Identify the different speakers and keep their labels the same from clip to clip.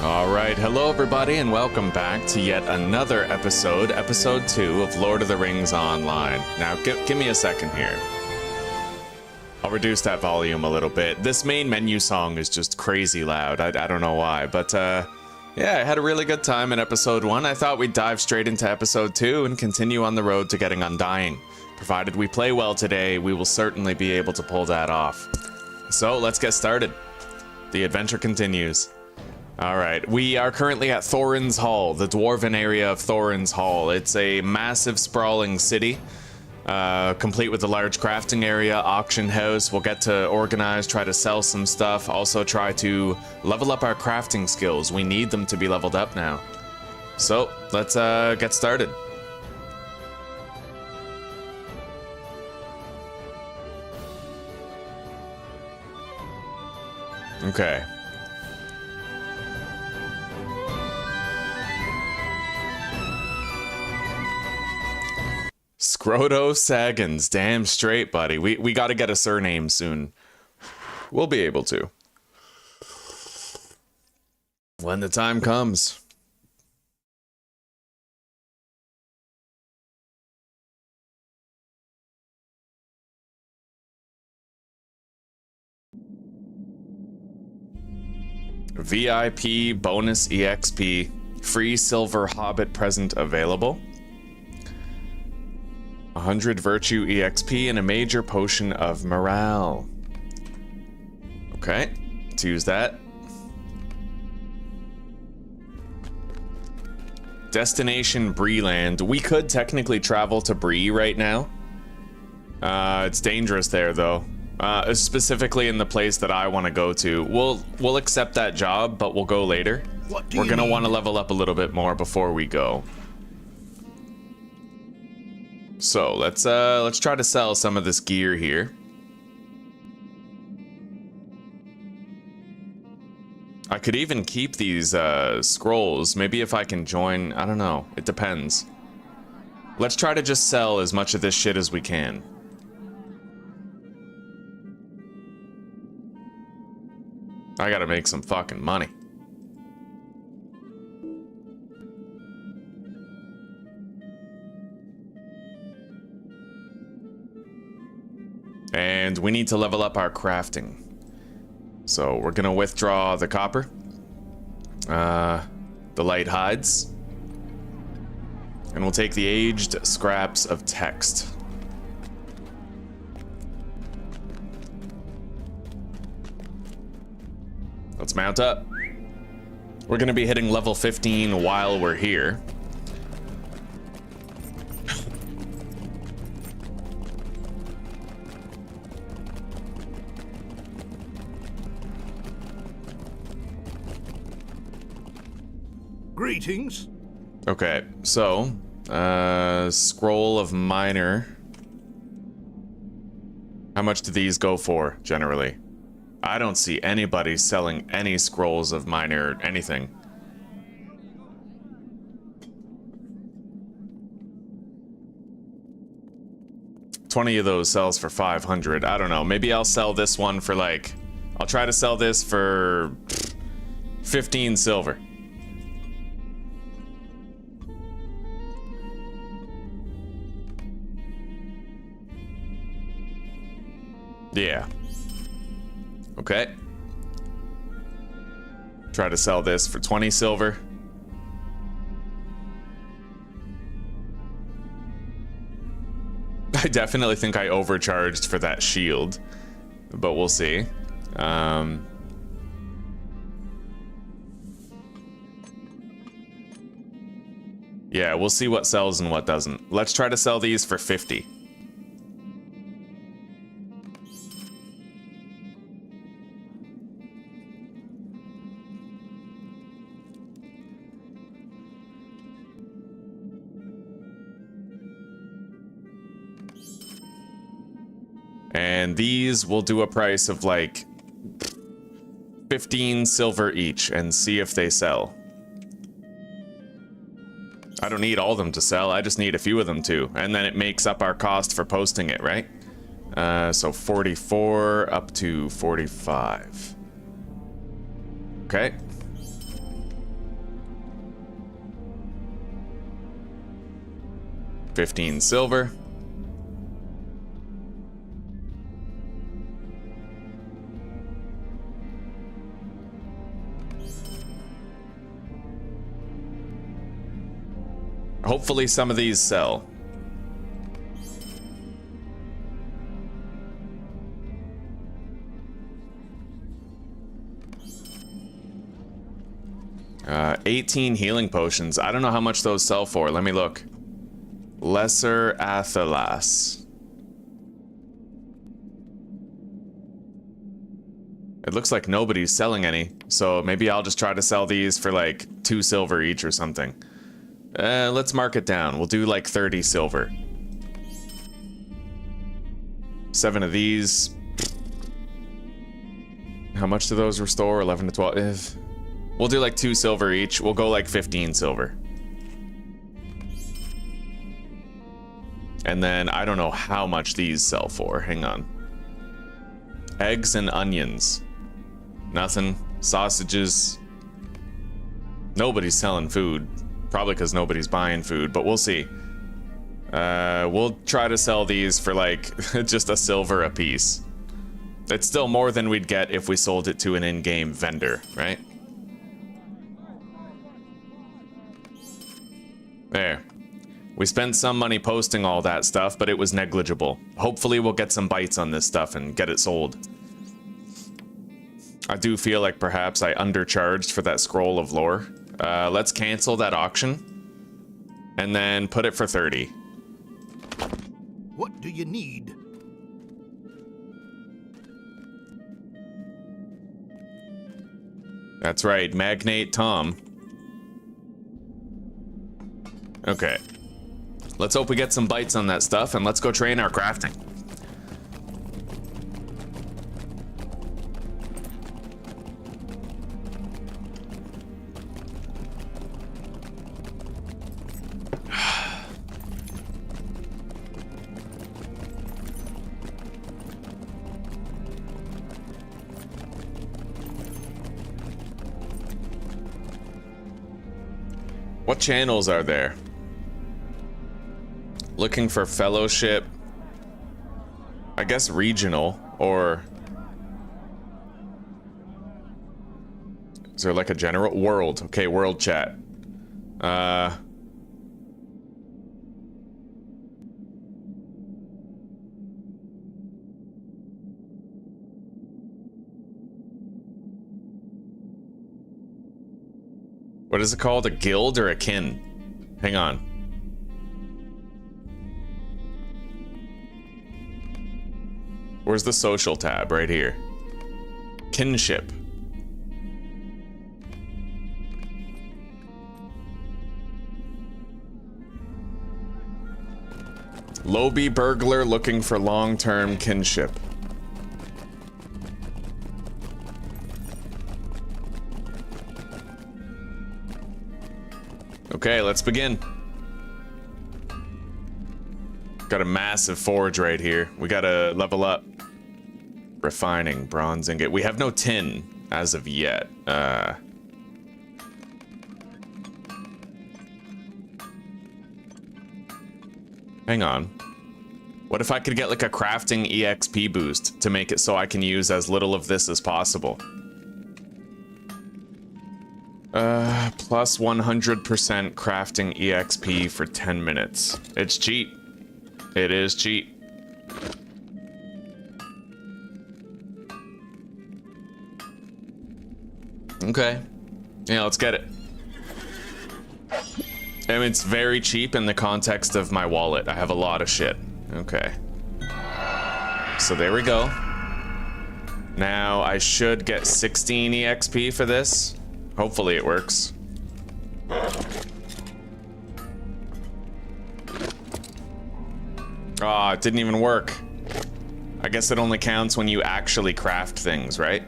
Speaker 1: Alright, hello everybody and welcome back to yet another episode, episode 2 of Lord of the Rings Online. Now, give me a second here. I'll reduce that volume a little bit. This main menu song is just crazy loud, I don't know why, but yeah, I had a really good time in episode 1. I thought we'd dive straight into episode 2 and continue on the road to getting Undying. Provided we play well today, we will certainly be able to pull that off. So, let's get started. The adventure continues. Alright, we are currently at Thorin's Hall, the dwarven area of Thorin's Hall. It's a massive, sprawling city, complete with a large crafting area, auction house. We'll get to organize, try to sell some stuff, also try to level up our crafting skills. We need them to be leveled up now. So, let's get started. Okay. Scroto Saggins, damn straight, buddy. We gotta get a surname soon. We'll be able to. When the time comes. VIP bonus EXP, free silver hobbit present available. 100 virtue EXP and a major potion of morale. Okay, let's use that. Destination Breeland. We could technically travel to Bree right now. It's dangerous there though. Specifically in the place that I want to go to. We'll accept that job, but we'll go later. We're gonna want to level up a little bit more before we go. So let's try to sell some of this gear here. I could even keep these scrolls. Maybe if I can join, I don't know. It depends. Let's try to just sell as much of this shit as we can. I gotta make some fucking money. And we need to level up our crafting. So we're gonna withdraw the copper. The light hides. And we'll take the aged scraps of text. Let's mount up. We're gonna be hitting level 15 while we're here.
Speaker 2: Greetings.
Speaker 1: Okay, so, scroll of minor. How much do these go for, generally? I don't see anybody selling any scrolls of minor anything. $20 of those sells for 500. I don't know. Maybe I'll sell this one for like... I'll try to sell this for 15 silver. Yeah. Okay. Try to sell this for 20 silver. I definitely think I overcharged for that shield, but we'll see. Yeah, we'll see what sells and what doesn't. Let's try to sell these for 50. And these will do a price of like 15 silver each and see if they sell. I don't need all of them to sell, I just need a few of them to. And then it makes up our cost for posting it, right? So 44 up to 45. Okay. 15 silver. Hopefully some of these sell. Uh, 18 healing potions. I don't know how much those sell for. Let me look. Lesser Athelas. It looks like nobody's selling any, so maybe I'll just try to sell these for like 2 silver each or something. Let's mark it down. We'll do like 30 silver. 7 of these. How much do those restore? 11 to 12. We'll do like 2 silver each. We'll go like 15 silver. And then I don't know how much these sell for. Hang on. Eggs and onions. Nothing. Sausages. Nobody's selling food. Probably because nobody's buying food, but we'll see. We'll try to sell these for like just a silver a piece. It's still more than we'd get if we sold it to an in-game vendor, right? There. We spent some money posting all that stuff, but it was negligible. Hopefully we'll get some bites on this stuff and get it sold. I do feel like perhaps I undercharged for that scroll of lore. Let's cancel that auction and then put it for 30.
Speaker 2: What do you need?
Speaker 1: That's right, Magnate Tom. Okay. Let's hope we get some bites on that stuff, and let's go train our crafting. What channels are there? Looking for fellowship. I guess regional, or is there like a general world? Okay, world chat. What is it called? A guild or a kin? Hang on. Where's the social tab? Right here. Kinship. Lobby burglar looking for long-term kinship. Okay, let's begin. Got a massive forge right here. We gotta level up. Refining, bronze ingot. We have no tin as of yet. Hang on. What if I could get like a crafting EXP boost to make it so I can use as little of this as possible? Plus 100% crafting EXP for 10 minutes. It's cheap. It is cheap. Okay. Yeah, let's get it. And it's very cheap in the context of my wallet. I have a lot of shit. Okay. So there we go. Now I should get 16 EXP for this. Hopefully it works. Oh, it didn't even work. I guess it only counts when you actually craft things, right?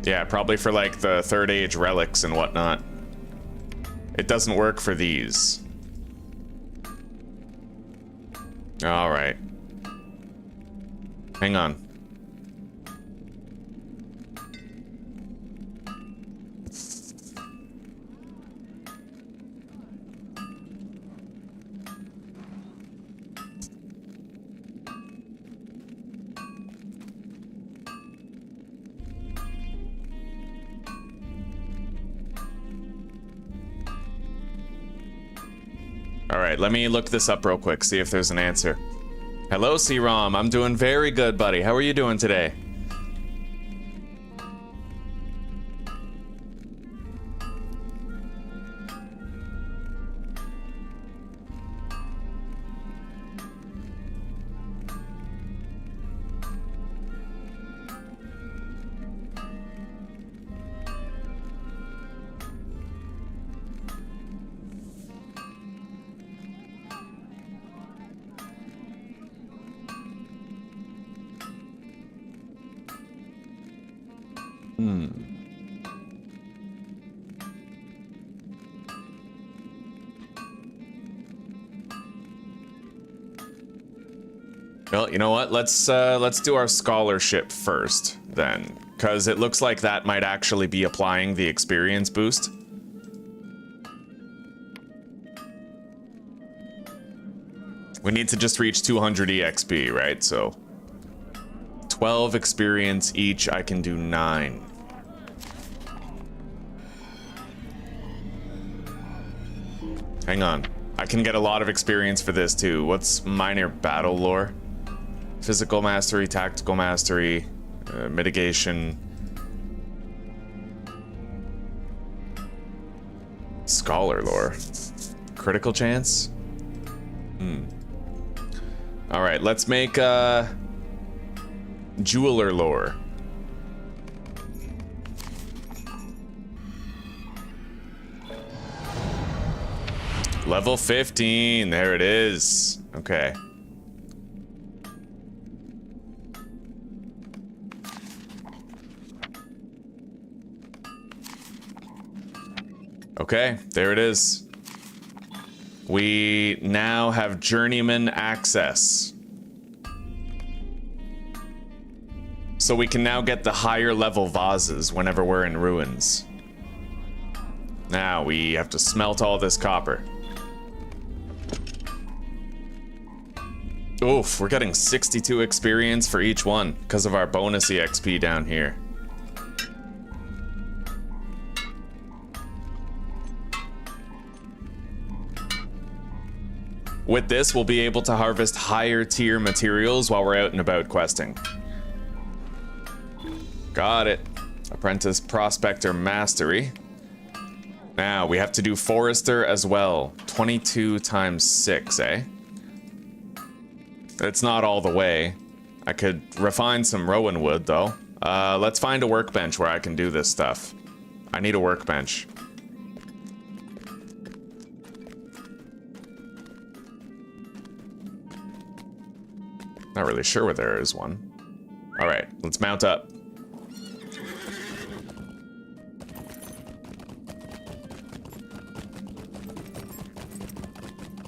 Speaker 1: Yeah, probably for like the third age relics and whatnot. It doesn't work for these. All right. Hang on. All right, let me look this up real quick, see if there's an answer. Hello, C-Rom. I'm doing very good, buddy. How are you doing today? Well, you know what? Let's do our scholarship first, then, because it looks like that might actually be applying the experience boost. We need to just reach 200 EXP, right? So 12 experience each. I can do 9. Hang on. I can get a lot of experience for this too. What's minor battle lore? Physical mastery, tactical mastery, mitigation. Scholar lore. Critical chance? All right, let's make jeweler lore. Level 15, there it is. Okay. Okay, there it is. We now have journeyman access. So we can now get the higher level vases whenever we're in ruins. Now we have to smelt all this copper. Oof, we're getting 62 experience for each one because of our bonus EXP down here. With this, we'll be able to harvest higher tier materials while we're out and about questing. Got it. Apprentice Prospector Mastery. Now, we have to do Forester as well. 22 times 6, eh? It's not all the way. I could refine some rowan wood, though. Let's find a workbench where I can do this stuff. I need a workbench. Not really sure where there is one. All right, let's mount up.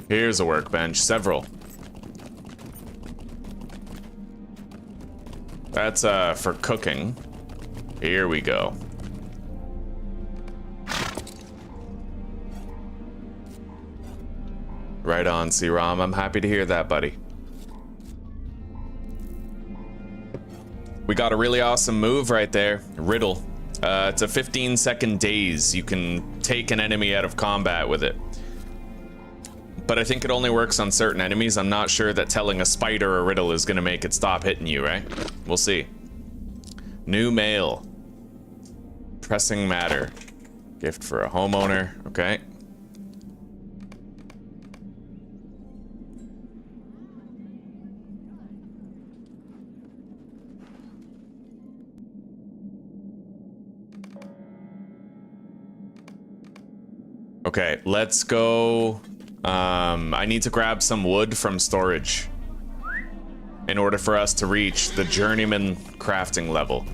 Speaker 1: Here's a workbench, several. That's for cooking. Here we go. Right on, C-Rom. I'm happy to hear that, buddy. We got a really awesome move right there. Riddle. It's a 15-second daze. You can take an enemy out of combat with it. But I think it only works on certain enemies. I'm not sure that telling a spider a riddle is going to make it stop hitting you, right? We'll see. New mail. Pressing matter. Gift for a homeowner. Okay. Okay, let's go. I need to grab some wood from storage in order for us to reach the journeyman crafting level.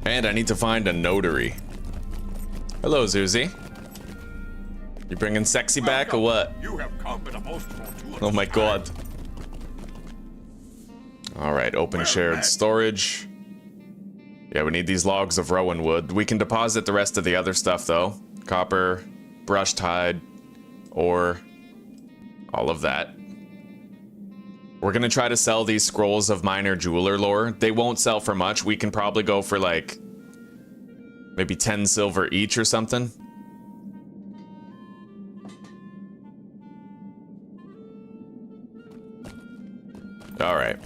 Speaker 1: And I need to find a notary. Hello, Zuzi. You bringing sexy back or what?
Speaker 2: You have come in a most fortuitous
Speaker 1: Oh my god.
Speaker 2: time.
Speaker 1: Alright, open shared storage. Yeah, we need these logs of rowan wood. We can deposit the rest of the other stuff though. Copper, brush tide, or all of that. We're gonna try to sell these scrolls of minor jeweler lore. They won't sell for much. We can probably go for like maybe 10 silver each or something. All right.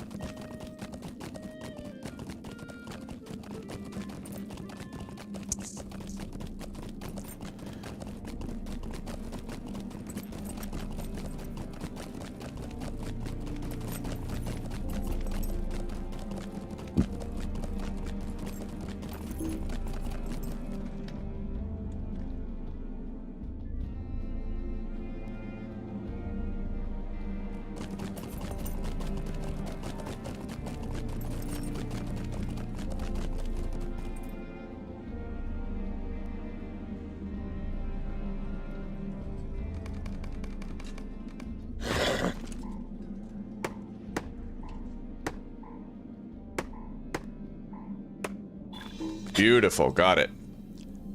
Speaker 1: Beautiful, got it.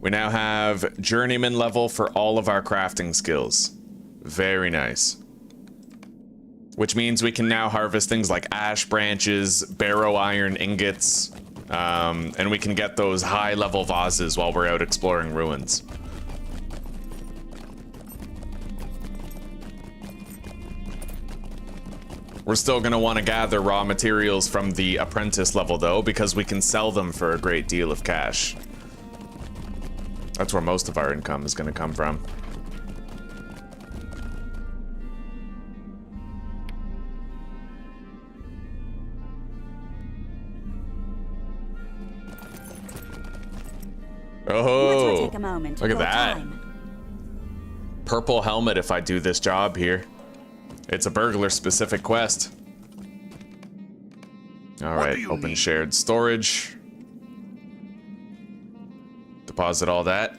Speaker 1: We now have journeyman level for all of our crafting skills. Very nice. Which means we can now harvest things like ash branches, barrow iron ingots, and we can get those high level vases while we're out exploring ruins. We're still going to want to gather raw materials from the apprentice level though, because we can sell them for a great deal of cash. That's where most of our income is going to come from. Oh, look at that. Purple helmet if I do this job here. It's a burglar specific quest. All right, open shared storage. Deposit all that.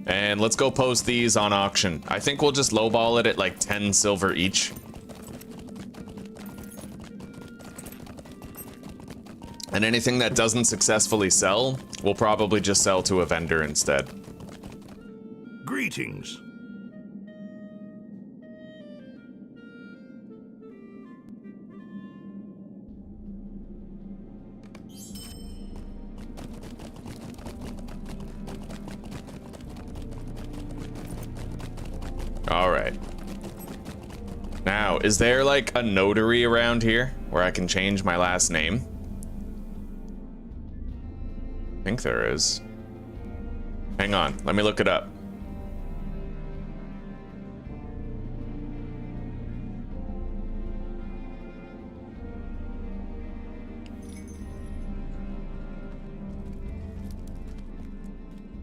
Speaker 1: And let's go post these on auction. I think we'll just lowball it at like 10 silver each. And anything that doesn't successfully sell, we'll probably just sell to a vendor instead.
Speaker 2: Greetings.
Speaker 1: All right. Now, is there like a notary around here where I can change my last name? I think there is. Hang on, let me look it up.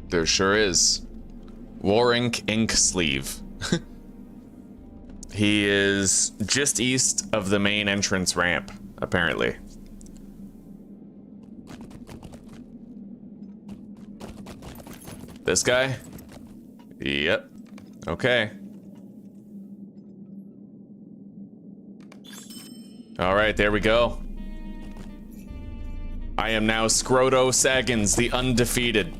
Speaker 1: There sure is. Warink Ink Sleeve. He is just east of the main entrance ramp, apparently. This guy? Yep. Okay. All right, there we go. I am now Scroto Saggins, the undefeated.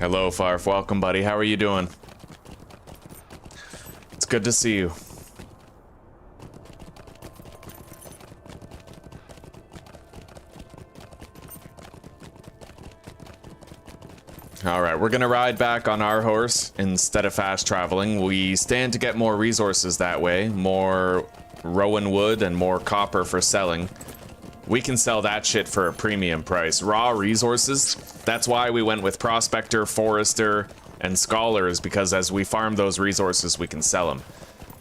Speaker 1: Hello, Farf. Welcome, buddy. How are you doing? It's good to see you. All right, we're gonna ride back on our horse instead of fast traveling. We stand to get more resources that way, more rowan wood and more copper for selling. We can sell that shit for a premium price. Raw resources, that's why we went with Prospector, Forester, and Scholars, because as we farm those resources, we can sell them.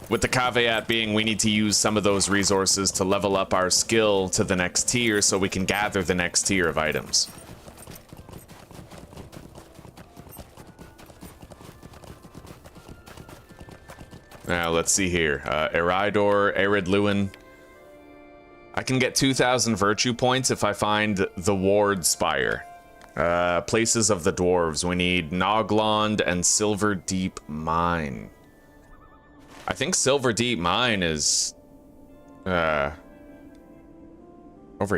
Speaker 1: With the caveat being we need to use some of those resources to level up our skill to the next tier so we can gather the next tier of items. Now, let's see here. Eridor, Arid Lewin. I can get 2,000 virtue points if I find the Ward Spire. Places of the Dwarves. We need Noglond and Silver Deep Mine. I think Silver Deep Mine is... over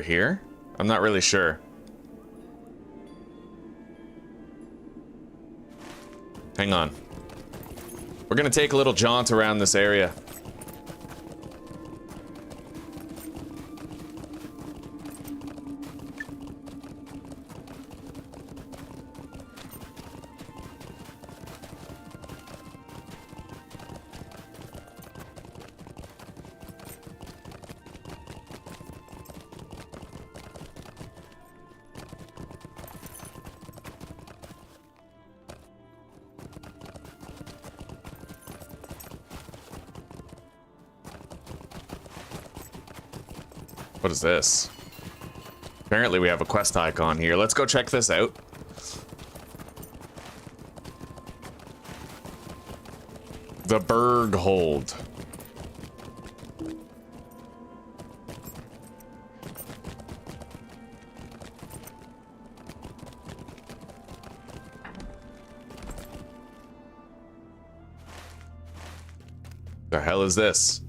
Speaker 1: here? I'm not really sure. Hang on. We're gonna take a little jaunt around this area. What is this? Apparently we have a quest icon here. Let's go check this out. The Berghold. The hell is this?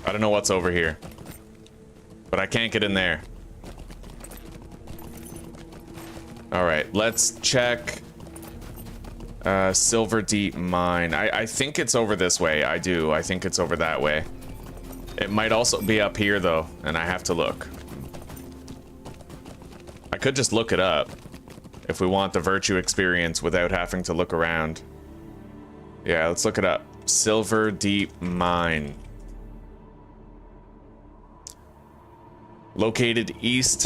Speaker 1: I don't know what's over here, but I can't get in there. All right, let's check Silver Deep Mine. I think it's over this way. I think it's over that way. It might also be up here though, and I have to look. I could just look it up if we want the virtue experience without having to look around. Yeah, let's look it up. Silver Deep Mine. Located east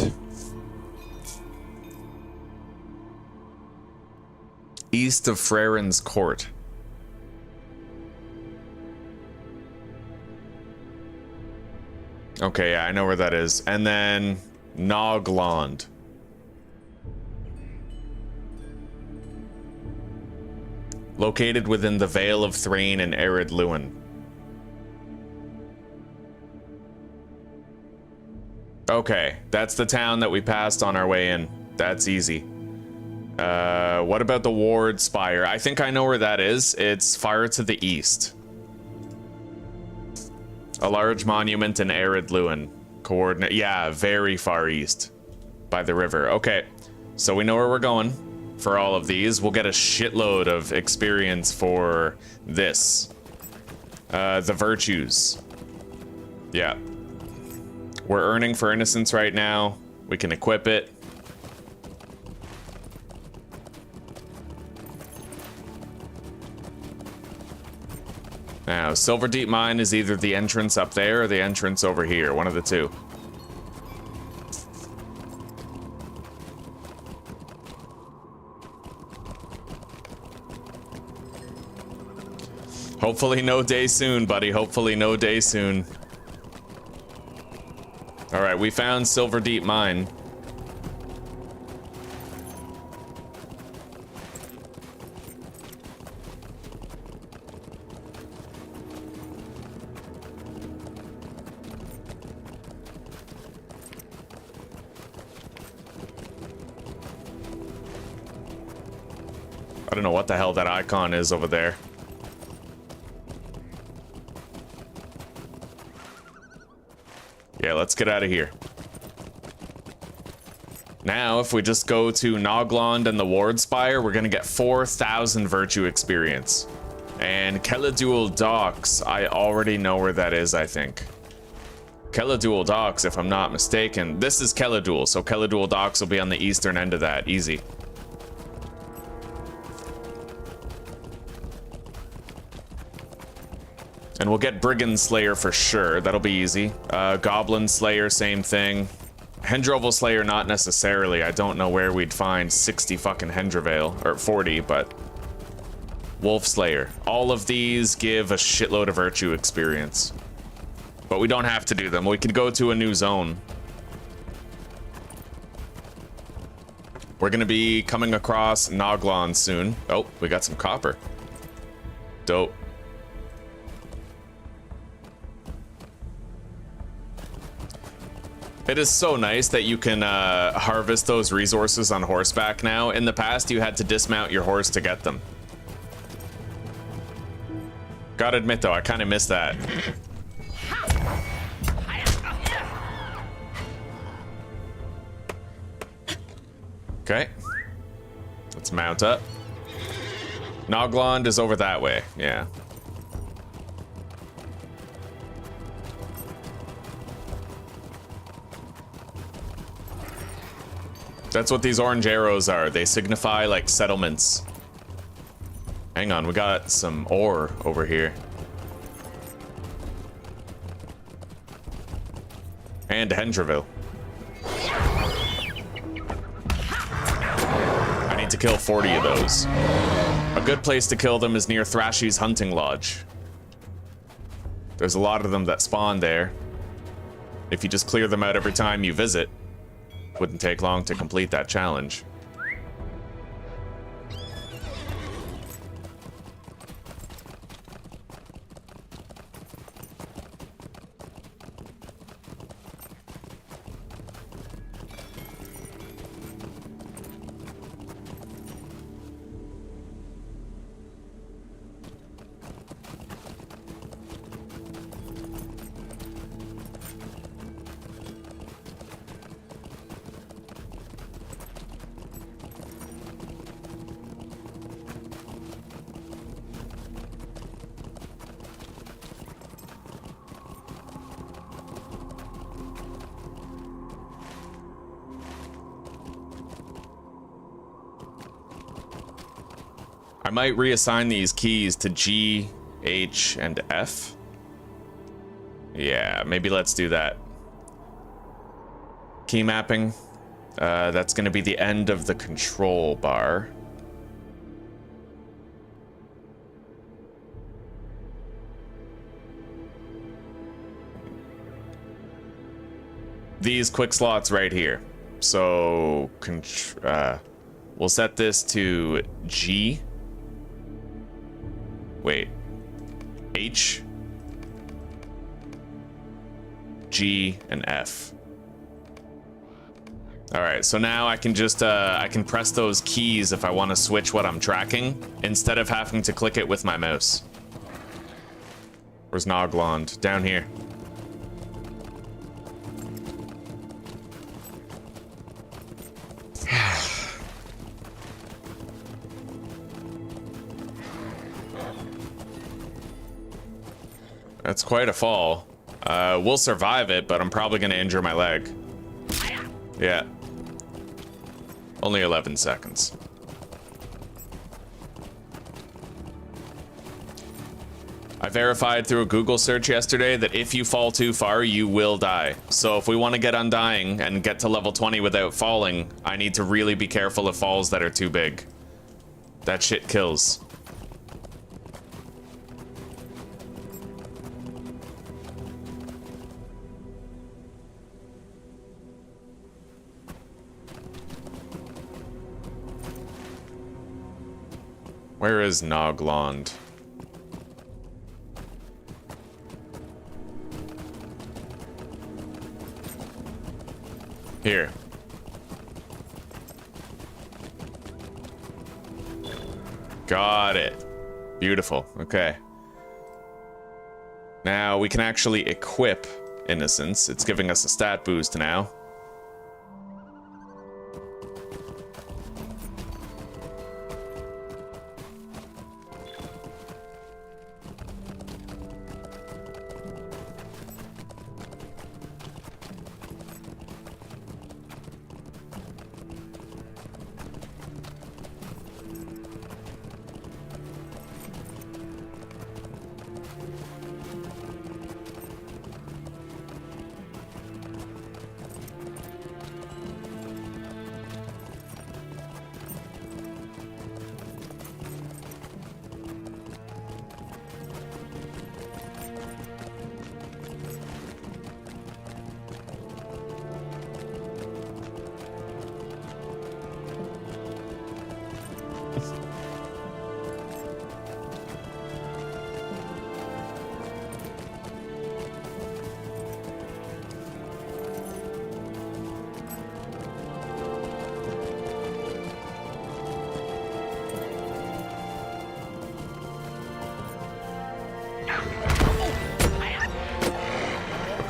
Speaker 1: of Freren's Court. Okay, yeah, I know where that is. And then Noglond. Located within the Vale of Thrain and Arid Lewin. Okay, that's the town that we passed on our way in. That's easy. What about the Ward Spire? I think I know where that is. It's far to the east. A large monument in Arid Lewin. Coordinate, yeah, very far east. By the river. Okay, so we know where we're going for all of these. We'll get a shitload of experience for this. The virtues. Yeah. We're earning for innocence right now. We can equip it. Now, Silver Deep Mine is either the entrance up there or the entrance over here. One of the two. Hopefully no day soon, buddy. Hopefully no day soon. All right, we found Silver Deep Mine. I don't know what the hell that icon is over there. Yeah, let's get out of here. Now, if we just go to Noglond and the Ward Spire, we're gonna get 4,000 virtue experience. And Keladul Docks, I already know where that is, I think. Keladul Docks, if I'm not mistaken. This is Keladul, so Keladul Docks will be on the eastern end of that. Easy. And we'll get Brigand Slayer for sure. That'll be easy. Goblin Slayer, same thing. Hendrovel Slayer, not necessarily. I don't know where we'd find 60 fucking Hendravale, or 40, but... Wolf Slayer. All of these give a shitload of virtue experience. But we don't have to do them. We can go to a new zone. We're gonna be coming across Noglond soon. Oh, we got some copper. Dope. It is so nice that you can harvest those resources on horseback now. In the past, you had to dismount your horse to get them. Gotta admit, though, I kind of miss that. Okay. Let's mount up. Noglond is over that way, yeah. That's what these orange arrows are. They signify, like, settlements. Hang on, we got some ore over here. And Hendraville. I need to kill 40 of those. A good place to kill them is near Thrashy's hunting lodge. There's a lot of them that spawn there. If you just clear them out every time you visit, wouldn't take long to complete that challenge. I might reassign these keys to G, H, and F. Yeah, maybe let's do that. Key mapping. That's going to be the end of the control bar. These quick slots right here. So, we'll set this to G. Wait. H, G, and F. All right, so now I can just, I can press those keys if I want to switch what I'm tracking, instead of having to click it with my mouse. Where's Noglond? Down here. That's quite a fall. We'll survive it, but I'm probably gonna injure my leg. Yeah. Only 11 seconds. I verified through a Google search yesterday that if you fall too far, you will die. So if we want to get Undying and get to level 20 without falling, I need to really be careful of falls that are too big. That shit kills. Where is Noglond? Here. Got it. Beautiful. Okay. Now we can actually equip Innocence. It's giving us a stat boost now.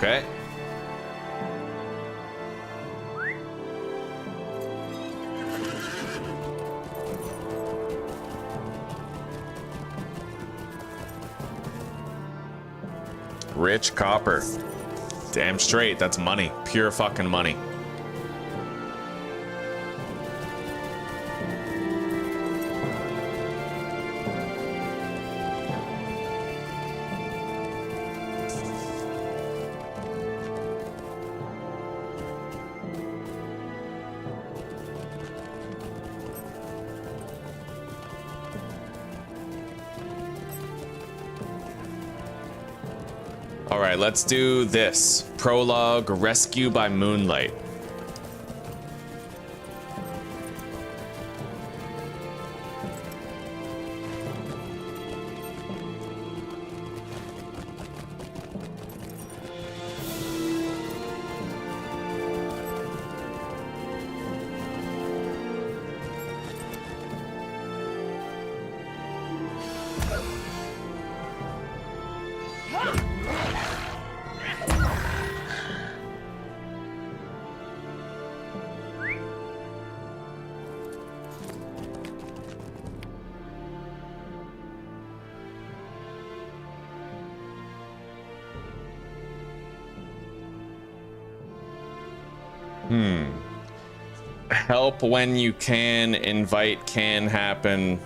Speaker 1: Okay. Rich copper. Damn straight, that's money. Pure fucking money. All right, let's do this. Prologue, Rescue by Moonlight. Help when you can, invite can happen.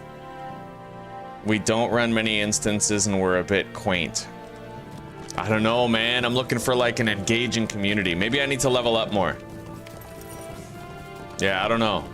Speaker 1: We don't run many instances and we're a bit quaint. I don't know, man. I'm looking for like an engaging community. Maybe I need to level up more. Yeah, I don't know.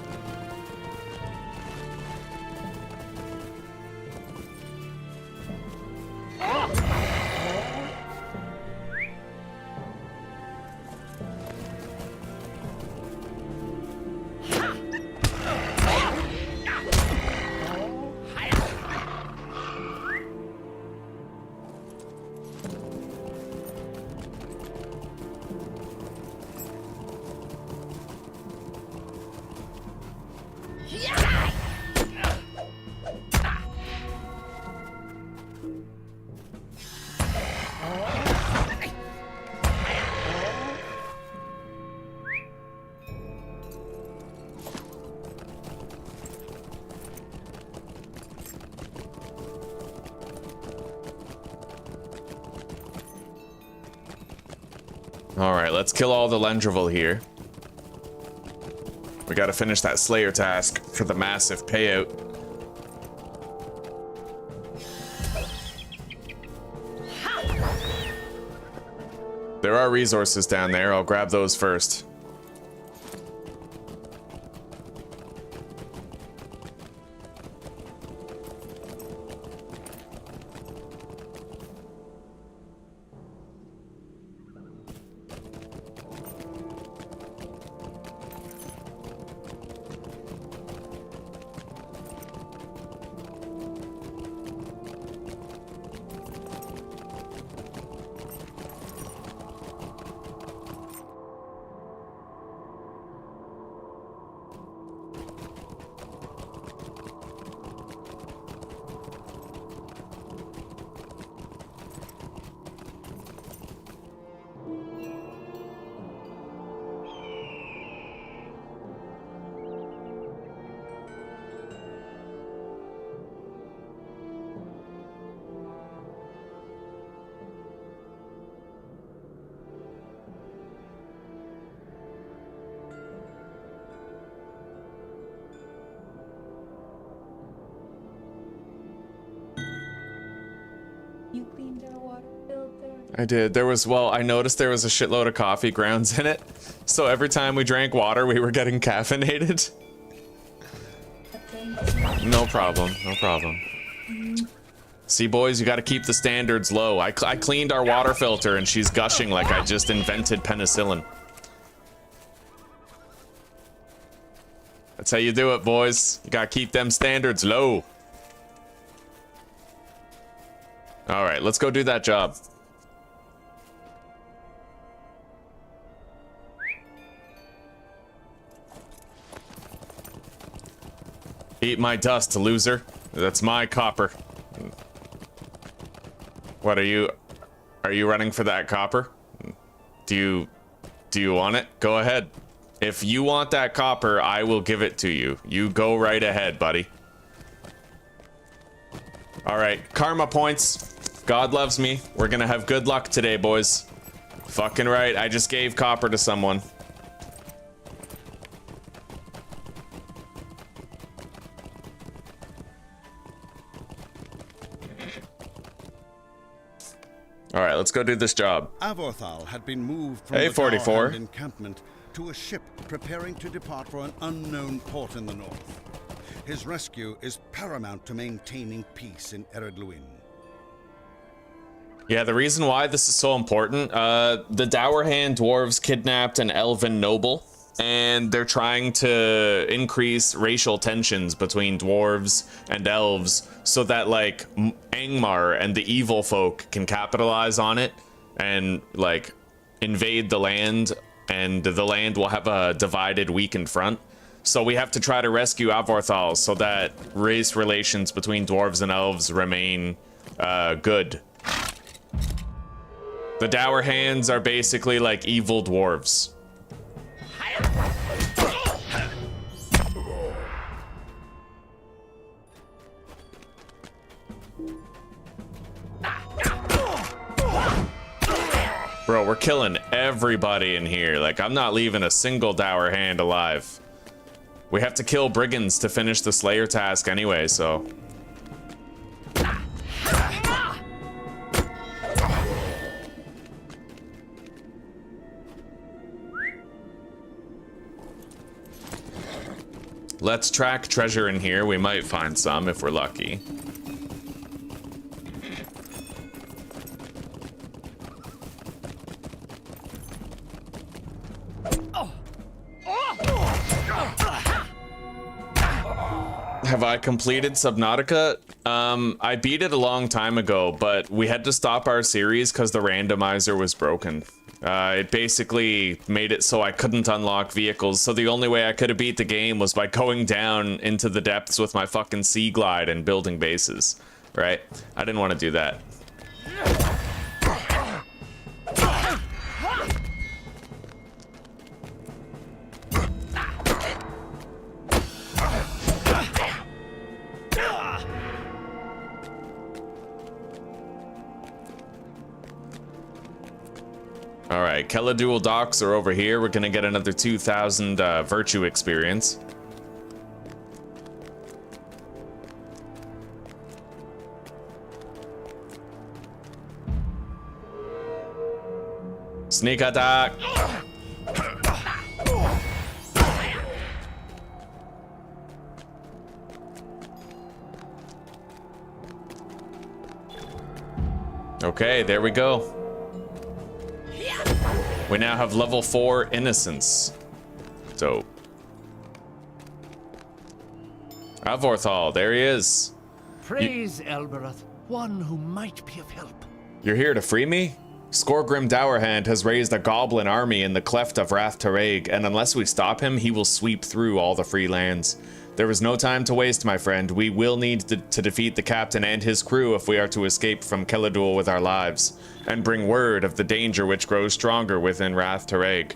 Speaker 1: Alright, let's kill all the Lendrival here. We gotta finish that Slayer task for the massive payout. There are resources down there. I'll grab those first.
Speaker 3: You cleaned our water filter.
Speaker 1: I did. There was, well, I noticed there was a shitload of coffee grounds in it. So every time we drank water, we were getting caffeinated. No problem. No problem. See, boys, you got to keep the standards low. I cleaned our water filter and she's gushing like I just invented penicillin. That's how you do it, boys. You got to keep them standards low. All right, let's go do that job. Eat my dust, loser. That's my copper. What are you running for that copper? Do you want it? Go ahead. If you want that copper, I will give it to you. You go right ahead, buddy. All right, karma points. God loves me. We're gonna have good luck today, boys. Fucking right, I just gave copper to someone. All right, let's go do this job.
Speaker 4: Avorthal had been moved from
Speaker 1: Hey,
Speaker 4: the
Speaker 1: 44.
Speaker 4: Tower encampment to a ship preparing to depart for an unknown port in the north. His rescue is paramount to maintaining peace in Ered Luin.
Speaker 1: Yeah, the reason why this is so important, the Dour Hand dwarves kidnapped an elven noble, and they're trying to increase racial tensions between dwarves and elves so that, like, Angmar and the evil folk can capitalize on it and, like, invade the land, and the land will have a divided, weakened front. So we have to try to rescue Avorthal so that race relations between dwarves and elves remain good. The Dour Hands are basically like evil dwarves. Bro, we're killing everybody in here. Like, I'm not leaving a single Dour Hand alive. We have to kill brigands to finish the Slayer task anyway, so... Let's track treasure in here. We might find some if we're lucky. Have I completed Subnautica? I beat it a long time ago, but we had to stop our series because the randomizer was broken. It basically made it so I couldn't unlock vehicles, so the only way I could have beat the game was by going down into the depths with my fucking sea glide and building bases, right? I didn't want to do that. All right, Keladul docks are over here. We're gonna get another 2,000 virtue experience. Sneak attack. Okay, there we go. We now have level 4 innocence. Dope. Avorthal, there he is.
Speaker 5: Praise Elbereth, one who might be of help.
Speaker 1: You're here to free me? Skorgrim Dourhand has raised a goblin army in the cleft of Rath Tareg, and unless we stop him, he will sweep through all the free lands. There is no time to waste, my friend. We will need to defeat the captain and his crew if we are to escape from Keladul with our lives, and bring word of the danger which grows stronger within Rath Tareg.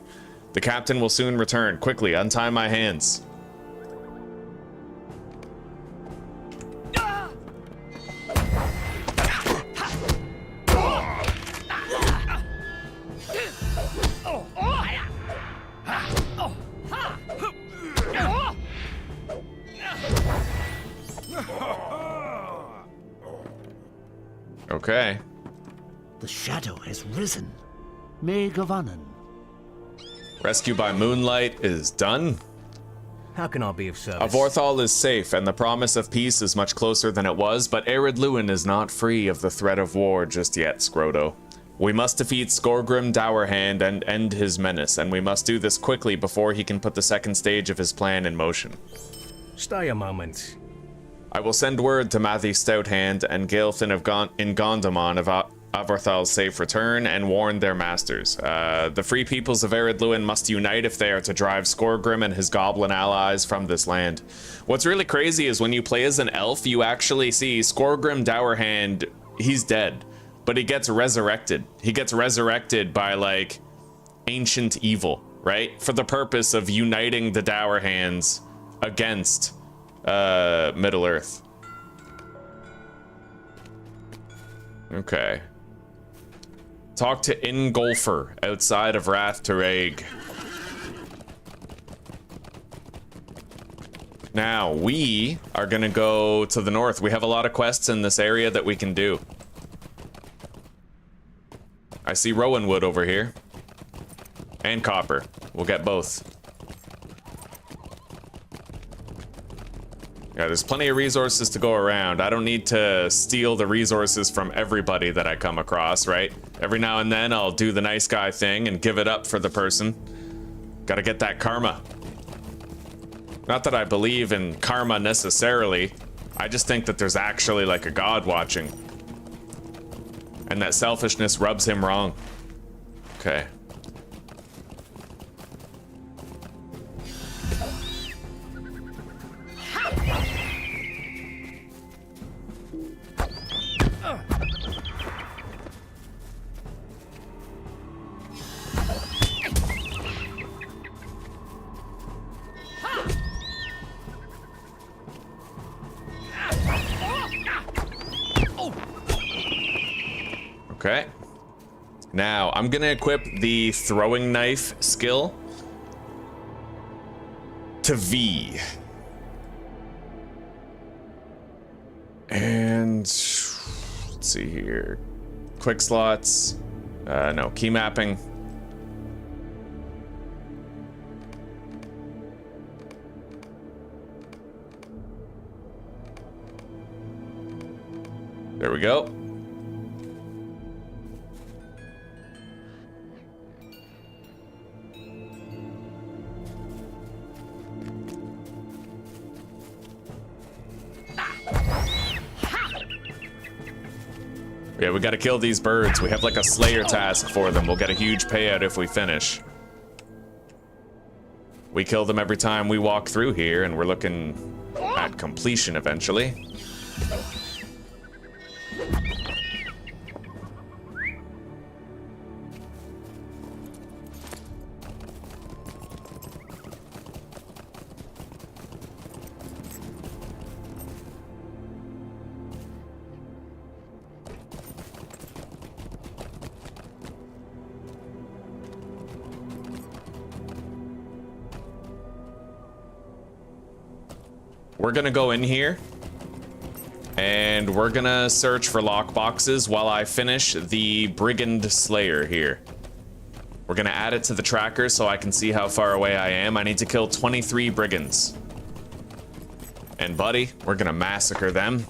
Speaker 1: The captain will soon return. Quickly, untie my hands. Okay.
Speaker 5: The shadow has risen. May Gavanen.
Speaker 1: Rescue by moonlight is done.
Speaker 6: How can I be of service?
Speaker 1: Avorthal is safe, and the promise of peace is much closer than it was, but Ered Luin is not free of the threat of war just yet, Scroto. We must defeat Skorgrim Dourhand and end his menace, and we must do this quickly before he can put the second stage of his plan in motion.
Speaker 6: Stay a moment.
Speaker 1: I will send word to Mathi Stouthand and Gaelfin in Gondomon of Avorthal's safe return and warn their masters. The free peoples of Ered Luin must unite if they are to drive Skorgrim and his goblin allies from this land. What's really crazy is when you play as an elf, you actually see Skorgrim Dourhand, he's dead, but he gets resurrected. He gets resurrected by, like, ancient evil, right? For the purpose of uniting the Dour Hands against Middle-earth. Okay. Talk to Ingolfer outside of Rath Tereg. Now, we are gonna go to the north. We have a lot of quests in this area that we can do. I see Rowanwood over here. And copper. We'll get both. Yeah, there's plenty of resources to go around. I don't need to steal the resources from everybody that I come across, right? Every now and then I'll do the nice guy thing and give it up for the person. Gotta get that karma. Not that I believe in karma necessarily. I just think that there's actually like a god watching. And that selfishness rubs him wrong. Okay. Okay. Now, I'm gonna equip the throwing knife skill to V. And let's see here. Quick slots. No, key mapping. There we go. Yeah, we gotta kill these birds. We have like a slayer task for them. We'll get a huge payout if we finish. We kill them every time we walk through here, and we're looking at completion eventually. We're gonna go in here and we're gonna search for lockboxes while I finish the Brigand Slayer here. We're gonna add it to the tracker so I can see how far away I am. I need to kill 23 brigands. And buddy, we're gonna massacre them.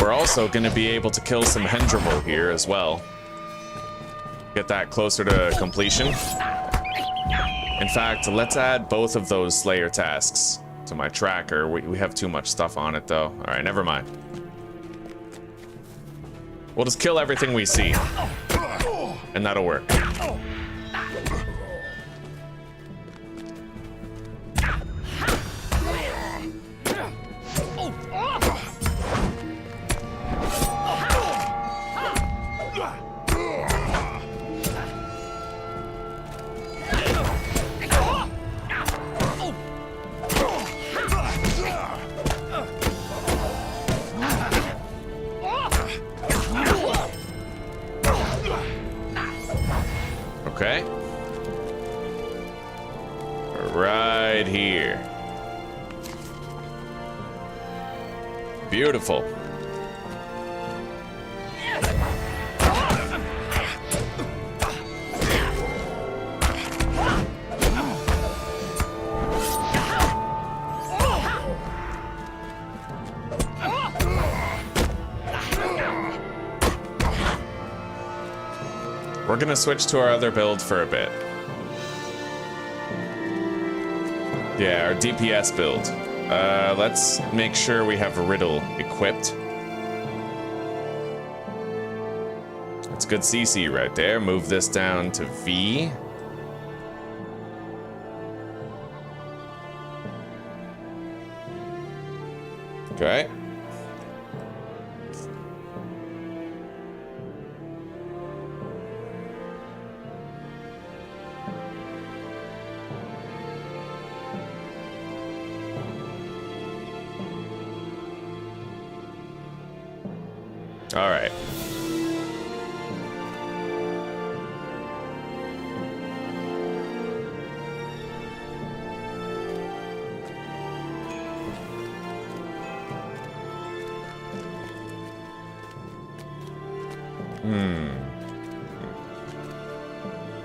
Speaker 1: We're also going to be able to kill some Hendrable here as well. Get that closer to completion. In fact, let's add both of those Slayer tasks to my tracker. We have too much stuff on it though. All right, never mind. We'll just kill everything we see. And that'll work. Okay. Right here. Beautiful. We're gonna switch to our other build for a bit. Yeah, our DPS build. Let's make sure we have Riddle equipped. That's good CC right there. Move this down to V. Okay. All right.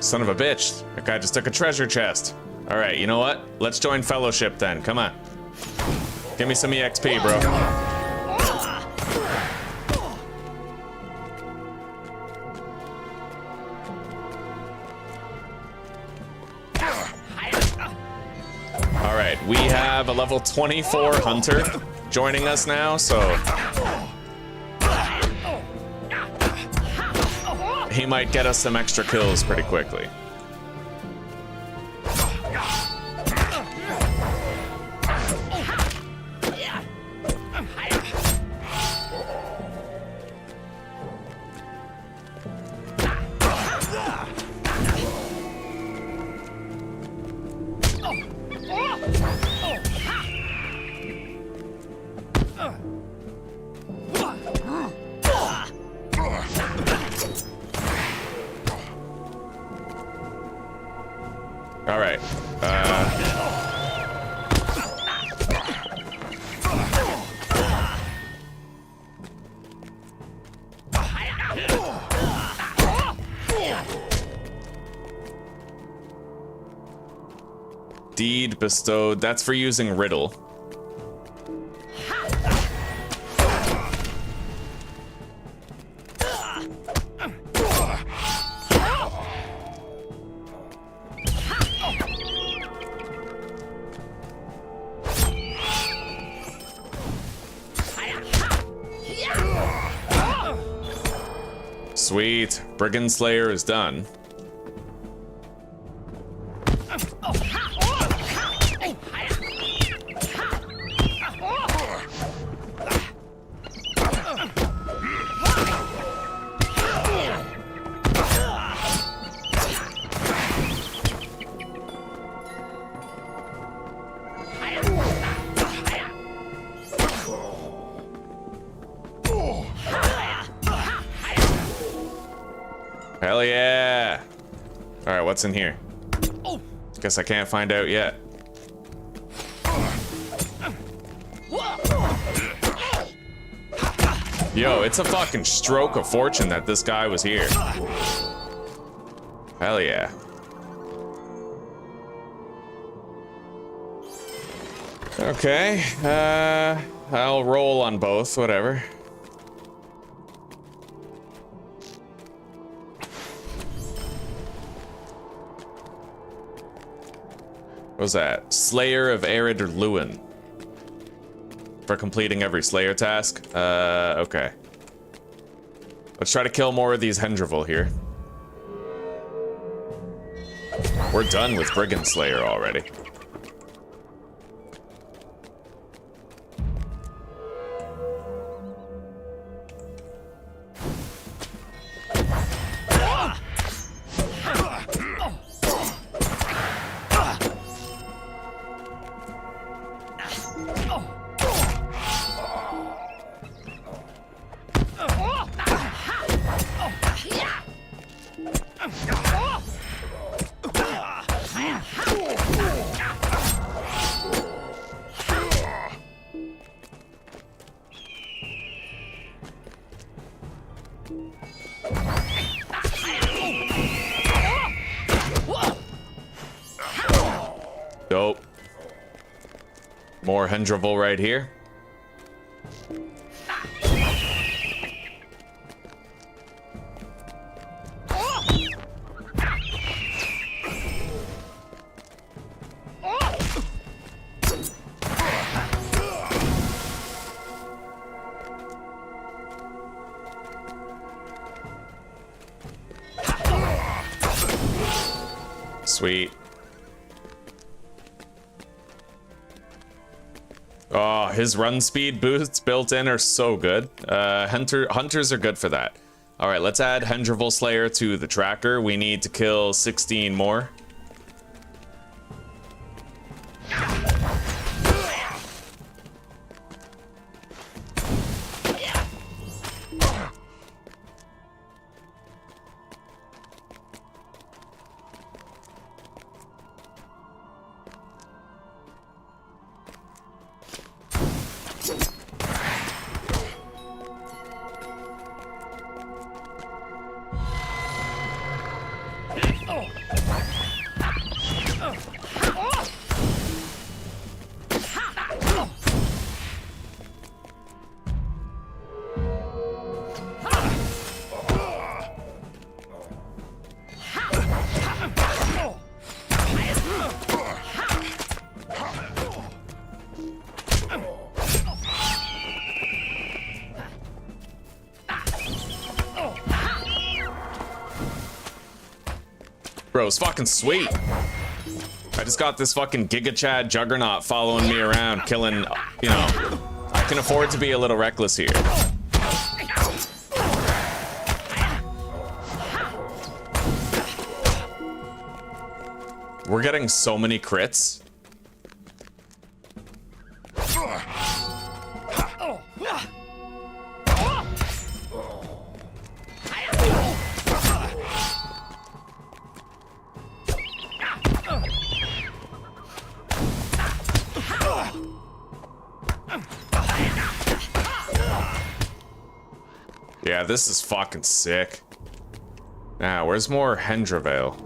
Speaker 1: Son of a bitch. That guy just took a treasure chest. All right, you know what? Let's join Fellowship then. Come on. Give me some EXP, bro. All right, we have a level 24 hunter joining us now, so he might get us some extra kills pretty quickly. Deed bestowed. That's for using riddle. Sweet. Brigand Slayer is done. Hell yeah! Alright, what's in here? Guess I can't find out yet. Yo, it's a fucking stroke of fortune that this guy was here. Hell yeah. Okay, I'll roll on both, whatever. What was that? Slayer of Arid Lewin. For completing every Slayer task? Okay. Let's try to kill more of these Hendrivel here. We're done with Brigand Slayer already. Dope. More Hendrivel right here. Sweet. Oh, his run speed boosts built in are so good. Hunters are good for that. All right, let's add Hendrivel Slayer to the tracker. We need to kill 16 more. Bro, it's fucking sweet. I just got this fucking Giga Chad Juggernaut following me around, killing, you know. I can afford to be a little reckless here. We're getting so many crits. Yeah, this is fucking sick. Now, where's more Hendrivel?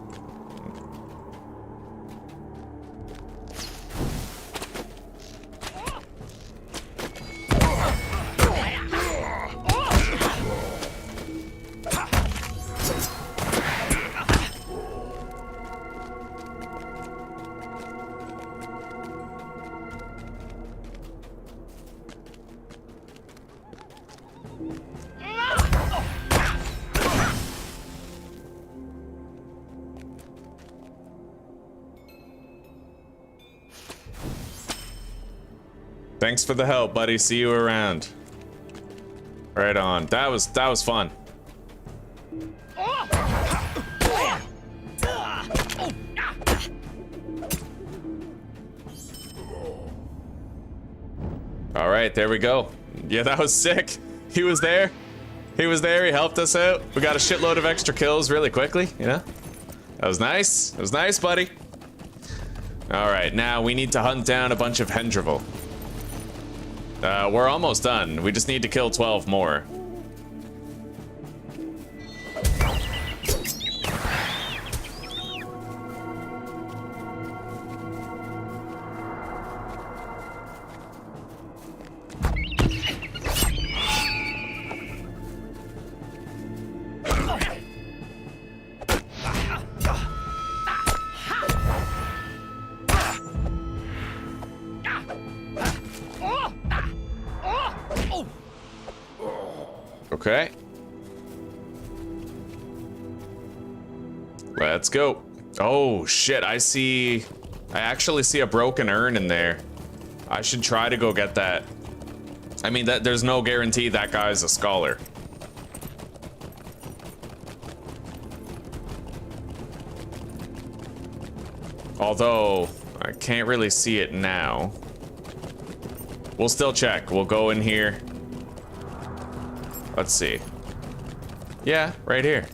Speaker 1: Thanks for the help, buddy. See you around. Right on. That was fun. All right, there we go. Yeah, that was sick. He was there. He was there. He helped us out. We got a shitload of extra kills really quickly, you know? That was nice. That was nice, buddy. All right, now we need to hunt down a bunch of Hendrivel. We're almost done. We just need to kill 12 more. Okay. Let's go. Oh shit, I actually see a broken urn in there. I should try to go get that. I mean, there's no guarantee that guy's a scholar. Although, I can't really see it now. We'll still check. We'll go in here. Let's see. Yeah, right here.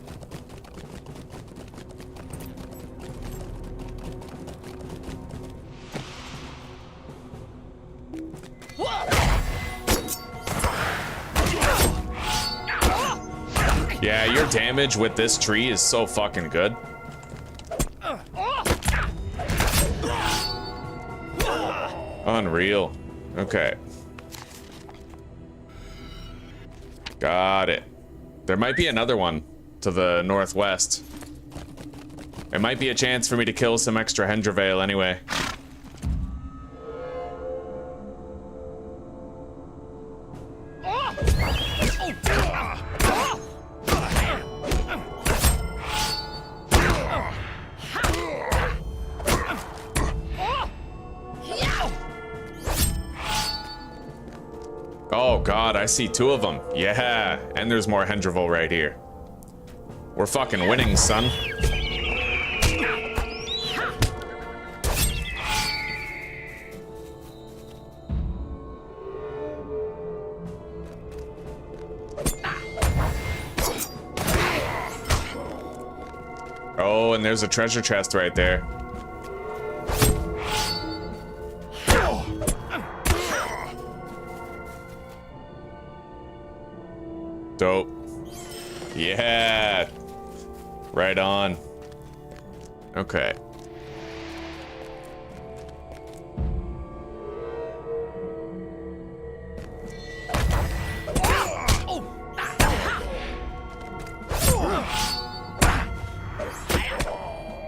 Speaker 1: Yeah, your damage with this tree is so fucking good. Unreal. Okay. Got it. There might be another one to the northwest. It might be a chance for me to kill some extra Hendrivel anyway. Oh god, I see 2 of them. Yeah, and there's more Hendrivel right here. We're fucking winning, son. Oh, and there's a treasure chest right there. Dope. Yeah. Right on. Okay.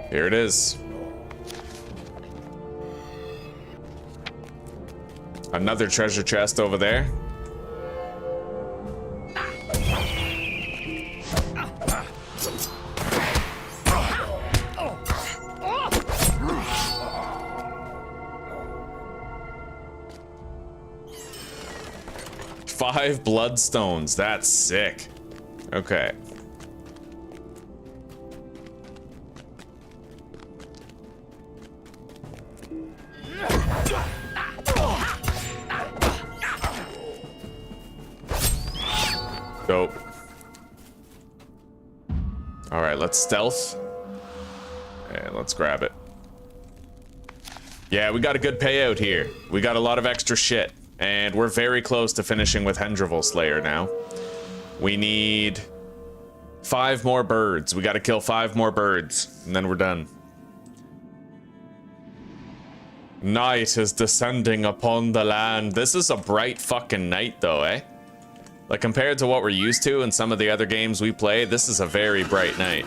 Speaker 1: Here it is. Another treasure chest over there. Five bloodstones. That's sick. Okay. Dope. All right, let's stealth. And let's grab it. Yeah, we got a good payout here. We got a lot of extra shit. And we're very close to finishing with Hendrivel Slayer now. We need 5 more birds. We got to kill 5 more birds, and then we're done. Night is descending upon the land. This is a bright fucking night, though, eh? Like, compared to what we're used to in some of the other games we play, this is a very bright night.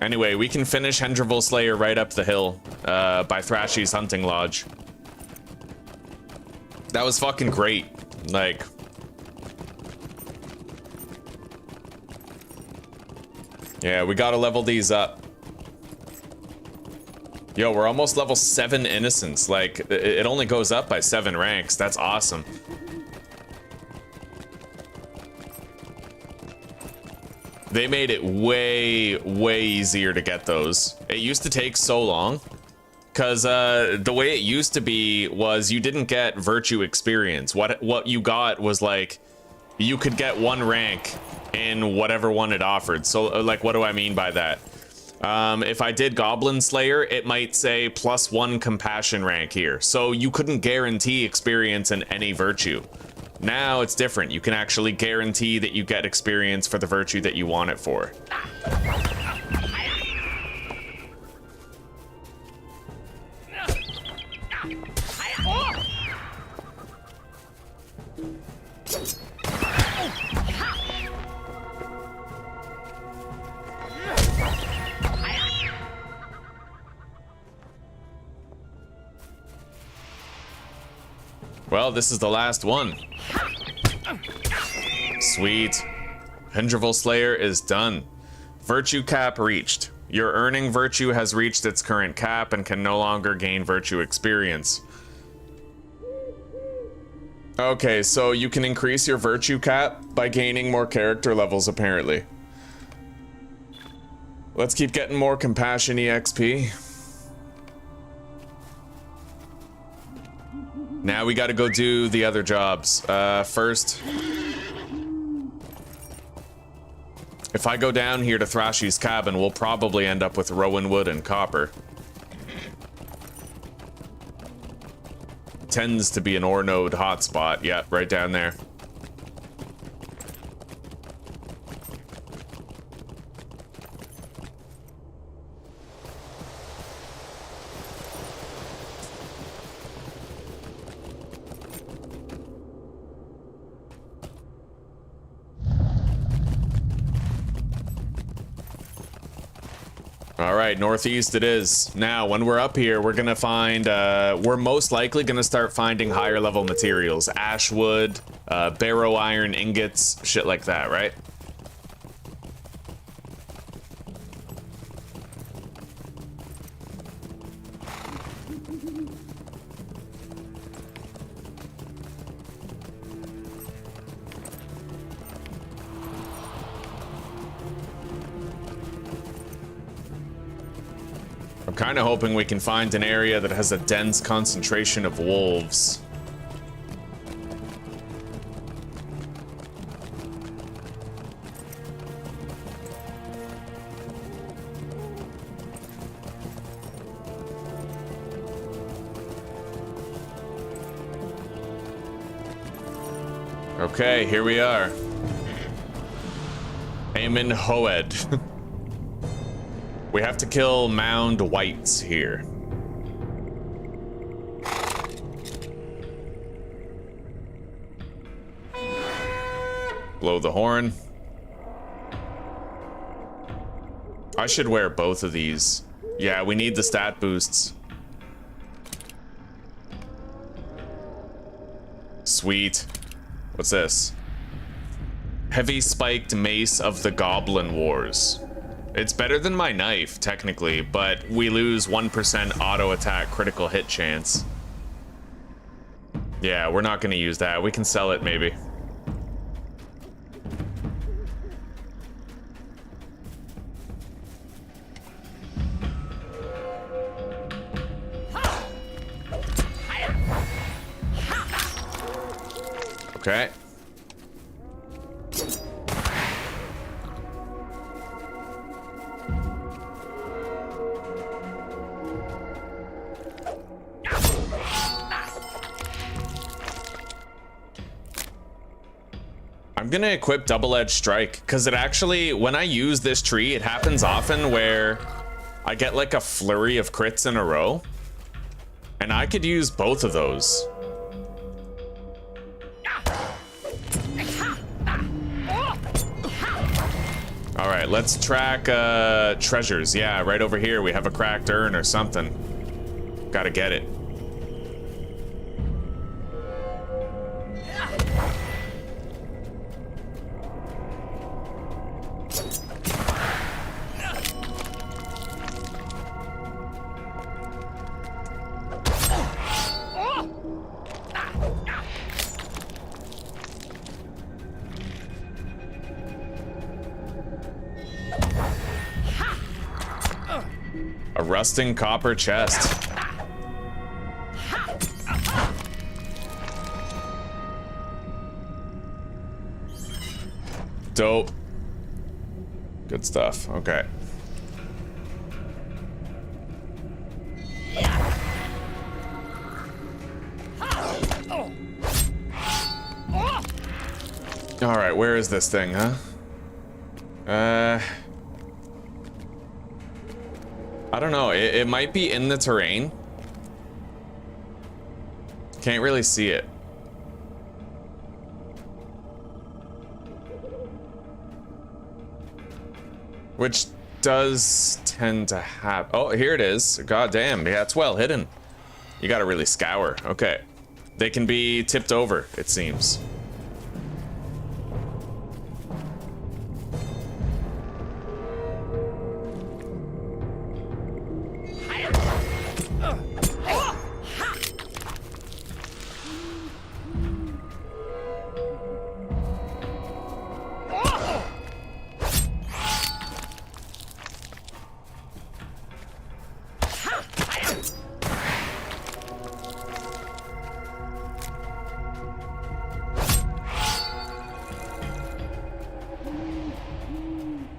Speaker 1: Anyway, we can finish Hendrivel Slayer right up the hill by Thrashy's Hunting Lodge. That was fucking great. Like... yeah, we gotta level these up. Yo, we're almost level 7 Innocence. Like, it only goes up by 7 ranks. That's awesome. They made it way, way easier to get those. It used to take so long. Because the way it used to be was you didn't get virtue experience. What you got was like, you could get 1 rank in whatever one it offered. So like, what do I mean by that? If I did Goblin Slayer, it might say +1 compassion rank here. So you couldn't guarantee experience in any virtue. Now it's different. You can actually guarantee that you get experience for the virtue that you want it for. Well, this is the last one. Sweet. Hendrivel Slayer is done. Virtue cap reached. Your earning virtue has reached its current cap and can no longer gain virtue experience. Okay, so you can increase your virtue cap by gaining more character levels, apparently. Let's keep getting more compassion EXP. Now we gotta go do the other jobs. First, if I go down here to Thrashy's cabin, we'll probably end up with rowan wood and copper. Tends to be an ore node hotspot. Yep, right down there. All right, northeast it is. Now, when we're up here, we're gonna find, we're most likely gonna start finding higher level materials. Ash wood, barrow iron ingots, shit like that, right? Kind of hoping we can find an area that has a dense concentration of wolves. Okay, here we are. Eamon Hoed. We have to kill mound whites here. Blow the horn. I should wear both of these. Yeah, we need the stat boosts. Sweet. What's this? Heavy spiked mace of the Goblin Wars. It's better than my knife, technically, but we lose 1% auto attack critical hit chance. Yeah, we're not gonna use that. We can sell it, maybe. Okay. I'm gonna equip double-edged strike because it actually, when I use this tree, it happens often where I get like a flurry of crits in a row, and I could use both of those. All right, let's track treasures. Yeah, right over here we have a cracked urn or something. Gotta get it. A rusting copper chest. Dope. Good stuff. Okay. All right, where is this thing, huh? I don't know. It might be in the terrain. Can't really see it. Which does tend to have... Oh, here it is. God damn. Yeah, it's well hidden. You gotta really scour. Okay. They can be tipped over, it seems.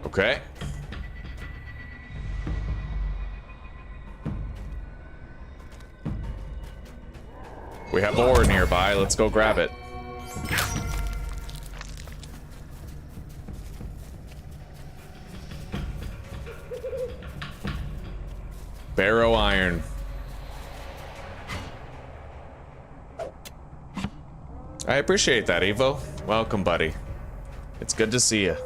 Speaker 1: Okay. We have ore nearby. Let's go grab it. Barrow iron. I appreciate that, Evo. Welcome, buddy. It's good to see you.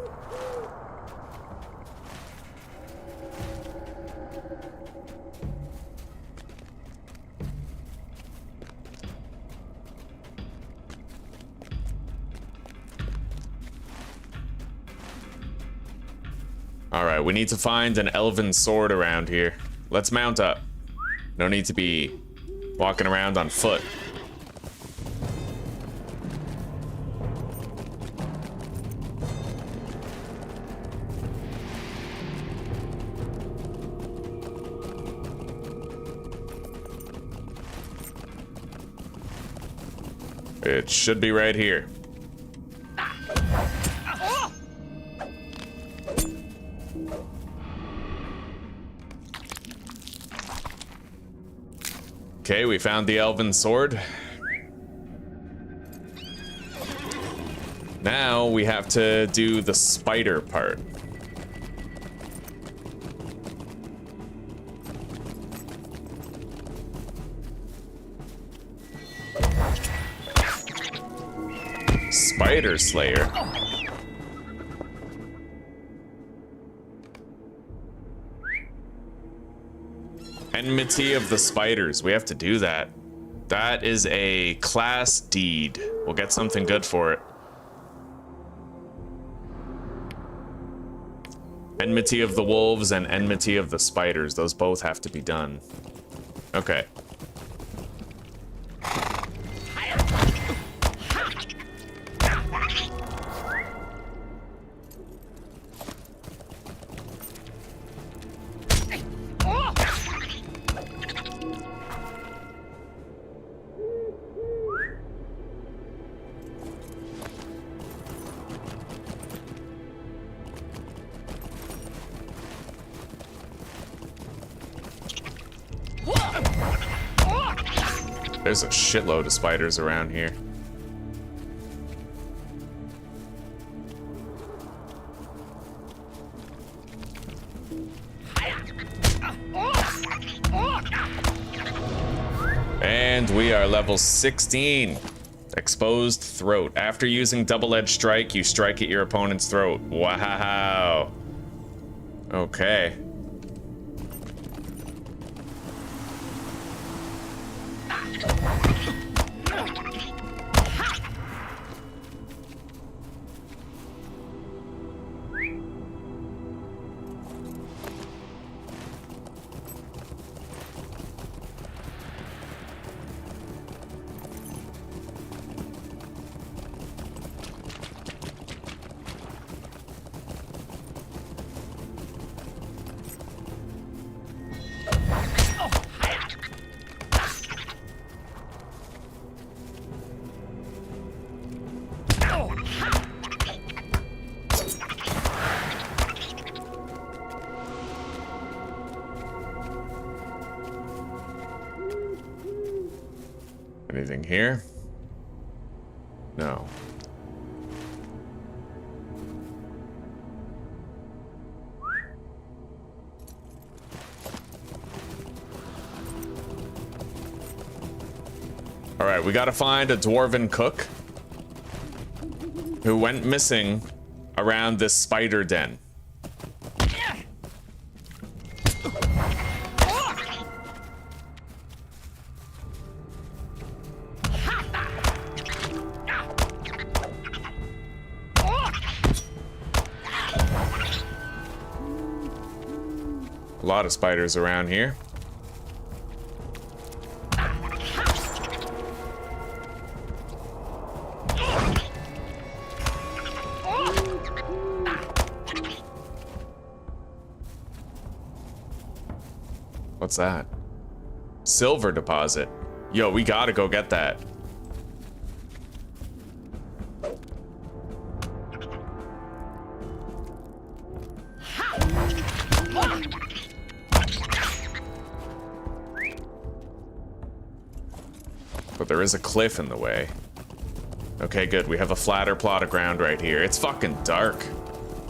Speaker 1: Alright, we need to find an elven sword around here. Let's mount up. No need to be walking around on foot. It should be right here. Okay, we found the elven sword. Now we have to do the spider part. Spider Slayer. Enmity of the Spiders. We have to do that. That is a class deed. We'll get something good for it. Enmity of the Wolves and Enmity of the Spiders. Those both have to be done. Okay. There's a shitload of spiders around here. And we are level 16. Exposed throat. After using double-edged strike, you strike at your opponent's throat. Wow. Okay. Anything here? No. All right, we gotta find a dwarven cook who went missing around this spider den. A lot of spiders around here. What's that? Silver deposit. Yo, we gotta go get that. But there is a cliff in the way. Okay, good. We have a flatter plot of ground right here. It's fucking dark.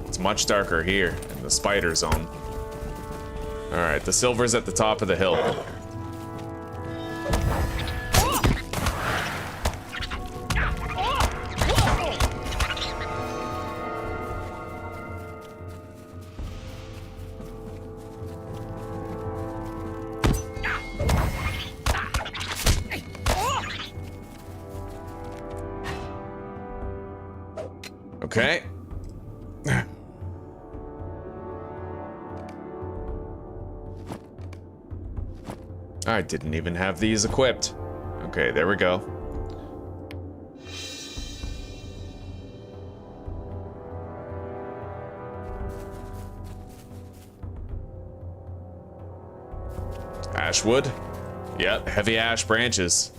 Speaker 1: It's much darker here in the spider zone. All right, the silver's at the top of the hill. Okay. I didn't even have these equipped. Okay, there we go. Ashwood? Yep, heavy ash branches.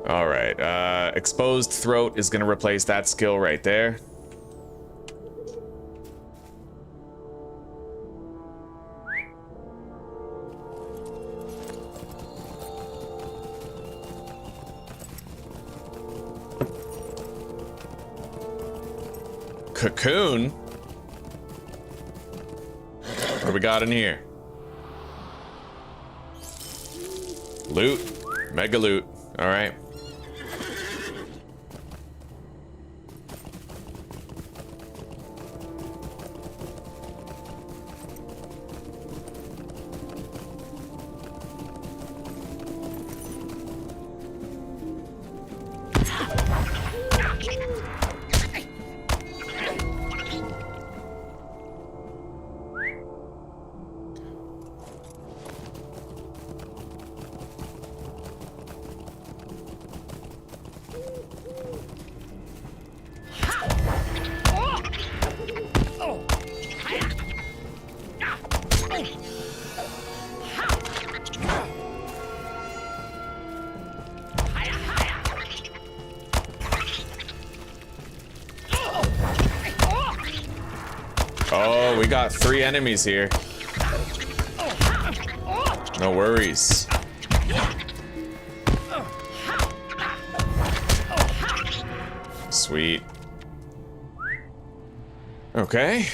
Speaker 1: All right, exposed throat is gonna replace that skill right there. Cocoon? What do we got in here? Loot. Mega loot. All right. Oh, we got 3 enemies here. No worries. Sweet. Okay.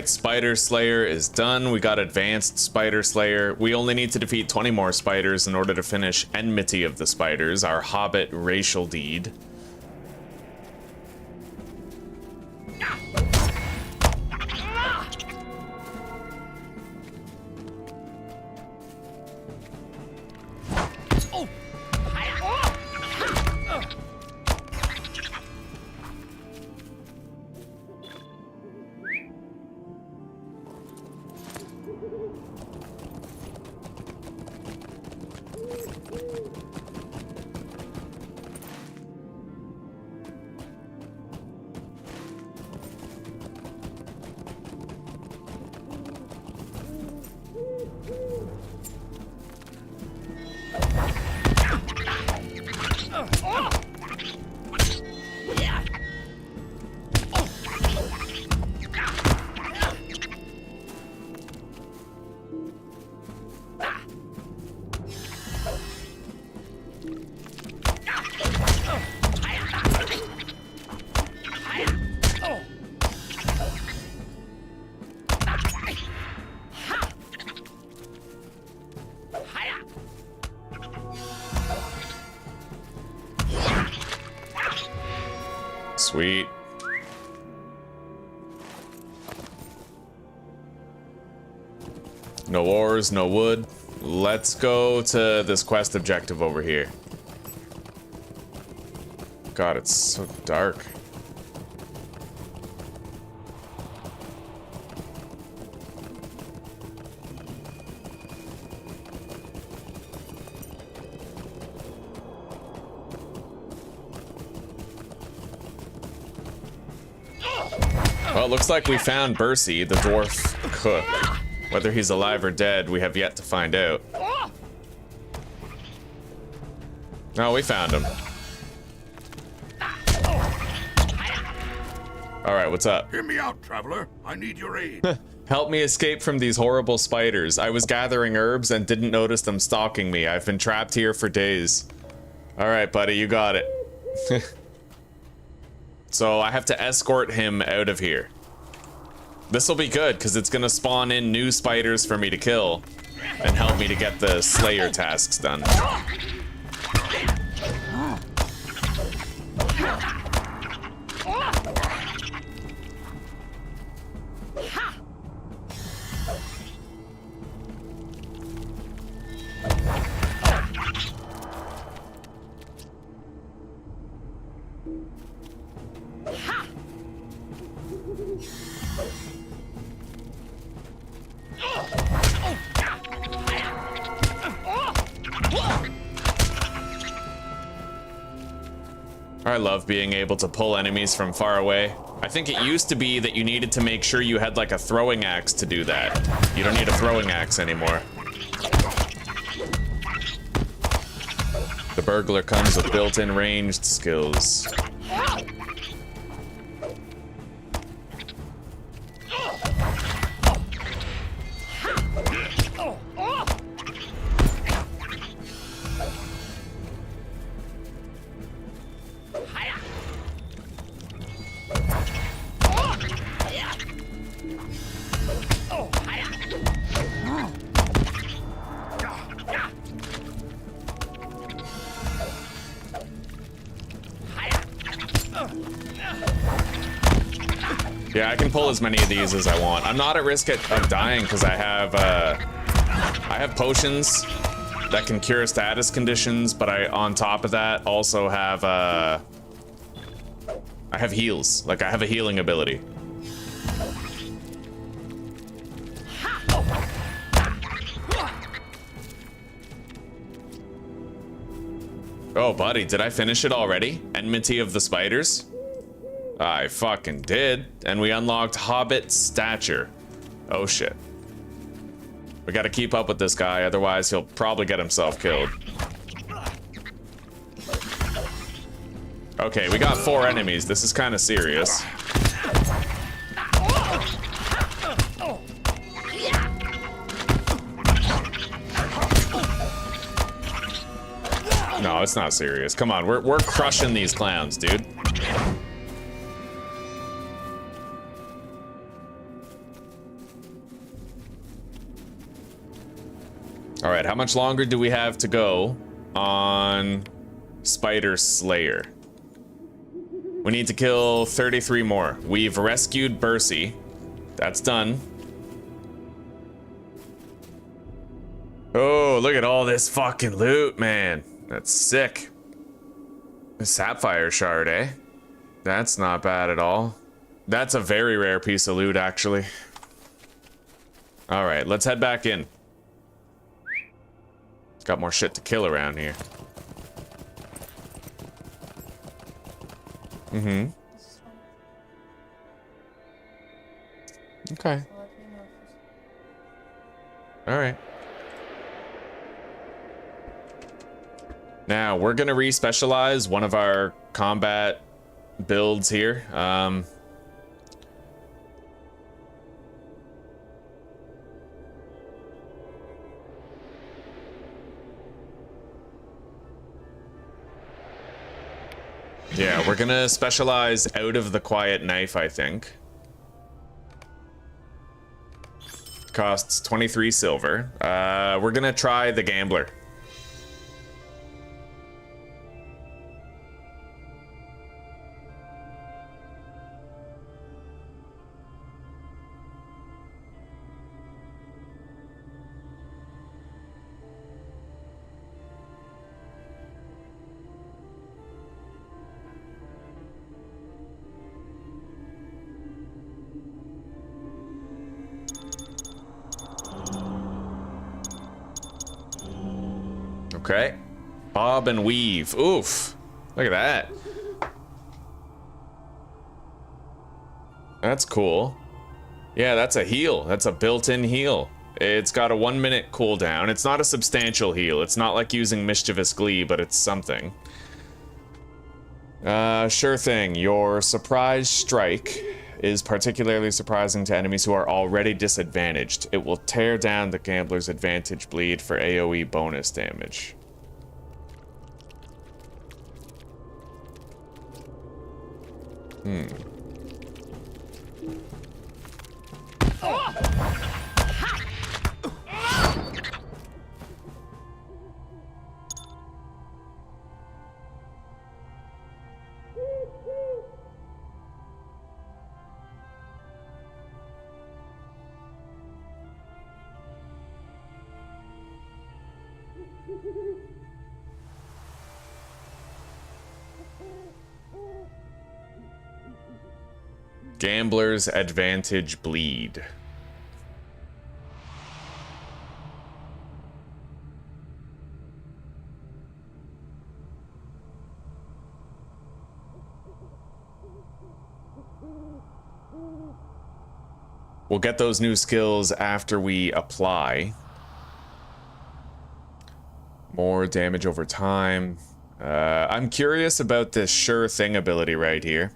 Speaker 1: Spider Slayer is done. We got Advanced Spider Slayer. We only need to defeat 20 more spiders in order to finish Enmity of the Spiders, our Hobbit racial deed. Sweet. No ores, no wood. Let's go to this quest objective over here. God, it's so dark. Well, it looks like we found Bercy, the dwarf cook. Whether he's alive or dead, we have yet to find out. Oh, we found him. Alright, what's up?
Speaker 2: Hear me out, traveler. I need your aid.
Speaker 1: Help me escape from these horrible spiders. I was gathering herbs and didn't notice them stalking me. I've been trapped here for days. Alright, buddy, you got it. So I have to escort him out of here. This will be good, because it's going to spawn in new spiders for me to kill and help me to get the Slayer tasks done. I love being able to pull enemies from far away. I think it used to be that you needed to make sure you had like a throwing axe to do that. You don't need a throwing axe anymore. The burglar comes with built-in ranged skills. Yeah, I can pull as many of these as I want. I'm not at risk of dying because I have potions that can cure status conditions, but I, on top of that, also have I have heals. Like, I have a healing ability. Oh, buddy, did I finish it already? Enmity of the Spiders? I fucking did. And we unlocked Hobbit Stature. Oh shit. We gotta keep up with this guy, otherwise he'll probably get himself killed. Okay, we got 4 enemies. This is kind of serious. No, it's not serious. Come on, we're crushing these clowns, dude. All right, how much longer do we have to go on Spider Slayer? We need to kill 33 more. We've rescued Bercy. That's done. Oh, look at all this fucking loot, man. That's sick. A sapphire shard, eh? That's not bad at all. That's a very rare piece of loot, actually. All right, let's head back in. Got more shit to kill around here. Mm-hmm. Okay. All right. Now, we're gonna re-specialize one of our combat builds here. Yeah, we're gonna specialize out of the quiet knife, I think. Costs 23 silver. We're gonna try the gambler. Okay. Bob and weave. Oof. Look at that. That's cool. Yeah, that's a heal. That's a built-in heal. It's got a 1-minute cooldown. It's not a substantial heal. It's not like using Mischievous Glee, but it's something. Sure thing. Your surprise strike is particularly surprising to enemies who are already disadvantaged. It will tear down the gambler's advantage bleed for AoE bonus damage. Gambler's advantage bleed. We'll get those new skills after we apply. More damage over time. I'm curious about this sure thing ability right here.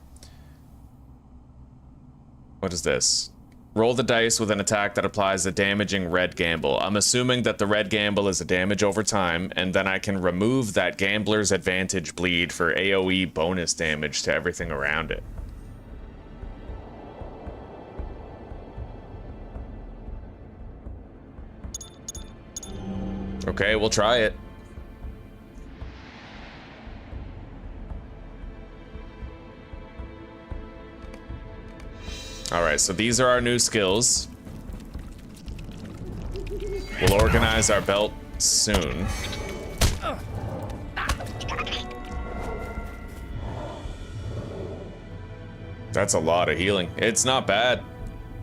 Speaker 1: What is this? Roll the dice with an attack that applies a damaging red gamble. I'm assuming that the red gamble is a damage over time, and then I can remove that gambler's advantage bleed for AoE bonus damage to everything around it. Okay, we'll try it. Alright, so these are our new skills. We'll organize our belt soon. That's a lot of healing. It's not bad.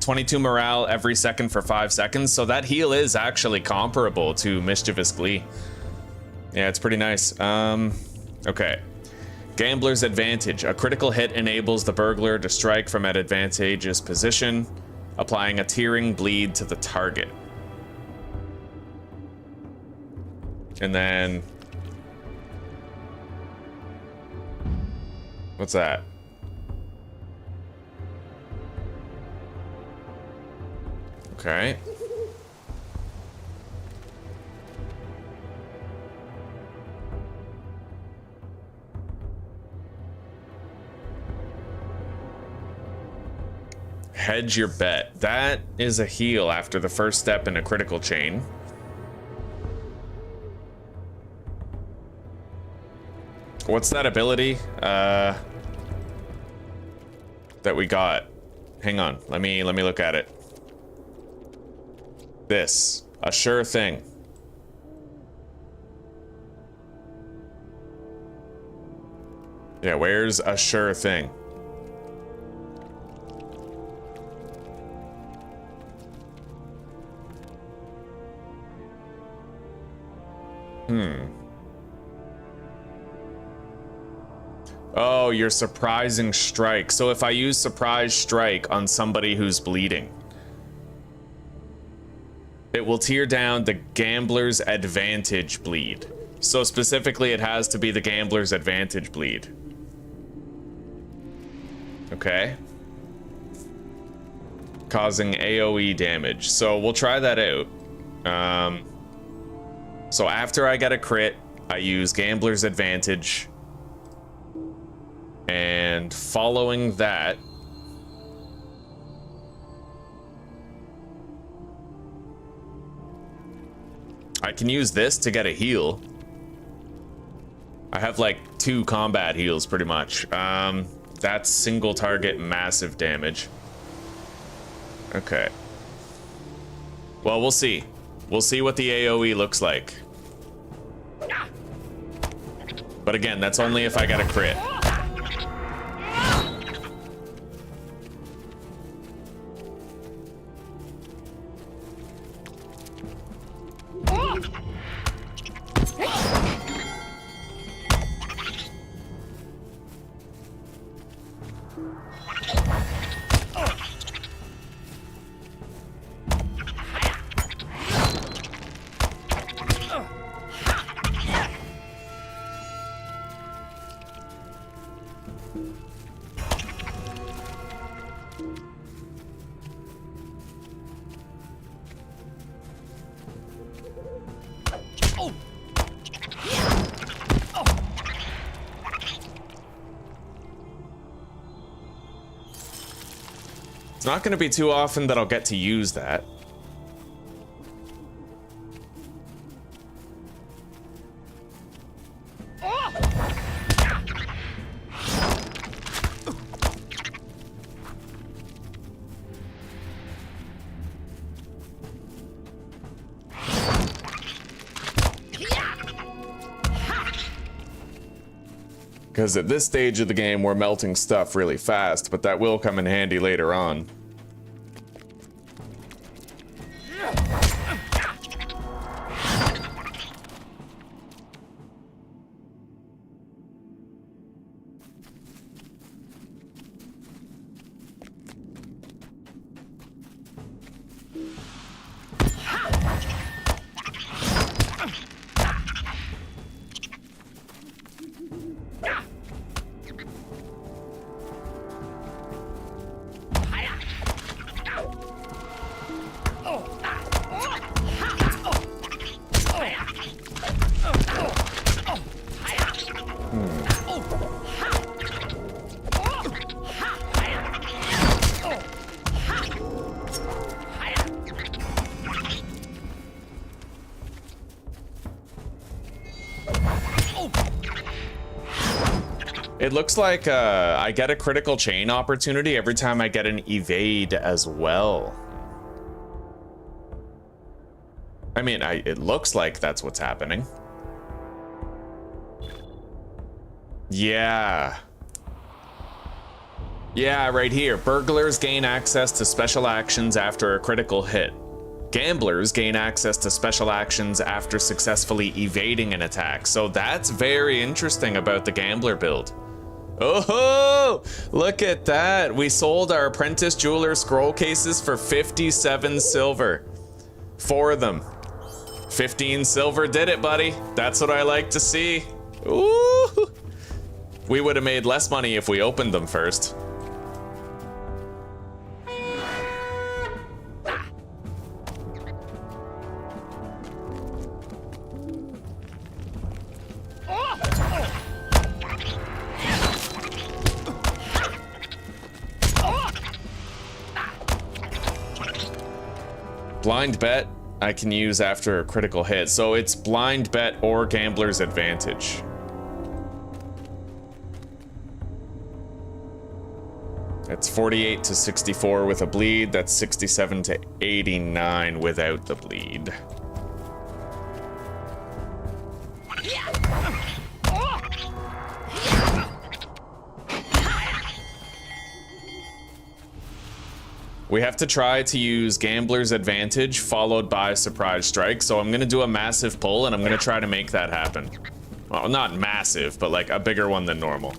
Speaker 1: 22 morale every second for 5 seconds, so that heal is actually comparable to Mischievous Glee. Yeah, it's pretty nice. Okay. Gambler's advantage. A critical hit enables the burglar to strike from an advantageous position, applying a tearing bleed to the target. And then... what's that? Okay. Hedge your bet. That is a heal after the first step in a critical chain. What's that ability? That we got. Hang on. Let me look at it. This. A sure thing. Yeah, where's a sure thing? Oh, your surprising strike. So if I use surprise strike on somebody who's bleeding, it will tear down the gambler's advantage bleed. So specifically, it has to be the gambler's advantage bleed. Okay. Causing AoE damage. So we'll try that out. So after I get a crit, I use gambler's advantage. And following that, I can use this to get a heal. I have like 2 combat heals pretty much. That's single target massive damage. Okay. Well, we'll see. We'll see what the AoE looks like. But again, that's only if I get a crit. It's not going to be too often that I'll get to use that. Because at this stage of the game, we're melting stuff really fast, but that will come in handy later on. It looks like I get a critical chain opportunity every time I get an evade as well. I mean, it looks like that's what's happening. Yeah. Yeah, right here. Burglars gain access to special actions after a critical hit. Gamblers gain access to special actions after successfully evading an attack. So that's very interesting about the gambler build. Oh, look at that. We sold our apprentice jeweler scroll cases for 57 silver. 4 of them. 15 silver did it, buddy. That's what I like to see. Ooh. We would have made less money if we opened them first. Blind bet I can use after a critical hit. So it's blind bet or gambler's advantage. That's 48 to 64 with a bleed. That's 67 to 89 without the bleed. We have to try to use Gambler's Advantage followed by Surprise Strike, so I'm gonna do a massive pull and I'm gonna try to make that happen. Well, not massive, but like a bigger one than normal.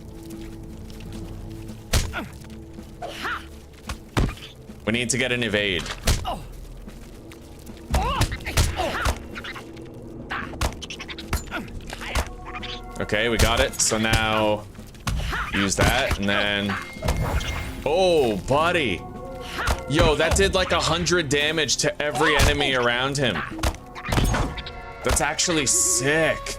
Speaker 1: We need to get an evade. Okay, we got it. So now use that and then... Oh, buddy. Yo, that did like 100 damage to every enemy around him. That's actually sick.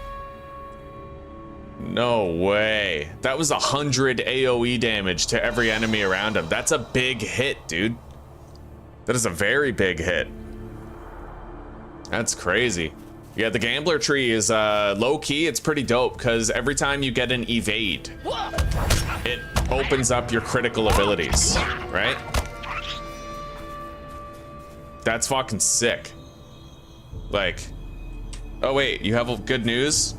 Speaker 1: No way. That was 100 AoE damage to every enemy around him. That's a big hit, dude. That is a very big hit. That's crazy. Yeah, the gambler tree is low-key. It's pretty dope because every time you get an evade, it opens up your critical abilities, right? That's fucking sick. Like, oh wait, you have good news?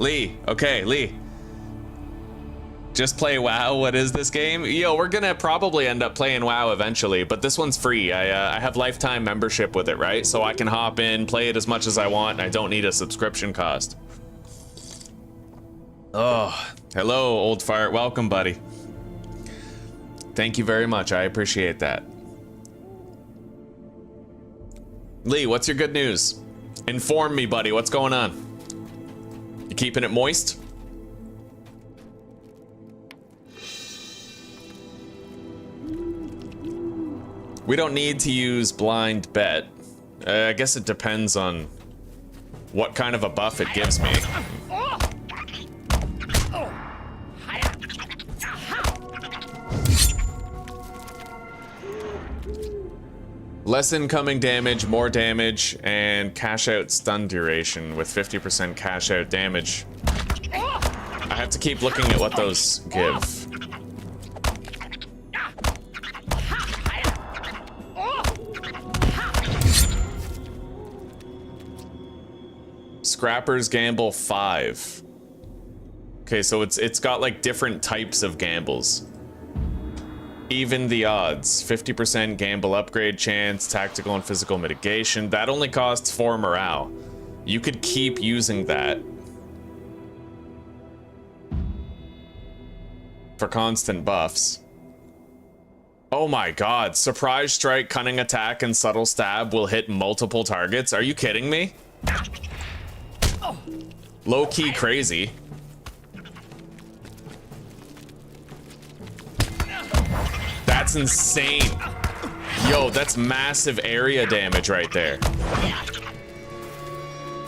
Speaker 1: Lee, okay, Lee. Just play WoW, what is this game? Yo, we're gonna probably end up playing WoW eventually, but this one's free. I have lifetime membership with it, right? So I can hop in, play it as much as I want, and I don't need a subscription cost. Oh, hello, old fart, welcome, buddy. Thank you very much, I appreciate that. Lee, what's your good news? Inform me, buddy. What's going on? You keeping it moist? We don't need to use blind bet. I guess it depends on what kind of a buff it gives me. Less incoming damage, more damage, and cash out stun duration with 50% cash out damage. I have to keep looking at what those give. Scrappers gamble 5. Okay, so it's got like different types of gambles. Even the odds, 50% gamble upgrade chance, tactical and physical mitigation. That only costs 4 morale. You could keep using that for constant buffs. Oh my god, surprise strike, cunning attack, and subtle stab will hit multiple targets. Are you kidding me? Low-key crazy. That's insane. Yo, that's massive area damage right there.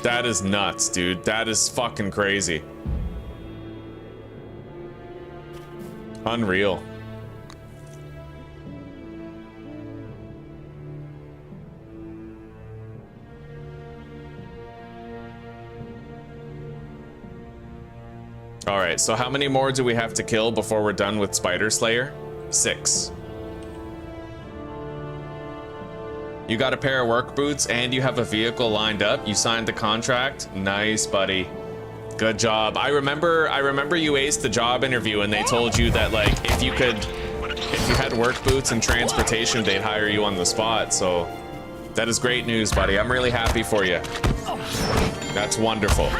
Speaker 1: That is nuts, dude. That is fucking crazy. Unreal. All right, so how many more do we have to kill before we're done with Spider Slayer? 6. You got a pair of work boots and you have a vehicle lined up. You signed the contract. Nice, buddy. Good job. I remember you aced the job interview and they told you that like if you had work boots and transportation, they'd hire you on the spot. So that is great news, buddy. I'm really happy for you. That's wonderful.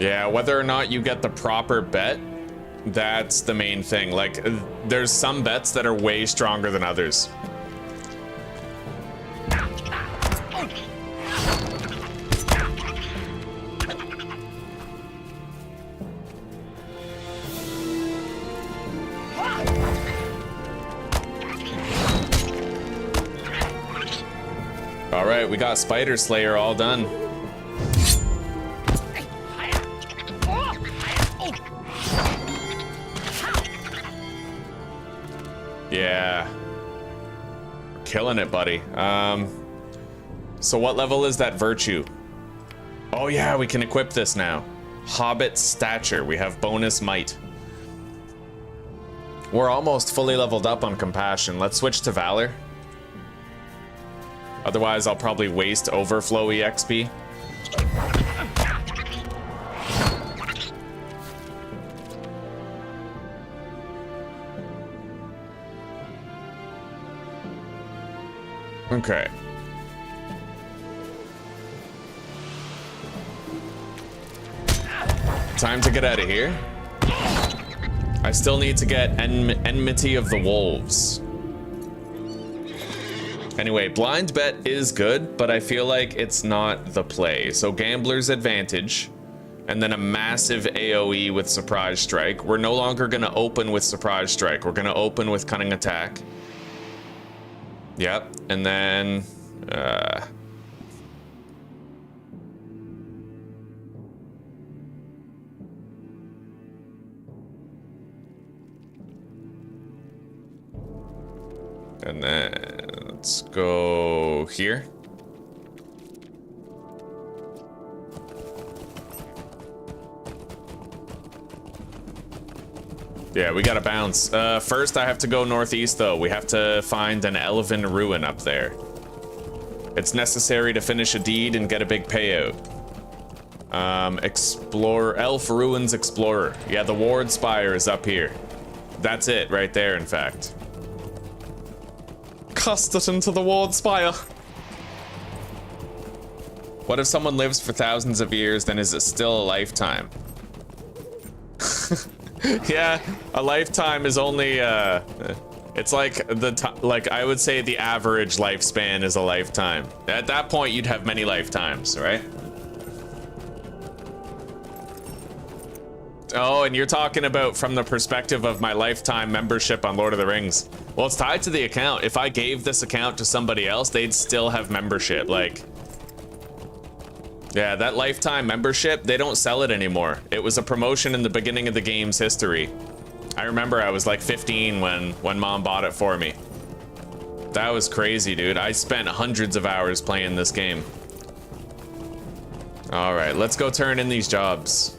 Speaker 1: Yeah, whether or not you get the proper bet, that's the main thing. Like, there's some bets that are way stronger than others. All right, we got Spider Slayer all done. Yeah, we're killing it, buddy. So what level is that virtue? Oh yeah, we can equip this now. Hobbit stature, we have bonus might. We're almost fully leveled up on compassion. Let's switch to valor. Otherwise, I'll probably waste overflow EXP. Okay. Time to get out of here. I still need to get Enmity of the Wolves. Anyway, blind bet is good, but I feel like it's not the play. So Gambler's Advantage, and then a massive AoE with Surprise Strike. We're no longer gonna open with Surprise Strike. We're gonna open with Cunning Attack. Yep, and then let's go here. Yeah, we gotta bounce. First, I have to go northeast, though. We have to find an elven ruin up there. It's necessary to finish a deed and get a big payout. Elf Ruins Explorer. Yeah, the Ward Spire is up here. That's it, right there, in fact. Cast it into the Ward Spire. What if someone lives for thousands of years, then is it still a lifetime? Yeah, a lifetime is only, it's like like I would say the average lifespan is a lifetime. At that point, you'd have many lifetimes, right? Oh, and you're talking about from the perspective of my lifetime membership on Lord of the Rings. Well, it's tied to the account. If I gave this account to somebody else, they'd still have membership. Like, yeah, that lifetime membership, they don't sell it anymore. It was a promotion in the beginning of the game's history. I remember I was like 15 when Mom bought it for me. That was crazy, dude. I spent hundreds of hours playing this game. All right, let's go turn in these jobs.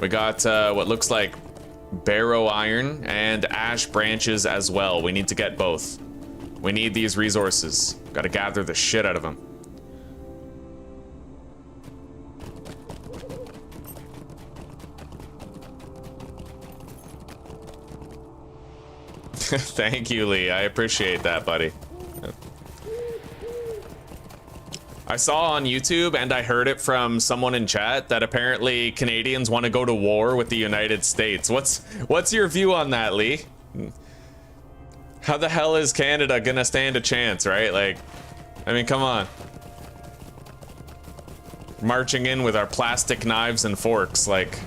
Speaker 1: We got what looks like barrow iron and ash branches as well. We need to get both. We need these resources. Gotta gather the shit out of them. Thank you, Lee. I appreciate that, buddy. I saw on YouTube, and I heard it from someone in chat, that apparently Canadians want to go to war with the United States. What's your view on that, Lee? How the hell is Canada gonna stand a chance, right? Like, I mean, come on. Marching in with our plastic knives and forks, like...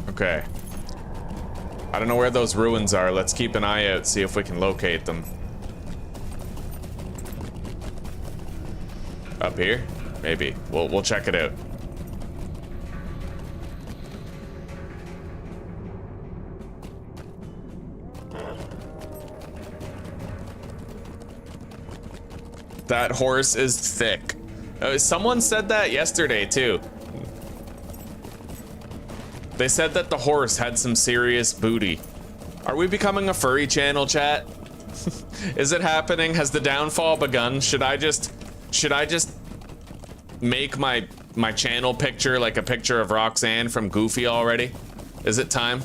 Speaker 1: Okay. I don't know where those ruins are. Let's keep an eye out, see if we can locate them. Up here? Maybe. We'll check it out. That horse is thick. Someone said that yesterday, too. They said that the horse had some serious booty. Are we becoming a furry channel, chat? Is it happening? Has the downfall begun? Should I just make my channel picture like a picture of Roxanne from Goofy already? Is it time?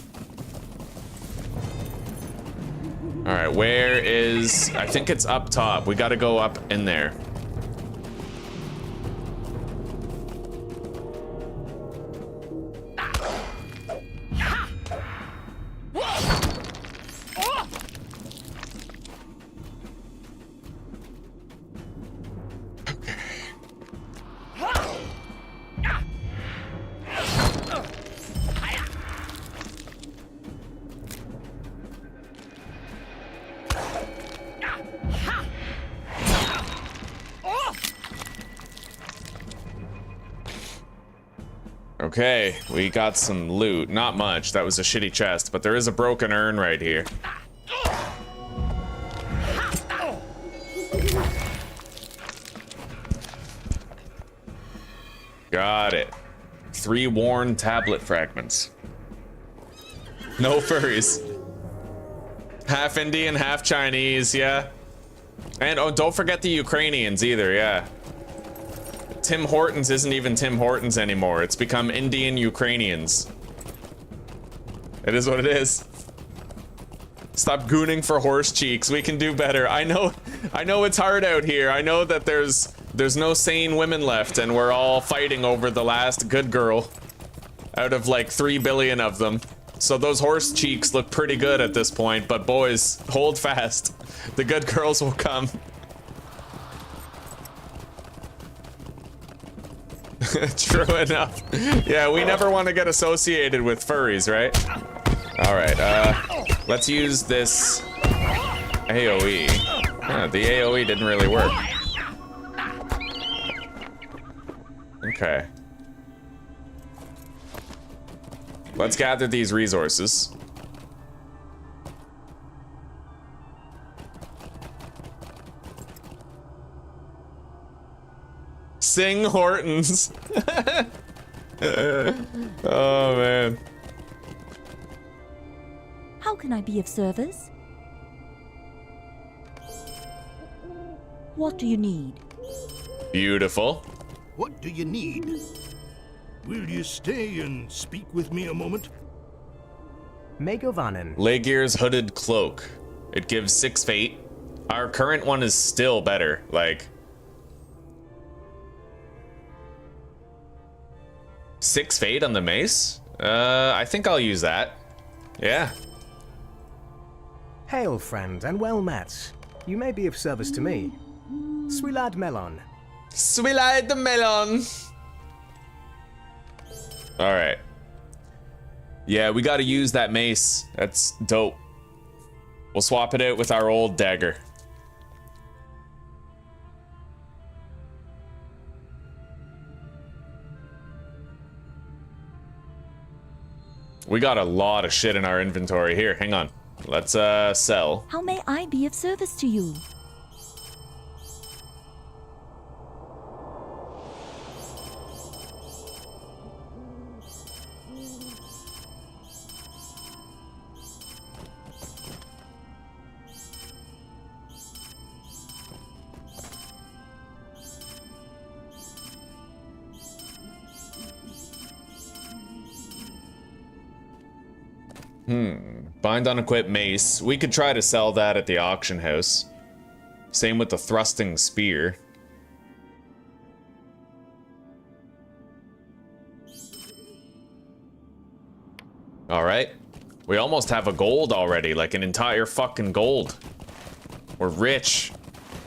Speaker 1: All right, where is... I think it's up top. We gotta go up in there. Okay, we got some loot. Not much. That was a shitty chest, but there is a broken urn right here. Got it. 3 worn tablet fragments. No furries. Half Indian, half Chinese, yeah. And oh, don't forget the Ukrainians either, yeah. Tim Hortons isn't even Tim Hortons anymore. It's become Indian Ukrainians. It is what it is. Stop gooning for horse cheeks. We can do better. I know it's hard out here. I know that there's no sane women left, and we're all fighting over the last good girl out of like 3 billion of them. So those horse cheeks look pretty good at this point, but boys, hold fast. The good girls will come. True enough. Yeah, we never want to get associated with furries, right? All right, let's use this AoE. Huh, the AoE didn't really work. Okay. Let's gather these resources. Sing Hortons. Oh man.
Speaker 7: How can I be of service? What do you need?
Speaker 1: Beautiful.
Speaker 2: What do you need? Will you stay and speak with me a moment?
Speaker 6: Megovanen.
Speaker 1: Legir's hooded cloak. It gives 6 fate. Our current one is still better. Like 6 fate on the mace? I think I'll use that. Yeah.
Speaker 6: Hail, friend, and well met. You may be of service to me. Swilad Melon.
Speaker 1: Swilad the melon. All right. Yeah, we got to use that mace. That's dope. We'll swap it out with our old dagger. We got a lot of shit in our inventory. Here, hang on. Let's sell.
Speaker 7: How may I be of service to you?
Speaker 1: Bind unequipped mace. We could try to sell that at the auction house. Same with the thrusting spear. Alright. We almost have a gold already, like an entire fucking gold. We're rich.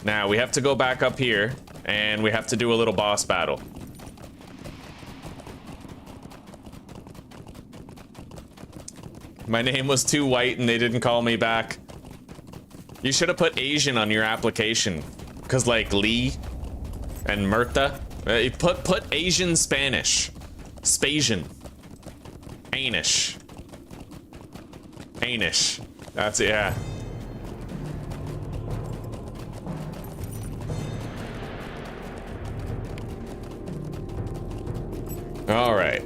Speaker 1: Now, we have to go back up here, and we have to do a little boss battle. My name was too white and they didn't call me back. You should have put Asian on your application. Cause like Lee and Merta. You put Asian Spanish. Spasian. Anish. Anish. That's it, yeah. Alright.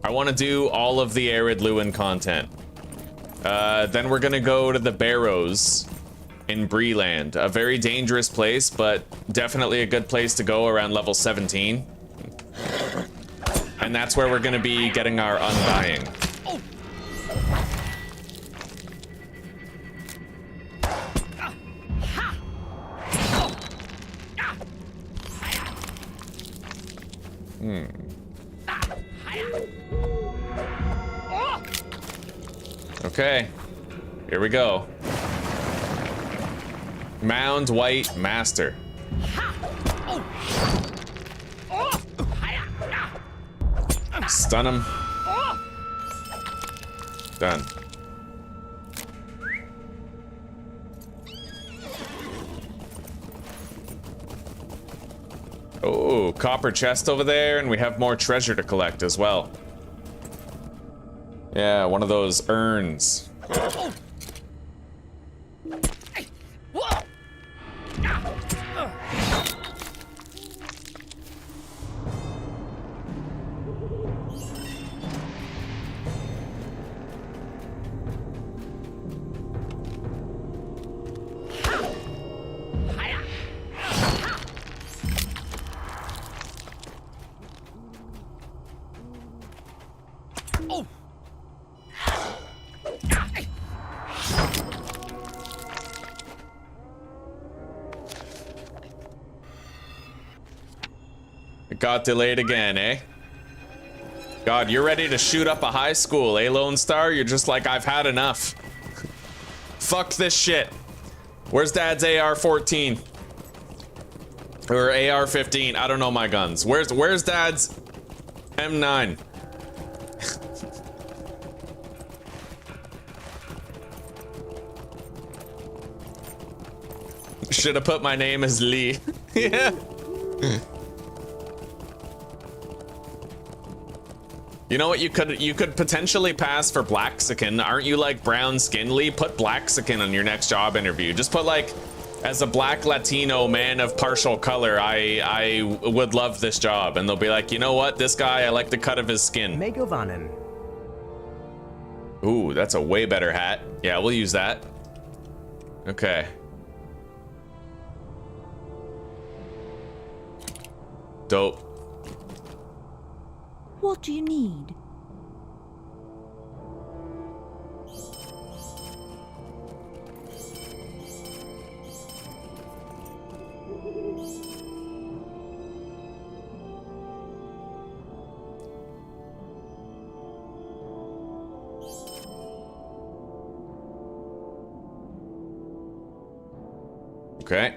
Speaker 1: I want to do all of the Arid Lewin content. Then we're gonna go to the Barrows in Breeland. A very dangerous place, but definitely a good place to go around level 17. And that's where we're gonna be getting our Undying. Okay, here we go. Mound White Master. Stun him. Done. Oh, copper chest over there, and we have more treasure to collect as well. Yeah, one of those urns. Got delayed again, eh? God, you're ready to shoot up a high school, eh, Lone Star? You're just like, I've had enough. Fuck this shit. Where's Dad's AR-14? Or AR-15? I don't know my guns. Where's Dad's M9? Should have put my name as Lee. Yeah. You know what? You could potentially pass for Blaxican. Aren't you like brown skin, Lee? Put Blaxican on your next job interview. Just put like, as a black Latino man of partial color, I would love this job. And they'll be like, you know what? This guy, I like the cut of his skin.
Speaker 6: Megovanen.
Speaker 1: Ooh, that's a way better hat. Yeah, we'll use that. Okay. Dope.
Speaker 7: What do you need?
Speaker 1: Okay.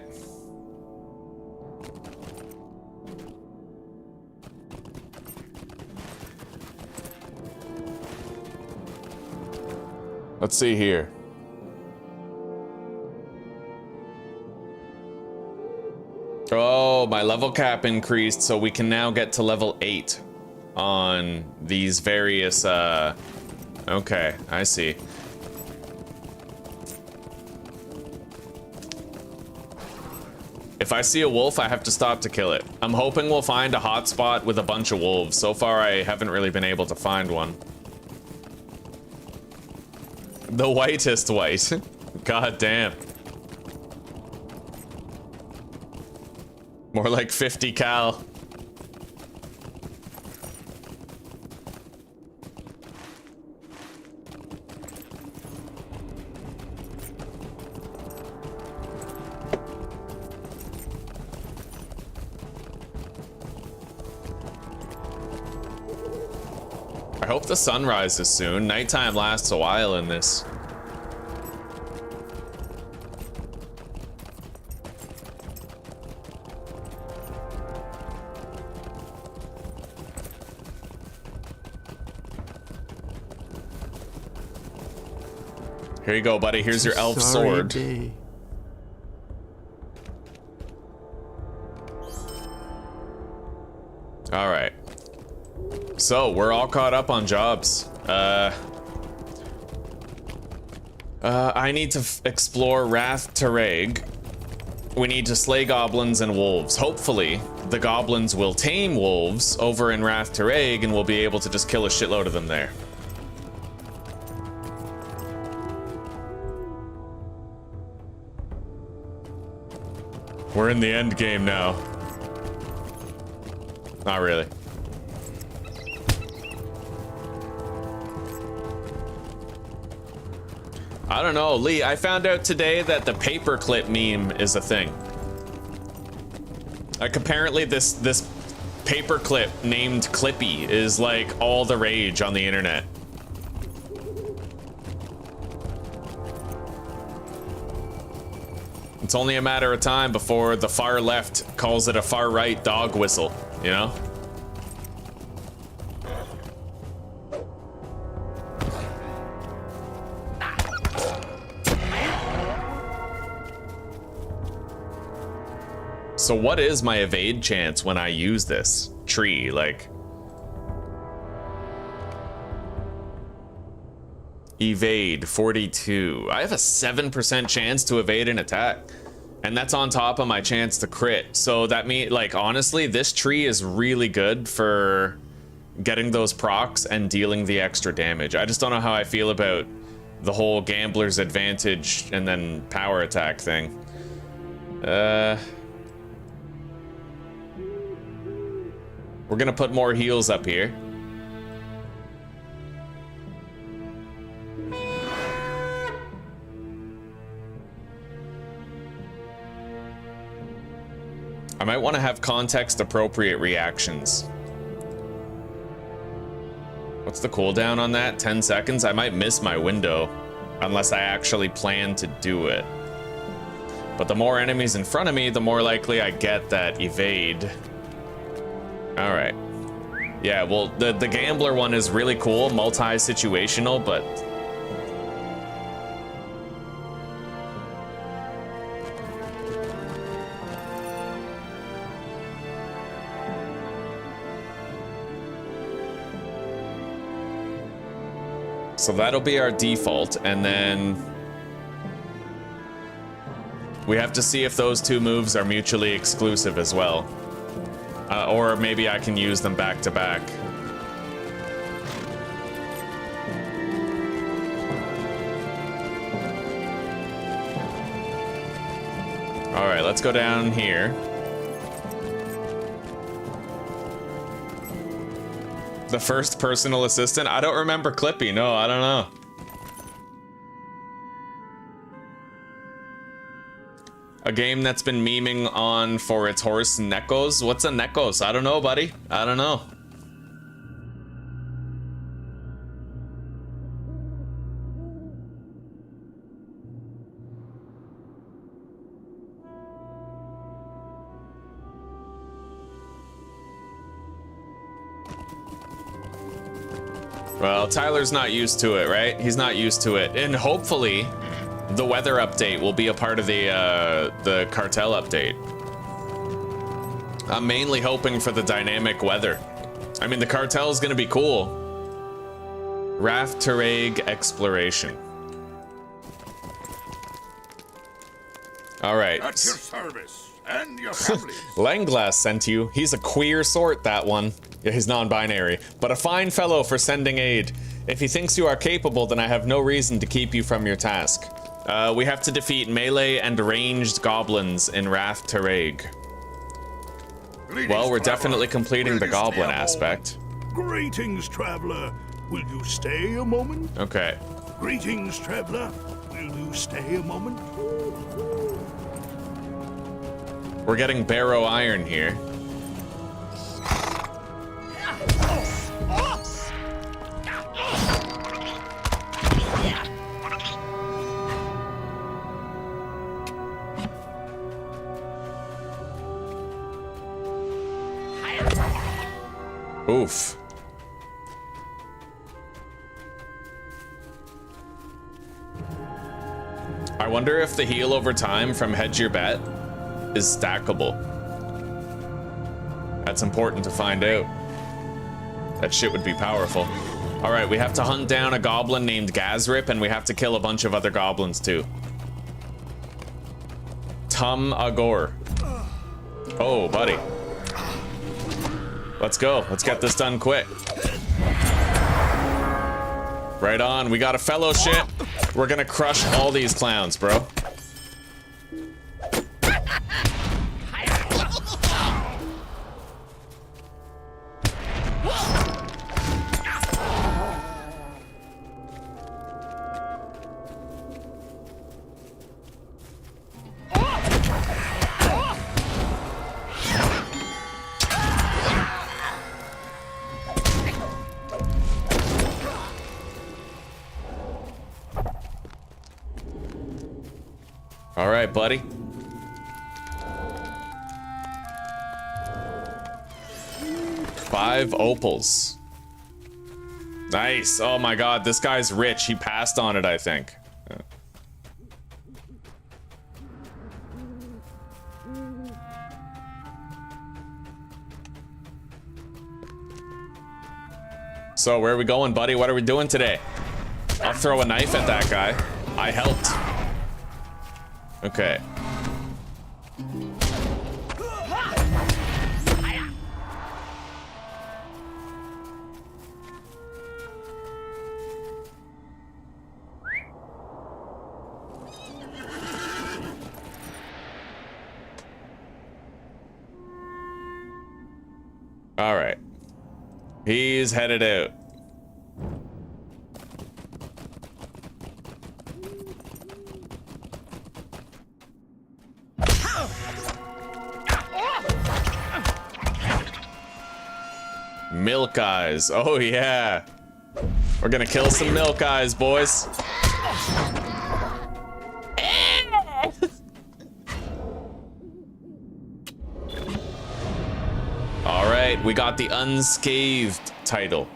Speaker 1: Let's see here. Oh, my level cap increased, so we can now get to level 8 on these various, okay, I see. If I see a wolf, I have to stop to kill it. I'm hoping we'll find a hotspot with a bunch of wolves. So far, I haven't really been able to find one. The whitest white. God damn. More like 50 cal. I hope the sun rises soon. Nighttime lasts a while in this. Here you go, buddy. Here's your elf sword.
Speaker 8: Day.
Speaker 1: All right. So we're all caught up on jobs. I need to explore Rath Tareg. We need to slay goblins and wolves. Hopefully, the goblins will tame wolves over in Rath Tareg, and we'll be able to just kill a shitload of them there. We're in the end game now. Not really. I don't know, Lee, I found out today that the paperclip meme is a thing. Like, apparently this paperclip named Clippy is like all the rage on the internet. It's only a matter of time before the far left calls it a far right dog whistle, you know? So what is my evade chance when I use this tree? Like, evade 42. I have a 7% chance to evade an attack, and that's on top of my chance to crit. So that means, like, honestly, this tree is really good for getting those procs and dealing the extra damage. I just don't know how I feel about the whole gambler's advantage and then power attack thing. We're gonna put more heals up here. I might want to have context appropriate reactions. What's the cooldown on that? 10 seconds? I might miss my window unless I actually plan to do it. But the more enemies in front of me, the more likely I get that evade. All right. Yeah, well, the gambler one is really cool, multi-situational, but... So that'll be our default, and then we have to see if those two moves are mutually exclusive as well. Or maybe I can use them back to back. All right, let's go down here. The first personal assistant? I don't remember Clippy. No, I don't know. A game that's been memeing on for its horse Nekos. What's a Nekos? I don't know, buddy. I don't know. Well, Tyler's not used to it, right? He's not used to it. And hopefully, the weather update will be a part of the cartel update. I'm mainly hoping for the dynamic weather. I mean, the cartel is going to be cool. Raft Terraig Exploration. All right.
Speaker 2: At your service and your family.
Speaker 1: Langglass sent you. He's a queer sort, that one. Yeah, he's non-binary, but a fine fellow for sending aid. If he thinks you are capable, then I have no reason to keep you from your task. We have to defeat melee and ranged goblins in Rath Terraig. Well, we're definitely completing the goblin aspect.
Speaker 2: Greetings, traveler. Will you stay a moment?
Speaker 1: Okay.
Speaker 2: Greetings, traveler. Will you stay a moment?
Speaker 1: We're getting barrow iron here. Oof. I wonder if the heal over time from Hedge Your Bet is stackable. That's important to find out. That shit would be powerful. All right, we have to hunt down a goblin named Gazrip, and we have to kill a bunch of other goblins too. Tum Agor. Oh, buddy. Let's go. Let's get this done quick. Right on. We got a fellowship. We're gonna crush all these clowns, bro. All right, buddy. Five opals. Nice. Oh my god, this guy's rich. He passed on it, I think. So, where are we going, buddy? What are we doing today? I'll throw a knife at that guy. I helped. Okay. All right. He's headed out. Milk eyes. Oh, yeah. We're gonna kill some milk eyes, boys. we got the unscathed title.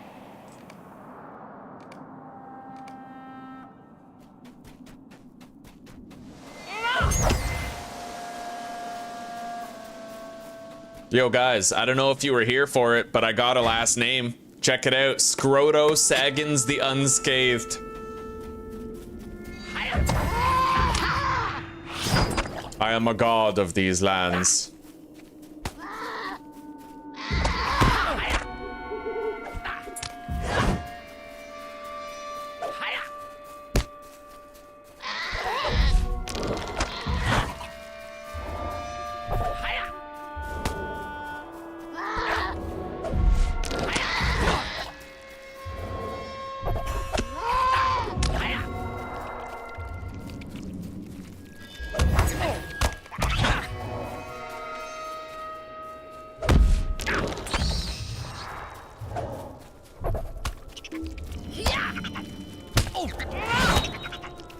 Speaker 1: Yo guys, I don't know if you were here for it, but I got a last name. Check it out, Scroto Saggins the Unscathed. I am a god of these lands.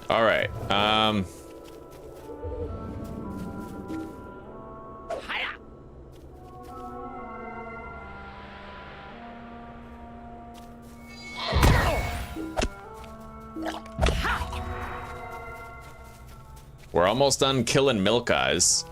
Speaker 1: All right. We're almost done killing Milk Eyes.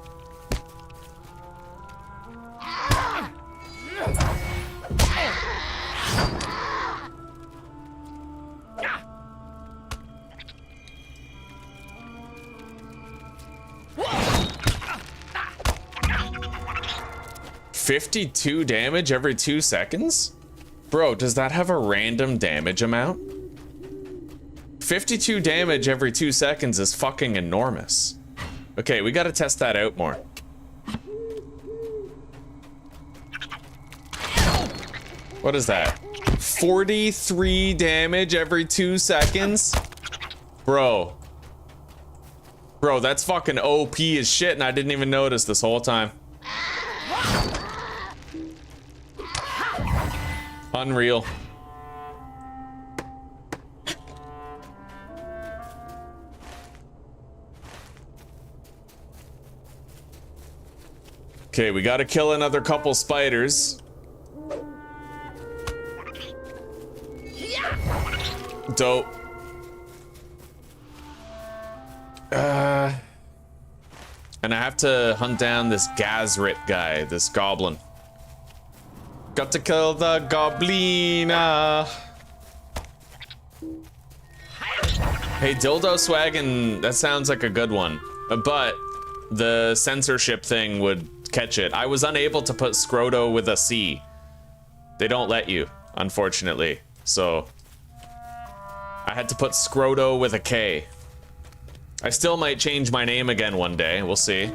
Speaker 1: $52 damage every 2 seconds? Bro, does that have a random damage amount? 52 damage every 2 seconds is fucking enormous. Okay, we gotta test that out more. What is that? 43 damage every 2 seconds? Bro. Bro, that's fucking OP as shit, and I didn't even notice this whole time. Unreal. Okay, we gotta kill another couple spiders. Dope. And I have to hunt down this Gazrit guy, this goblin. Got to kill the goblina. Hey, Dildo Swaggin', that sounds like a good one. But the censorship thing would catch it. I was unable to put Scroto with a C. They don't let you, unfortunately. So I had to put Scroto with a K. I still might change my name again one day. We'll see.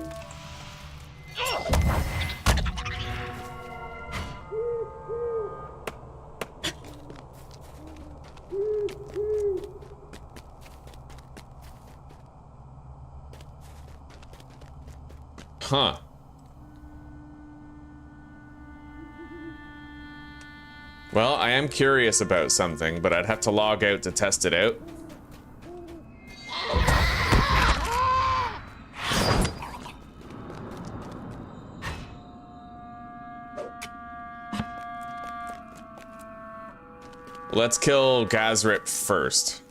Speaker 1: Huh. Well, I am curious about something, but I'd have to log out to test it out. Let's kill Gazrit first.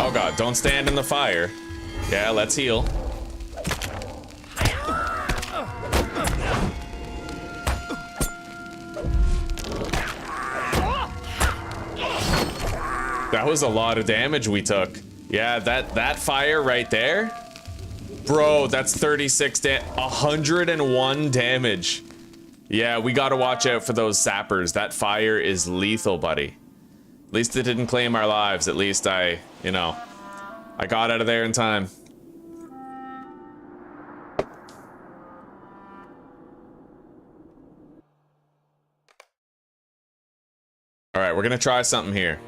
Speaker 1: Oh god, don't stand in the fire. Yeah, let's heal. That was a lot of damage we took. Yeah, that fire right there. Bro, that's 101 damage. Yeah, we gotta watch out for those sappers. That fire is lethal, buddy. At least it didn't claim our lives. At least I got out of there in time. All right, we're gonna try something here.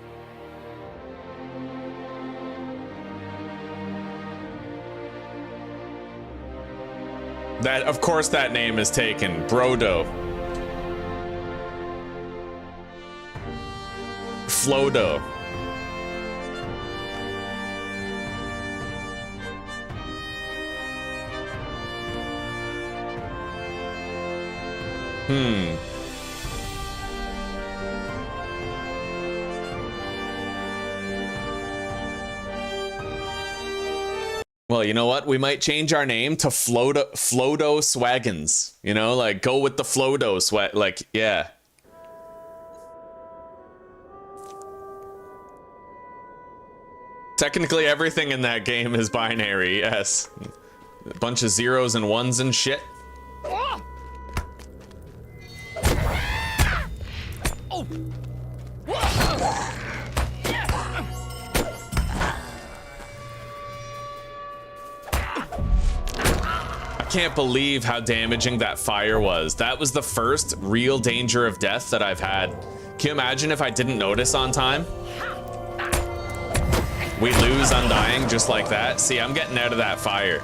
Speaker 1: That, of course, that name is taken. Brodo. Flodo. Well, you know what? We might change our name to Flodo Swaggins. You know, like, go with the Flodo Swag. Like, yeah. Technically, everything in that game is binary, yes. A bunch of zeros and ones and shit. I can't believe how damaging that fire was. That was the first real danger of death that I've had. Can you imagine if I didn't notice on time? We lose Undying just like that. See, I'm getting out of that fire.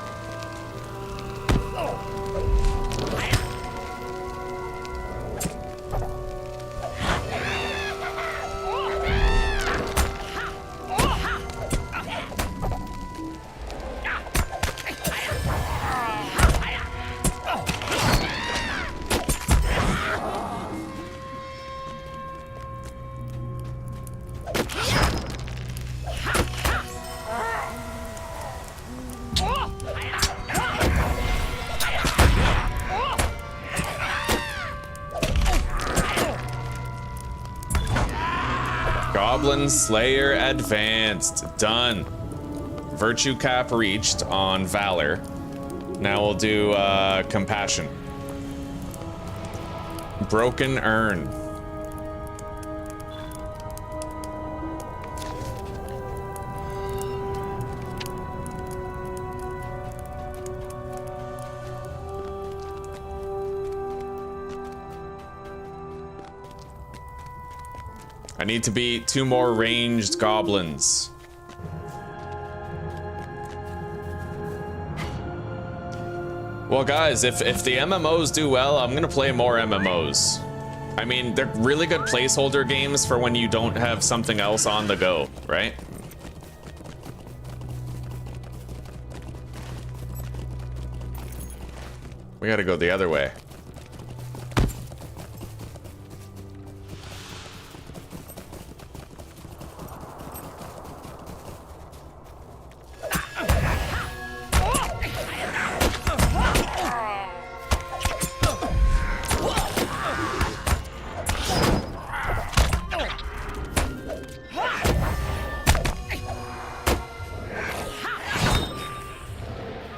Speaker 1: Goblin Slayer advanced. Done. Virtue cap reached on Valor. Now we'll do Compassion. Broken Urn. I need to beat 2 more ranged goblins. Well, guys, if the MMOs do well, I'm gonna play more MMOs. I mean, they're really good placeholder games for when you don't have something else on the go, right? We gotta go the other way.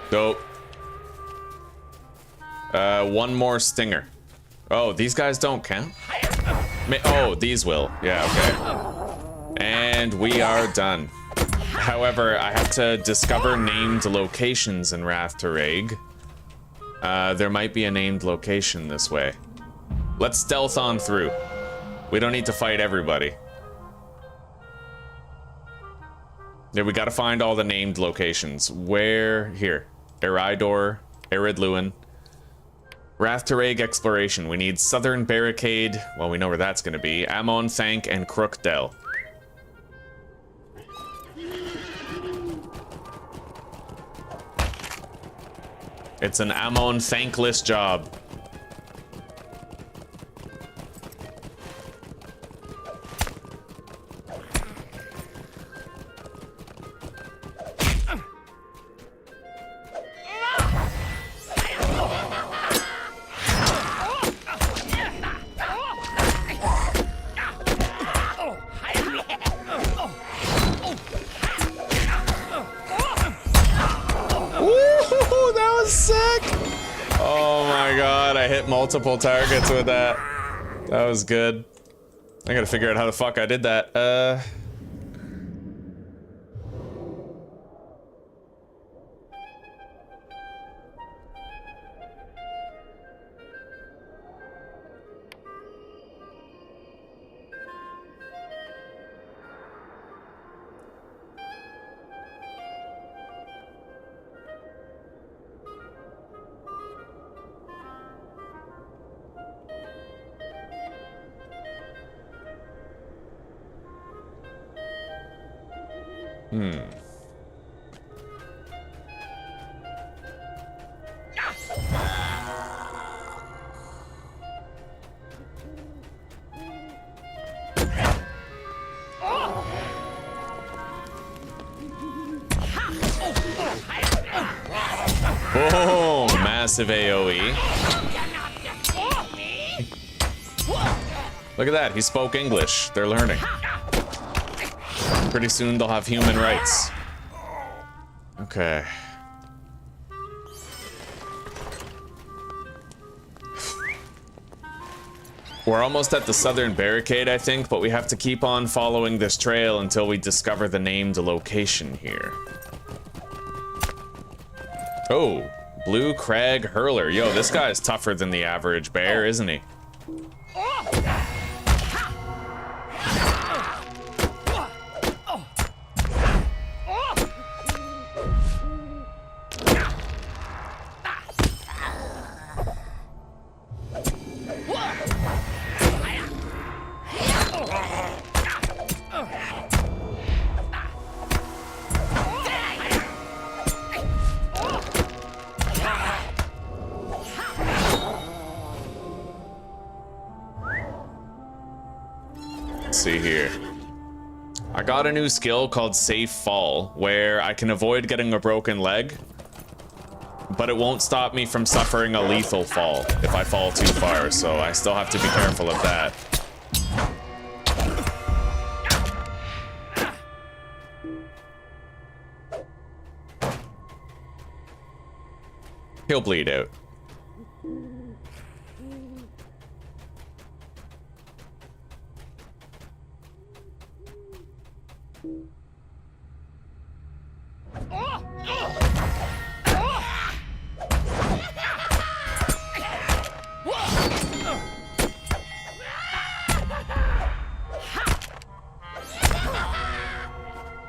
Speaker 1: Dope. One more stinger. Oh, these guys don't count? Oh, these will. Yeah, okay. And we are done. However, I have to discover named locations in Wrath to Rhaeg. There might be a named location this way. Let's stealth on through. We don't need to fight everybody. Yeah, we gotta find all the named locations. Where? Here. Eridor, Eridluin. Wrath to Rhaeg exploration. We need Southern Barricade. Well, we know where that's gonna be. Amon, Thank, and Crookdell. It's an Amon thankless job. Multiple targets with that. That was good. I gotta figure out how the fuck I did that. Oh, massive AoE. Look at that, he spoke English. They're learning. Pretty soon they'll have human rights. Okay. We're almost at the southern barricade, I think, but we have to keep on following this trail until we discover the named location here. Oh, Blue Crag Hurler. Yo, this guy is tougher than the average bear, isn't he? See here. I got a new skill called Safe Fall, where I can avoid getting a broken leg, but it won't stop me from suffering a lethal fall if I fall too far, so I still have to be careful of that. He'll bleed out.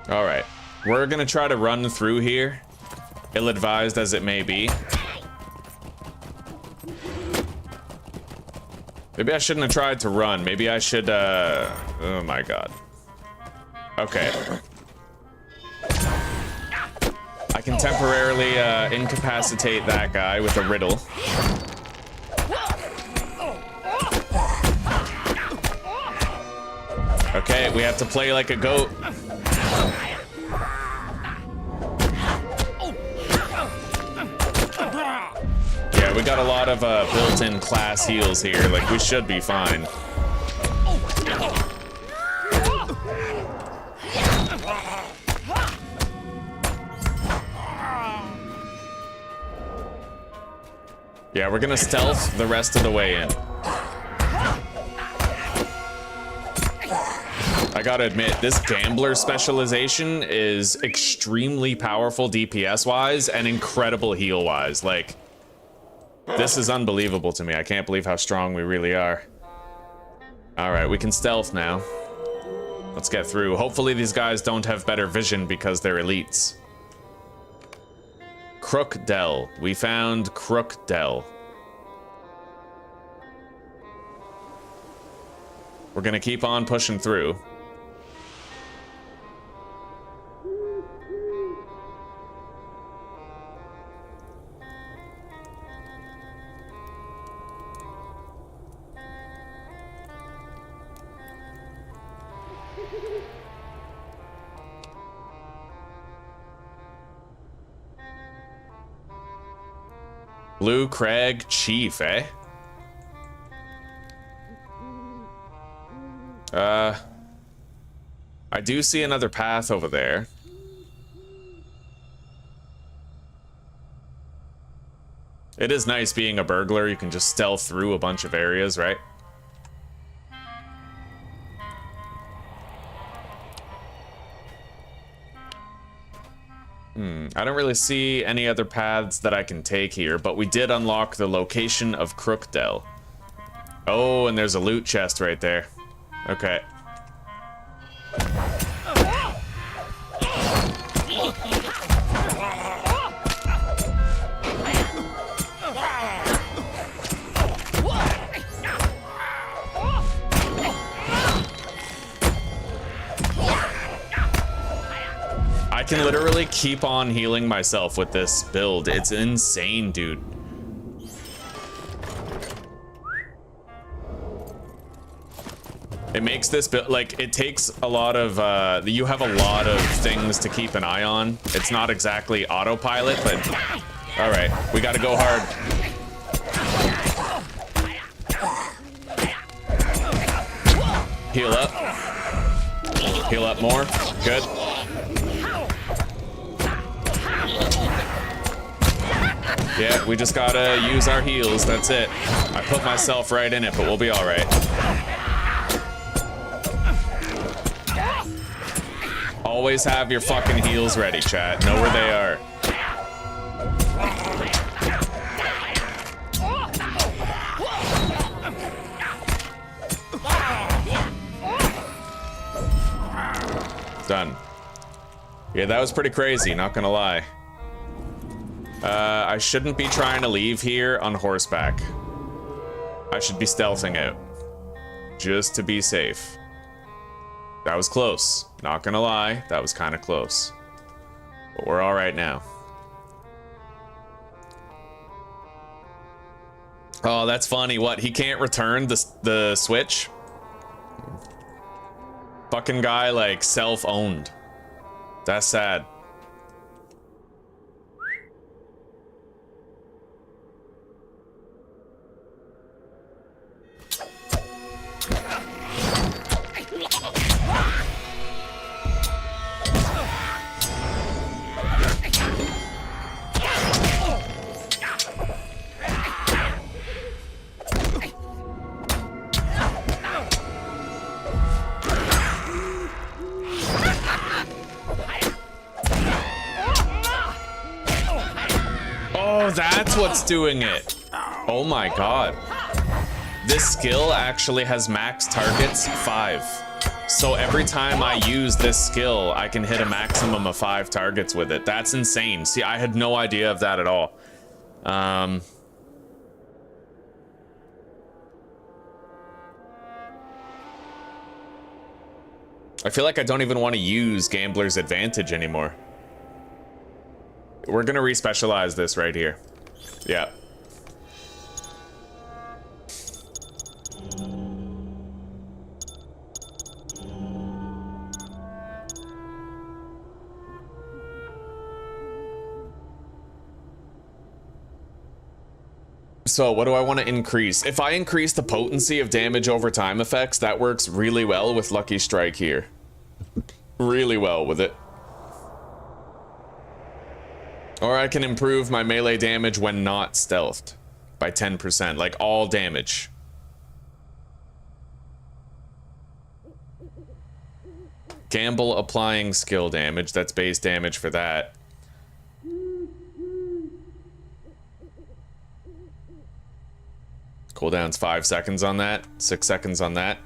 Speaker 1: All right, we're gonna try to run through here, ill-advised as it may be. Maybe I shouldn't have tried to run. Maybe I should, oh my god. Okay. I can temporarily incapacitate that guy with a riddle. Okay, we have to play like a goat. Yeah, we got a lot of built-in class heals here. Like, we should be fine. Yeah, we're gonna stealth the rest of the way in. I gotta admit, this gambler specialization is extremely powerful DPS-wise and incredible heal-wise. Like, this is unbelievable to me. I can't believe how strong we really are. All right, we can stealth now. Let's get through. Hopefully these guys don't have better vision because they're elites. Crookdell. We found Crookdell. We're gonna keep on pushing through. Blue Crag Chief, eh? I do see another path over there. It is nice being a burglar. You can just stealth through a bunch of areas, right? I don't really see any other paths that I can take here, but we did unlock the location of Crookdell. Oh, and there's a loot chest right there. Okay. I can literally keep on healing myself with this build. It's insane, dude. It makes this build, like, it takes a lot of, you have a lot of things to keep an eye on. It's not exactly autopilot, but All right, we gotta go hard. Heal up. Heal up more. Good. Yeah, we just gotta use our heals. That's it. I put myself right in it, but we'll be all right. Always have your fucking heals ready, chat. Know where they are. Done. Yeah, that was pretty crazy, not gonna lie. I shouldn't be trying to leave here on horseback. I should be stealthing out. Just to be safe. That was close. Not gonna lie, that was kind of close. But we're all right now. Oh, that's funny. What, he can't return the Switch? Fucking guy, like, self-owned. That's sad. That's what's doing it. Oh my god. This skill actually has max targets 5. So every time I use this skill, I can hit a maximum of 5 targets with it. That's insane. See, I had no idea of that at all. I feel like I don't even want to use Gambler's Advantage anymore. We're gonna respecialize this right here. Yeah. So what do I want to increase? If I increase the potency of damage over time effects, that works really well with Lucky Strike here. Really well with it. Or I can improve my melee damage when not stealthed by 10%, like all damage. Gamble applying skill damage, that's base damage for that. Cooldown's 5 seconds on that, 6 seconds on that.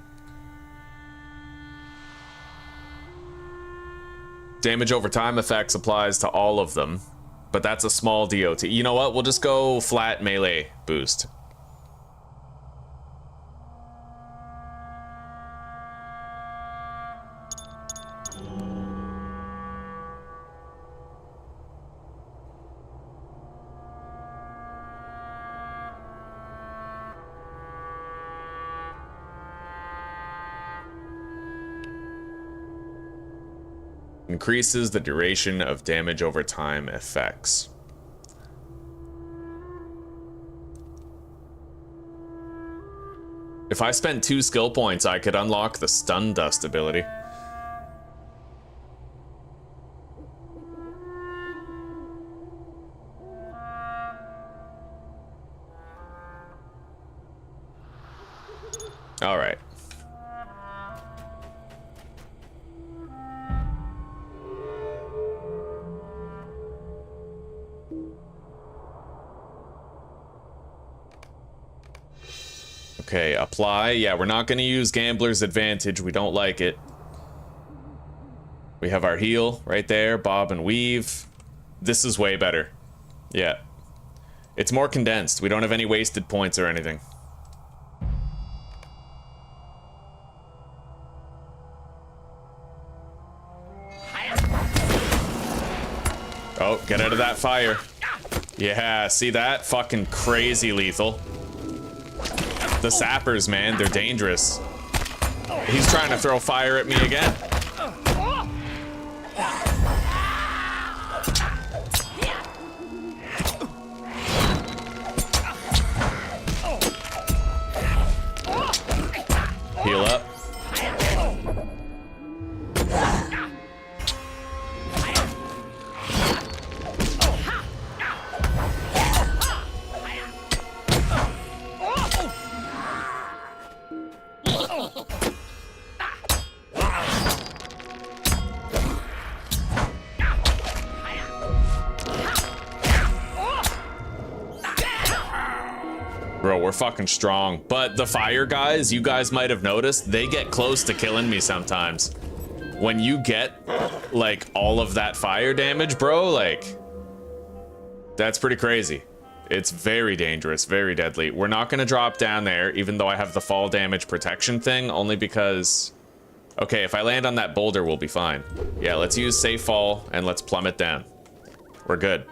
Speaker 1: Damage over time effects applies to all of them. But that's a small DOT. You know what? We'll just go flat melee boost. Increases the duration of damage over time effects. If I spent 2 skill points, I could unlock the Stun Dust ability. All right. Okay, apply. Yeah, we're not going to use Gambler's Advantage. We don't like it. We have our heal right there. Bob and weave. This is way better. Yeah. It's more condensed. We don't have any wasted points or anything. Oh, get out of that fire. Yeah, see that? Fucking crazy lethal. The sappers, man, they're dangerous. He's trying to throw fire at me again. Heal up. Bro, we're fucking strong. But the fire guys, you guys might have noticed, they get close to killing me sometimes. When you get, like, all of that fire damage, bro, like, that's pretty crazy. It's very dangerous, very deadly. We're not gonna drop down there, even though I have the fall damage protection thing, only because... Okay, if I land on that boulder, we'll be fine. Yeah, let's use safe fall, and let's plummet down. We're good.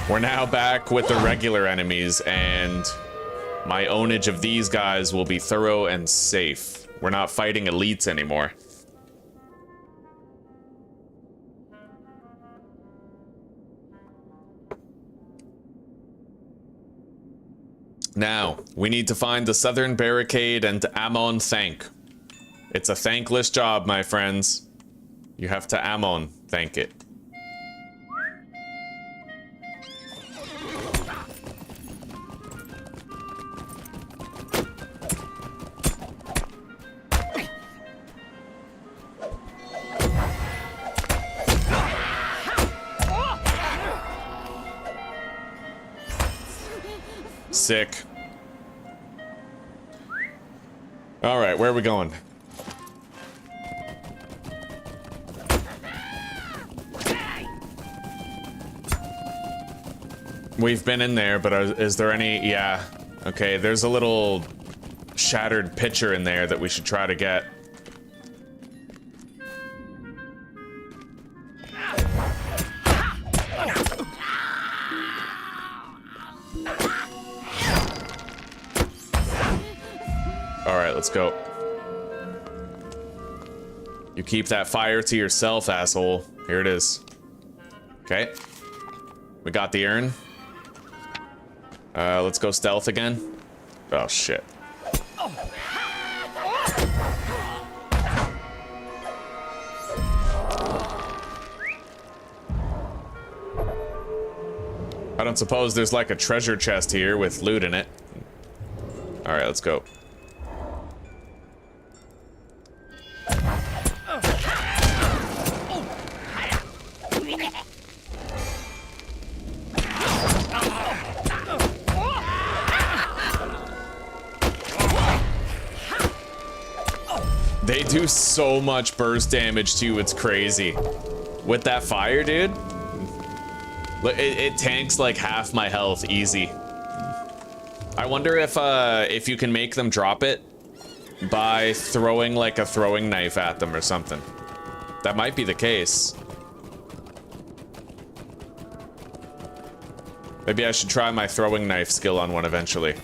Speaker 1: We're now back with the regular enemies, and my ownage of these guys will be thorough and safe. We're not fighting elites anymore. Now, we need to find the southern barricade and Ammon thank. It's a thankless job, my friends. You have to Ammon thank it. Sick. All right, where are we going? We've been in there, but is there any... Yeah. Okay, there's a little shattered pitcher in there that we should try to get. Let's go. You keep that fire to yourself, asshole. Here it is. Okay. We got the urn. Let's go stealth again. Oh, shit. I don't suppose there's like a treasure chest here with loot in it. All right, let's go. They do so much burst damage too, it's crazy. With that fire, dude, it tanks like half my health easy. I wonder if you can make them drop it by throwing like a throwing knife at them or something. That might be the case. Maybe I should try my throwing knife skill on one eventually.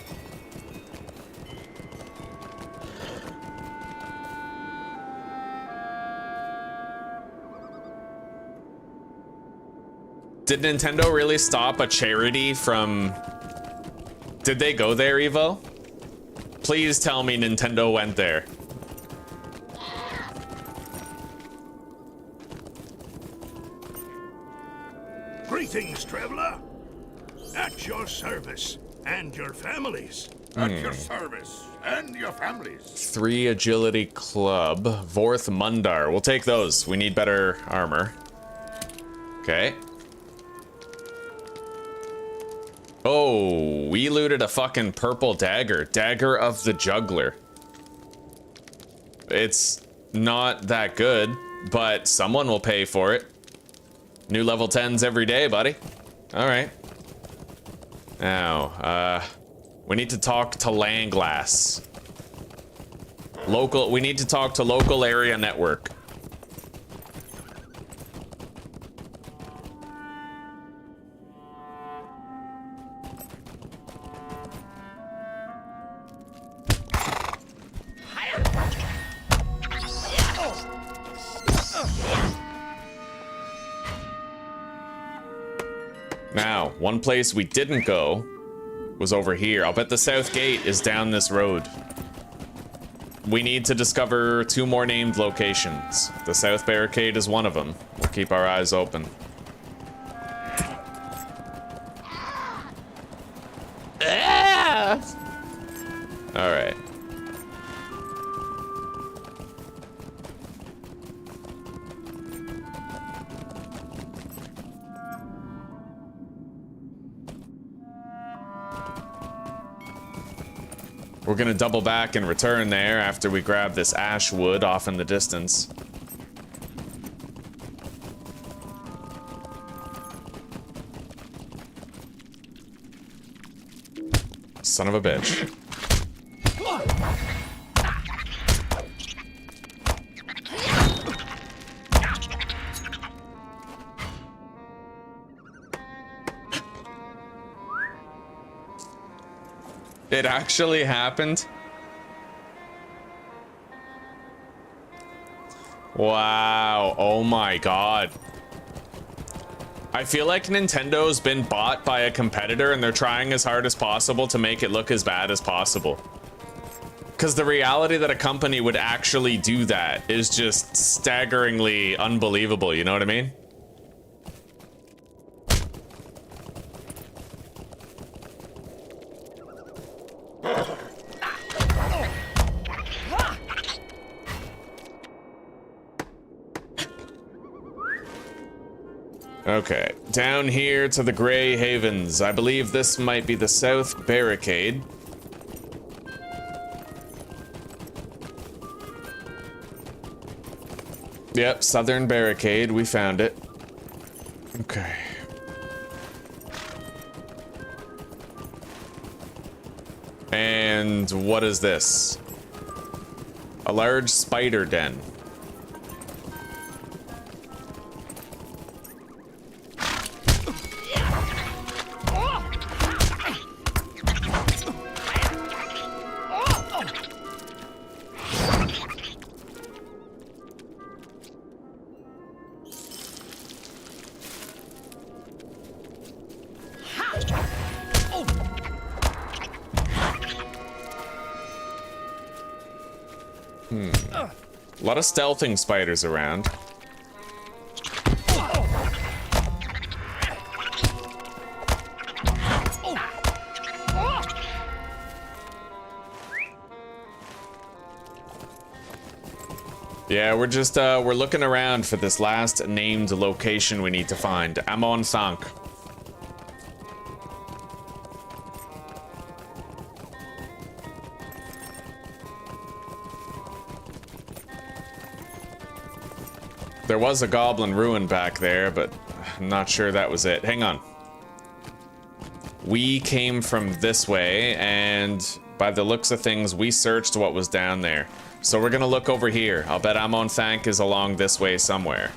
Speaker 1: Did Nintendo really stop a charity from... Did they go there, Evo? Please tell me Nintendo went there.
Speaker 2: Greetings, traveler. At your service and your families.
Speaker 8: At your service and your families.
Speaker 1: 3 agility club. Vorth Mundar. We'll take those. We need better armor. Okay. Oh, we looted a fucking purple dagger. Dagger of the Juggler. It's not that good, but someone will pay for it. New level 10s every day, buddy. All right. Now, we need to talk to Langlass. We need to talk to local area network. Now, One place we didn't go was over here. I'll bet the south gate is down this road. We need to discover 2 more named locations. The south barricade is one of them. We'll keep our eyes open. All right. We're gonna double back and return there after we grab this ash wood off in the distance. Son of a bitch. It actually happened? Wow, oh my god. I feel like Nintendo's been bought by a competitor and they're trying as hard as possible to make it look as bad as possible. Because the reality that a company would actually do that is just staggeringly unbelievable, you know what I mean? Okay, down here to the Grey Havens. I believe this might be the south barricade. Yep, southern barricade. We found it. Okay. And what is this? A large spider den. A lot of stealthing spiders around. Yeah, we're just we're looking around for this last named location we need to find. MaliCiouS. There was a goblin ruin back there, but I'm not sure that was it. Hang on. We came from this way, and by the looks of things, we searched what was down there. So we're gonna look over here. I'll bet MaliCiouS is along this way somewhere.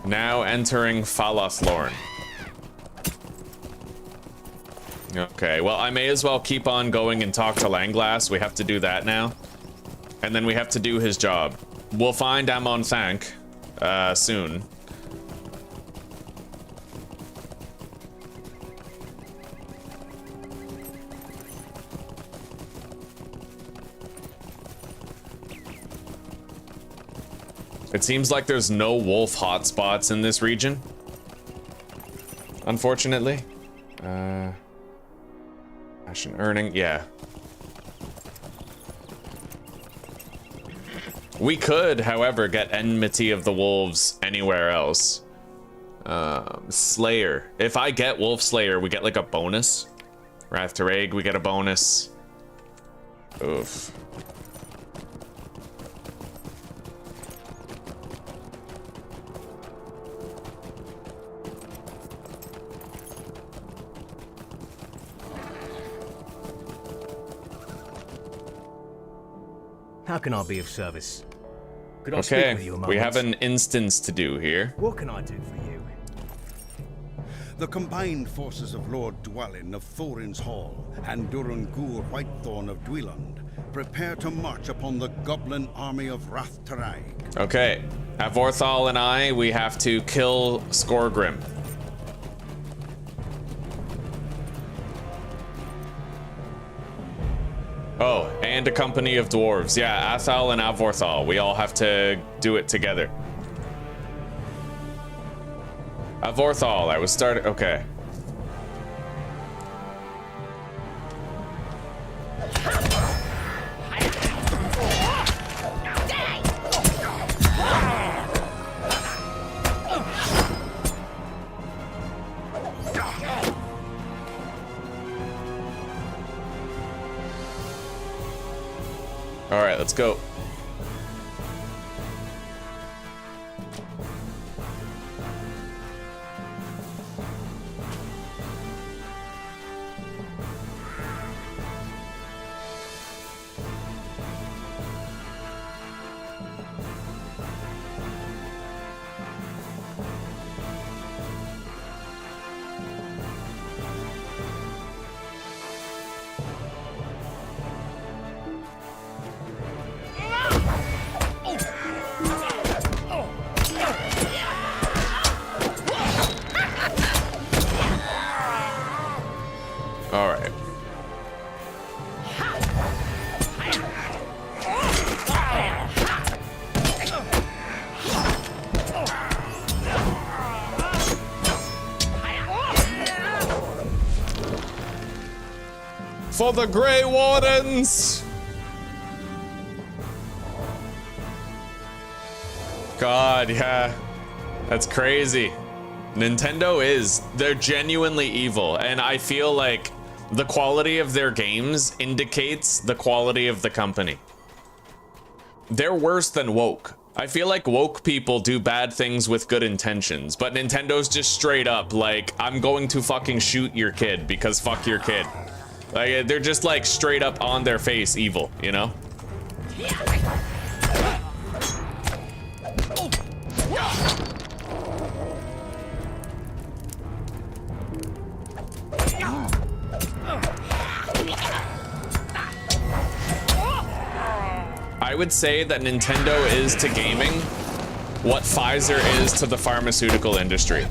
Speaker 1: Now entering Falathlorn. Okay, well, I may as well keep on going and talk to Langlass. We have to do that now. And then we have to do his job. We'll find MaliCiouS soon. It seems like there's no wolf hotspots in this region, unfortunately. Ashen Earning, yeah. We could, however, get Enmity of the Wolves anywhere else. Slayer. If I get Wolf Slayer, we get like a bonus. Wrath to Rag, we get a bonus. Oof.
Speaker 6: How can I be of service? Could I speak
Speaker 1: Okay,
Speaker 6: with you a
Speaker 1: we
Speaker 6: moment?
Speaker 1: have an instance to do here.
Speaker 6: What can I do for you?
Speaker 4: The combined forces of Lord Dwalin of Thorin's Hall and Duran Gur Whitethorn of Dweland prepare to march upon the goblin army of Rath Tarag.
Speaker 1: Okay, Avorthal and I, we have to kill Skorgrim. Oh, and a company of dwarves. Yeah, Athal and Avorthal. We all have to do it together. Avorthal, I was starting. Okay. All right, let's go. All right. For the Grey Wardens! God, yeah. That's crazy. They're genuinely evil, and I feel like the quality of their games indicates the quality of the company. They're worse than woke. I feel like woke people do bad things with good intentions, but Nintendo's just straight up like, I'm going to fucking shoot your kid because fuck your kid. Like, they're just like straight up on their face evil, you know? I would say that Nintendo is to gaming what Pfizer is to the pharmaceutical industry.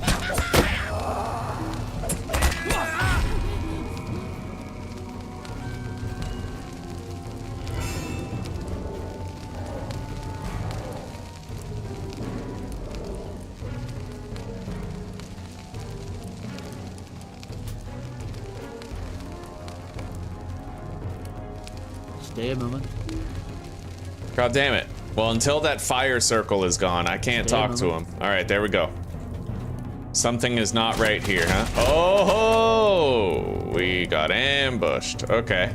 Speaker 5: Stay a moment.
Speaker 1: God damn it. Well, until that fire circle is gone, I can't talk to him. All right, there we go. Something is not right here, huh? Oh, we got ambushed. Okay.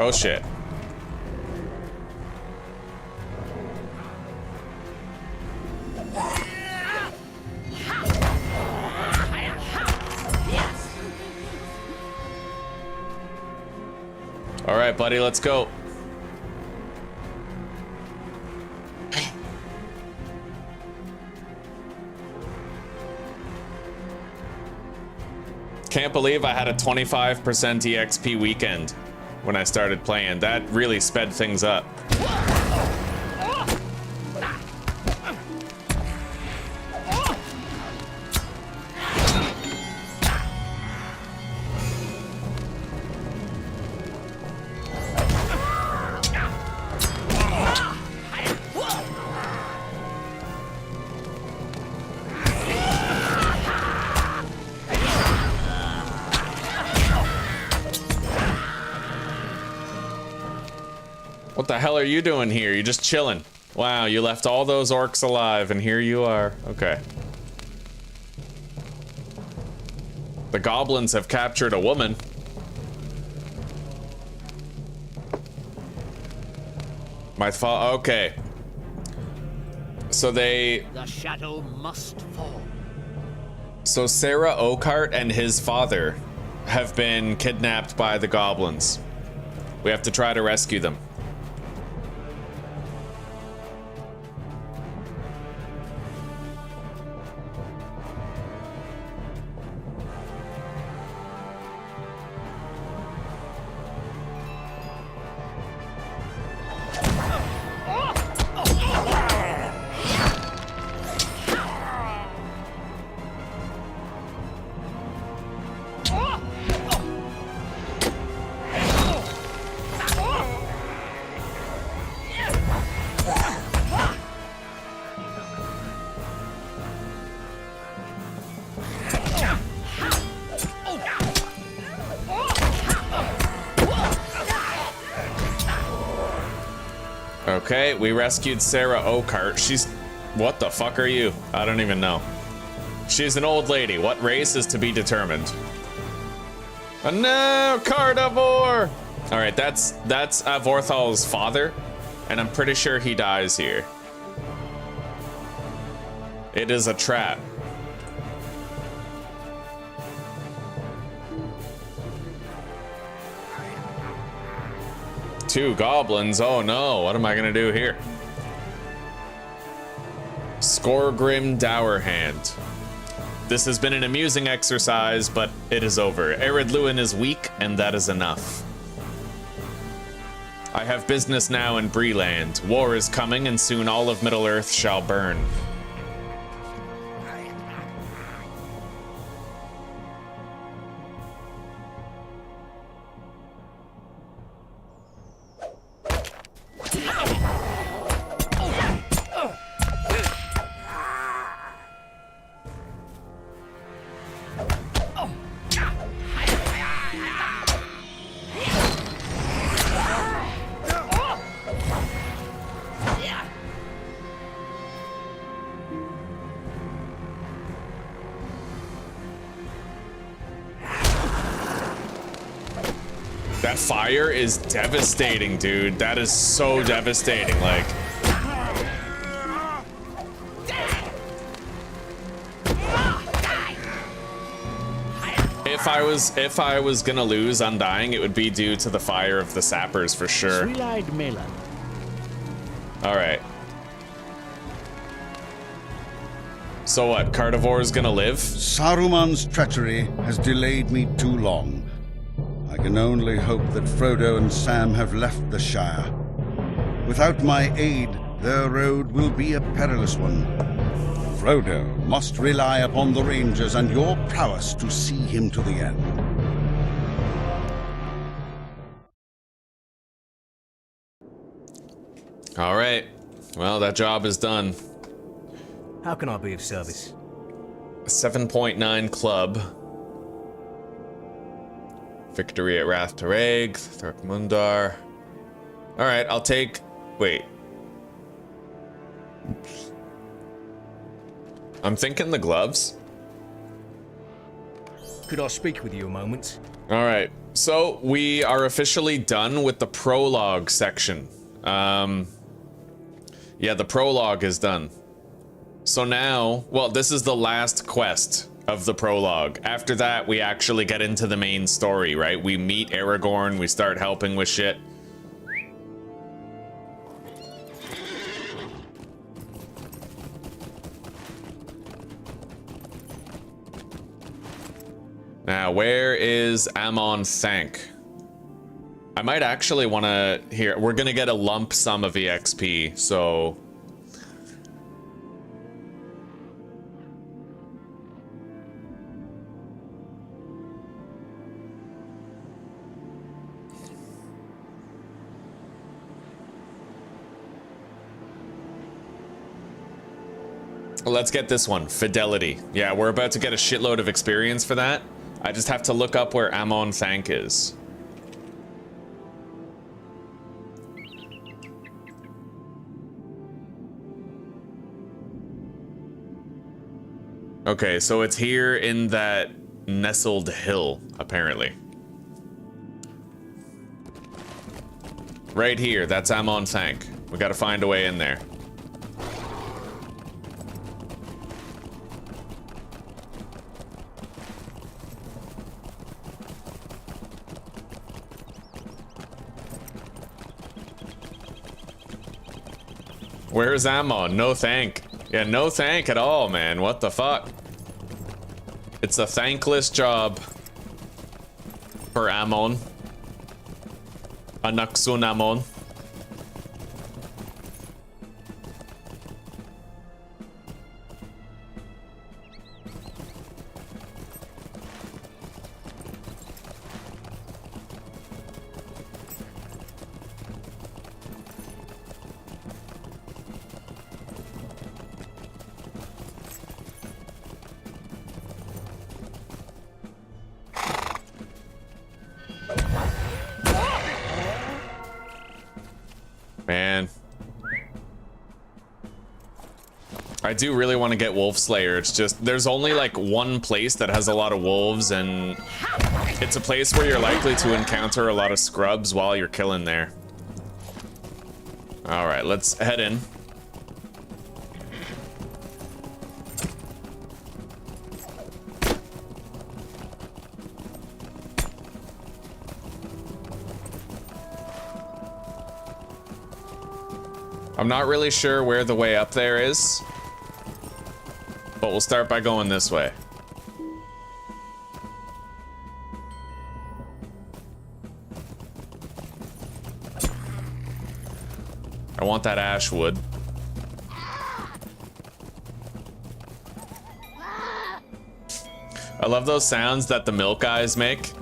Speaker 1: Oh shit. All right, buddy, let's go. Can't believe I had a 25% EXP weekend when I started playing. That really sped things up. What the hell are you doing here? You're just chilling. Wow, you left all those orcs alive and here you are. Okay. The goblins have captured a woman. Okay. So they...
Speaker 5: The shadow must fall.
Speaker 1: So Sarah Oakart and his father have been kidnapped by the goblins. We have to try to rescue them. Okay, we rescued Sarah Oakart. She's... What the fuck are you? I don't even know. She's an old lady. What race is to be determined? Oh no, carnivore! Alright, that's Vorthal's father, and I'm pretty sure he dies here. It is a trap. Two goblins, oh no, what am I gonna do here? Skorgrim Dowerhand. This has been an amusing exercise, but it is over. Ered Luin is weak, and that is enough. I have business now in Breeland. War is coming, and soon all of Middle-earth shall burn. That fire is devastating, dude. That is so devastating, like. If I was gonna lose Undying, it would be due to the fire of the sappers for sure. Alright. So what, Carnivore's gonna live?
Speaker 4: Saruman's treachery has delayed me too long. I can only hope that Frodo and Sam have left the Shire. Without my aid, their road will be a perilous one. Frodo must rely upon the Rangers and your prowess to see him to the end.
Speaker 1: All right. Well, that job is done.
Speaker 6: How can I be of service?
Speaker 1: 7.9 club. Victory at Rath Tareg, Thrakmundar. All right, I'll take... Wait. Oops. I'm thinking the gloves.
Speaker 6: Could I speak with you a moment?
Speaker 1: All right, so we are officially done with the prologue section. Yeah, the prologue is done. So now, well, this is the last quest of the prologue. After that, we actually get into the main story, right? We meet Aragorn, we start helping with shit. Now, where is Amon Thank? I might actually want to... Here, we're gonna get a lump sum of EXP, so... Let's get this one, Fidelity. Yeah, we're about to get a shitload of experience for that. I just have to look up where Amon Thank is. Okay, so it's here in that nestled hill, apparently. Right here, that's Thank. We gotta find a way in there. Where's Ammon? No thank. Yeah, no thank at all, man. What the fuck? It's a thankless job for Ammon. Anaksun Ammon. Man. I do really want to get Wolf Slayer. It's just, there's only like one place that has a lot of wolves, and it's a place where you're likely to encounter a lot of scrubs while you're killing there. All right, let's head in. I'm not really sure where the way up there is, but we'll start by going this way. I want that ash wood. I love those sounds that the milk eyes make.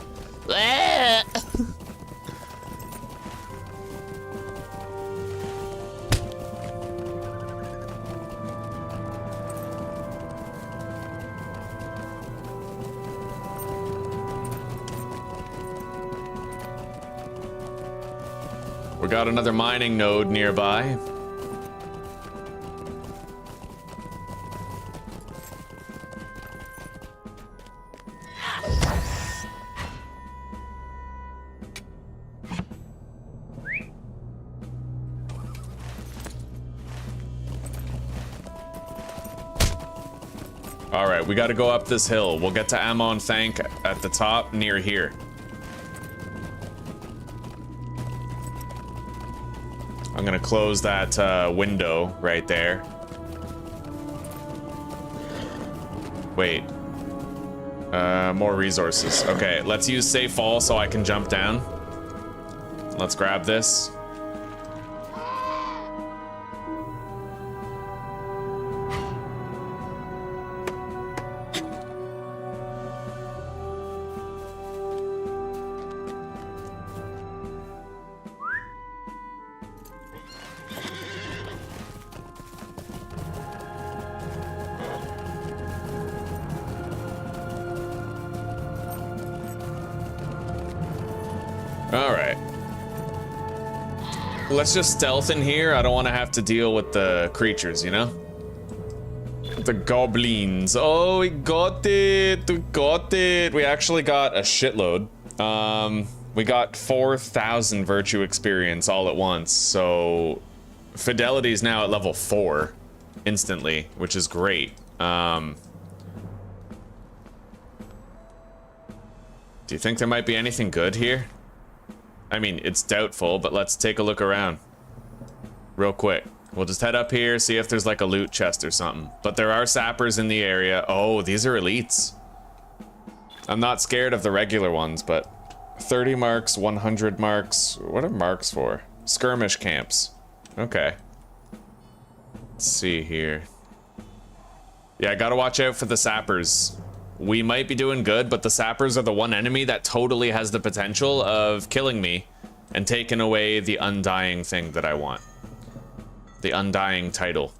Speaker 1: We got another mining node nearby. All right, we got to go up this hill. We'll get to Thank at the top near here. I'm gonna close that window right there. Wait. More resources. Okay, let's use safe fall so I can jump down. Let's grab this. Let's just stealth in here. I don't want to have to deal with the creatures, you know? The goblins. Oh, we got it. We got it. We actually got a shitload. We got 4,000 virtue experience all at once. So fidelity is now at level 4 instantly, which is great. Do you think there might be anything good here? I mean, it's doubtful, but let's take a look around real quick. We'll just head up here, see if there's like a loot chest or something. But there are sappers in the area. Oh, these are elites. I'm not scared of the regular ones, but 30 marks, 100 marks. What are marks for? Skirmish camps. Okay. Let's see here. Yeah, I gotta watch out for the sappers. We might be doing good, but the sappers are the one enemy that totally has the potential of killing me and taking away the undying thing that I want. The undying title.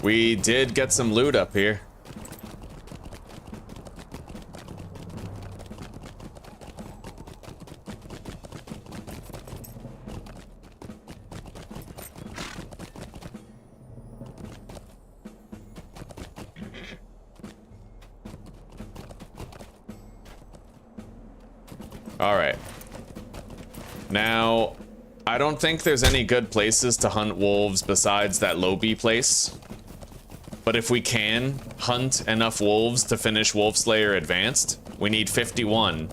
Speaker 1: We did get some loot up here. Alright. Now, I don't think there's any good places to hunt wolves besides that Lobi place. But if we can hunt enough wolves to finish Wolfslayer Advanced, we need 51.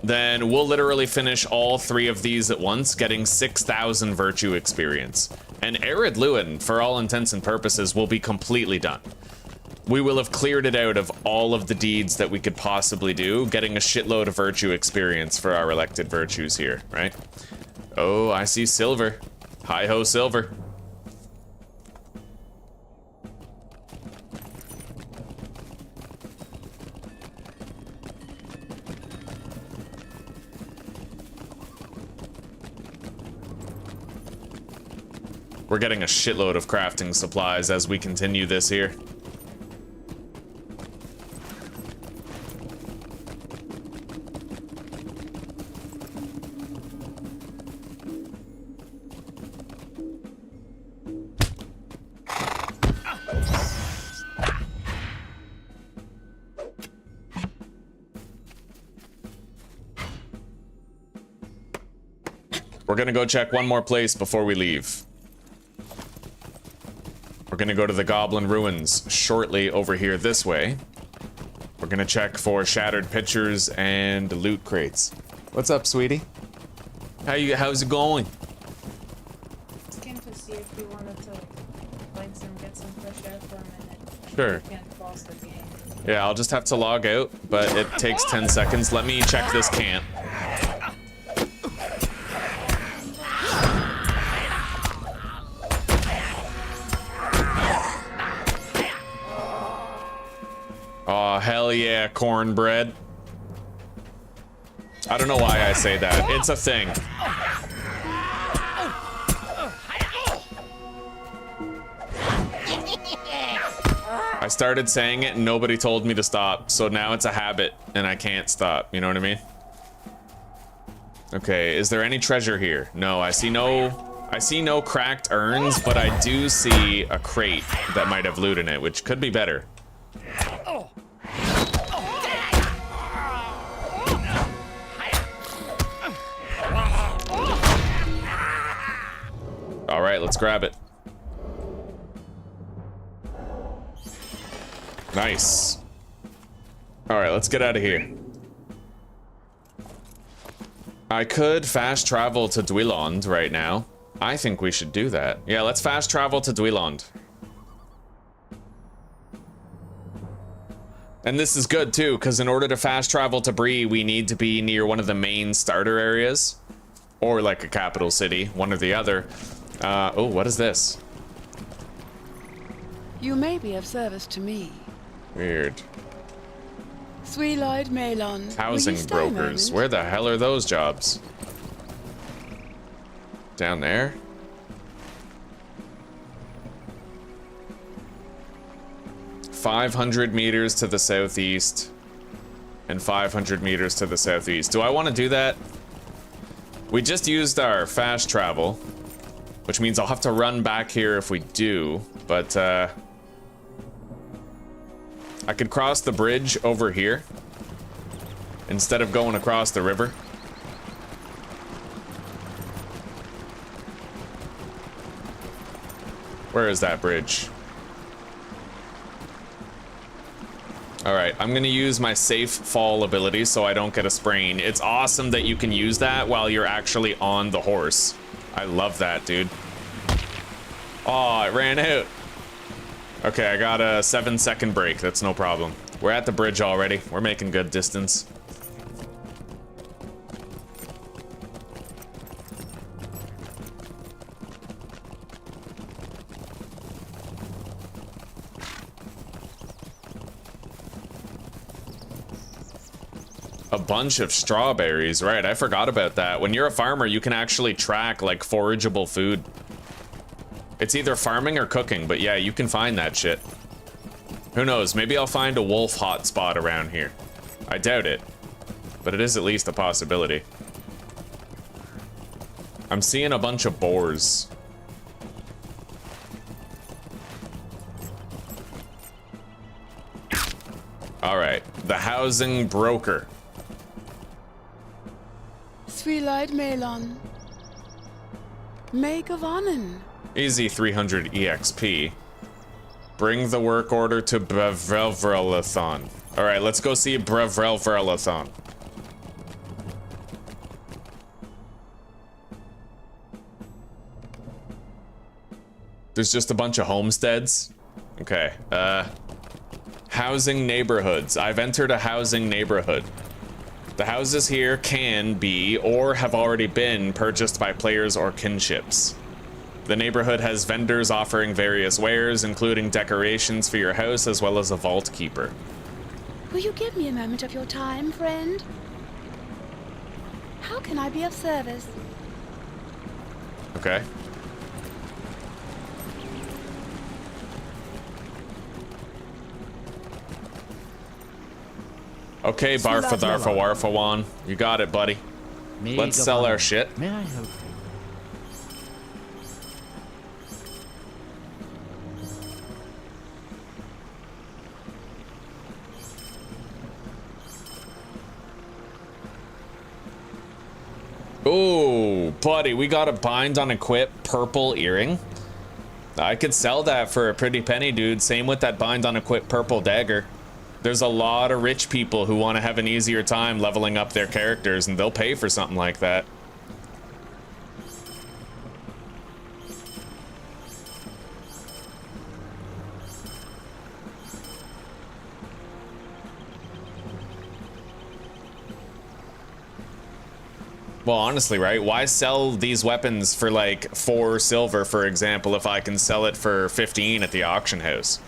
Speaker 1: Then we'll literally finish all 3 of these at once, getting 6,000 virtue experience. And Arid Lewin, for all intents and purposes, will be completely done. We will have cleared it out of all of the deeds that we could possibly do, getting a shitload of virtue experience for our elected virtues here, right? Oh, I see silver. Hi-ho, silver. We're getting a shitload of crafting supplies as we continue this here. We're gonna go check one more place before we leave. We're gonna go to the Goblin Ruins shortly over here this way. We're gonna check for shattered pitchers and loot crates. What's up, sweetie? How's it going?
Speaker 3: Just came to see if you wanted to get some fresh air for a minute.
Speaker 1: Sure.
Speaker 3: You can't pause the game.
Speaker 1: Yeah, I'll just have to log out, but it takes 10 seconds. Let me check this camp. Oh, hell yeah, cornbread. I don't know why I say that. It's a thing. I started saying it and nobody told me to stop, so now it's a habit and I can't stop. You know what I mean? Okay, is there any treasure here? No, I see no cracked urns, but I do see a crate that might have loot in it, which could be better. All right, let's grab it. Nice. All right, let's get out of here. I could fast travel to Dwelland right now. I think we should do that. Yeah, let's fast travel to Dwelland. And this is good too, because in order to fast travel to Bree, we need to be near one of the main starter areas. Or like a capital city, one or the other. Oh, what is this?
Speaker 9: You may be of service to me.
Speaker 1: Weird.
Speaker 9: Sweet-eyed Malon.
Speaker 1: Housing brokers. Where the hell are those jobs? Down there? $500 meters to the southeast and 500 meters to the southeast. Do I want to do that? We just used our fast travel, which means I'll have to run back here if we do, but I could cross the bridge over here instead of going across the river. Where is that bridge? All right, I'm gonna use my safe fall ability so I don't get a sprain. It's awesome that you can use that while you're actually on the horse. I love that, dude. Oh, it ran out. Okay, I got a 7-second break. That's no problem. We're at the bridge already. We're making good distance. A bunch of strawberries, right? I forgot about that. When you're a farmer, you can actually track like forageable food. It's either farming or cooking, but yeah, you can find that shit. Who knows? Maybe I'll find a wolf hotspot around here. I doubt it, but it is at least a possibility. I'm seeing a bunch of boars. All right, the housing broker.
Speaker 9: Three-light Melon. Make of Onnen.
Speaker 1: Easy 300 EXP. Bring the work order to Brevrelverathon. All right, let's go see Brevrelverathon. There's just a bunch of homesteads. Okay, housing neighborhoods. I've entered a housing neighborhood. The houses here can be, or have already been, purchased by players or kinships. The neighborhood has vendors offering various wares, including decorations for your house, as well as a vault keeper.
Speaker 9: Will you give me a moment of your time, friend? How can I be of service?
Speaker 1: Okay. Okay, Barfa, you got it, buddy. Let's sell our shit.
Speaker 5: May I help
Speaker 1: you? Ooh, buddy, we got a bind on equip purple earring. I could sell that for a pretty penny, dude. Same with that bind on equip purple dagger. There's a lot of rich people who want to have an easier time leveling up their characters, and they'll pay for something like that. Well, honestly, right? Why sell these weapons for like 4 silver, for example, if I can sell it for 15 at the auction house?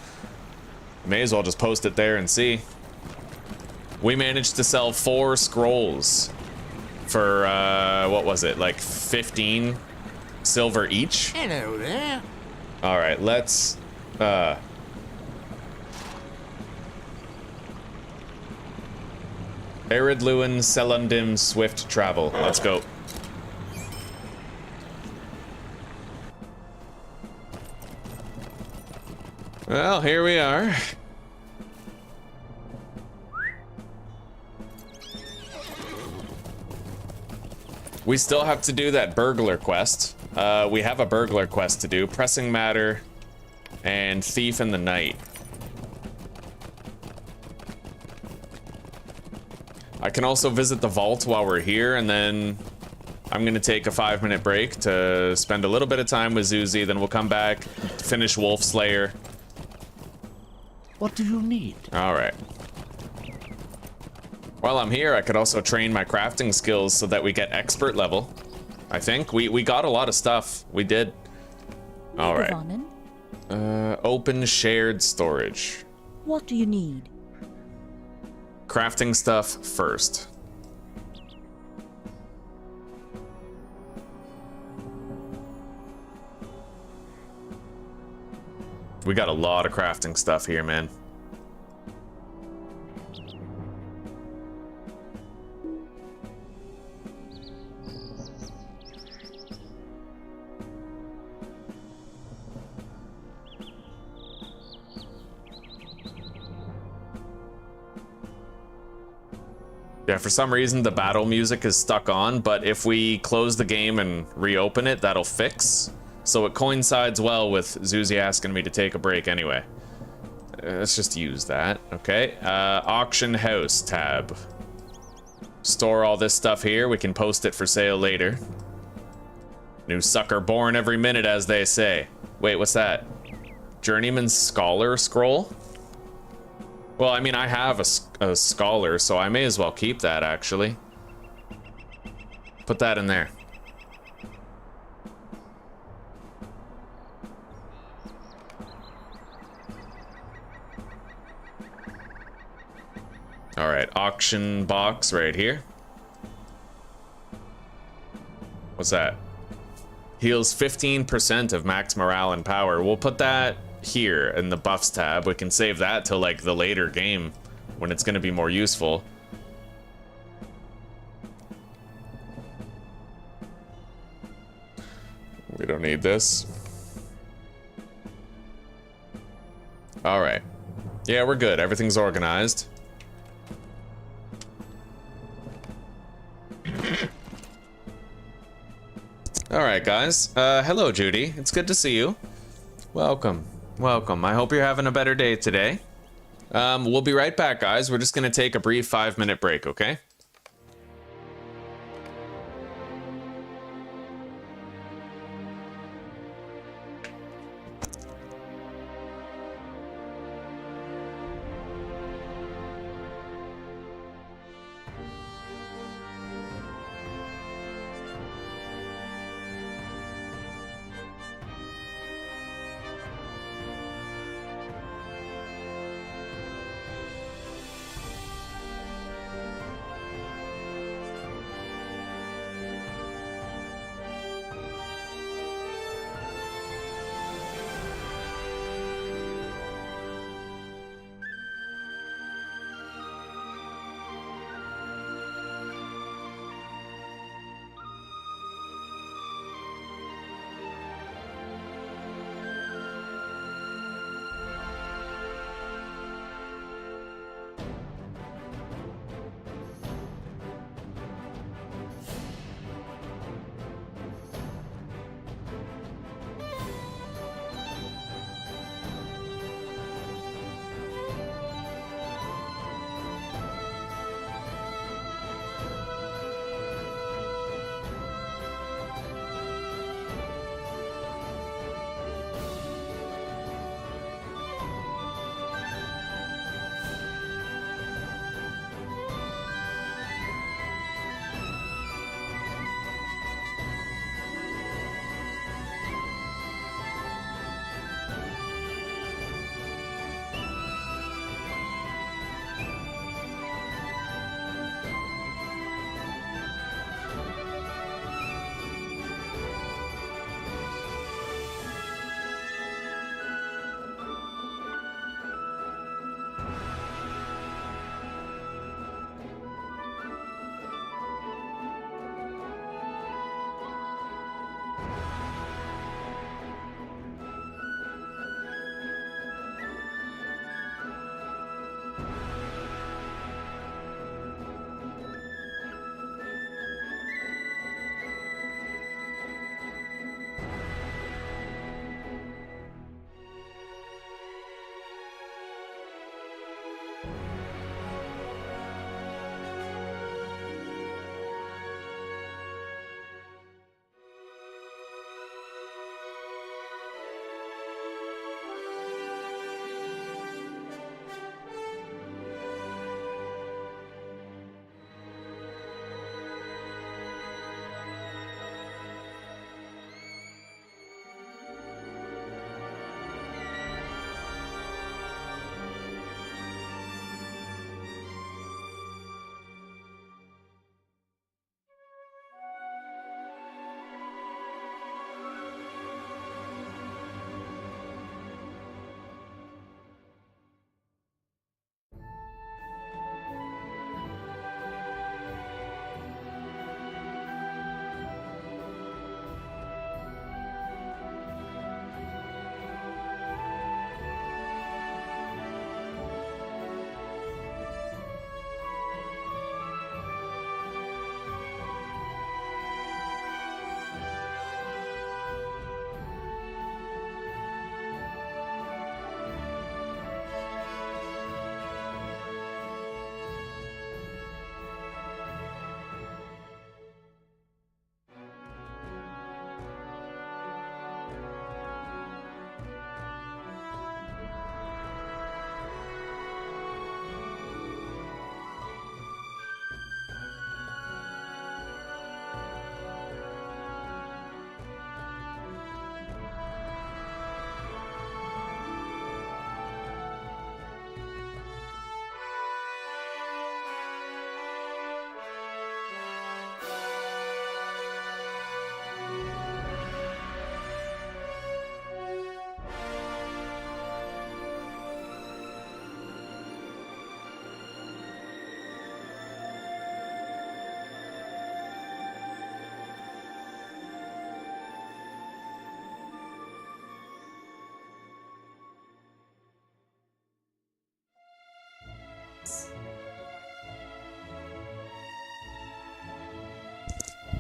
Speaker 1: May as well just post it there and see. We managed to sell 4 scrolls for, what was it, like 15 silver each?
Speaker 5: Hello there.
Speaker 1: All right, let's, Arid Lewin, Selundim, Swift Travel. Let's go. Well, here we are. We still have to do that burglar quest. We have a burglar quest to do. Pressing Matter and Thief in the Night. I can also visit the vault while we're here, and then I'm gonna take a 5-minute break to spend a little bit of time with Zuzi, then we'll come back, finish Wolf Slayer.
Speaker 5: What do you need?
Speaker 1: All right. While I'm here, I could also train my crafting skills so that we get expert level. I think we got a lot of stuff. We did. All right. Open shared storage.
Speaker 7: What do you need?
Speaker 1: Crafting stuff first. We got a lot of crafting stuff here, man. Yeah, for some reason the battle music is stuck on, but if we close the game and reopen it, that'll fix. So it coincides well with Zuzi asking me to take a break anyway. Let's just use that, okay. Auction house tab. Store all this stuff here, we can post it for sale later. New sucker born every minute, as they say. Wait, what's that? Journeyman Scholar Scroll? Well, I mean, I have a scholar, so I may as well keep that, actually. Put that in there. All right, auction box right here. What's that? Heals 15% of max morale and power. We'll put that here in the buffs tab. We can save that till like the later game when it's going to be more useful. We don't need this. All right. Yeah, we're good. Everything's organized. All right, guys. Hello, Judy. It's good to see you. Welcome. Welcome. I hope you're having a better day today. We'll be right back, guys. We're just going to take a brief 5-minute break, okay?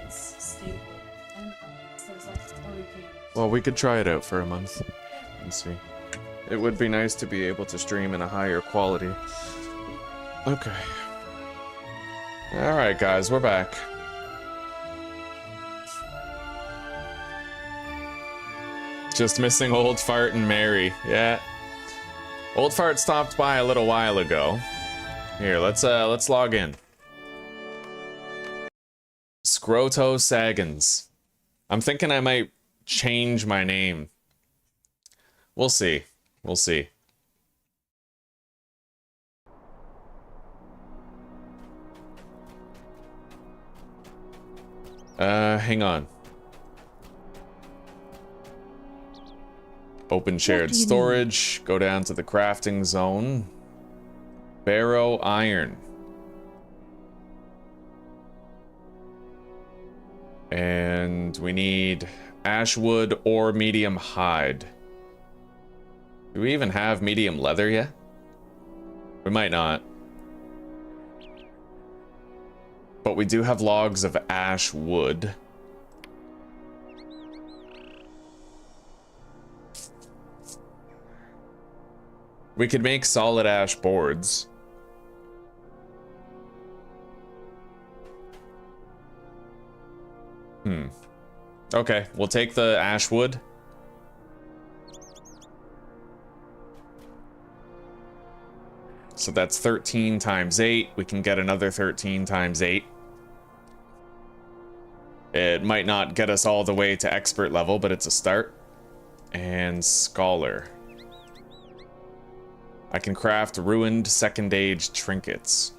Speaker 3: It's stable. And there's like 40k.
Speaker 1: Well, we could try it out for a month and see. It would be nice to be able to stream in a higher quality. Okay. Alright, guys, we're back. Just missing Old Fart and Mary. Yeah. Old Fart stopped by a little while ago. Here, let's log in. Scroto Saggins. I'm thinking I might change my name. We'll see. We'll see. Hang on. Open shared storage. Go down to the crafting zone. Barrow iron. And we need ashwood or medium hide. Do we even have medium leather yet? We might not. But we do have logs of ash wood. We could make solid ash boards. Okay, we'll take the ash wood. So that's 13 times 8. We can get another 13 times 8. It might not get us all the way to expert level, but it's a start. And scholar. I can craft ruined second age trinkets.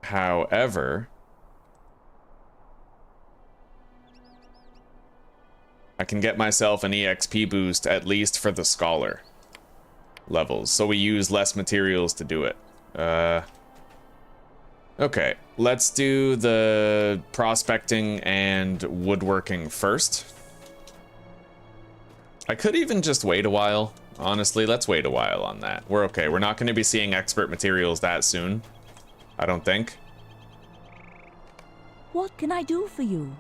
Speaker 1: However, I can get myself an EXP boost at least for the scholar levels, so we use less materials to do it. Okay, let's do the prospecting and woodworking first. I could even just wait a while. Honestly, let's wait a while on that. We're okay. We're not going to be seeing expert materials that soon. I don't think.
Speaker 7: What can I do for you?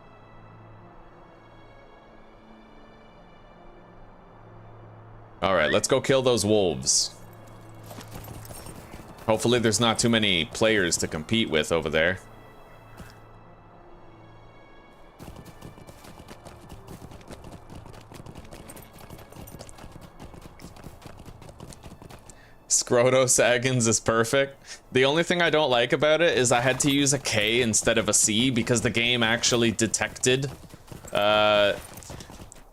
Speaker 1: Alright, let's go kill those wolves. Hopefully there's not too many players to compete with over there. Scroto Saggins is perfect. The only thing I don't like about it is I had to use a K instead of a C because the game actually detected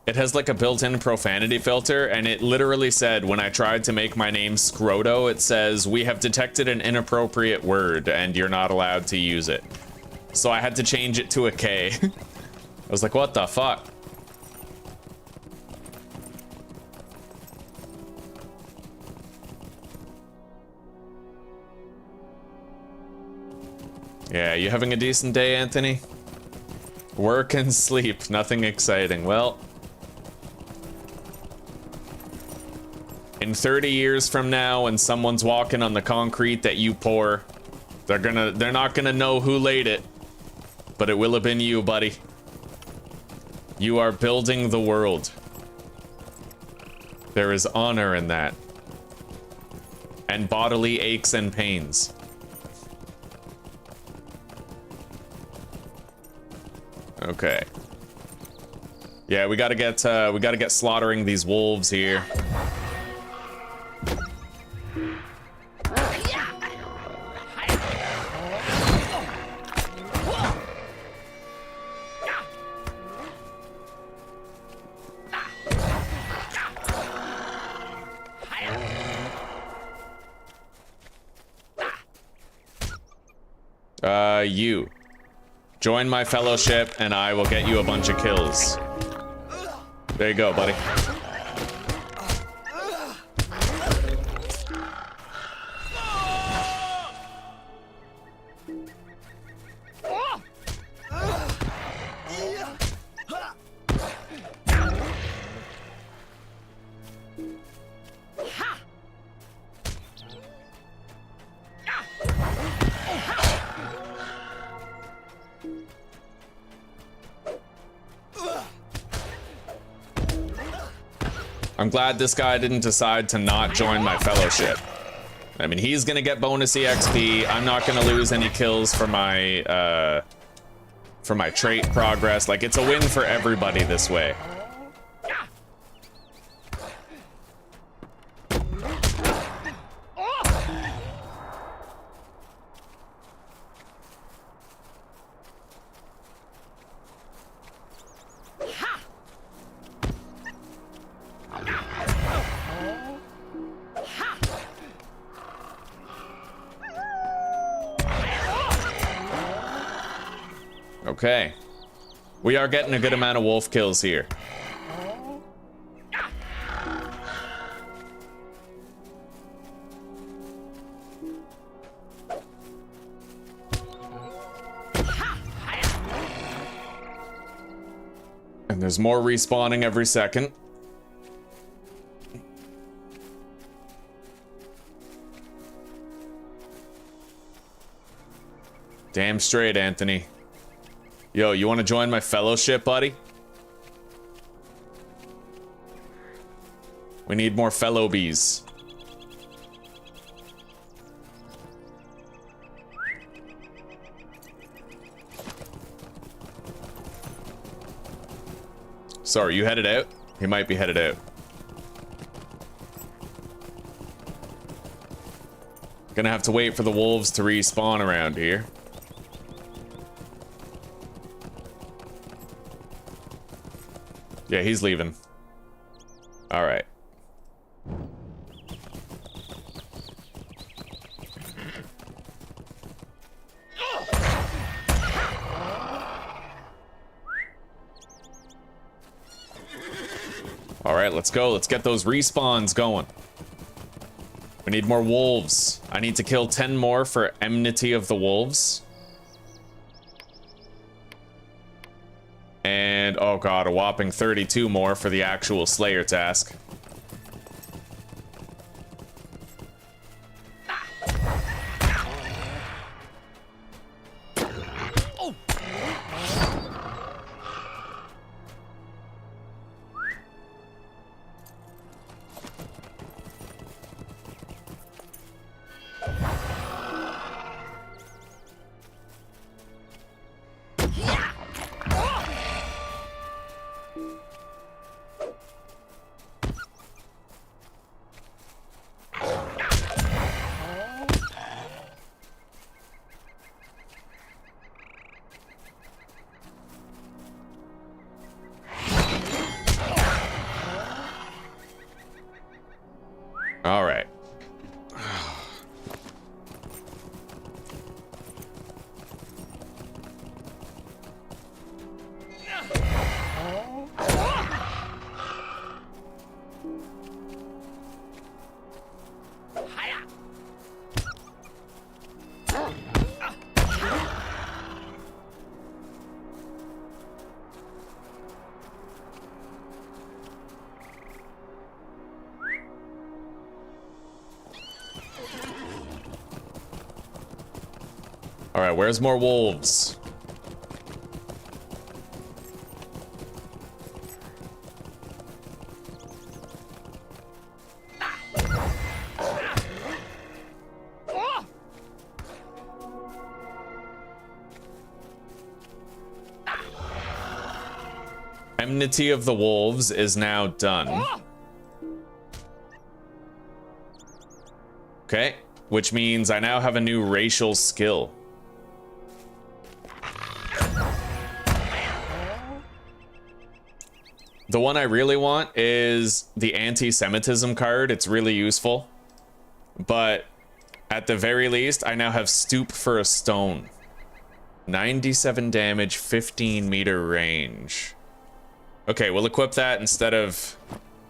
Speaker 1: it has like a built-in profanity filter, and it literally said when I tried to make my name Scroto, it says we have detected an inappropriate word and you're not allowed to use it. So I had to change it to a K. I was like, what the fuck? Yeah, you having a decent day, Anthony? Work and sleep, nothing exciting. Well, in 30 years from now, when someone's walking on the concrete that you pour, they're not gonna know who laid it, but it will have been you, buddy. You are building the world. There is honor in that. And bodily aches and pains. Okay. Yeah, we gotta get slaughtering these wolves here. You. Join my fellowship and I will get you a bunch of kills. There you go, buddy. I'm glad this guy didn't decide to not join my fellowship. I mean, he's gonna get bonus EXP. I'm not gonna lose any kills for my trait progress. Like, it's a win for everybody this way. Okay. We are getting a good amount of wolf kills here. And there's more respawning every second. Damn straight, Anthony. Yo, you want to join my fellowship, buddy? We need more fellow bees. Sorry, you headed out? He might be headed out. Gonna have to wait for the wolves to respawn around here. Yeah, he's leaving. All right. All right, let's go. Let's get those respawns going. We need more wolves. I need to kill 10 more for Enmity of the Wolves. And, oh god, a whopping 32 more for the actual Slayer task. All right. All right, where's more wolves? Enmity of the Wolves is now done. Okay, which means I now have a new racial skill. The one I really want is the anti-Semitism card. It's really useful. But at the very least, I now have Stoop for a Stone. 97 damage, 15 meter range. Okay, we'll equip that instead of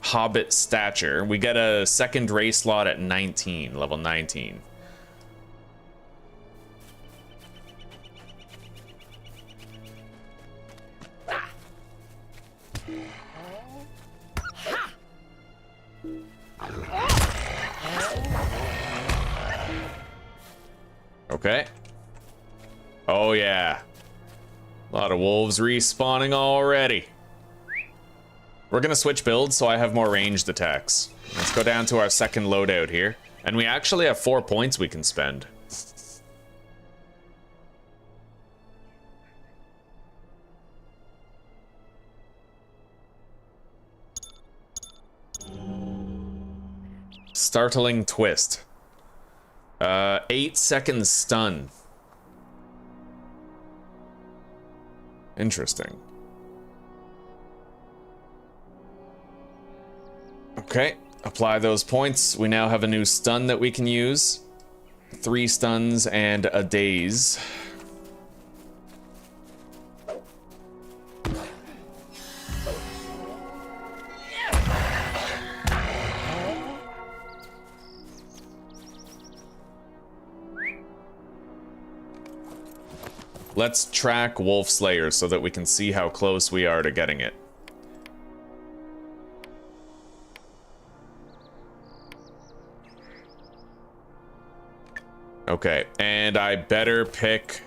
Speaker 1: Hobbit Stature. We get a second race slot at 19, level 19. Okay. Oh yeah. A lot of wolves respawning already. We're gonna switch builds so I have more ranged attacks. Let's go down to our second loadout here. And we actually have 4 points we can spend. Startling twist. 8 seconds stun. Interesting. Okay, apply those points. We now have a new stun that we can use. 3 stuns and a daze. Let's track Wolf Slayer so that we can see how close we are to getting it. Okay, and I better pick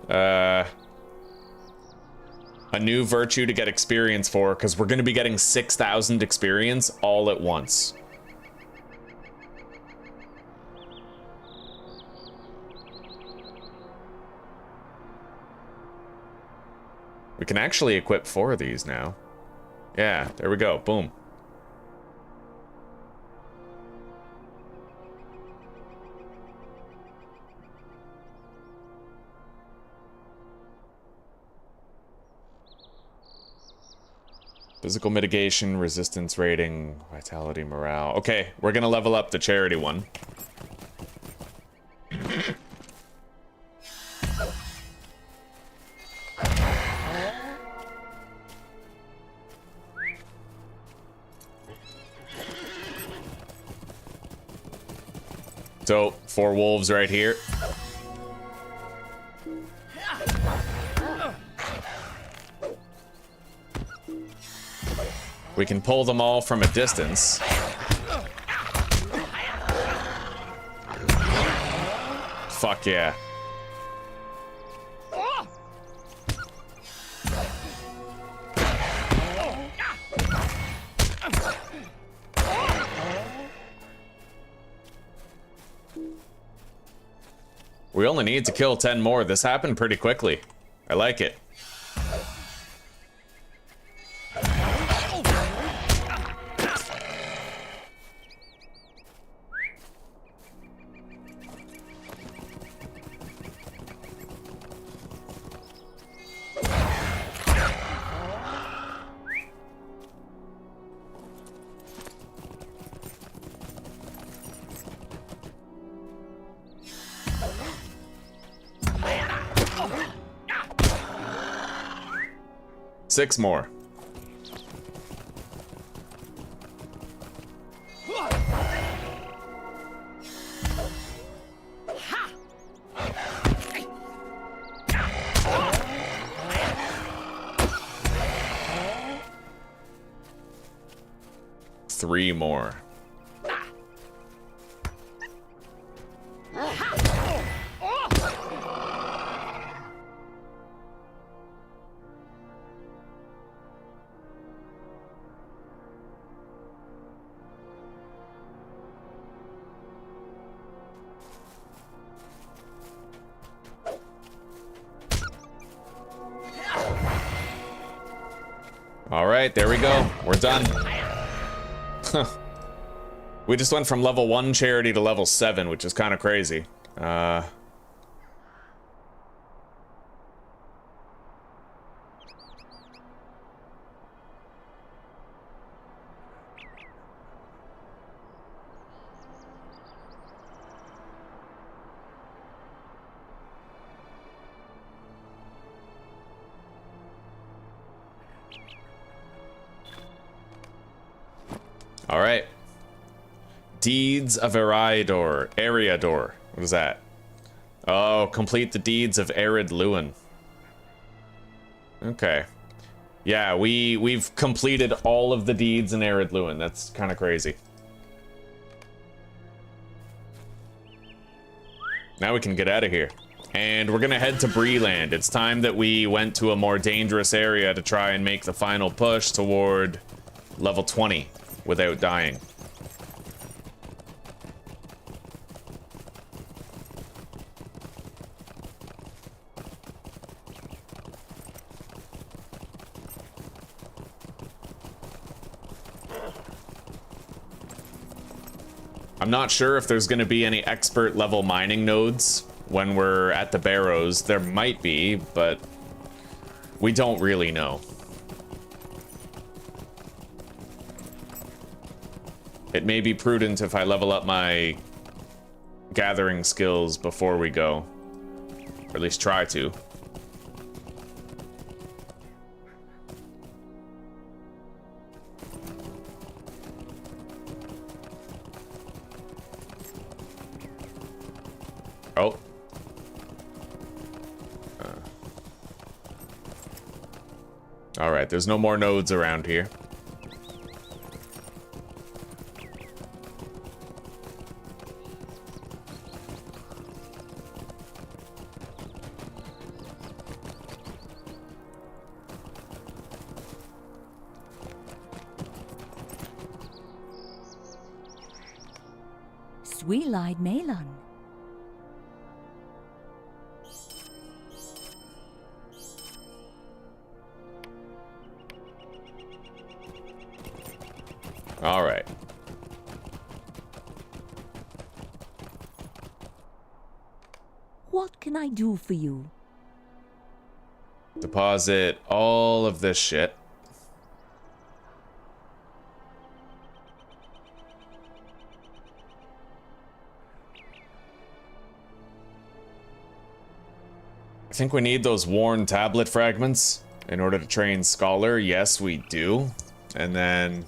Speaker 1: a new virtue to get experience for, because we're going to be getting 6,000 experience all at once. We can actually equip 4 of these now. Yeah, there we go. Boom. Physical mitigation, resistance rating, vitality, morale. Okay, we're gonna level up the charity one. So, 4 wolves right here. We can pull them all from a distance. Fuck yeah. We only need to kill 10 more. This happened pretty quickly. I like it. Six more. Three more. All right, there we go. We're done. We just went from level 1 charity to level 7, which is kind of crazy. All right. Deeds of Eriador. What is that? Oh, complete the deeds of Arid Lewin. Okay. Yeah, we've completed all of the deeds in Arid Lewin. That's kind of crazy. Now we can get out of here. And we're gonna head to Breeland. It's time that we went to a more dangerous area to try and make the final push toward level 20 without dying. I'm not sure if there's going to be any expert level mining nodes when we're at the barrows. There might be, but we don't really know. It may be prudent if I level up my gathering skills before we go, or at least try to. Oh. All right, there's no more nodes around here.
Speaker 7: Sweet-eyed Melon.
Speaker 1: All right.
Speaker 7: What can I do for you?
Speaker 1: Deposit all of this shit. I think we need those worn tablet fragments in order to train Scholar. Yes, we do. And then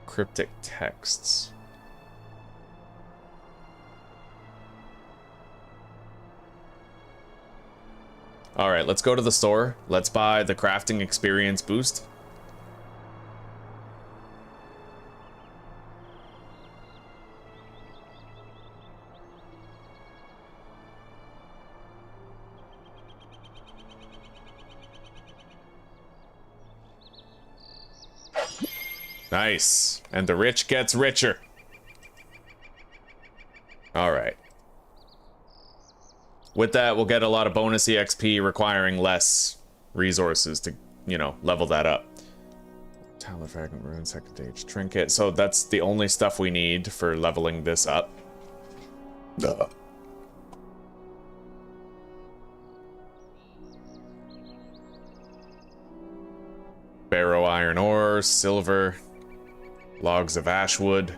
Speaker 1: cryptic texts. All right, let's go to the store. Let's buy the crafting experience boost. Nice. And the rich gets richer. All right. With that, we'll get a lot of bonus EXP requiring less resources to, you know, level that up. Tablet fragment, rune, second stage, trinket. So that's the only stuff we need for leveling this up. Duh. Barrow iron ore, silver, logs of ashwood.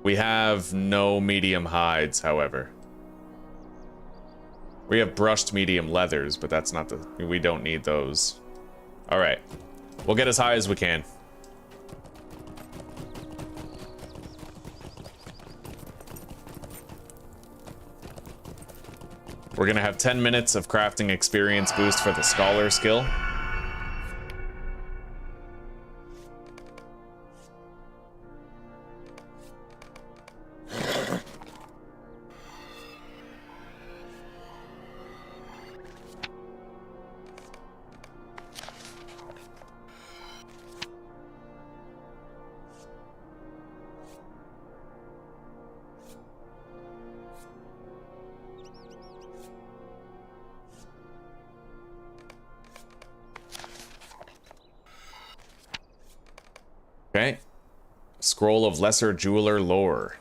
Speaker 1: We have no medium hides, however. We have brushed medium leathers, but that's not the... we don't need those. All right. We'll get as high as we can. We're gonna have 10 minutes of crafting experience boost for the Scholar skill. Okay. Scroll of Lesser Jeweler Lore.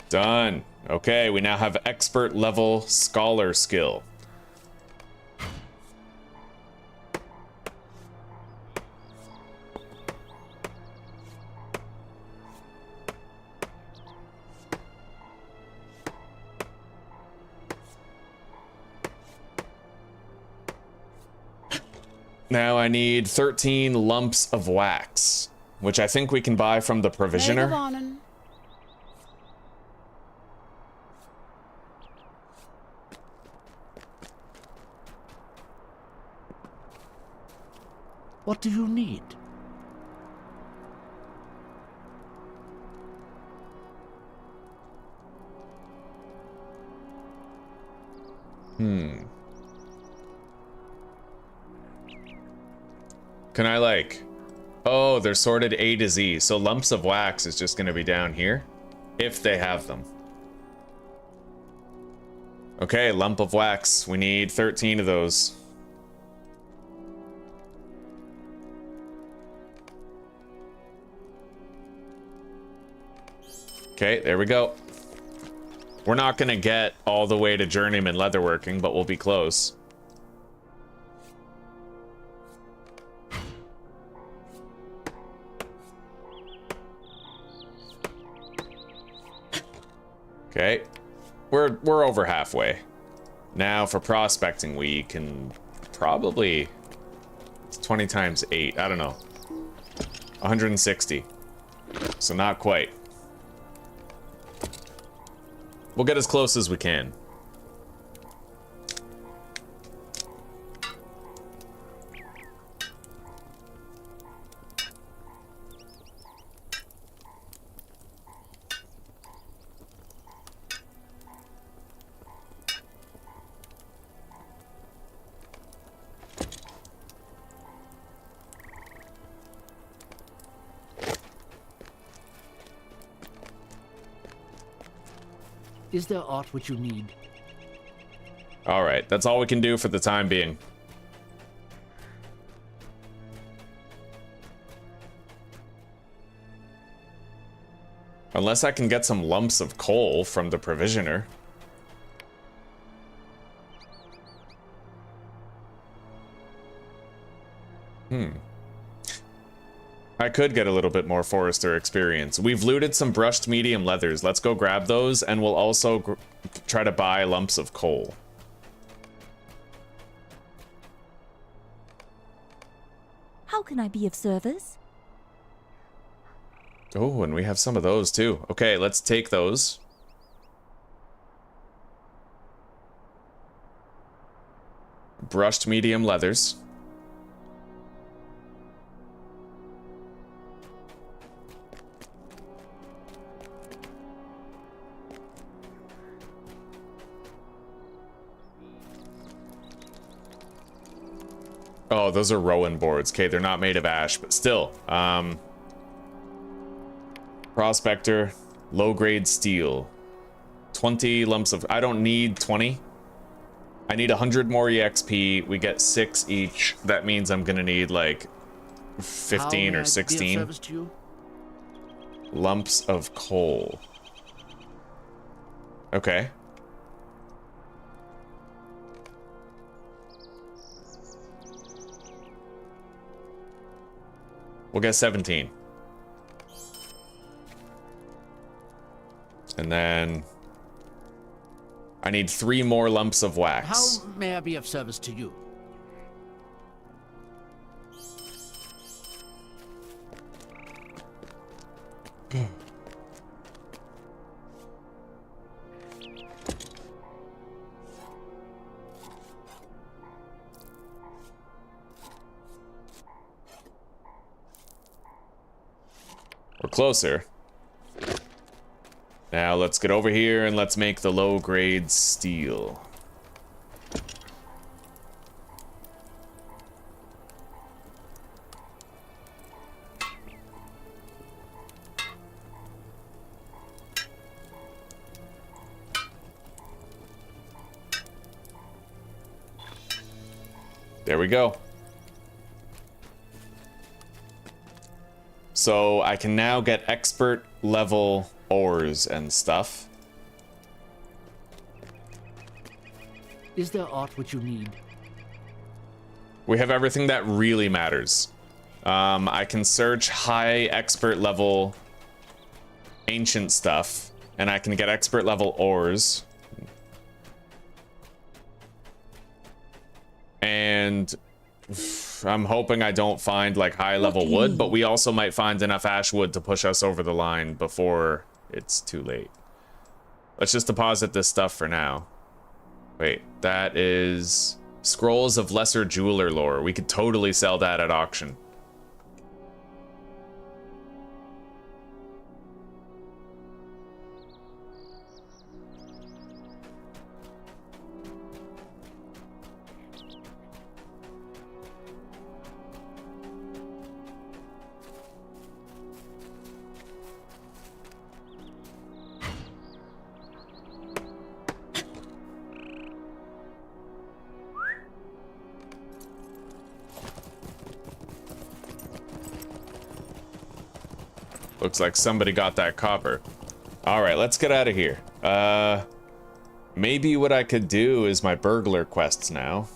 Speaker 1: Done. Okay, we now have expert level Scholar skill. Now I need 13 lumps of wax, which I think we can buy from the provisioner.
Speaker 5: What do you need?
Speaker 1: Can I like... Oh, they're sorted A to Z, so lumps of wax is just gonna be down here, if they have them. Okay, lump of wax. We need 13 of those. Okay, there we go. We're not gonna get all the way to journeyman leatherworking, but we'll be close. Okay, we're over halfway. Now for prospecting, we can probably... It's 20 times 8, I don't know. 160. So not quite. We'll get as close as we can.
Speaker 5: Is there aught which you need?
Speaker 1: All right, that's all we can do for the time being. Unless I can get some lumps of coal from the provisioner. I could get a little bit more forester experience. We've looted some brushed medium leathers. Let's go grab those, and we'll also try to buy lumps of coal.
Speaker 7: How can I be of service?
Speaker 1: Oh, and we have some of those too. Okay, let's take those. Brushed medium leathers. Oh, those are Rowan boards. Okay, they're not made of ash, but still. Prospector, low-grade steel. 20 lumps of... I don't need 20. I need 100 more EXP. We get 6 each. That means I'm gonna need, like, 15 or 16. Lumps of coal. Okay. We'll get 17. And then I need 3 more lumps of wax.
Speaker 5: How may I be of service to you?
Speaker 1: We're closer. Now let's get over here and let's make the low-grade steel. There we go. So I can now get expert level ores and stuff.
Speaker 5: Is there aught which you need?
Speaker 1: We have everything that really matters. I can search high expert level ancient stuff, and I can get expert level ores. And I'm hoping I don't find like high level wood, but we also might find enough ash wood to push us over the line before it's too late. Let's just deposit this stuff for now. Wait, that is Scrolls of Lesser Jeweler Lore. We could totally sell that at auction. Looks like somebody got that copper. All right, let's get out of here. Maybe what I could do is my burglar quests now.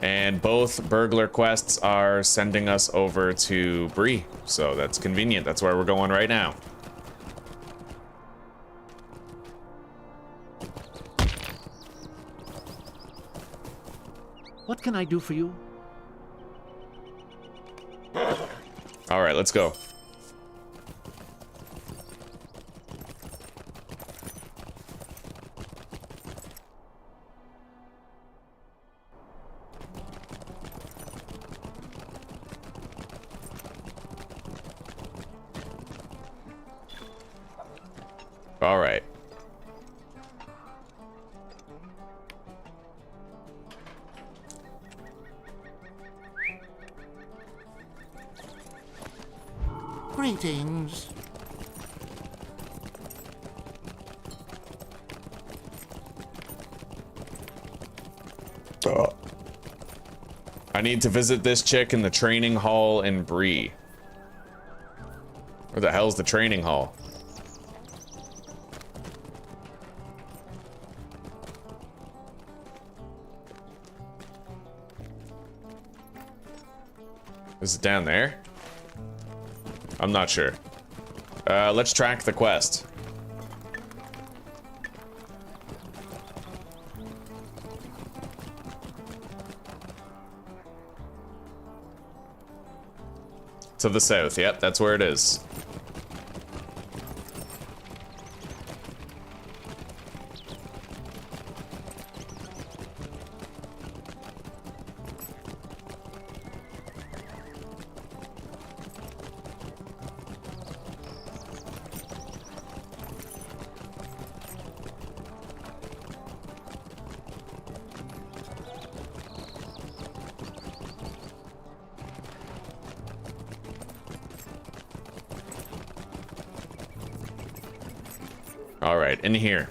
Speaker 1: And both burglar quests are sending us over to Bree, so that's convenient. That's where we're going right now.
Speaker 5: What can I do for you?
Speaker 1: All right, let's go. All right.
Speaker 5: Greetings.
Speaker 1: I need to visit this chick in the training hall in Bree. Where the hell's the training hall? Is it down there? I'm not sure. Let's track the quest. To the south, yep, that's where it is. All right, in here.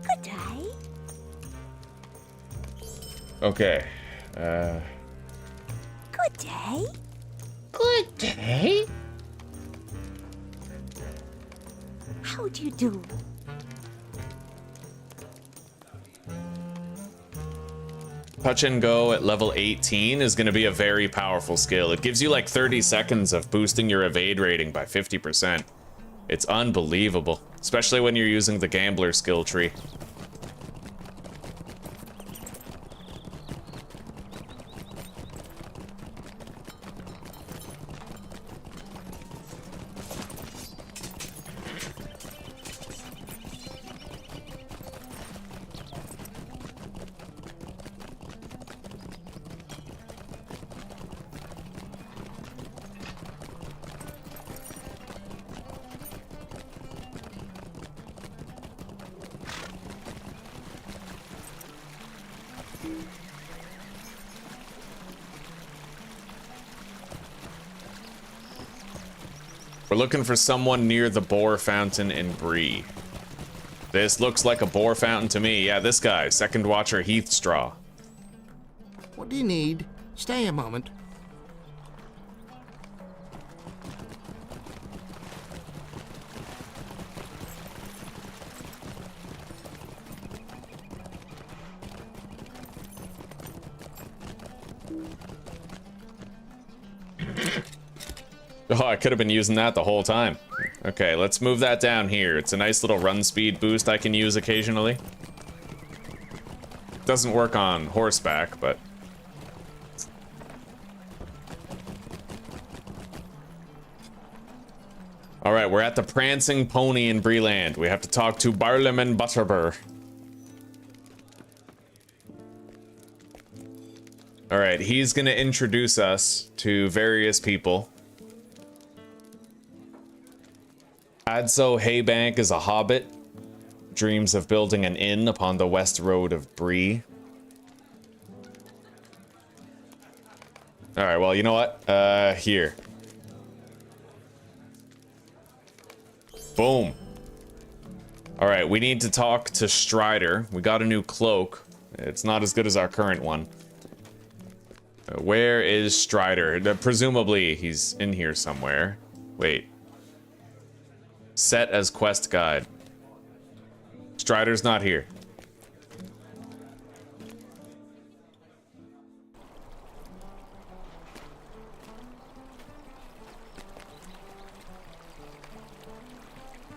Speaker 7: Good day.
Speaker 1: Okay.
Speaker 7: Good day.
Speaker 5: Good day.
Speaker 7: How do you do?
Speaker 1: Touch and go at level 18 is going to be a very powerful skill. It gives you like 30 seconds of boosting your evade rating by 50%. It's unbelievable, especially when you're using the gambler skill tree. We're looking for someone near the boar fountain in Bree. This looks like a boar fountain to me. Yeah, this guy, Second Watcher Heathstraw.
Speaker 5: What do you need? Stay a moment.
Speaker 1: Oh, I could have been using that the whole time. Okay, let's move that down here. It's a nice little run speed boost I can use occasionally. Doesn't work on horseback, but... Alright, we're at the Prancing Pony in Breland. We have to talk to Barliman Butterbur. Alright, he's gonna introduce us to various people. Adso Haybank is a hobbit. Dreams of building an inn upon the west road of Bree. Alright, well, you know what? Here. Boom. Alright, we need to talk to Strider. We got a new cloak. It's not as good as our current one. Where is Strider? Presumably, he's in here somewhere. Wait. Set as quest guide. Strider's not here.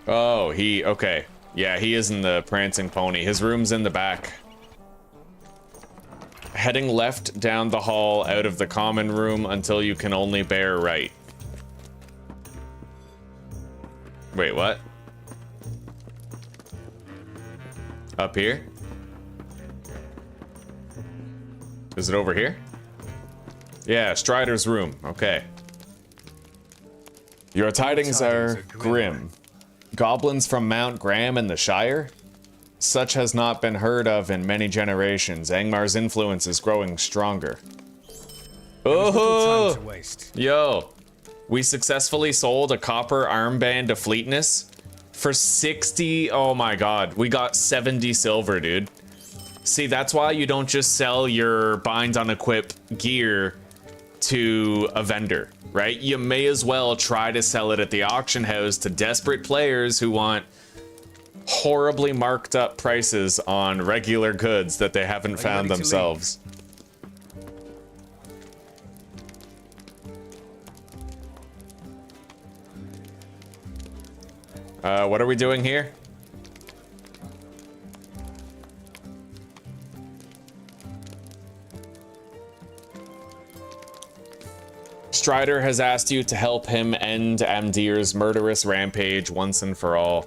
Speaker 1: Oh, okay. Yeah, he is in the Prancing Pony. His room's in the back. Heading left down the hall out of the common room until you can only bear right. Wait, what? Up here? Is it over here? Yeah, Strider's room. Okay. Your tidings are grim. Goblins from Mount Graham in the Shire? Such has not been heard of in many generations. Angmar's influence is growing stronger. Oh! Yo! We successfully sold a copper armband to Fleetness for 60. Oh my god, we got 70 silver, dude. See, that's why you don't just sell your bind on equip gear to a vendor, right? You may as well try to sell it at the auction house to desperate players who want horribly marked up prices on regular goods that they haven't found themselves. What are we doing here? Strider has asked you to help him end Amdir's murderous rampage once and for all.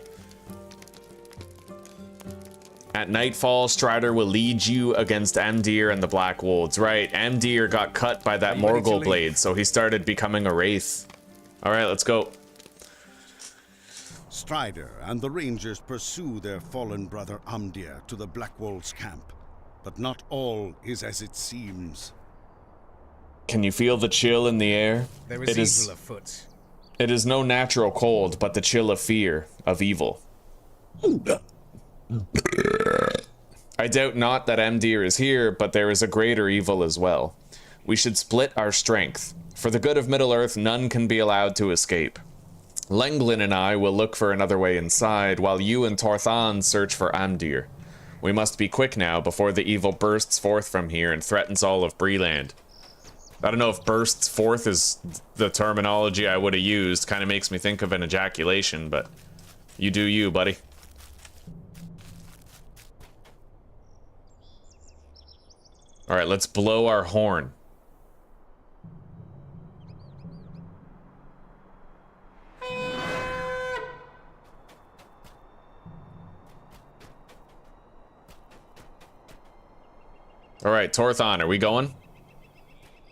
Speaker 1: At nightfall, Strider will lead you against Amdir and the Black Wolves. Right, Amdir got cut by that Morgul blade, so he started becoming a wraith. Alright, let's go.
Speaker 4: Strider and the Rangers pursue their fallen brother Amdir to the Black Wolves' camp. But not all is as it seems.
Speaker 1: Can you feel the chill in the air?
Speaker 6: There is evil afoot.
Speaker 1: It is no natural cold, but the chill of fear, of evil. I doubt not that Amdir is here, but there is a greater evil as well. We should split our strength. For the good of Middle-earth, none can be allowed to escape. Lenglin and I will look for another way inside, while you and Torthan search for Amdir. We must be quick now, before the evil bursts forth from here and threatens all of Breland. I don't know if bursts forth is the terminology I would have used. Kind of makes me think of an ejaculation, but you do you, buddy. All right, let's blow our horn. All right, Torthan, are we going?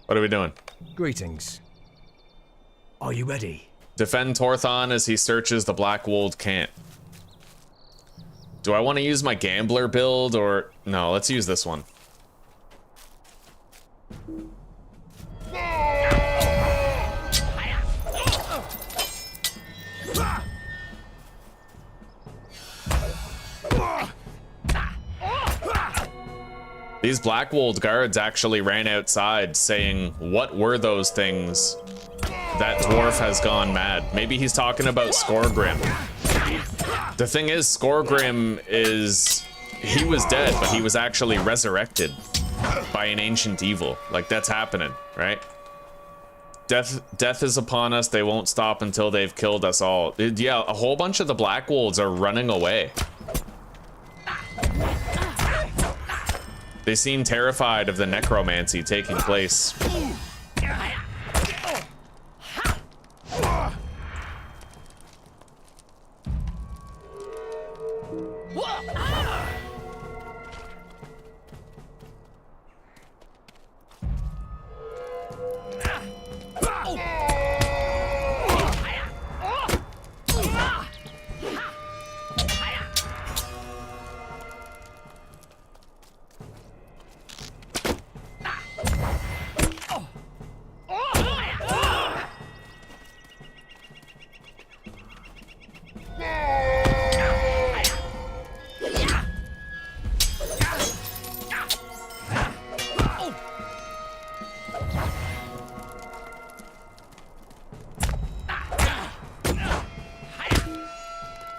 Speaker 1: What are we doing?
Speaker 6: Greetings. Are you ready?
Speaker 1: Defend Torthan as he searches the Black Wold camp. Do I want to use my gambler build or... No, let's use this one. These Blackwold guards actually ran outside saying, what were those things? That dwarf has gone mad. Maybe he's talking about Skorgrim. The thing is, Skorgrim is... He was dead, but he was actually resurrected by an ancient evil. Like, that's happening, right? Death is upon us. They won't stop until they've killed us all. Yeah, a whole bunch of the Black Wolves are running away. They seem terrified of the necromancy taking place.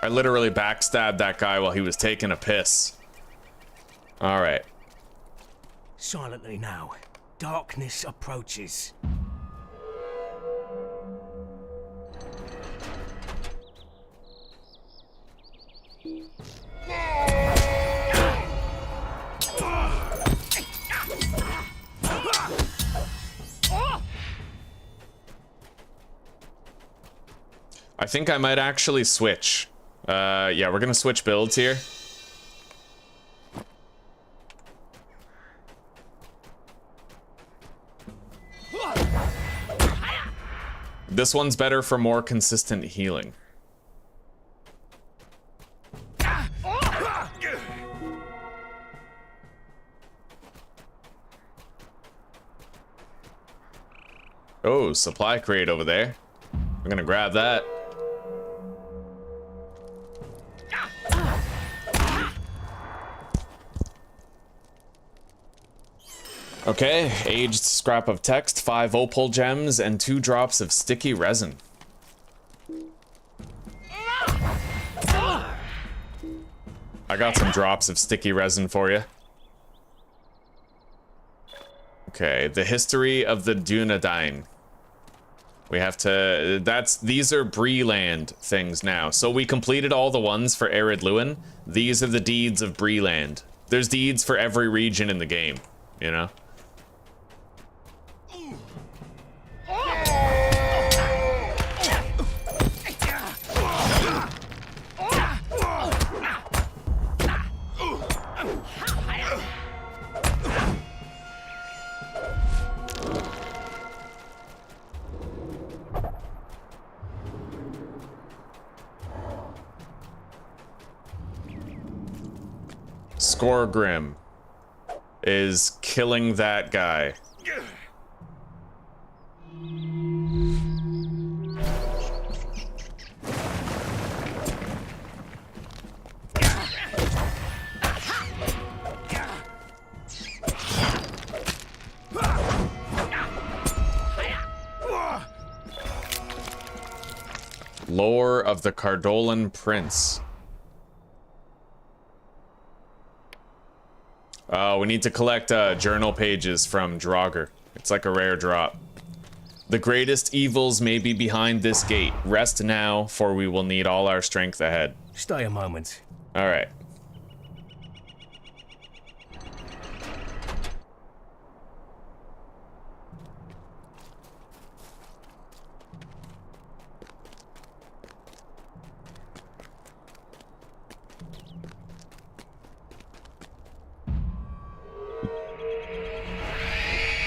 Speaker 1: I literally backstabbed that guy while he was taking a piss. All right.
Speaker 6: Silently now. Darkness approaches.
Speaker 1: I think I might actually switch. Yeah, we're gonna switch builds here. This one's better for more consistent healing. Oh, supply crate over there. I'm gonna grab that. Okay, aged scrap of text, 5 opal gems, and 2 drops of sticky resin. I got some drops of sticky resin for you. Okay, the history of the Dunedain. We have to, these are Breeland things now. So we completed all the ones for Arid Luin. These are the deeds of Breeland. There's deeds for every region in the game, you know? Skorgrim is killing that guy. Lore of the Cardolan Prince. We need to collect journal pages from Draugr. It's like a rare drop. The greatest evils may be behind this gate. Rest now, for we will need all our strength ahead.
Speaker 6: Stay a moment.
Speaker 1: All right.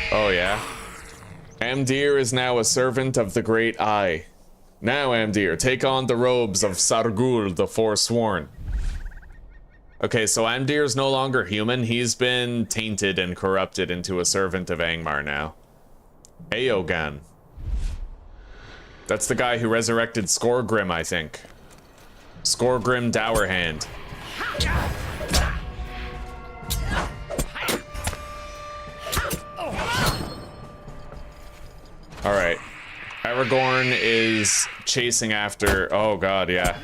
Speaker 1: Oh yeah. Amdir is now a servant of the Great Eye. Now, Amdir, take on the robes of Sargul the Forsworn. Okay, so Amdir is no longer human. He's been tainted and corrupted into a servant of Angmar now. Eogan. That's the guy who resurrected Skorgrim, I think. Skorgrim Dowerhand. Alright. Aragorn is chasing after... Oh god, yeah.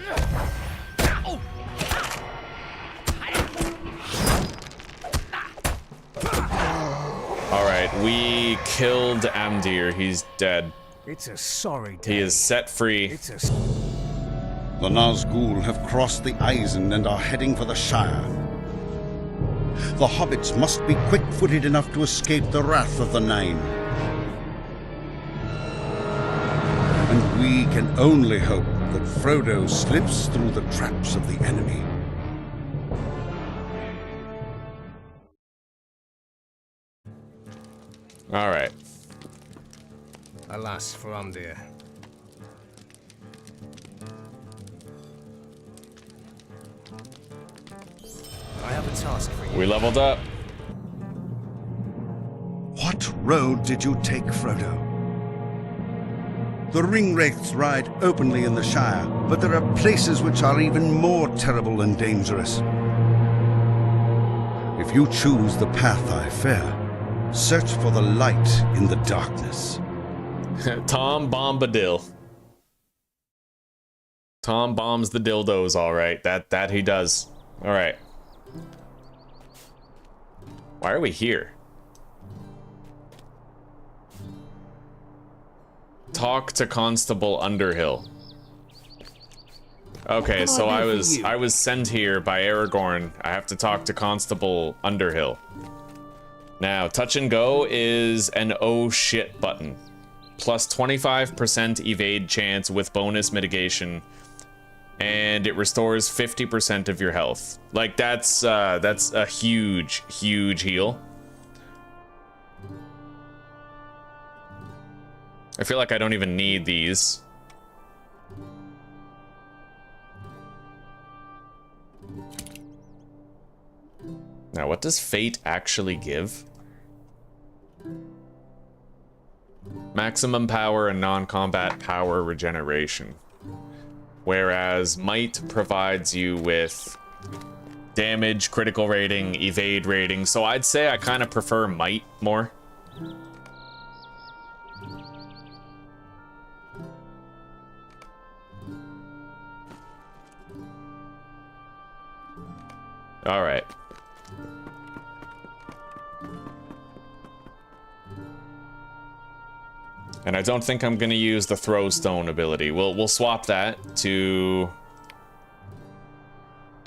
Speaker 1: Alright, we killed Amdir. He's dead.
Speaker 6: It's a sorry day.
Speaker 1: He is set free.
Speaker 6: It's a...
Speaker 4: The Nazgul have crossed the Eisen and are heading for the Shire. The hobbits must be quick-footed enough to escape the wrath of the Nine. And we can only hope that Frodo slips through the traps of the enemy.
Speaker 1: All right.
Speaker 6: Alas, Faramdir. I have a task for you.
Speaker 1: We leveled up.
Speaker 4: What road did you take, Frodo? The Ringwraiths ride openly in the Shire, but there are places which are even more terrible and dangerous. If you choose the path I fear, search for the light in the darkness.
Speaker 1: Tom Bombadil. Tom bombs the dildos, all right. That he does. All right. Why are we here? Talk to Constable Underhill. Okay, so I was sent here by Aragorn. I have to talk to Constable Underhill. Now, touch and go is an oh shit button. Plus 25% evade chance with bonus mitigation, and it restores 50% of your health. Like that's a huge heal. I feel like I don't even need these. Now, what does Fate actually give? Maximum power and non-combat power regeneration. Whereas Might provides you with damage, critical rating, evade rating. So I'd say I kind of prefer Might more. All right. And I don't think I'm gonna use the throw stone ability. We'll swap that to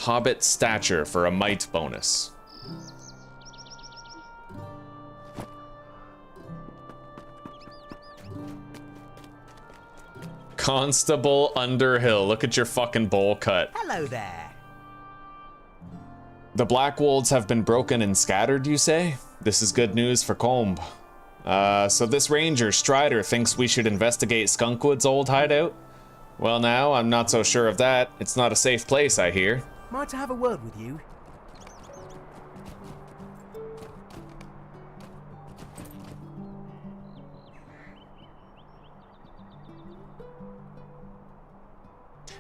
Speaker 1: Hobbit Stature for a might bonus. Constable Underhill, look at your fucking bowl cut.
Speaker 5: Hello there.
Speaker 1: The Black Wolves have been broken and scattered, you say? This is good news for Combe. So this ranger, Strider, thinks we should investigate Skunkwood's old hideout? Well now, I'm not so sure of that. It's not a safe place, I hear.
Speaker 6: Might I have a word with you?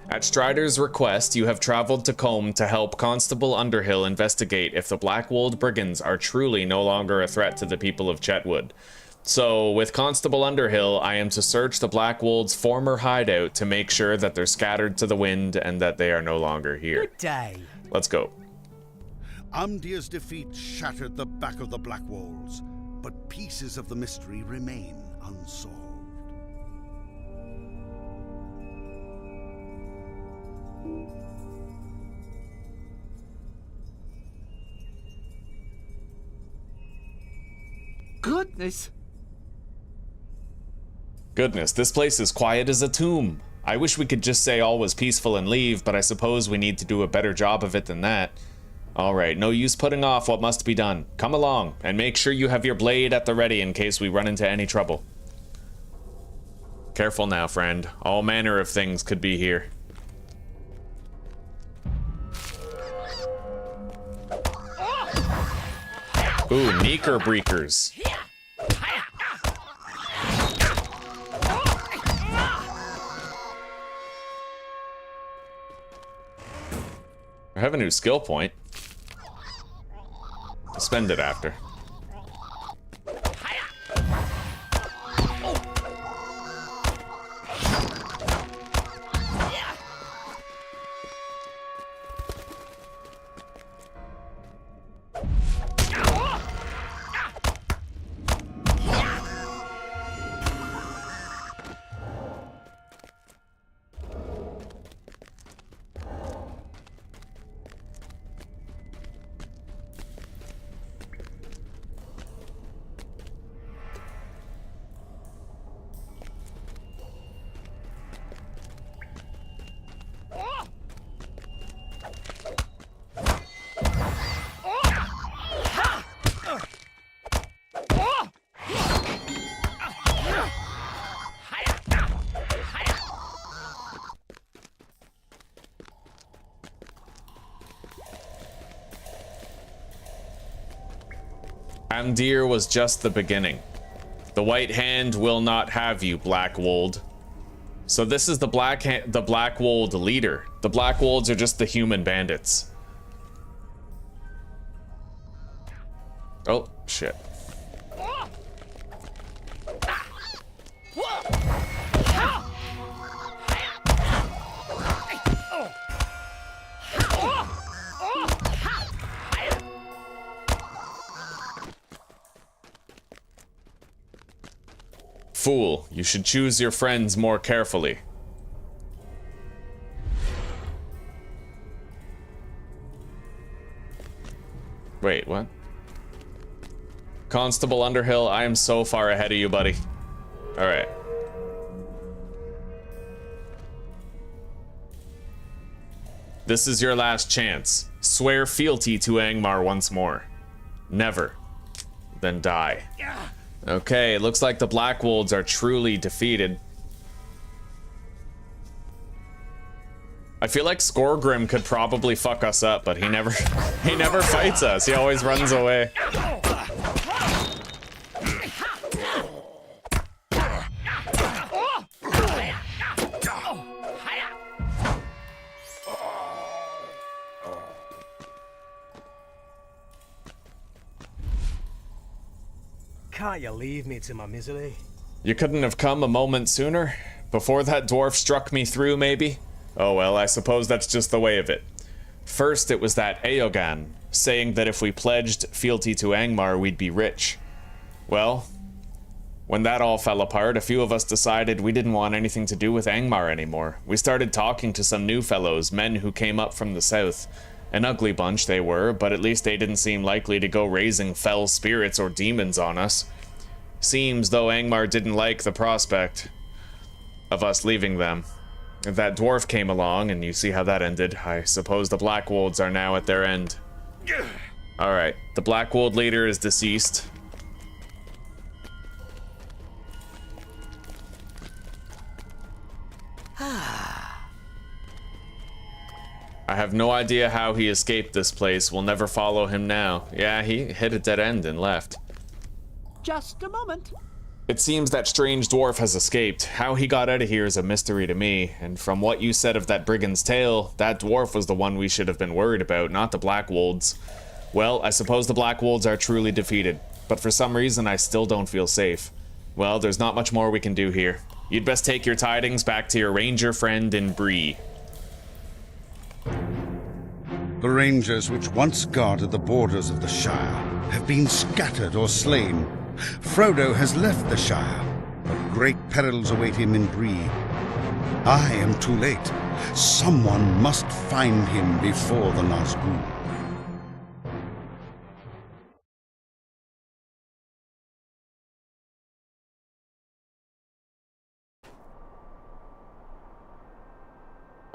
Speaker 1: At Strider's request, you have traveled to Combe to help Constable Underhill investigate if the Blackwold brigands are truly no longer a threat to the people of Chetwood. So, with Constable Underhill, I am to search the Blackwold's former hideout to make sure that they're scattered to the wind and that they are no longer here.
Speaker 5: Good day.
Speaker 1: Let's go.
Speaker 4: Amdir's defeat shattered the back of the Blackwolves, but pieces of the mystery remain unsolved.
Speaker 1: Goodness, this place is quiet as a tomb. I wish we could just say all was peaceful and leave, but I suppose we need to do a better job of it than that. Alright, no use putting off what must be done. Come along, and make sure you have your blade at the ready in case we run into any trouble. Careful now, friend. All manner of things could be here. Ooh, Knickerbreakers. I have a new skill point. I'll spend it after. Gundyr was just the beginning. The White Hand will not have you, Black Wold. So this is the Black Wold leader. The Black Wolds are just the human bandits. Oh, shit. Fool, you should choose your friends more carefully. Wait, what? Constable Underhill, I am so far ahead of you, buddy. Alright. This is your last chance. Swear fealty to Angmar once more. Never. Then die. Okay, it looks like the Black Wolds are truly defeated. I feel like Skorgrim could probably fuck us up, but he never fights us. He always runs away.
Speaker 6: Can't you leave me to my misery?
Speaker 1: You couldn't have come a moment sooner? Before that dwarf struck me through, maybe? Oh well, I suppose that's just the way of it. First, it was that Eogan, saying that if we pledged fealty to Angmar, we'd be rich. Well, when that all fell apart, a few of us decided we didn't want anything to do with Angmar anymore. We started talking to some new fellows, men who came up from the south. An ugly bunch they were, but at least they didn't seem likely to go raising fell spirits or demons on us. Seems though Angmar didn't like the prospect of us leaving them. That dwarf came along, and you see how that ended. I suppose the Black Wolds are now at their end. Alright, the Black Wold leader is deceased. I have no idea how he escaped this place. We'll never follow him now. Yeah, he hit a dead end and left.
Speaker 5: Just a moment.
Speaker 1: It seems that strange dwarf has escaped. How he got out of here is a mystery to me, and from what you said of that brigand's tale, that dwarf was the one we should have been worried about, not the Black Wolds. Well, I suppose the Black Wolds are truly defeated, but for some reason I still don't feel safe. Well, there's not much more we can do here. You'd best take your tidings back to your ranger friend in Bree.
Speaker 4: The rangers which once guarded the borders of the Shire have been scattered or slain. Frodo has left the Shire, but great perils await him in Bree. I am too late. Someone must find him before the Nazgûl.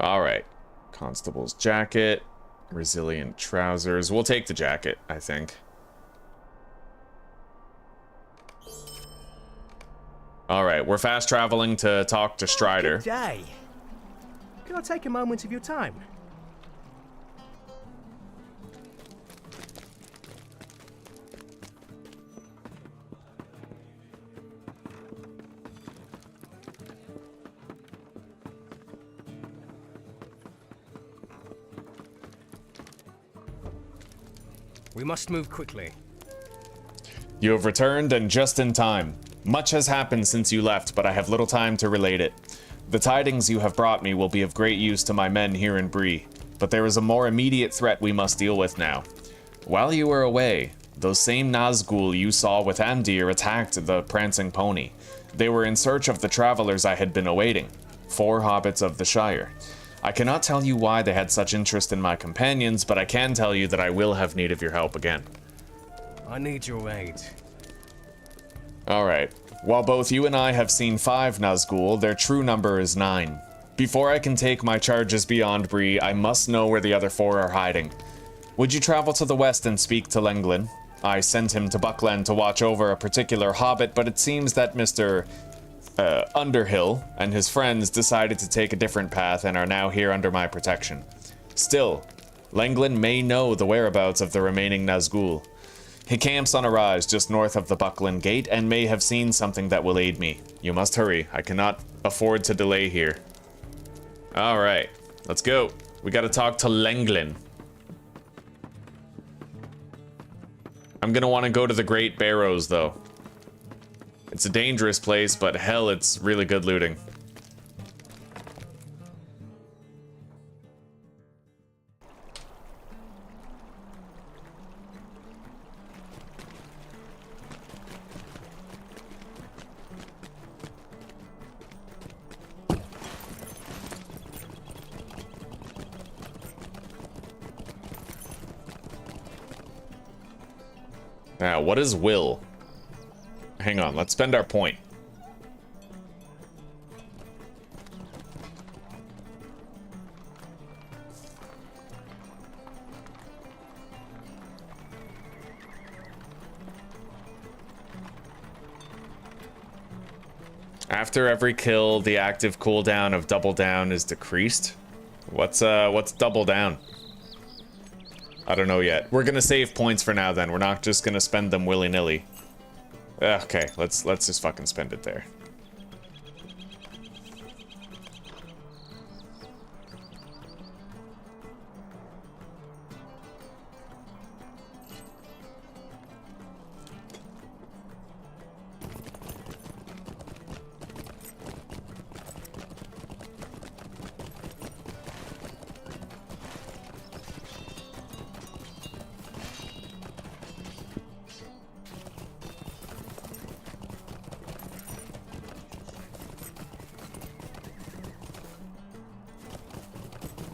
Speaker 1: Alright. Constable's jacket. Resilient trousers. We'll take the jacket, I think. Alright, we're fast traveling to talk to Strider.
Speaker 6: Good day. Can I take a moment of your time? We must move quickly.
Speaker 1: You have returned, and just in time. Much has happened since you left, but I have little time to relate it. The tidings you have brought me will be of great use to my men here in Bree, but there is a more immediate threat we must deal with now. While you were away, those same Nazgûl you saw with Amdir attacked the Prancing Pony. They were in search of the travelers I had been awaiting, 4 hobbits of the Shire. I cannot tell you why they had such interest in my companions, but I can tell you that I will have need of your help again.
Speaker 6: I need your aid.
Speaker 1: Alright. While both you and I have seen 5 Nazgûl, their true number is 9. Before I can take my charges beyond Bree, I must know where the other 4 are hiding. Would you travel to the west and speak to Lenglin? I sent him to Buckland to watch over a particular hobbit, but it seems that Mr. Underhill and his friends decided to take a different path and are now here under my protection. Still, Lenglin may know the whereabouts of the remaining Nazgûl. He camps on a rise just north of the Buckland Gate and may have seen something that will aid me. You must hurry. I cannot afford to delay here. All right, let's go. We gotta talk to Lenglin. I'm gonna want to go to the Great Barrows, though. It's a dangerous place, but hell, it's really good looting. Now, what is will? Hang on, let's spend our point. After every kill, the active cooldown of double down is decreased. What's double down? I don't know yet. We're gonna save points for now then. We're not just gonna spend them willy-nilly. Okay, let's just fucking spend it there.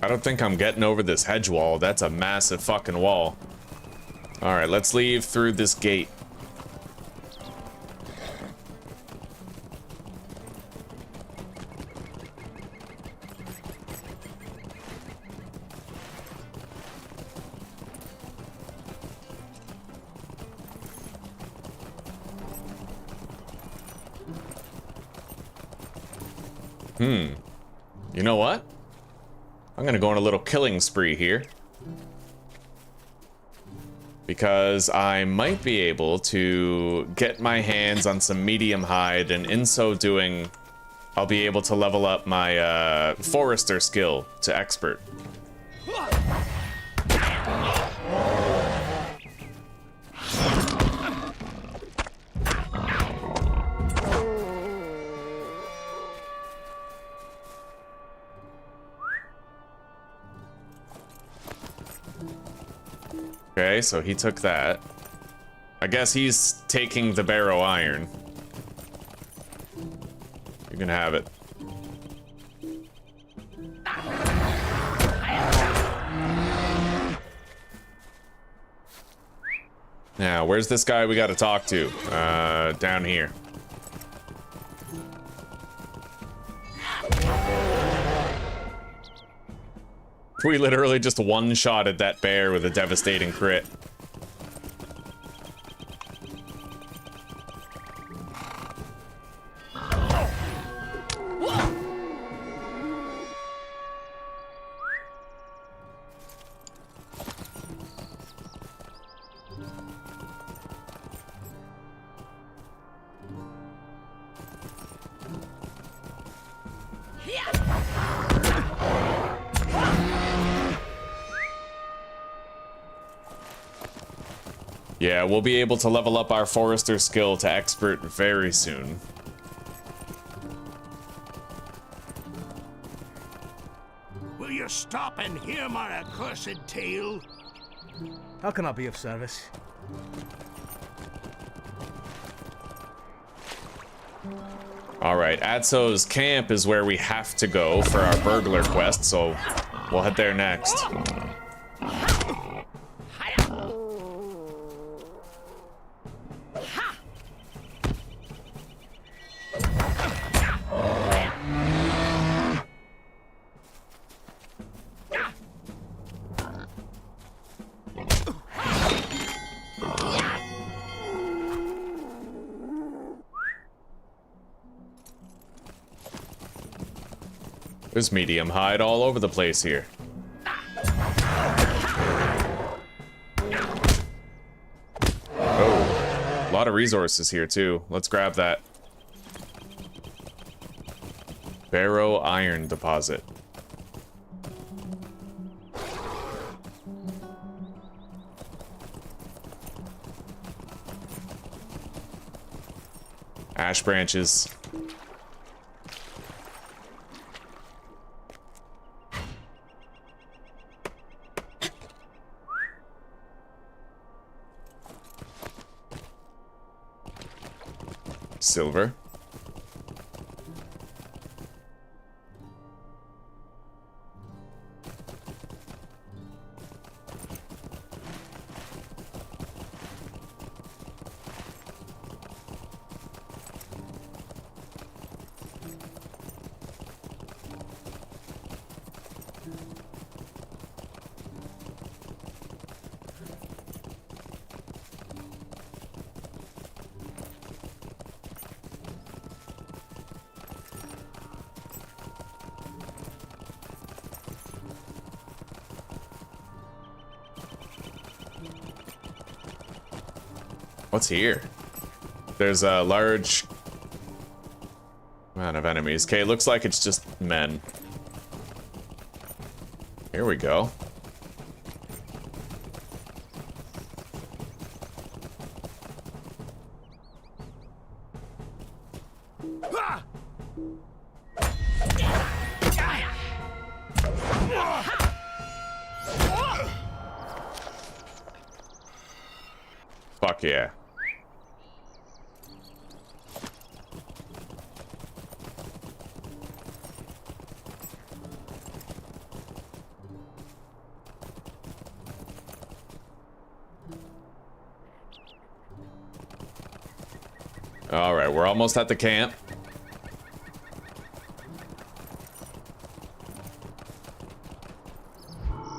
Speaker 1: I don't think I'm getting over this hedge wall. That's a massive fucking wall. Alright, let's leave through this gate. You know what? I'm gonna go on a little killing spree here. Because I might be able to get my hands on some medium hide, and in so doing, I'll be able to level up my forester skill to expert. Okay, so he took that. I guess he's taking the barrow iron. You can have it. Now, where's this guy we gotta talk to? Down here. We literally just one-shotted that bear with a devastating crit. Yeah, we'll be able to level up our forester skill to expert very soon.
Speaker 2: Will you stop and hear my accursed tale?
Speaker 6: How can I be of service?
Speaker 1: Alright, Adso's camp is where we have to go for our burglar quest, so we'll head there next. There's medium hide all over the place here. lot of resources here too. Let's grab that. Barrow iron deposit. Ash branches. Silver. What's here? There's a large amount of enemies. Okay, it looks like it's just men. Here we go. Fuck yeah. All right, we're almost at the camp.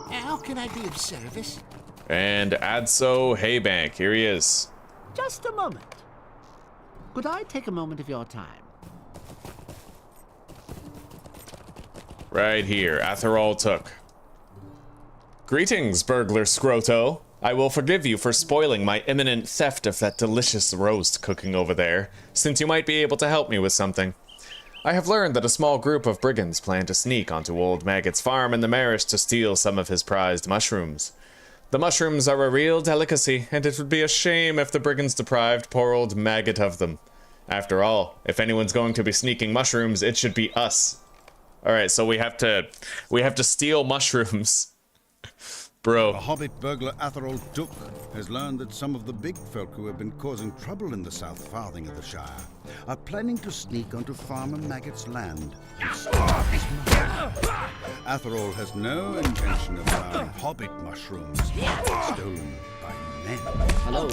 Speaker 5: How can I be of service?
Speaker 1: And Adso Haybank, here he is.
Speaker 5: Just a moment. Could I take a moment of your time?
Speaker 1: Right here, Atherol Took. Greetings, burglar Scroto. I will forgive you for spoiling my imminent theft of that delicious roast cooking over there, since you might be able to help me with something. I have learned that a small group of brigands plan to sneak onto Old Maggot's farm in the Marish to steal some of his prized mushrooms. The mushrooms are a real delicacy, and it would be a shame if the brigands deprived poor old Maggot of them. After all, if anyone's going to be sneaking mushrooms, it should be us. Alright, so we have to steal mushrooms. Bro.
Speaker 4: The Hobbit burglar Atherol Took has learned that some of the big folk who have been causing trouble in the South Farthing of the Shire are planning to sneak onto Farmer Maggot's land and steal his mushrooms. Atherol has no intention of allowing Hobbit mushrooms stolen by men.
Speaker 5: Hello.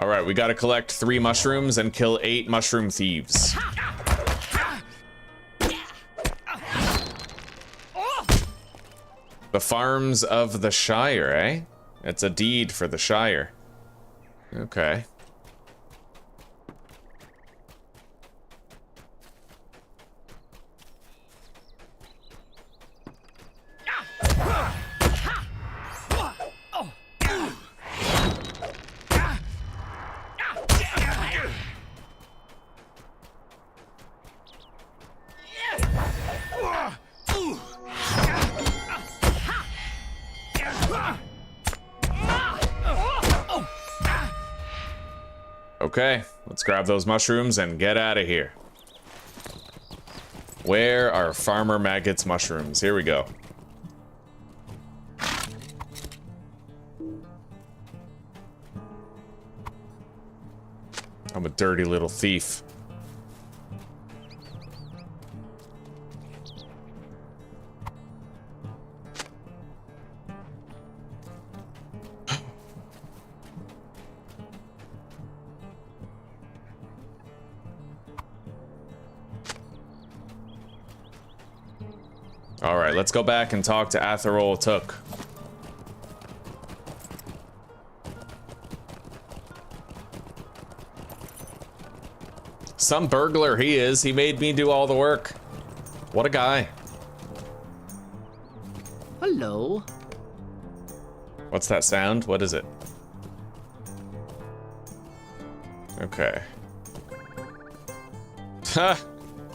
Speaker 1: Alright, we gotta collect 3 mushrooms and kill 8 mushroom thieves. The Farms of the Shire, eh? It's a deed for the Shire. Okay. Okay, let's grab those mushrooms and get out of here. Where are Farmer Maggot's mushrooms? Here we go. I'm a dirty little thief. All right, let's go back and talk to Atherol Took. Some burglar he is. He made me do all the work. What a guy.
Speaker 5: Hello.
Speaker 1: What's that sound? What is it? Okay. Ha!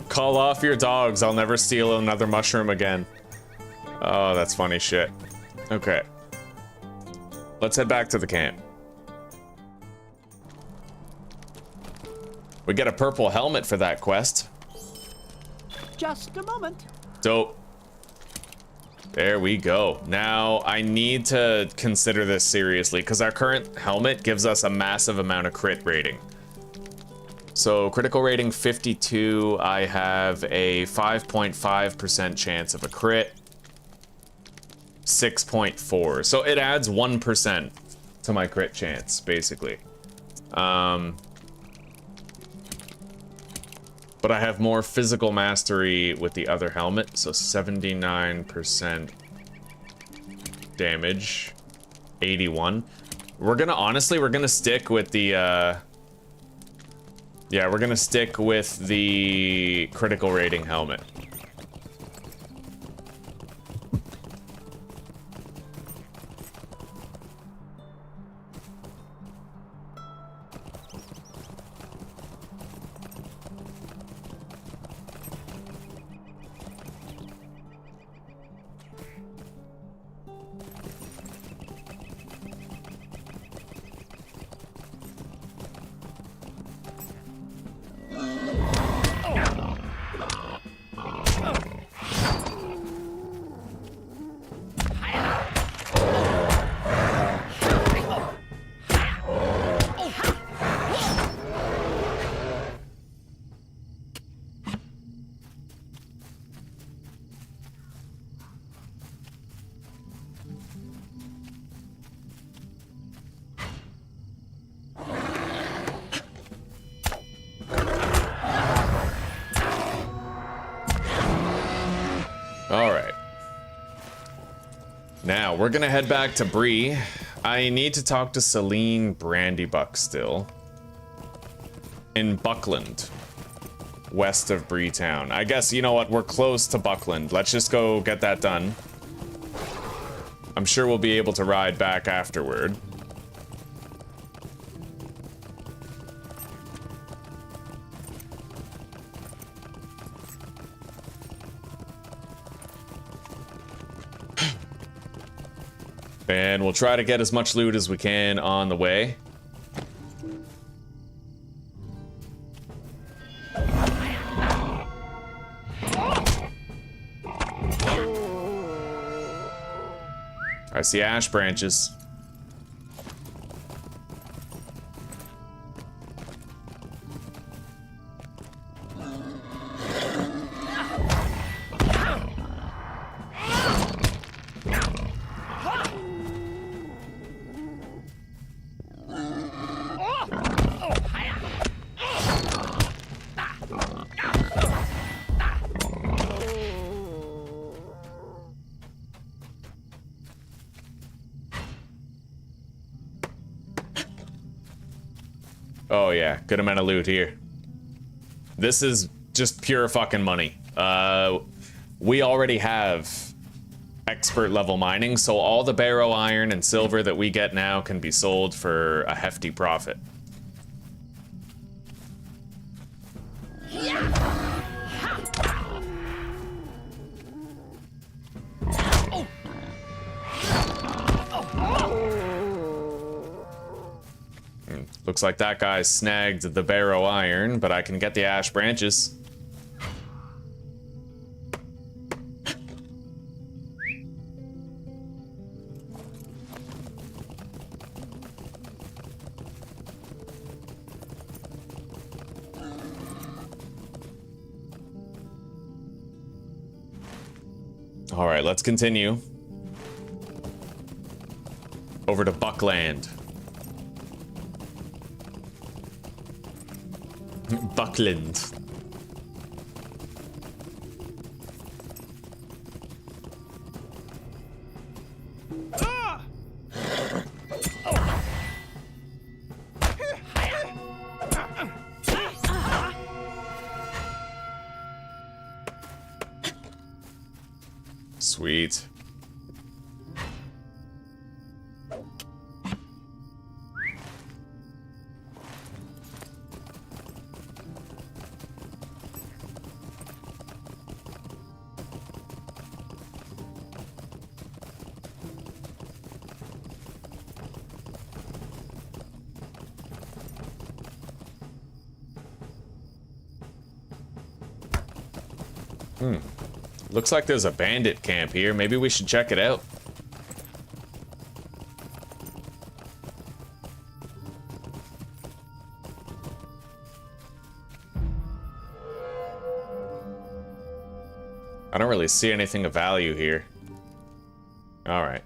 Speaker 1: Call off your dogs. I'll never steal another mushroom again. Oh, that's funny shit. Okay. Let's head back to the camp. We get a purple helmet for that quest.
Speaker 5: Just a moment.
Speaker 1: Dope. There we go. Now, I need to consider this seriously, because our current helmet gives us a massive amount of crit rating. So, critical rating 52, I have a 5.5% chance of a crit. 6.4. So, it adds 1% to my crit chance, basically. But I have more physical mastery with the other helmet, so 79% damage, 81. We're gonna stick with the, yeah, we're gonna stick with the critical rating helmet. Now, we're gonna head back to Bree. I need to talk to Celine Brandybuck still. In Buckland. West of Bree Town. I guess, you know what, we're close to Buckland. Let's just go get that done. I'm sure we'll be able to ride back afterward. And we'll try to get as much loot as we can on the way. I see ash branches. Oh yeah, good amount of loot here. This is just pure fucking money. We already have expert level mining, so all the barrow iron and silver that we get now can be sold for a hefty profit. Looks like that guy snagged the barrow iron, but I can get the ash branches. All right, let's continue. Over to Buckland. Buckland. Sweet. Looks like there's a bandit camp here. Maybe we should check it out. I don't really see anything of value here. All right.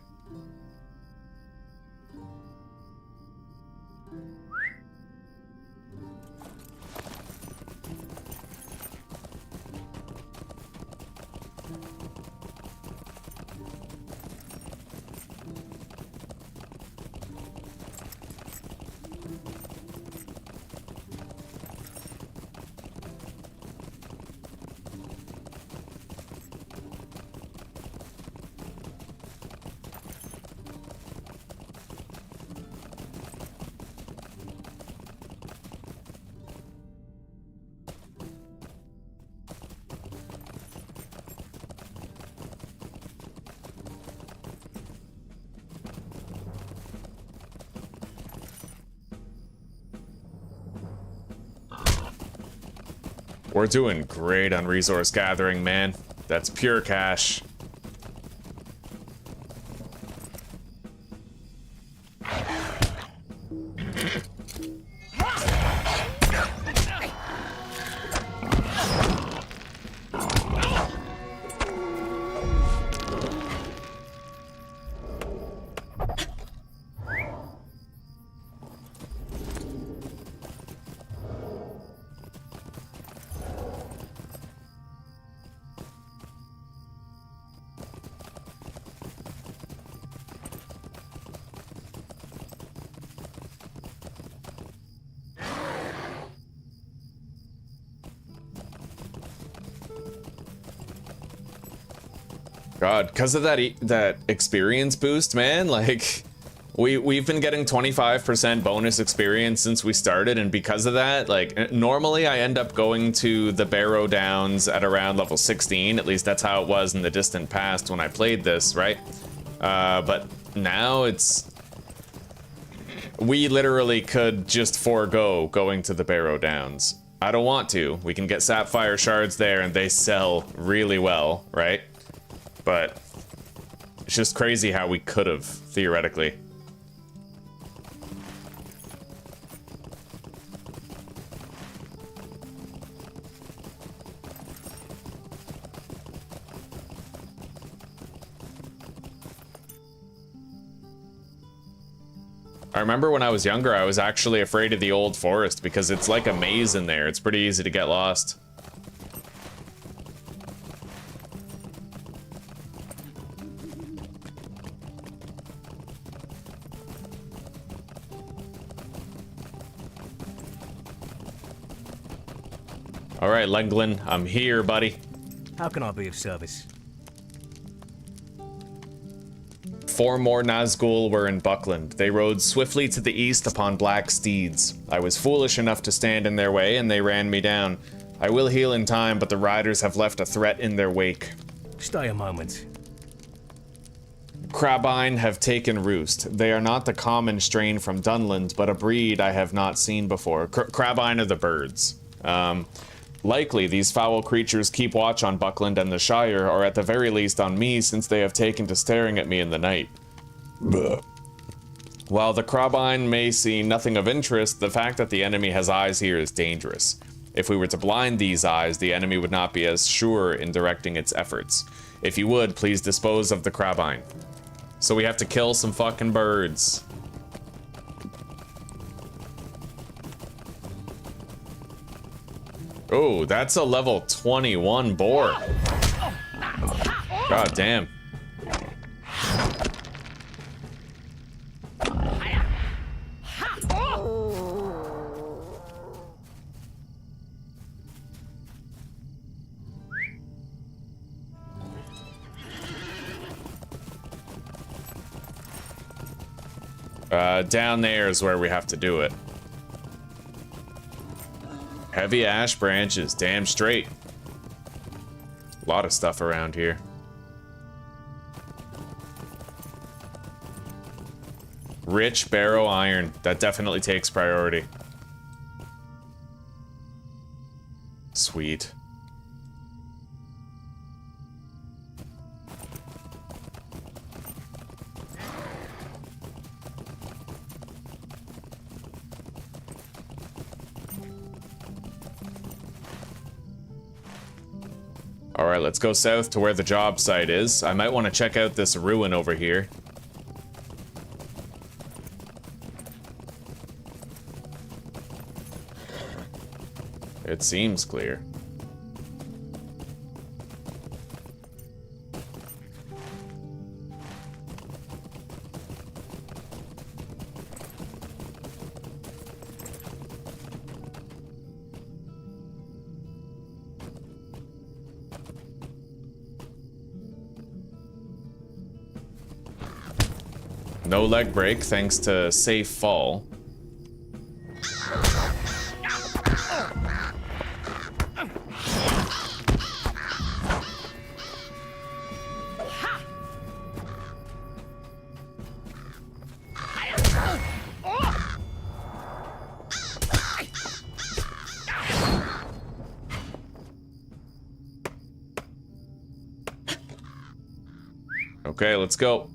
Speaker 1: We're doing great on resource gathering, man. That's pure cash. God, because of that experience boost, man, like we've been getting 25% bonus experience since we started, and because of that, like normally I end up going to the Barrow Downs at around level 16. At least that's how it was in the distant past when I played this, right? But now we literally could just forego going to the Barrow Downs. I don't want to. We can get sapphire shards there and they sell really well, right? But it's just crazy how we could have, theoretically. I remember when I was younger, I was actually afraid of the old forest because it's like a maze in there. It's pretty easy to get lost. All right, Lenglin, I'm here, buddy.
Speaker 6: How can I be of service?
Speaker 1: 4 more Nazgul were in Buckland. They rode swiftly to the east upon black steeds. I was foolish enough to stand in their way, and they ran me down. I will heal in time, but the riders have left a threat in their wake.
Speaker 6: Stay a moment.
Speaker 1: Crabine have taken roost. They are not the common strain from Dunland, but a breed I have not seen before. Crabine are the birds. Likely, these foul creatures keep watch on Buckland and the Shire, or at the very least on me, since they have taken to staring at me in the night. Blech. While the Crabine may see nothing of interest, the fact that the enemy has eyes here is dangerous. If we were to blind these eyes, the enemy would not be as sure in directing its efforts. If you would, please dispose of the Crabine. So we have to kill some fucking birds. Oh, that's a level 21 boar. God damn. Down there is where we have to do it. Heavy ash branches, damn straight. A lot of stuff around here. Rich barrow iron, that definitely takes priority. Sweet. All right, let's go south to where the job site is. I might want to check out this ruin over here. It seems clear. No leg break thanks to safe fall. Okay, let's go.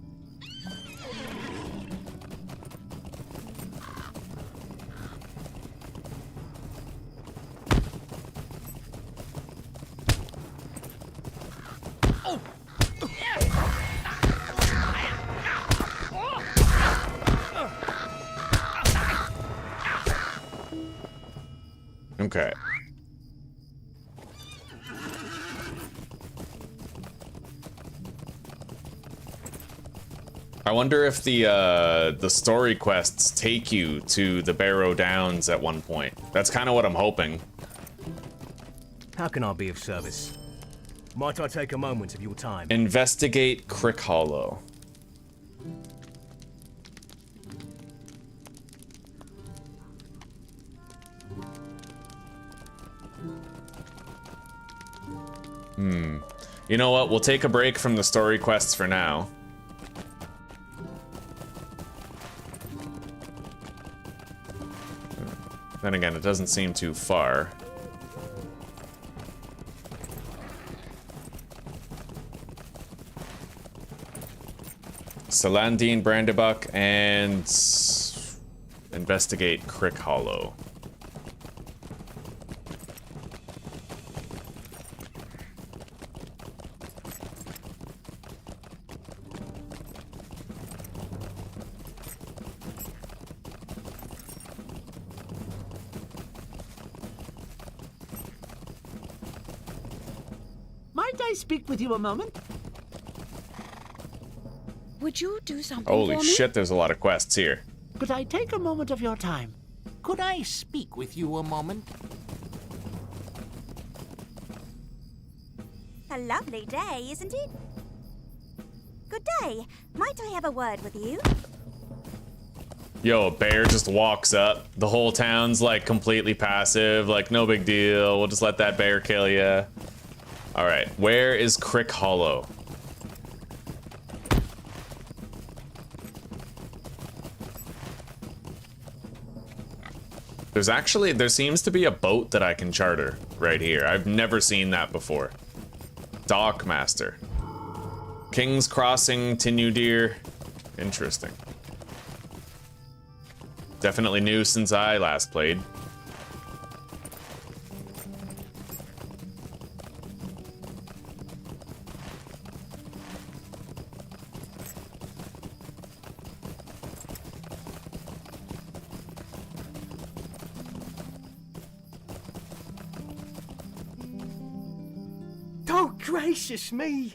Speaker 1: Okay. I wonder if the story quests take you to the Barrow Downs at one point. That's kind of what I'm hoping.
Speaker 6: How can I be of service? Might I take a moment of your time?
Speaker 1: Investigate Crick Hollow. You know what? We'll take a break from the story quests for now. Then again, it doesn't seem too far. Salandine Brandybuck and investigate Crick Hollow.
Speaker 5: Might I speak with you a moment?
Speaker 9: Would you do something
Speaker 1: Holy
Speaker 9: for me?
Speaker 1: shit, there's a lot of quests here.
Speaker 5: Could I take a moment of your time?
Speaker 10: Could I speak with you a moment?
Speaker 7: A lovely day, isn't it? Good day. Might I have a word with you?
Speaker 1: Yo, a bear just walks up. The whole town's like completely passive, like no big deal. We'll just let that bear kill ya. All right, where is Crick Hollow? There seems to be a boat that I can charter right here. I've never seen that before. Dockmaster. King's Crossing, Tinudir. Interesting. Definitely new since I last played.
Speaker 6: Oh, gracious me!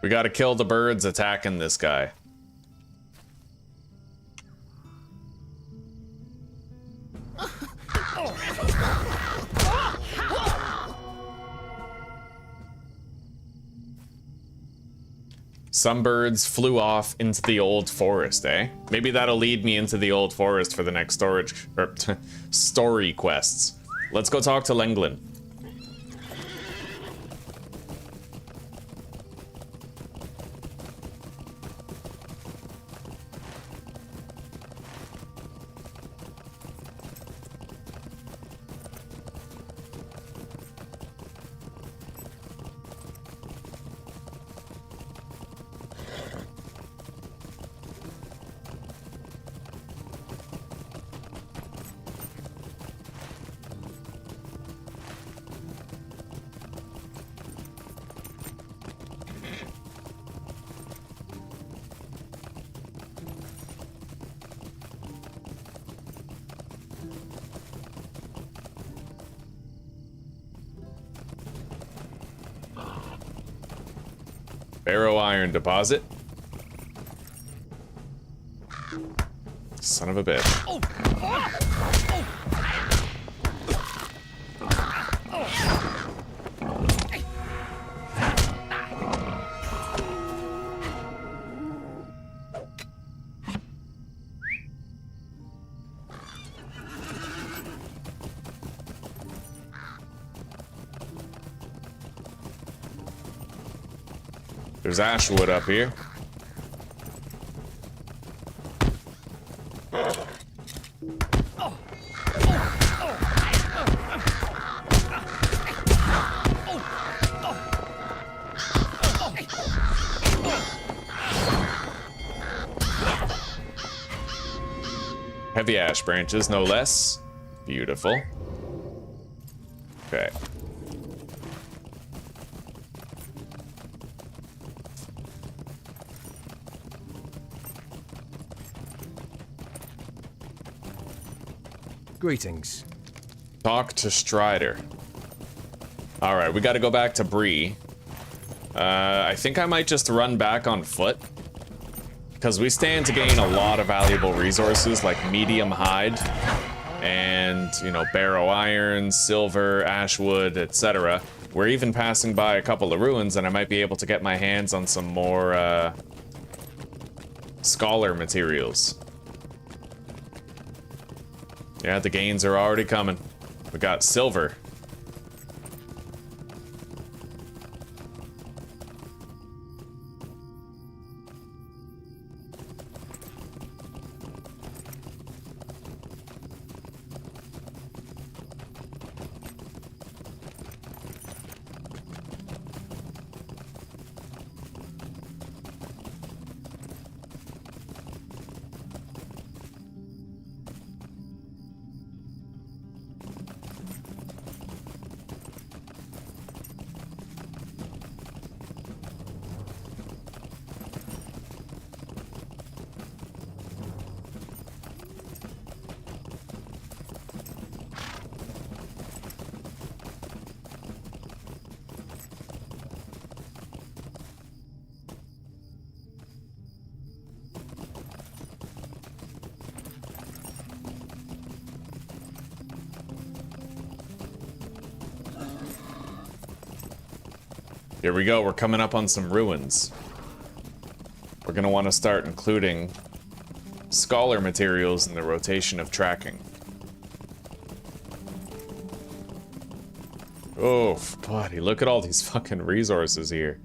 Speaker 1: We gotta kill the birds attacking this guy. Some birds flew off into the old forest, eh? Maybe that'll lead me into the old forest for the next story quests. Let's go talk to Lenglin. Barrow iron deposit. Son of a bitch. There's ashwood up here. Heavy ash branches, no less. Beautiful. Okay.
Speaker 6: Greetings.
Speaker 1: Talk to Strider. Alright, we gotta go back to Bree. I think I might just run back on foot. Because we stand to gain a lot of valuable resources like medium hide and, you know, barrow iron, silver, ashwood, etc. We're even passing by a couple of ruins and I might be able to get my hands on some more scholar materials. Yeah, the gains are already coming. We got silver. Here we go, we're coming up on some ruins. We're gonna want to start including scholar materials in the rotation of tracking. Oh, buddy, look at all these fucking resources here.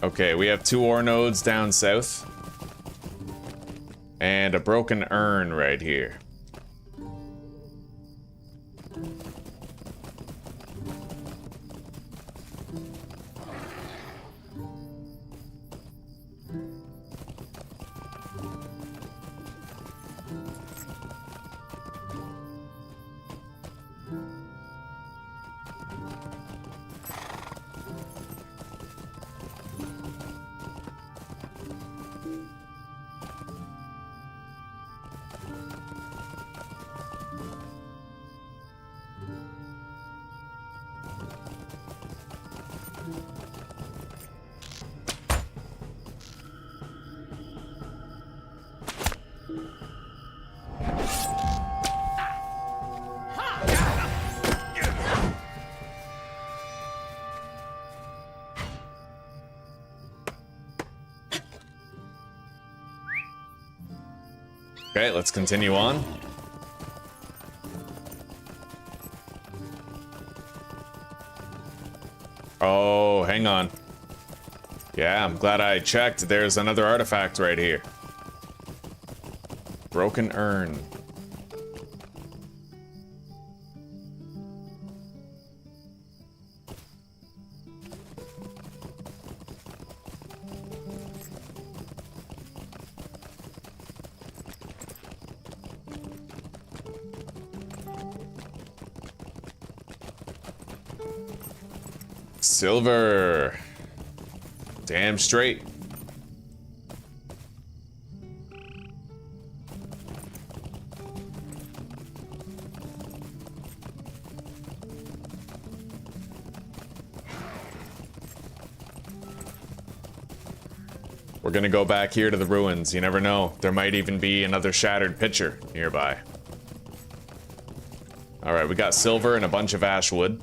Speaker 1: Okay, we have 2 ore nodes down south. And a broken urn right here. Okay, let's continue on. Oh, hang on. Yeah, I'm glad I checked. There's another artifact right here. Broken urn. Silver. Damn straight. We're gonna go back here to the ruins. You never know. There might even be another shattered pitcher nearby. Alright, we got silver and a bunch of ash wood.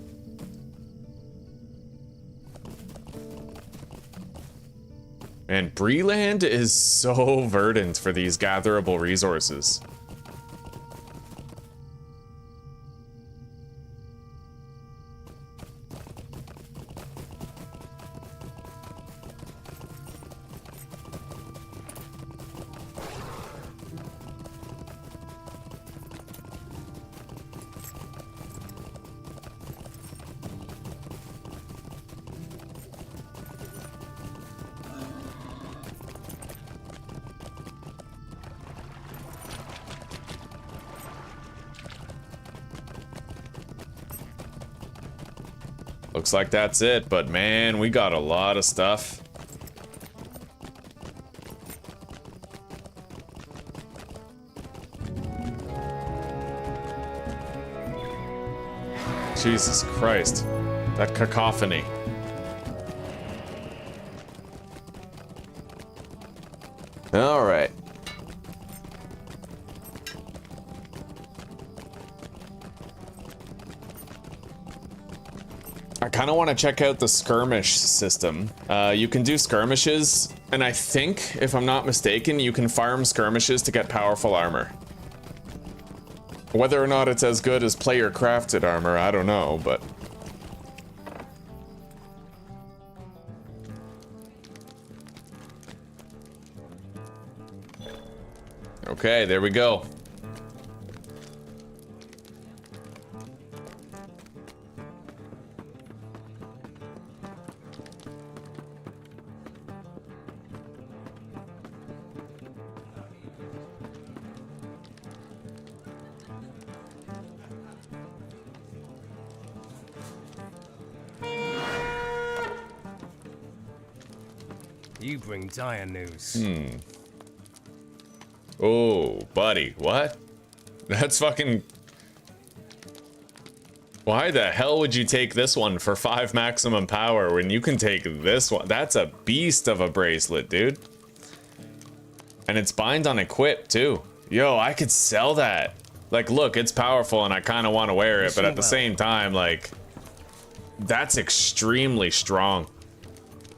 Speaker 1: And Breland is so verdant for these gatherable resources. Looks like that's it, but man, we got a lot of stuff. Jesus Christ, that cacophony. All right. I kind of want to check out the skirmish system. You can do skirmishes, and I think, if I'm not mistaken, you can farm skirmishes to get powerful armor. Whether or not it's as good as player crafted armor, I don't know, but... Okay, there we go.
Speaker 6: You bring dire news.
Speaker 1: Oh, buddy, what? That's fucking... Why the hell would you take this one for 5 maximum power when you can take this one? That's a beast of a bracelet, dude. And it's bind on equip, too. Yo, I could sell that. Like, look, it's powerful and I kind of want to wear it, but at the same time, like... That's extremely strong.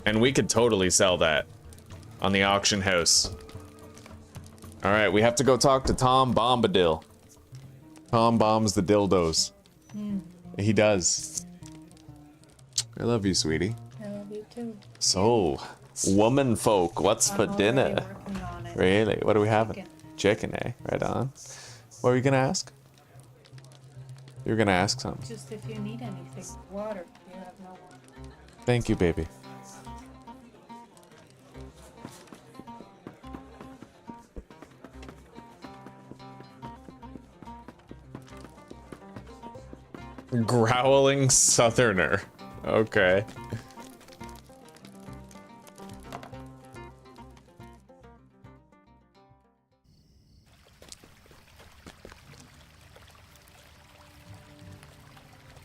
Speaker 1: And we could totally sell that on the auction house. All right, we have to go talk to Tom Bombadil. Tom bombs the dildos. He does. I love you, sweetie.
Speaker 3: I love you too.
Speaker 1: So, woman folk, what's for dinner? Really? What are we having? Chicken, eh? Right on. What were you gonna ask? You were gonna ask something.
Speaker 3: Just if you need anything, water. You have no water.
Speaker 1: Thank you, baby. Growling southerner. Okay.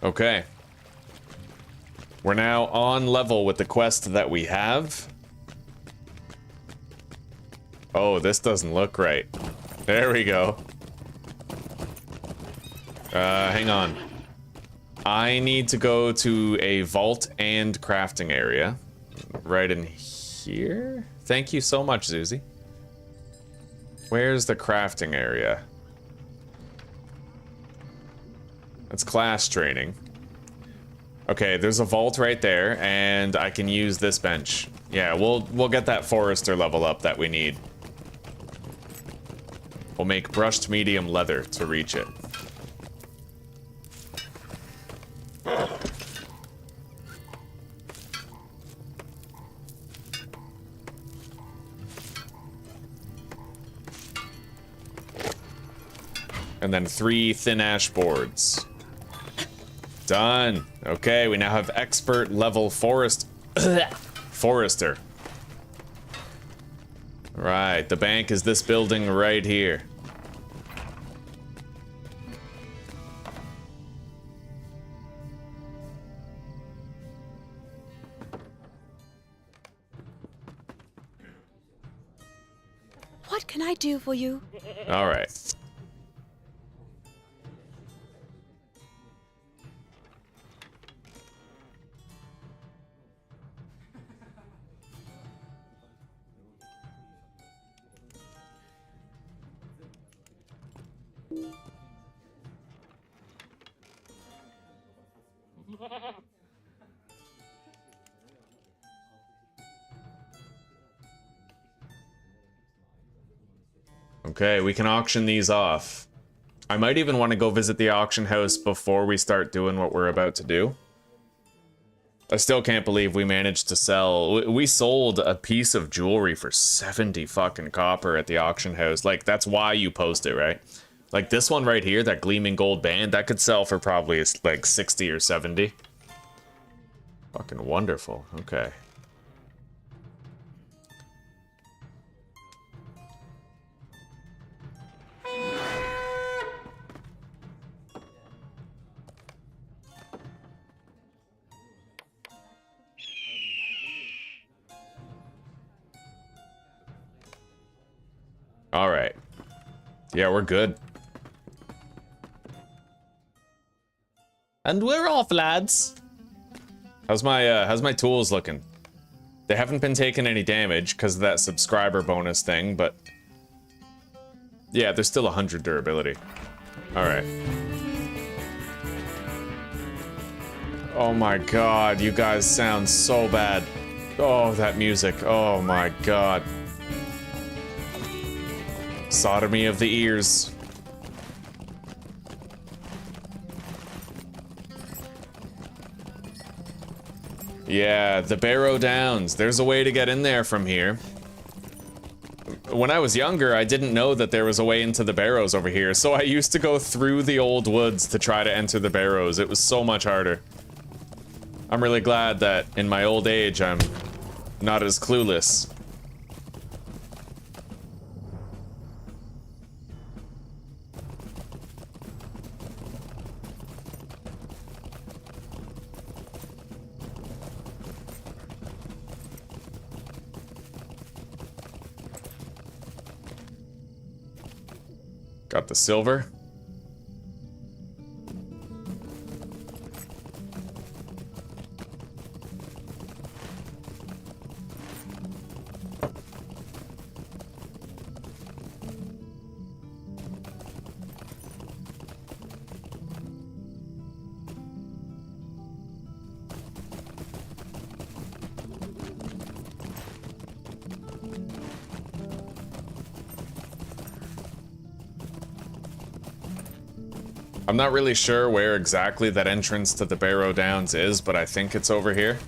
Speaker 1: Okay. We're now on level with the quest that we have. Oh, this doesn't look right. There we go. Hang on. I need to go to a vault and crafting area. Right in here? Thank you so much, Zuzi. Where's the crafting area? That's class training. Okay, there's a vault right there, and I can use this bench. Yeah, we'll get that forester level up that we need. We'll make brushed medium leather to reach it. And then 3 thin ash boards. Done. Okay, we now have expert level forester. Right, the bank is this building right here.
Speaker 9: What can I do for you?
Speaker 1: All right. Okay, we can auction these off. I might even want to go visit the auction house before we start doing what we're about to do. I still can't believe we managed to sell... We sold a piece of jewelry for 70 fucking copper at the auction house. Like, that's why you post it, right? Like, this one right here, that gleaming gold band, that could sell for probably, like, 60 or 70. Fucking wonderful. Okay. All right. Yeah, we're good. And we're off, lads. How's my tools looking? They haven't been taking any damage because of that subscriber bonus thing, but yeah, there's still 100 durability. All right. Oh my god, you guys sound so bad. Oh, that music. Oh my god. Sodomy of the ears. Yeah, the Barrow Downs. There's a way to get in there from here. When I was younger, I didn't know that there was a way into the Barrows over here, so I used to go through the old woods to try to enter the Barrows. It was so much harder. I'm really glad that in my old age, I'm not as clueless. Got the silver. I'm not really sure where exactly that entrance to the Barrow Downs is, but I think it's over here.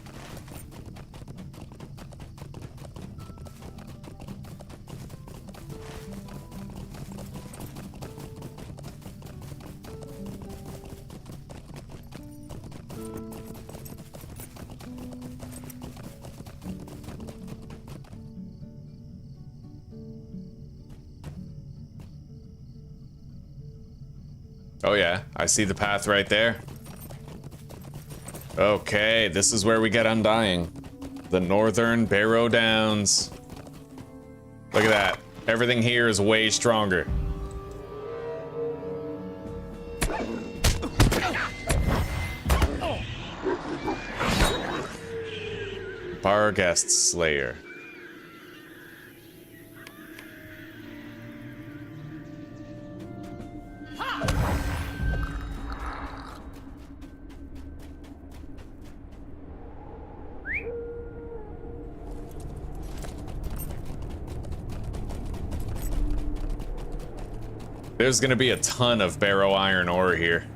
Speaker 1: Oh yeah, I see the path right there. Okay, this is where we get Undying. The Northern Barrow Downs. Look at that. Everything here is way stronger. Barghest Slayer. There's gonna be a ton of barrow iron ore here.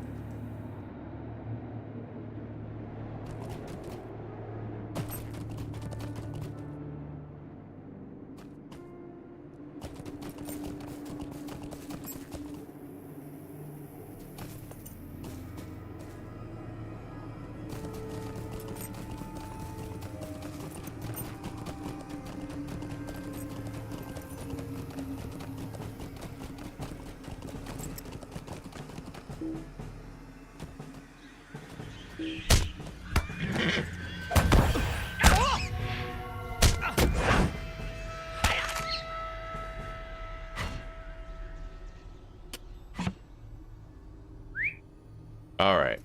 Speaker 1: All right.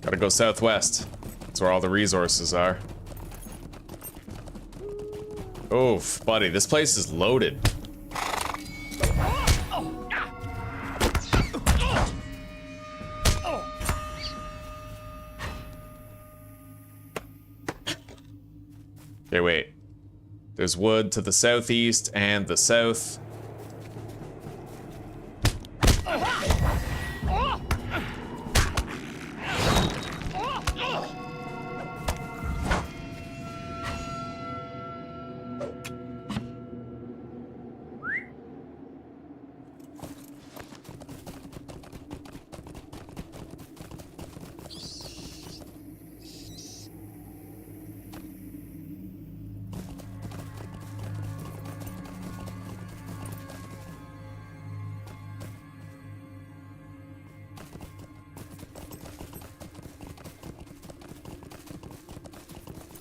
Speaker 1: Gotta go southwest. That's where all the resources are. Oof, buddy, this place is loaded. Okay, wait. There's wood to the southeast and the south.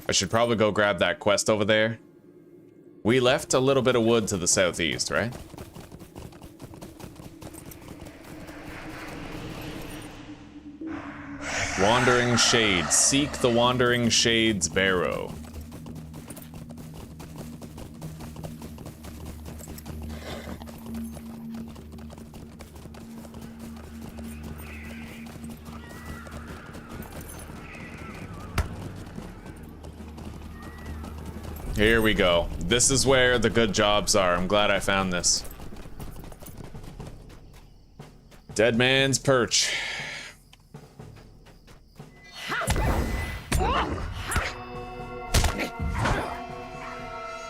Speaker 1: I should probably go grab that quest over there. We left a little bit of wood to the southeast, right? Wandering Shades. Seek the Wandering Shades barrow. Here we go. This is where the good jobs are. I'm glad I found this. Dead Man's Perch.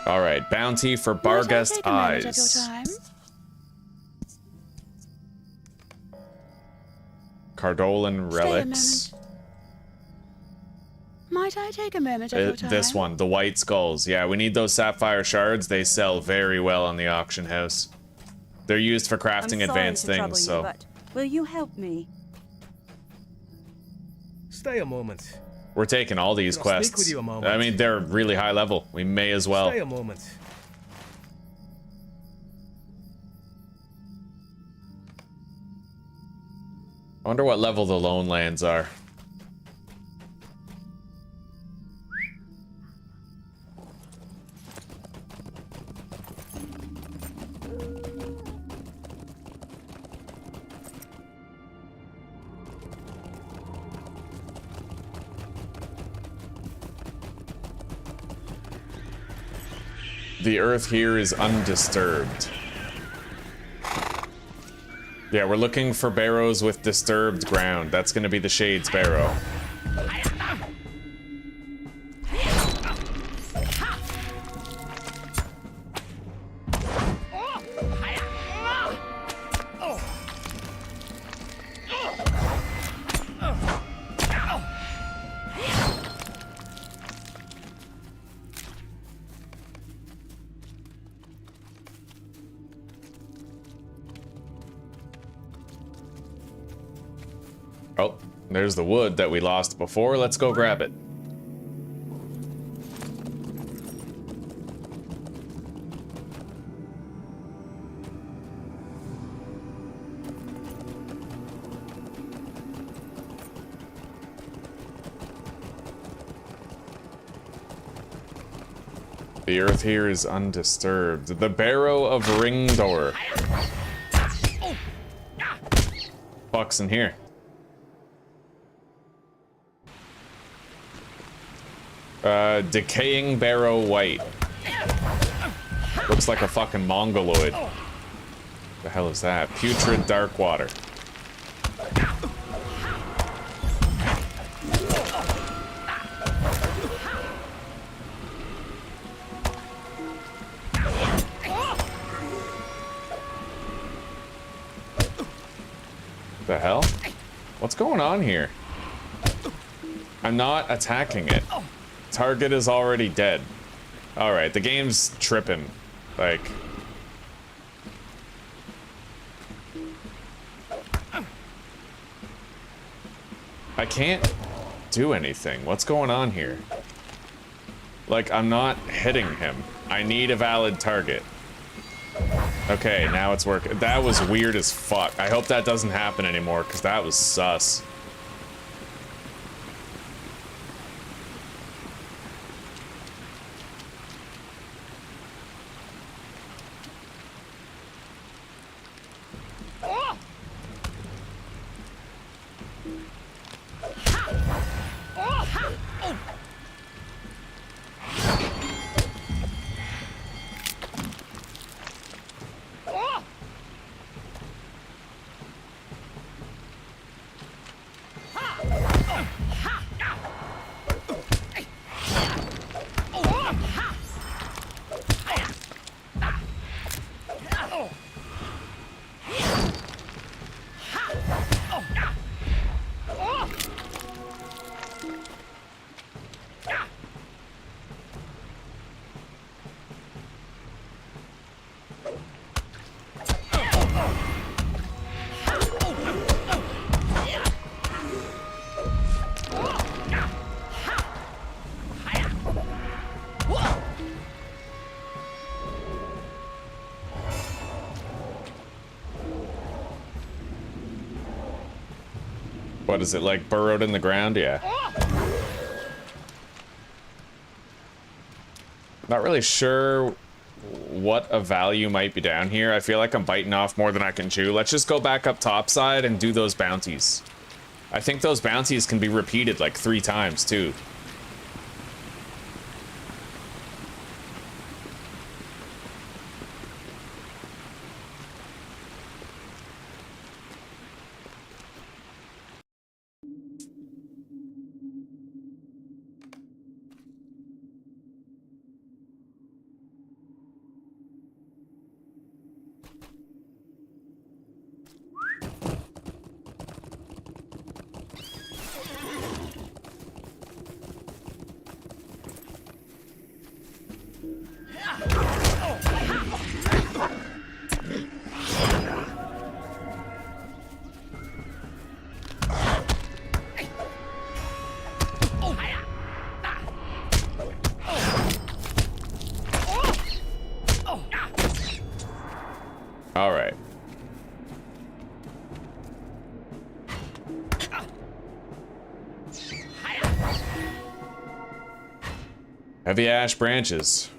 Speaker 1: All right, bounty for Barghest Eyes. Cardolan relics.
Speaker 9: Might I take a moment of your time?
Speaker 1: This one, the white skulls. Yeah, we need those sapphire shards. They sell very well on the auction house. They're used for crafting advanced things, so.
Speaker 7: But will you help me?
Speaker 6: Stay a moment.
Speaker 1: We're taking all these quests.
Speaker 6: Speak with you a moment.
Speaker 1: I mean, they're really high level. We may as well.
Speaker 6: Stay a moment.
Speaker 1: I wonder what level the Lone Lands are. The earth here is undisturbed. Yeah, we're looking for barrows with disturbed ground. That's gonna be the Shades Barrow. Oh, there's the wood that we lost before. Let's go grab it. The earth here is undisturbed. The Barrow of Ringdor. Fuck's in here. Decaying Barrow White. Looks like a fucking mongoloid. The hell is that? Putrid Dark Water. The hell? What's going on here? I'm not attacking it. Target is already dead. Alright, the game's tripping. Like... I can't do anything. What's going on here? Like, I'm not hitting him. I need a valid target. Okay, now it's working. That was weird as fuck. I hope that doesn't happen anymore, because that was sus. What is it, like burrowed in the ground? Yeah. Not really sure what a value might be down here. I feel like I'm biting off more than I can chew. Let's just go back up topside and do those bounties. I think those bounties can be repeated like 3 times too. All right. Heavy ash branches.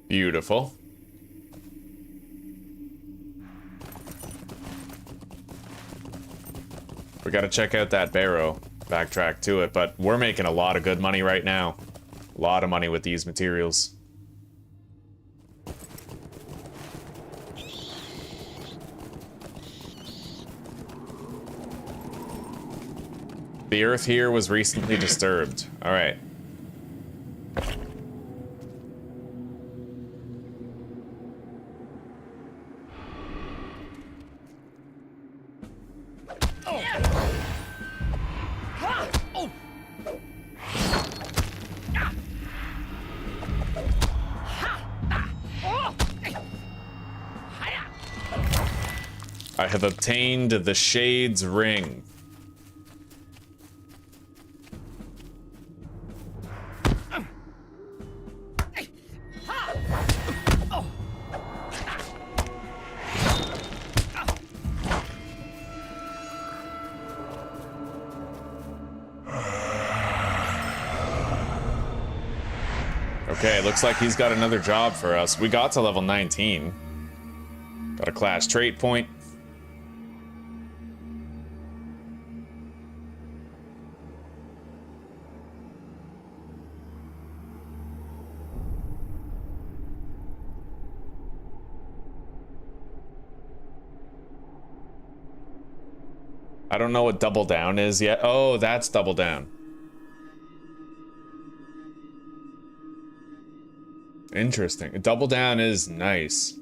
Speaker 1: Beautiful. We gotta check out that barrow, backtrack to it, but we're making a lot of good money right now. A lot of money with these materials. The earth here was recently disturbed. All right. I have obtained the Shade's Ring. Okay, looks like he's got another job for us. We got to level 19. Got a class trait point. I don't know what double down is yet. Oh, that's double down. Interesting. Double down is nice.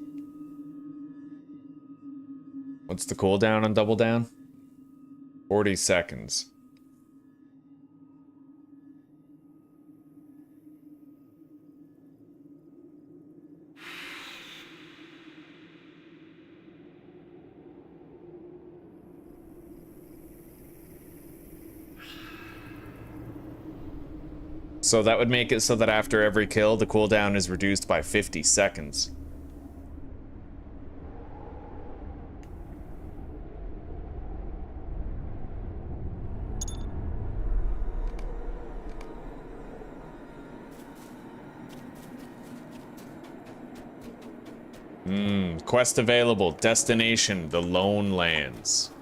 Speaker 1: What's the cooldown on double down? 40 seconds. So that would make it so that after every kill, the cooldown is reduced by 50 seconds. Quest available. Destination, the Lone Lands.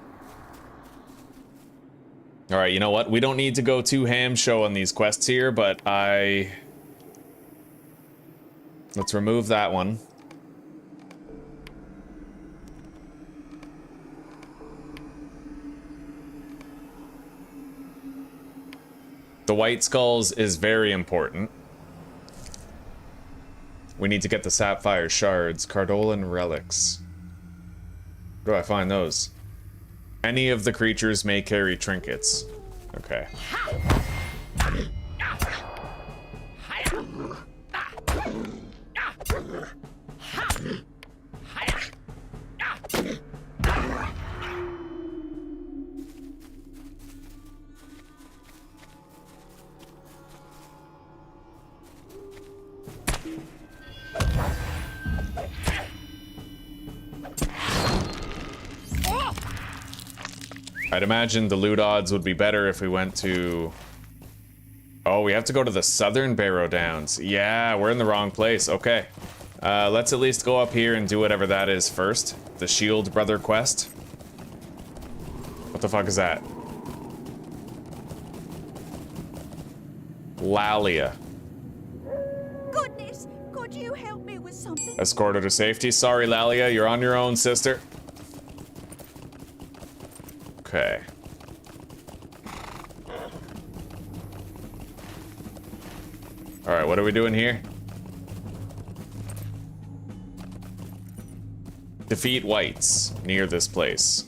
Speaker 1: Alright, you know what? We don't need to go too ham show on these quests here, but let's remove that one. The White Skulls is very important. We need to get the Sapphire Shards, Cardolan Relics. Where do I find those? Any of the creatures may carry trinkets. Okay. I'd imagine the loot odds would be better if we went to... Oh, we have to go to the Southern Barrow Downs. Yeah, we're in the wrong place. Okay. Let's at least go up here and do whatever that is first. The Shield Brother quest. What the fuck is that? Lalia.
Speaker 7: Goodness, could you help me with something?
Speaker 1: Escort her to safety. Sorry, Lalia, you're on your own, sister. Okay. Alright, what are we doing here? Defeat whites near this place.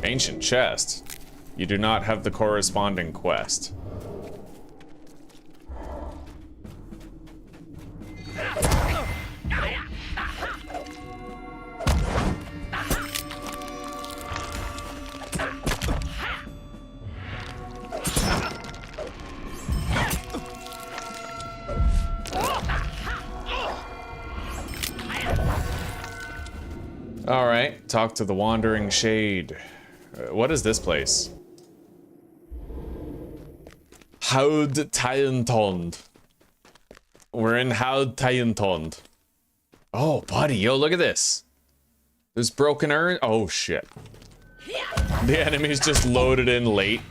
Speaker 1: Ancient chest. You do not have the corresponding quest. All right, talk to the Wandering Shade. What is this place? Houd-Teientond. We're in Houd-Teientond. Oh, buddy, yo, look at this. This broken urn. Oh, shit. The enemy's just loaded in late.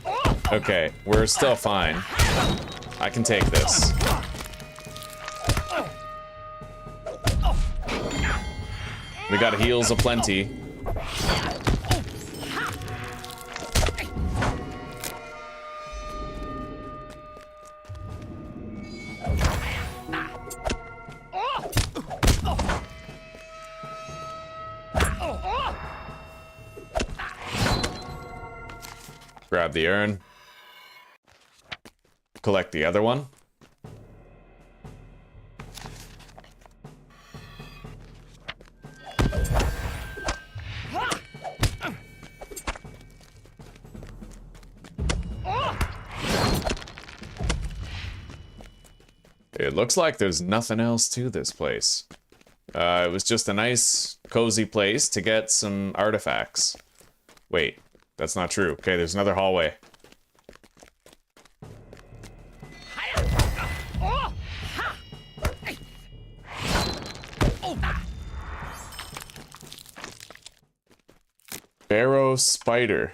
Speaker 1: Okay, we're still fine. I can take this. We got heals aplenty. Grab the urn. Collect the other one. It looks like there's nothing else to this place. It was just a nice, cozy place to get some artifacts. Wait, that's not true. Okay, there's another hallway. Barrow spider.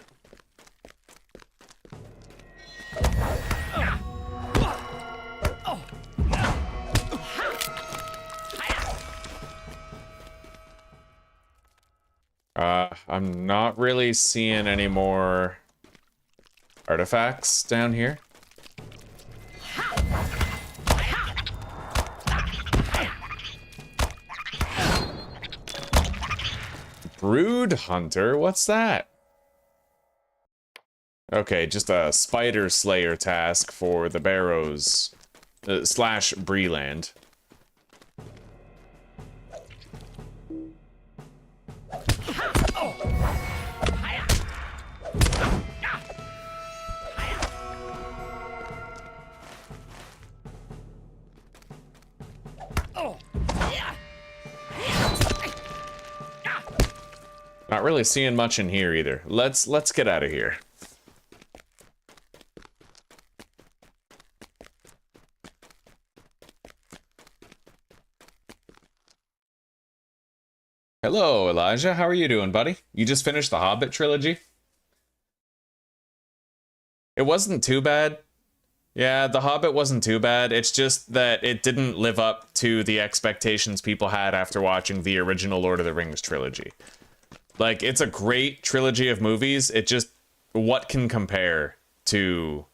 Speaker 1: I'm not really seeing any more artifacts down here. Brood Hunter? What's that? Okay, just a spider slayer task for the Barrows slash Breeland. Not really seeing much in here either. Let's get out of here. Hello, Elijah. How are you doing, buddy? You just finished the Hobbit trilogy? It wasn't too bad. Yeah, the Hobbit wasn't too bad. It's just that it didn't live up to the expectations people had after watching the original Lord of the Rings trilogy. Like, it's a great trilogy of movies. It just, what can compare to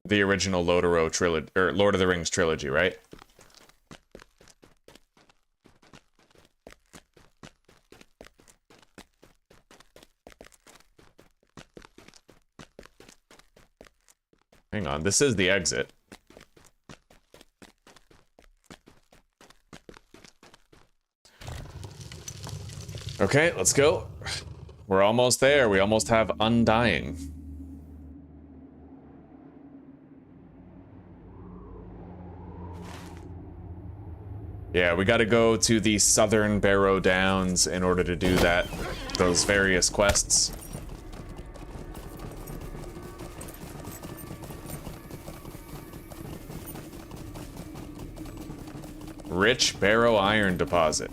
Speaker 1: the original Lord of the Rings trilogy, right? Hang on, this is the exit. Okay, let's go. We're almost there. We almost have Undying. Yeah, we gotta go to the Southern Barrow Downs in order to do those various quests. Rich Barrow Iron Deposit.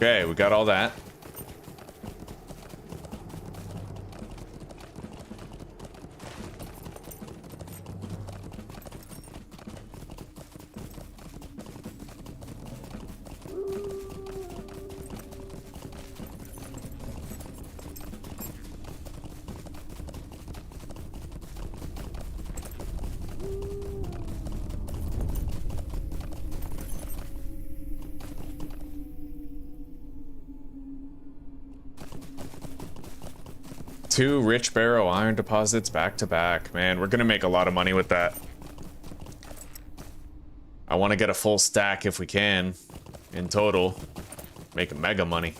Speaker 1: Okay, we got all that. 2 rich barrow iron deposits back to back. Man, we're gonna make a lot of money with that. I want to get a full stack if we can, in total. Make mega money.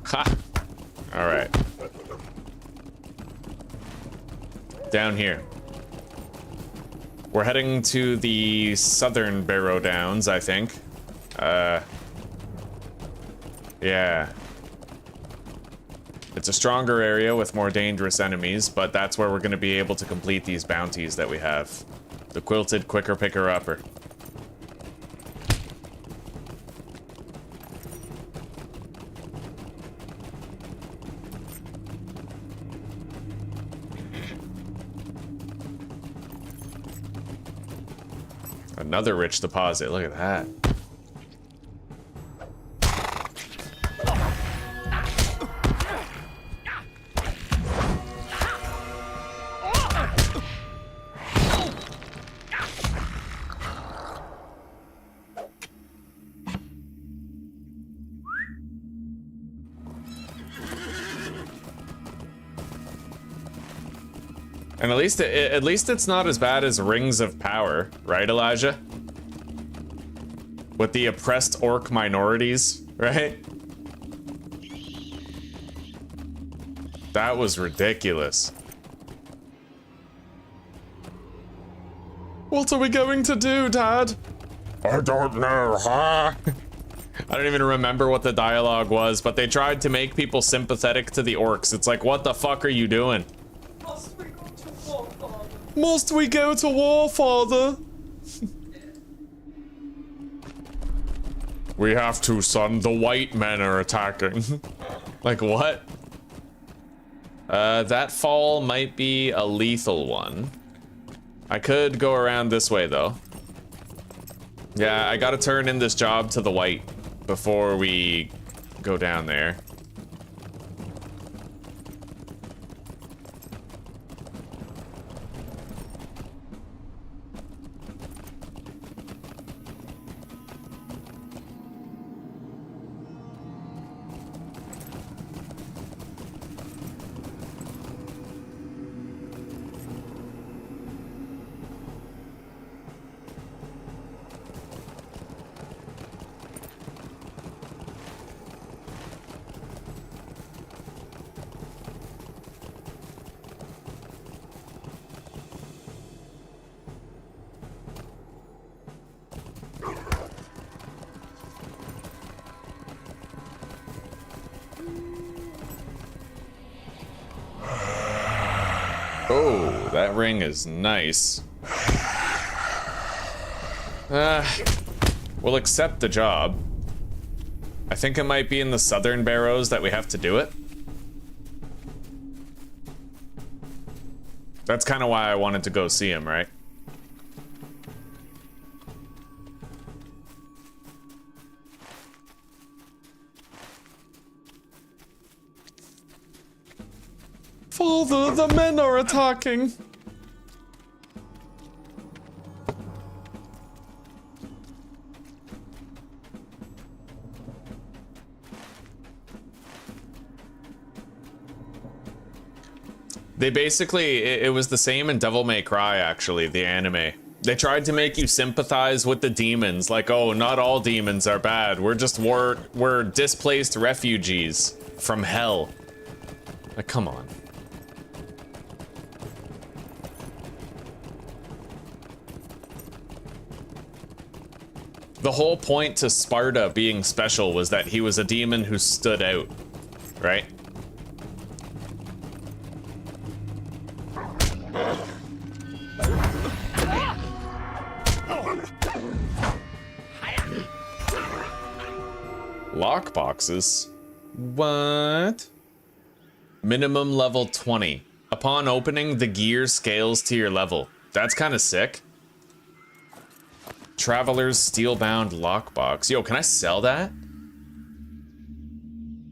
Speaker 1: Ha! Alright. Down here. We're heading to the southern Barrow Downs, I think. Yeah. It's a stronger area with more dangerous enemies, but that's where we're going to be able to complete these bounties that we have. The Quilted Quicker Picker Upper. Another rich deposit, look at that. And at least it's not as bad as Rings of Power, right, Elijah? With the oppressed orc minorities, right? That was ridiculous. What are we going to do, Dad? I don't know, huh? I don't even remember what the dialogue was, but they tried to make people sympathetic to the orcs. It's like, what the fuck are you doing? Must we go to war, Father? We have to, son. The white men are attacking. Like, what? That fall might be a lethal one. I could go around this way, though. Yeah, I gotta turn in this job to the white before we go down there. Oh, that ring is nice. We'll accept the job. I think it might be in the southern barrows that we have to do it. That's kind of why I wanted to go see him, right? Father, the men are attacking. They basically, it was the same in Devil May Cry, actually, the anime. They tried to make you sympathize with the demons, like, oh, not all demons are bad. We're displaced refugees from hell. Like, come on. The whole point to Sparta being special was that he was a demon who stood out, right? Lockboxes? What? Minimum level 20. Upon opening, the gear scales to your level. That's kind of sick. Traveler's steel-bound lockbox. Yo, can I sell that?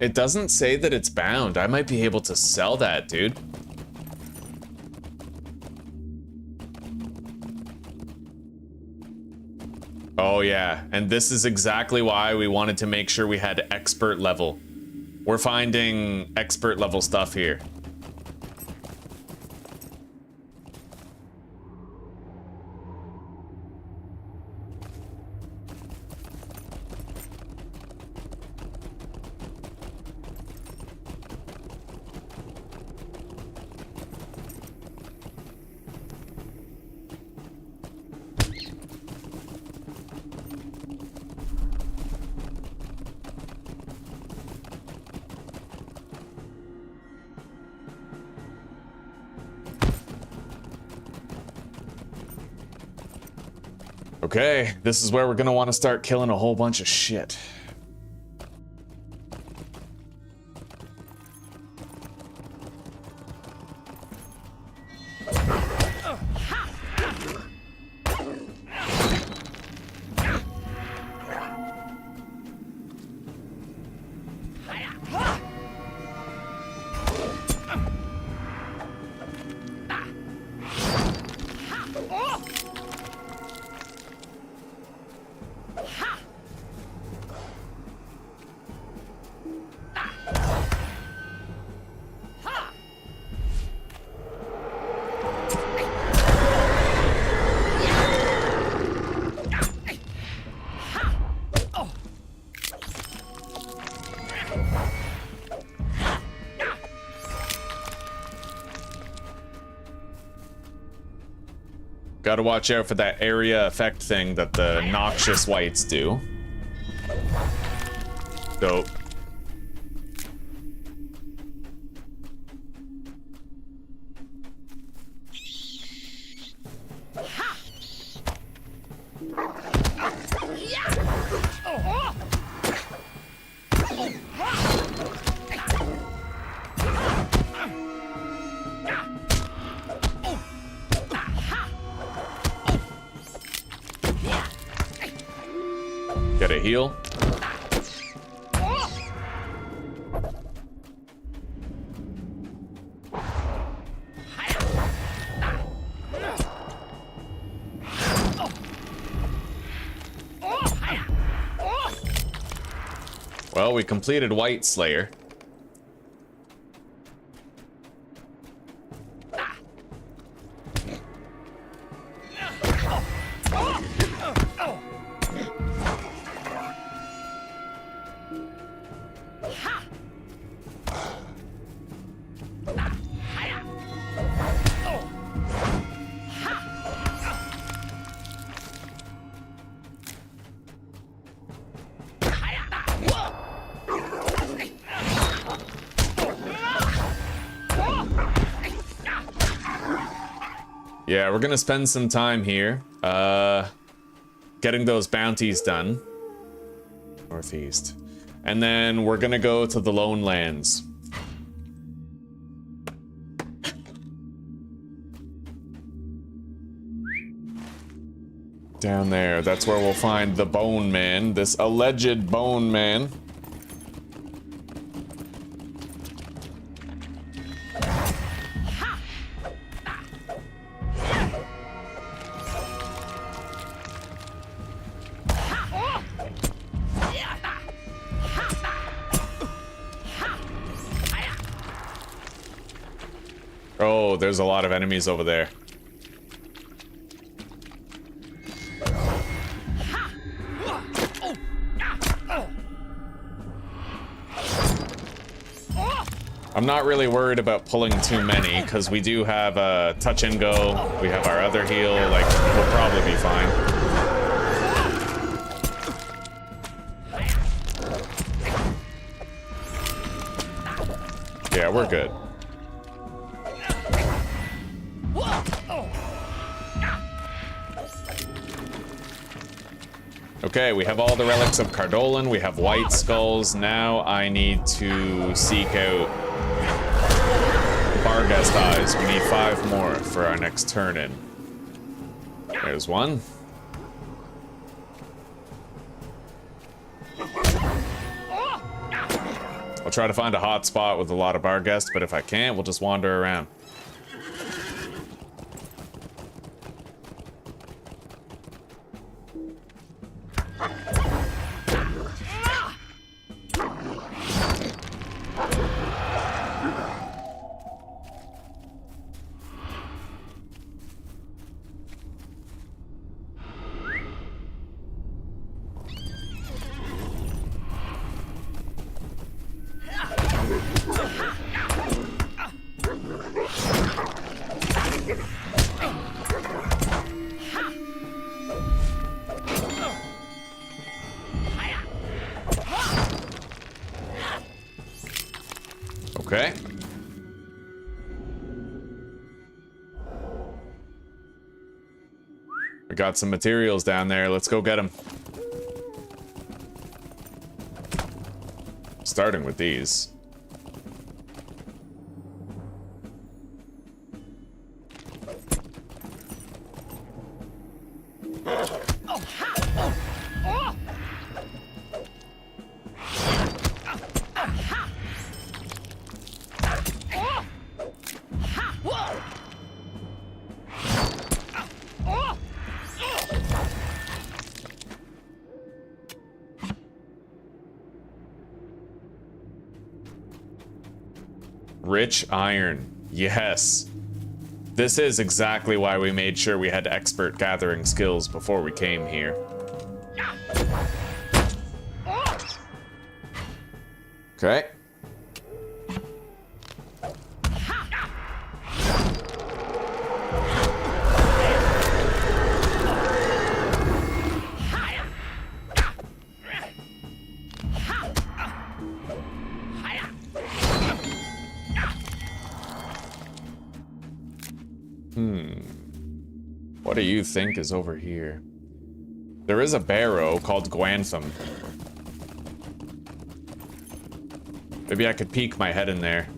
Speaker 1: It doesn't say that it's bound. I might be able to sell that, dude. Oh yeah, and this is exactly why we wanted to make sure we had expert level. We're finding expert level stuff here. Okay, this is where we're gonna want to start killing a whole bunch of shit. Gotta watch out for that area effect thing that the noxious whites do. Dope. Get a heal. Well, we completed White Slayer. Yeah, we're gonna spend some time here, getting those bounties done. Northeast. And then we're gonna go to the Lone Lands. Down there, that's where we'll find the Bone Man, this alleged Bone Man. Oh, there's a lot of enemies over there. I'm not really worried about pulling too many, because we do have a touch and go. We have our other heal, like, we'll probably be fine. Yeah, we're good. Okay, we have all the relics of Cardolan, we have white skulls. Now I need to seek out Barghest eyes. We need 5 more for our next turn in. There's one. I'll try to find a hot spot with a lot of Barghest, but if I can't, we'll just wander around. We got some materials down there. Let's go get them. Starting with these. Rich iron. Yes. This is exactly why we made sure we had expert gathering skills before we came here. Okay. What do you think is over here? There is a barrow called Gwantham. Maybe I could peek my head in there.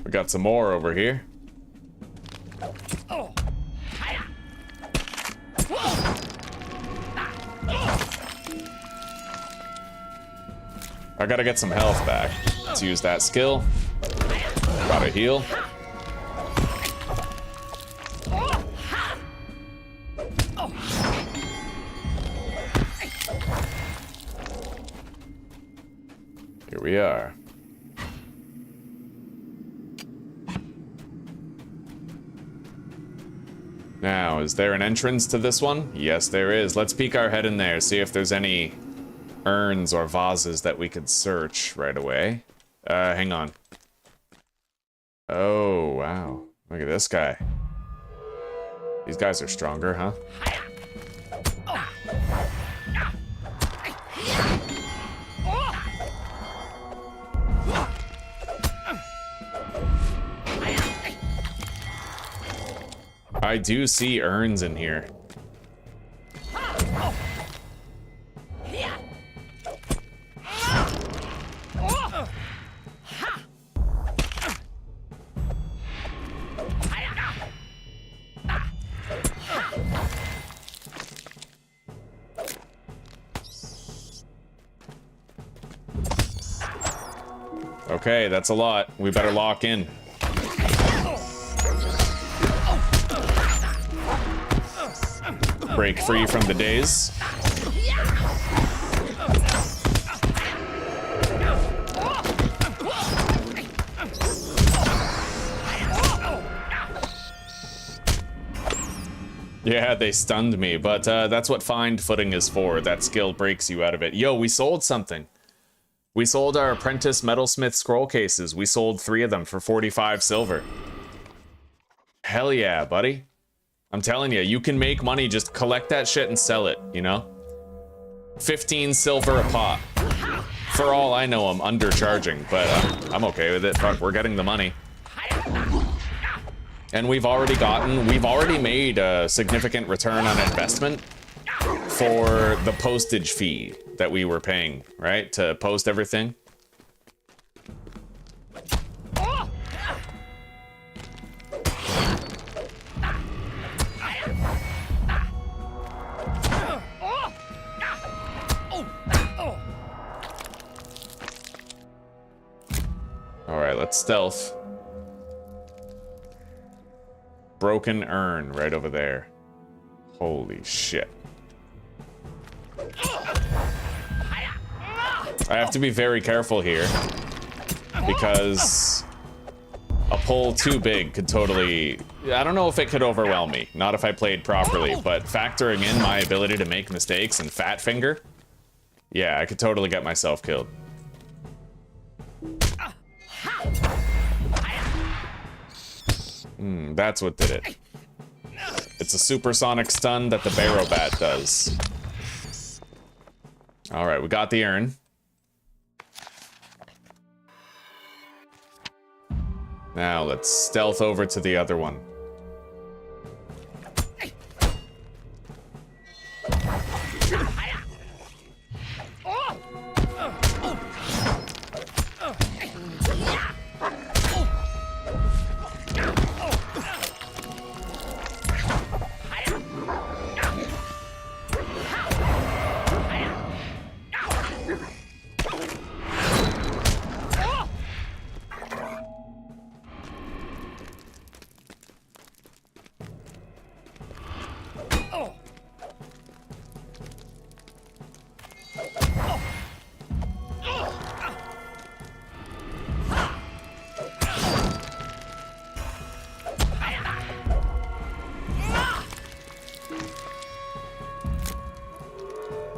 Speaker 1: Got some more over here. I gotta get some health back. Let's use that skill. Gotta heal. Here we are. Now, is there an entrance to this one? Yes, there is. Let's peek our head in there, see if there's any urns or vases that we could search right away. Hang on. Oh, wow. Look at this guy. These guys are stronger, huh? I do see urns in here. Okay, that's a lot. We better lock in. Break free from the daze. Yeah, they stunned me, but that's what find footing is for. That skill breaks you out of it. Yo, we sold something. We sold our apprentice metalsmith scroll cases. We sold 3 of them for 45 silver. Hell yeah, buddy. I'm telling you, you can make money, just collect that shit and sell it, you know? 15 silver a pop. For all I know, I'm undercharging, but I'm okay with it. Fuck, we're getting the money. And we've already made a significant return on investment for the postage fee that we were paying, right? To post everything. All right, let's stealth. Broken urn right over there. Holy shit. I have to be very careful here because a pull too big could totally... I don't know if it could overwhelm me. Not if I played properly, but factoring in my ability to make mistakes and fat finger, Yeah, I could totally get myself killed. That's what did it. It's a supersonic stun that the Barrow Bat does. Alright, we got the urn. Now let's stealth over to the other one.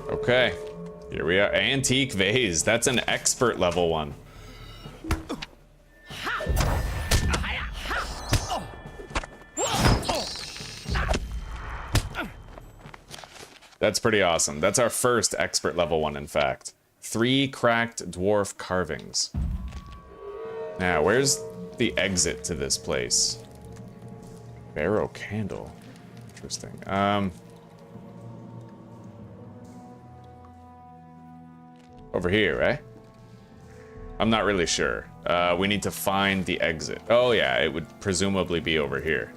Speaker 1: Okay, here we are. Antique vase. That's an expert level one. That's pretty awesome. That's our first expert level one, in fact. 3 cracked dwarf carvings. Now, where's the exit to this place? Barrow candle. Interesting. Over here, right? I'm not really sure. We need to find the exit. Oh yeah, it would presumably be over here.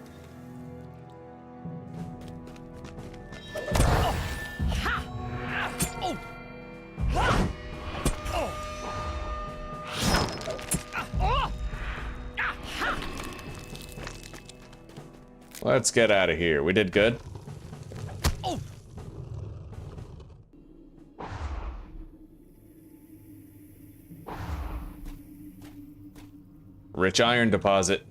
Speaker 1: Let's get out of here. We did good. Rich iron deposit.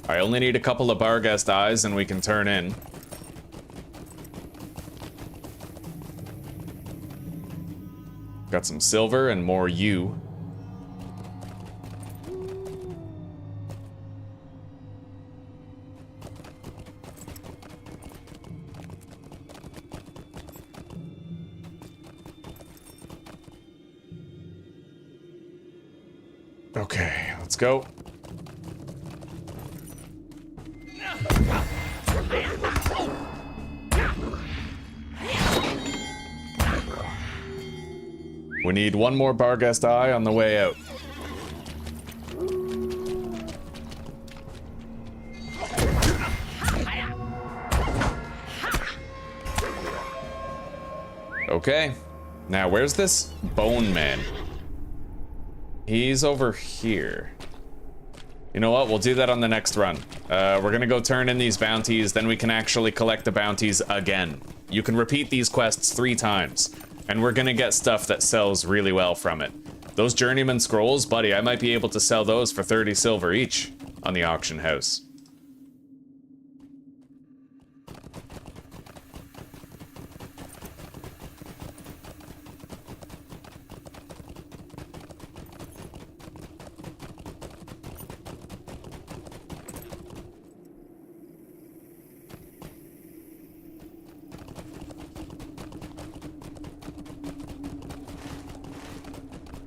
Speaker 1: I only need a couple of Barghest eyes and we can turn in. Got some silver and more U. Okay, let's go. We need one more Barghest eye on the way out. Okay. Now, where's this Bone Man? He's over here. You know what? We'll do that on the next run. We're gonna go turn in these bounties, then we can actually collect the bounties again. You can repeat these quests 3 times. And we're gonna get stuff that sells really well from it. Those Journeyman Scrolls, buddy, I might be able to sell those for 30 silver each on the auction house.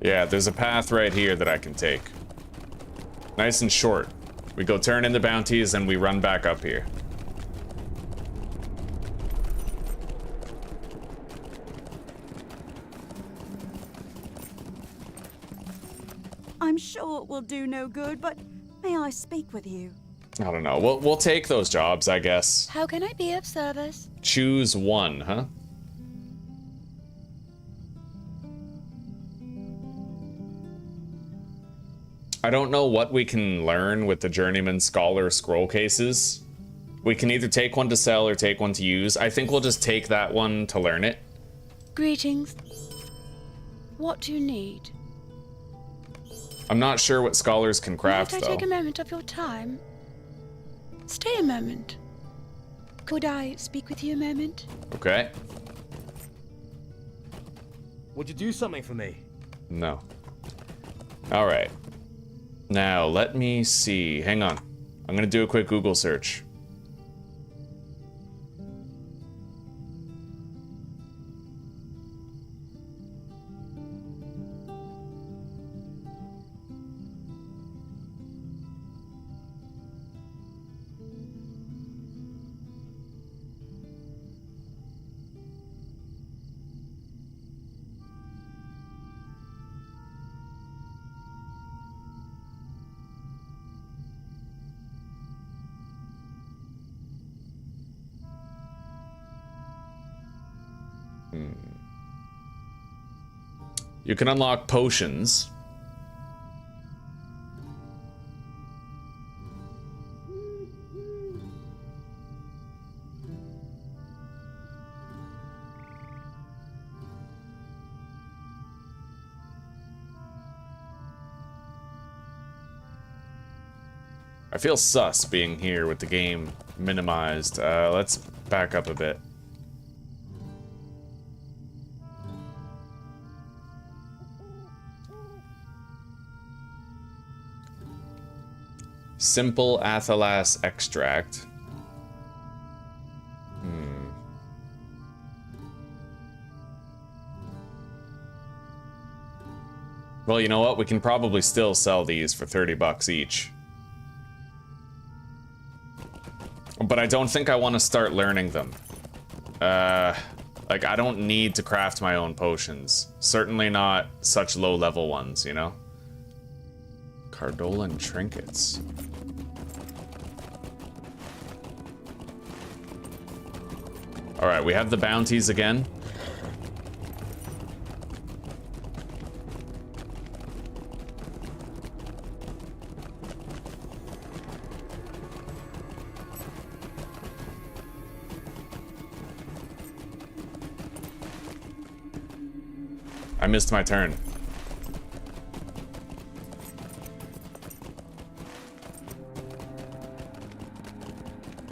Speaker 1: Yeah, there's a path right here that I can take. Nice and short. We go turn in the bounties and we run back up here.
Speaker 7: I'm sure it will do no good, but may I speak with you?
Speaker 1: I don't know. We'll take those jobs, I guess.
Speaker 9: How can I be of service?
Speaker 1: Choose one, huh? I don't know what we can learn with the Journeyman Scholar scroll cases. We can either take one to sell or take one to use. I think we'll just take that one to learn it.
Speaker 9: Greetings. What do you need?
Speaker 1: I'm not sure what scholars can craft,
Speaker 9: Might I
Speaker 1: though.
Speaker 9: take a moment of your time? Stay a moment. Could I speak with you a moment?
Speaker 1: Okay.
Speaker 6: Would you do something for me?
Speaker 1: No. Alright. Now, let me see. Hang on. I'm gonna do a quick Google search. You can unlock potions. I feel sus being here with the game minimized. Let's back up a bit. Simple Athalas extract. Well, you know what? We can probably still sell these for 30 bucks each. But I don't think I want to start learning them. Like, I don't need to craft my own potions. Certainly not such low-level ones, you know? Cardolan trinkets. Alright, we have the bounties again. I missed my turn.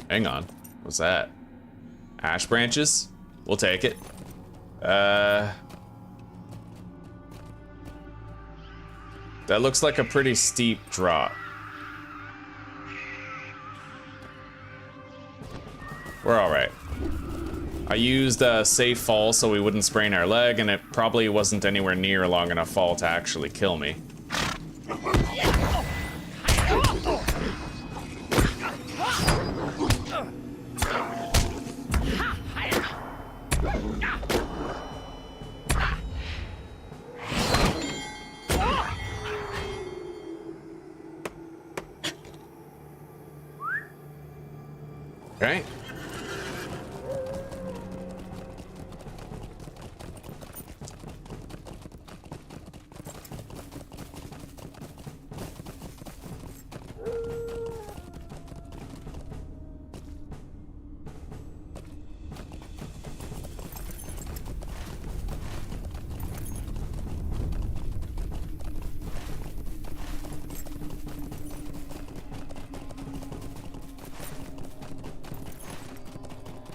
Speaker 1: Hang on. What's that? Ash branches? We'll take it. That looks like a pretty steep drop. We're alright. I used a safe fall so we wouldn't sprain our leg, and it probably wasn't anywhere near a long enough fall to actually kill me. Okay.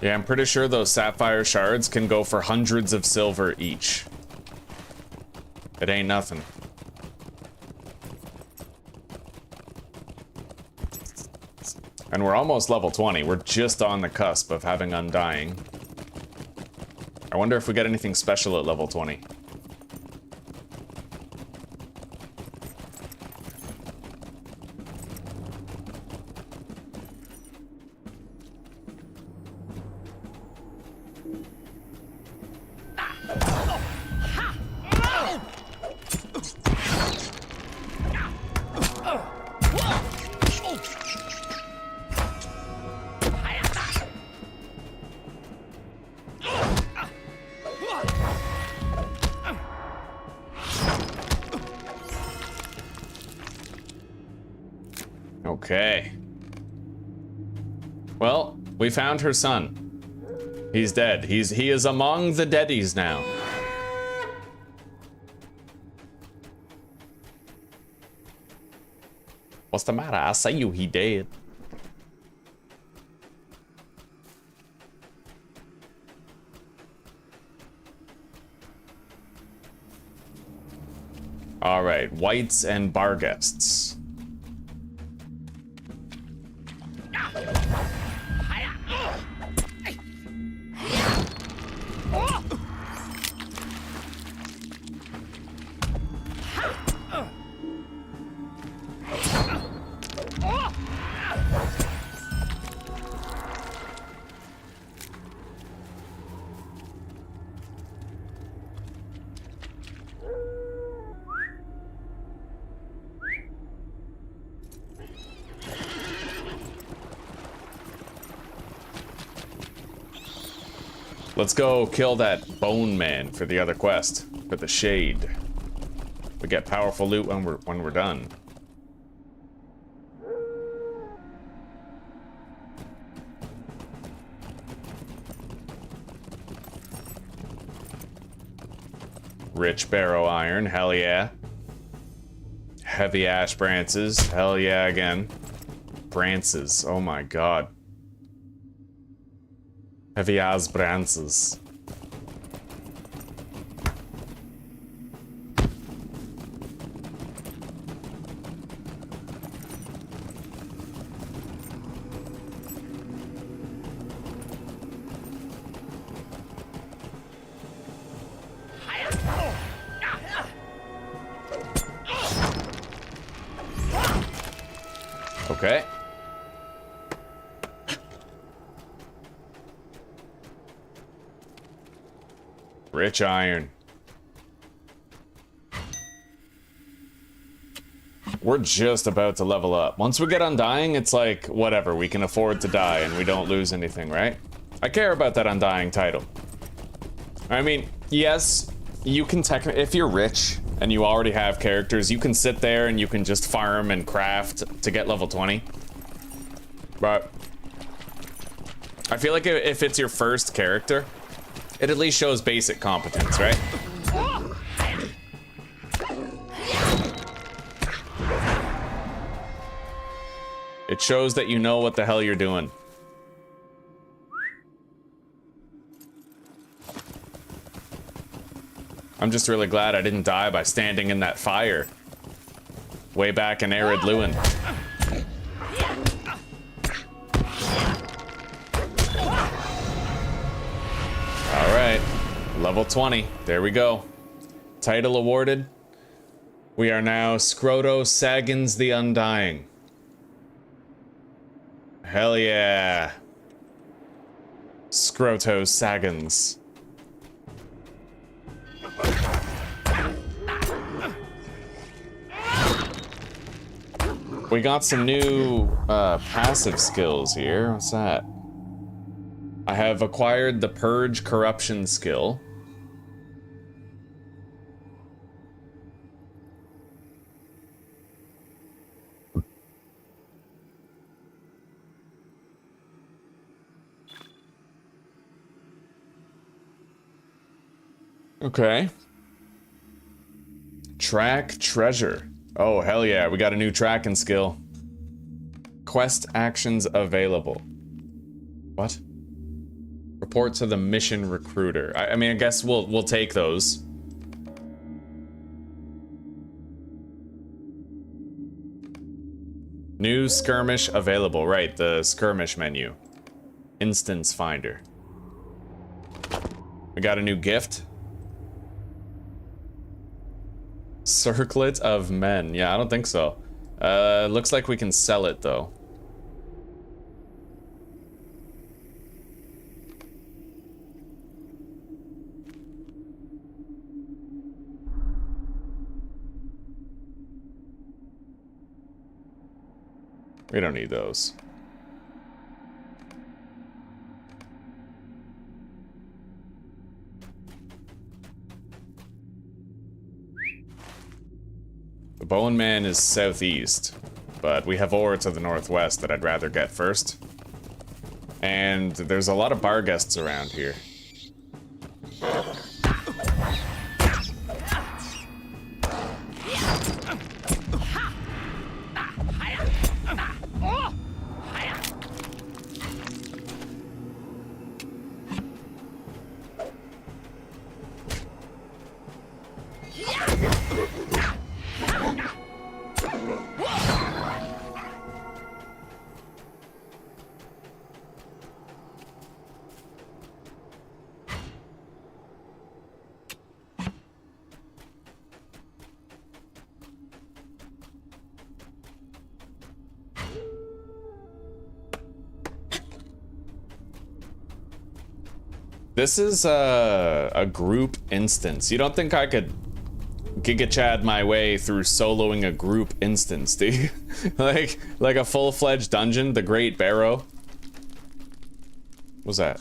Speaker 1: Yeah, I'm pretty sure those sapphire shards can go for hundreds of silver each. It ain't nothing. And we're almost level 20. We're just on the cusp of having Undying. I wonder if we get anything special at level 20. Okay. Well, we found her son. He's dead. He is among the deadies now. What's the matter? I say he dead. All right, whites and bar guests. Let's go kill that bone man for the other quest, for the shade. We get powerful loot when we're done. Rich barrow iron, hell yeah. Heavy ash branches, hell yeah again. Branches, oh my god. Heavy ass branches. Okay. Rich iron. We're just about to level up. Once we get Undying, it's like, whatever, we can afford to die and we don't lose anything, right? I care about that Undying title. I mean, yes, you can technically, if you're rich and you already have characters, you can sit there and you can just farm and craft to get level 20. But I feel like if it's your first character, it at least shows basic competence, right? It shows that you know what the hell you're doing. I'm just really glad I didn't die by standing in that fire way back in Arid Lewin. Level 20. There we go. Title awarded. We are now Scroto Saggins the Undying. Hell yeah. Scroto Saggins. We got some new passive skills here. What's that? I have acquired the Purge Corruption skill. Okay. Track treasure. Oh, hell yeah, we got a new tracking skill. Quest actions available. What? Report to the mission recruiter. I mean, I guess we'll take those. New skirmish available. Right, the skirmish menu. Instance finder. We got a new gift. Circlet of men. Yeah, I don't think so. Looks like we can sell it though. We don't need those. The Bone Man is southeast, but we have ore to the northwest that I'd rather get first. And there's a lot of bar guests around here. This is a group instance. You don't think I could Giga Chad my way through soloing a group instance, do you? like a full-fledged dungeon, the Great Barrow? What's that?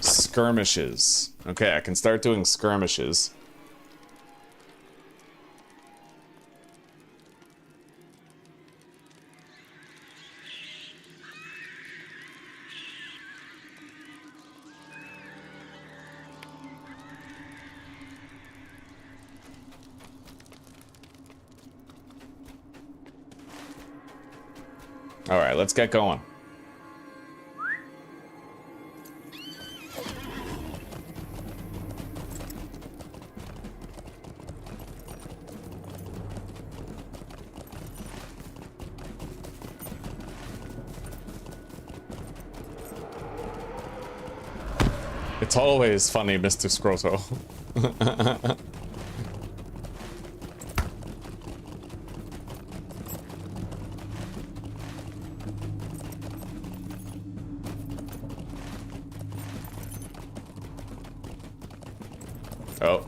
Speaker 1: Skirmishes. Okay, I can start doing skirmishes. All right, let's get going. It's always funny, Mr. Scroto. Oh.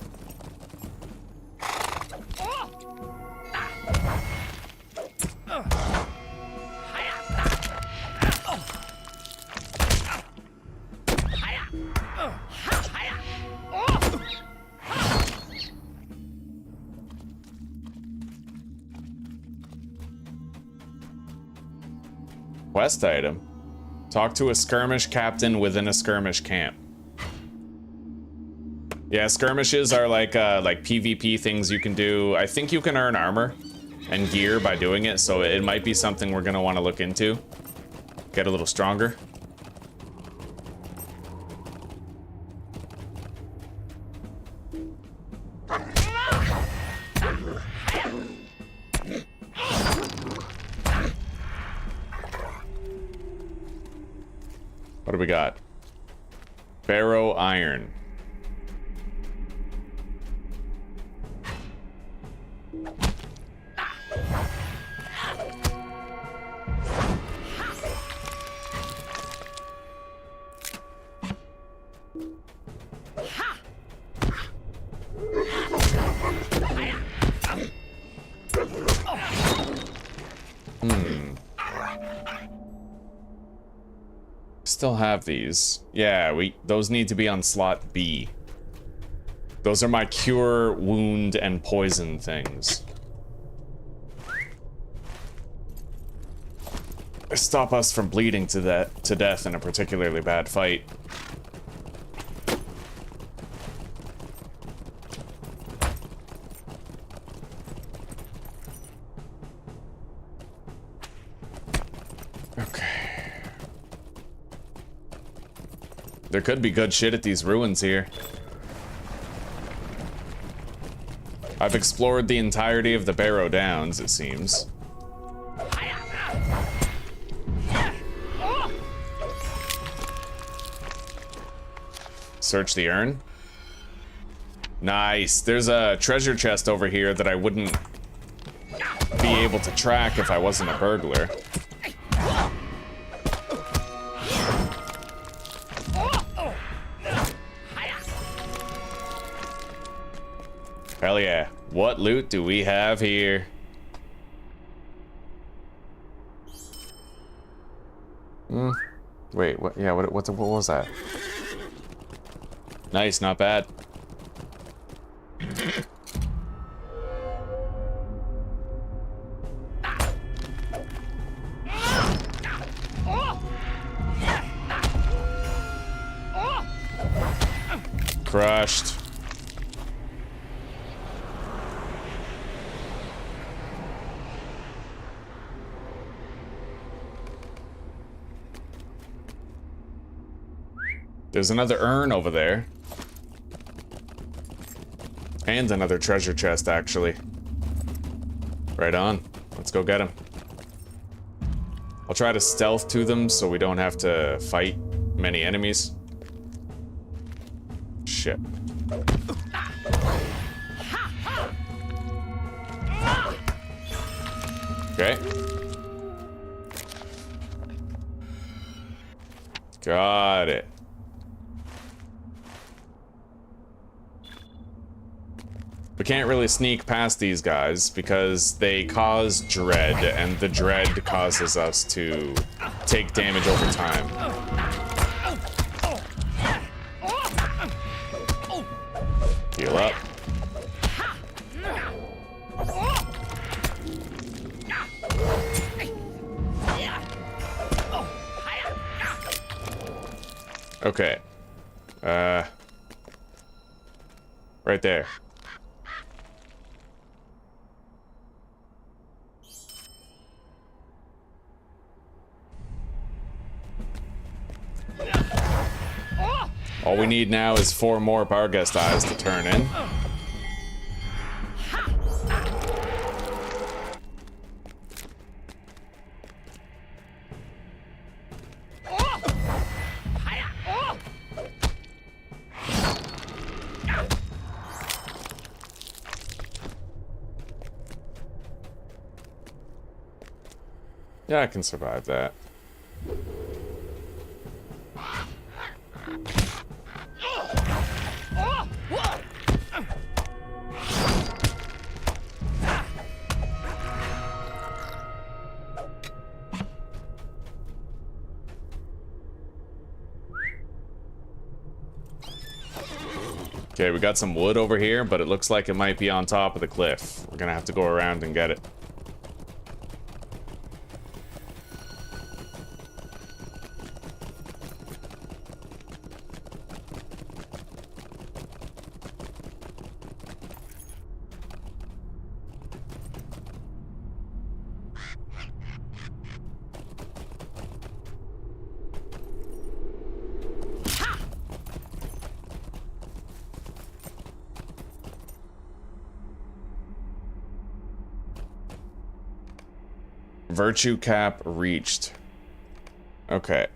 Speaker 1: Quest item. Talk to a skirmish captain within a skirmish camp. Yeah, skirmishes are like PvP things you can do. I think you can earn armor and gear by doing it, so it might be something we're gonna want to look into. Get a little stronger. What do we got? Barrow iron. Still have these. Yeah, those need to be on slot B. Those are my cure, wound, and poison things. They stop us from bleeding to death in a particularly bad fight. There could be good shit at these ruins here. I've explored the entirety of the Barrow Downs, it seems. Search the urn. Nice. There's a treasure chest over here that I wouldn't be able to track if I wasn't a burglar. Hell yeah. What loot do we have here? Wait, what? Yeah, what was that? Nice, not bad. Crushed. There's another urn over there. And another treasure chest, actually. Right on. Let's go get him. I'll try to stealth to them so we don't have to fight many enemies. Shit. Okay. Got it. We can't really sneak past these guys because they cause dread, and the dread causes us to take damage over time. Heal up. Okay. Right there. All we need now is 4 more Barghest eyes to turn in. Yeah, I can survive that. Okay, we got some wood over here, but it looks like it might be on top of the cliff. We're gonna have to go around and get it. Virtue cap reached. Okay.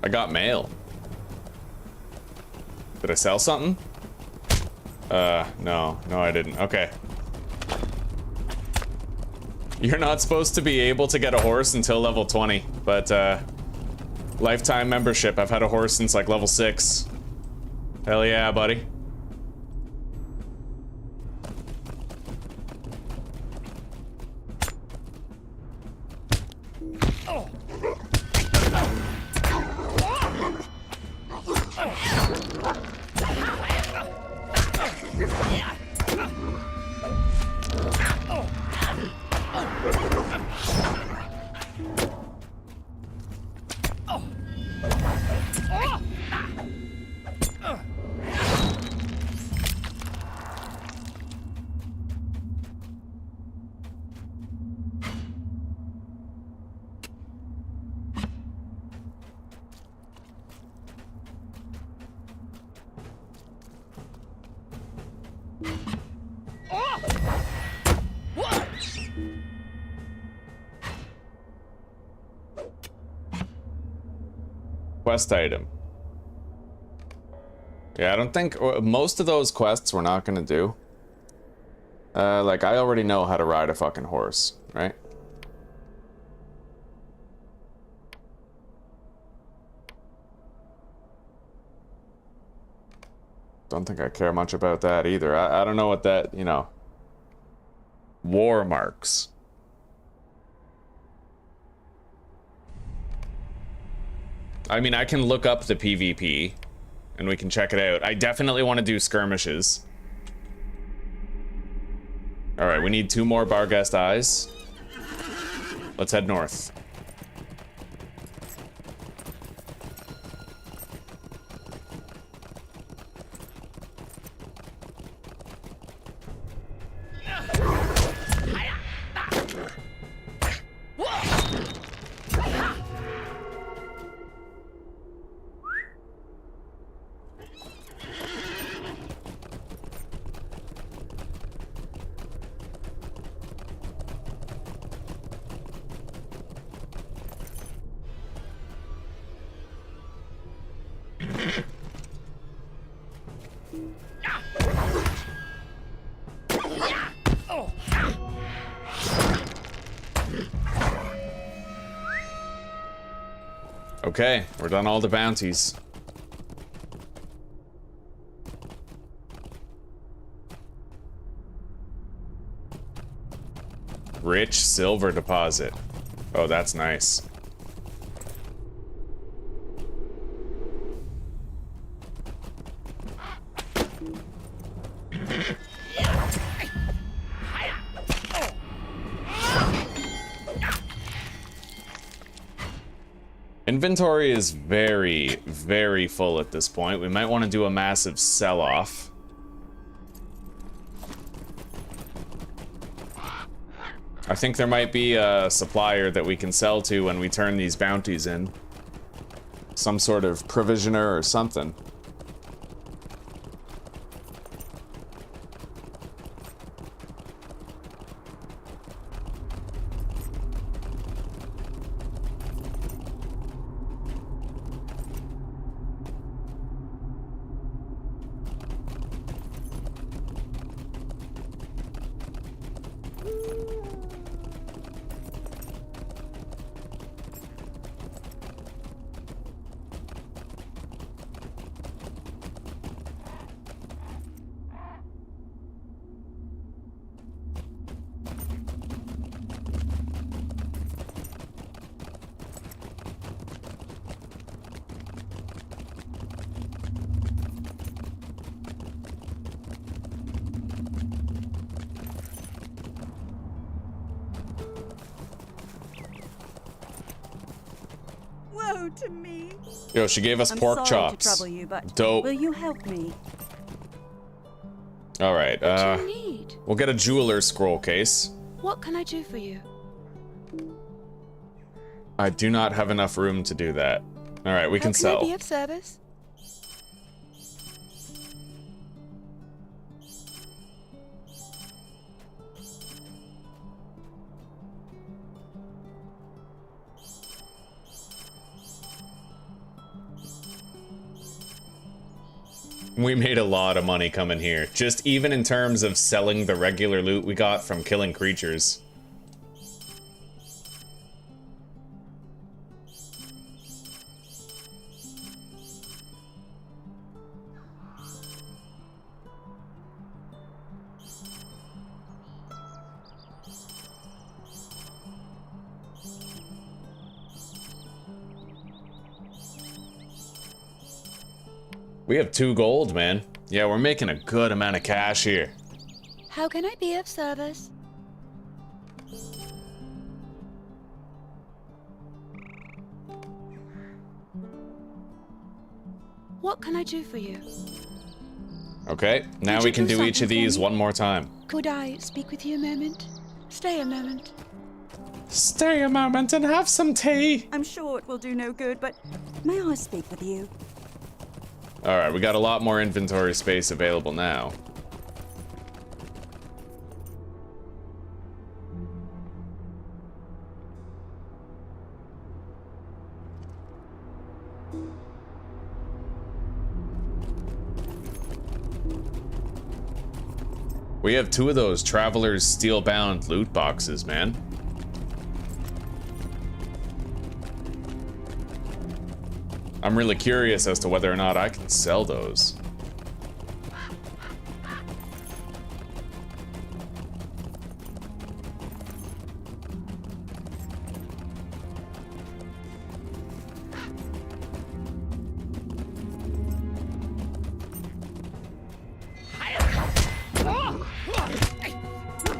Speaker 1: I got mail. Did I sell something? No, I didn't. Okay. You're not supposed to be able to get a horse until level 20, but lifetime membership. I've had a horse since like level 6. Hell yeah, buddy. Quest item. Yeah, I don't think most of those quests we're not gonna do. Like, I already know how to ride a fucking horse, right? Don't think I care much about that either. I don't know what that, you know. War marks. I mean, I can look up the PvP, and we can check it out. I definitely want to do skirmishes. Alright, we need 2 more Barghest eyes. Let's head north. Okay, we're done all the bounties. Rich silver deposit. Oh, that's nice. Inventory is very, very full at this point. We might want to do a massive sell-off. I think there might be a supplier that we can sell to when we turn these bounties in. Some sort of provisioner or something.
Speaker 7: To me.
Speaker 1: Yo, she gave us pork chops.
Speaker 7: To trouble you, but
Speaker 1: dope.
Speaker 7: Will you help me?
Speaker 1: All right.
Speaker 9: What do you need?
Speaker 1: We'll get a jeweler's scroll case.
Speaker 9: What can I do for you?
Speaker 1: I do not have enough room to do that. All right, we can sell.
Speaker 9: How can I be of service?
Speaker 1: We made a lot of money coming here, just even in terms of selling the regular loot we got from killing creatures. We have 2 gold, man. Yeah, we're making a good amount of cash here.
Speaker 9: How can I be of service? What can I do for you?
Speaker 1: Okay, now we can do each of these one more time.
Speaker 9: Could I speak with you a moment? Stay a moment.
Speaker 1: Stay a moment and have some tea.
Speaker 7: I'm sure it will do no good, but may I speak with you?
Speaker 1: All right, we got a lot more inventory space available now. We have 2 of those Traveler's Steel-bound loot boxes, man. I'm really curious as to whether or not I can sell those.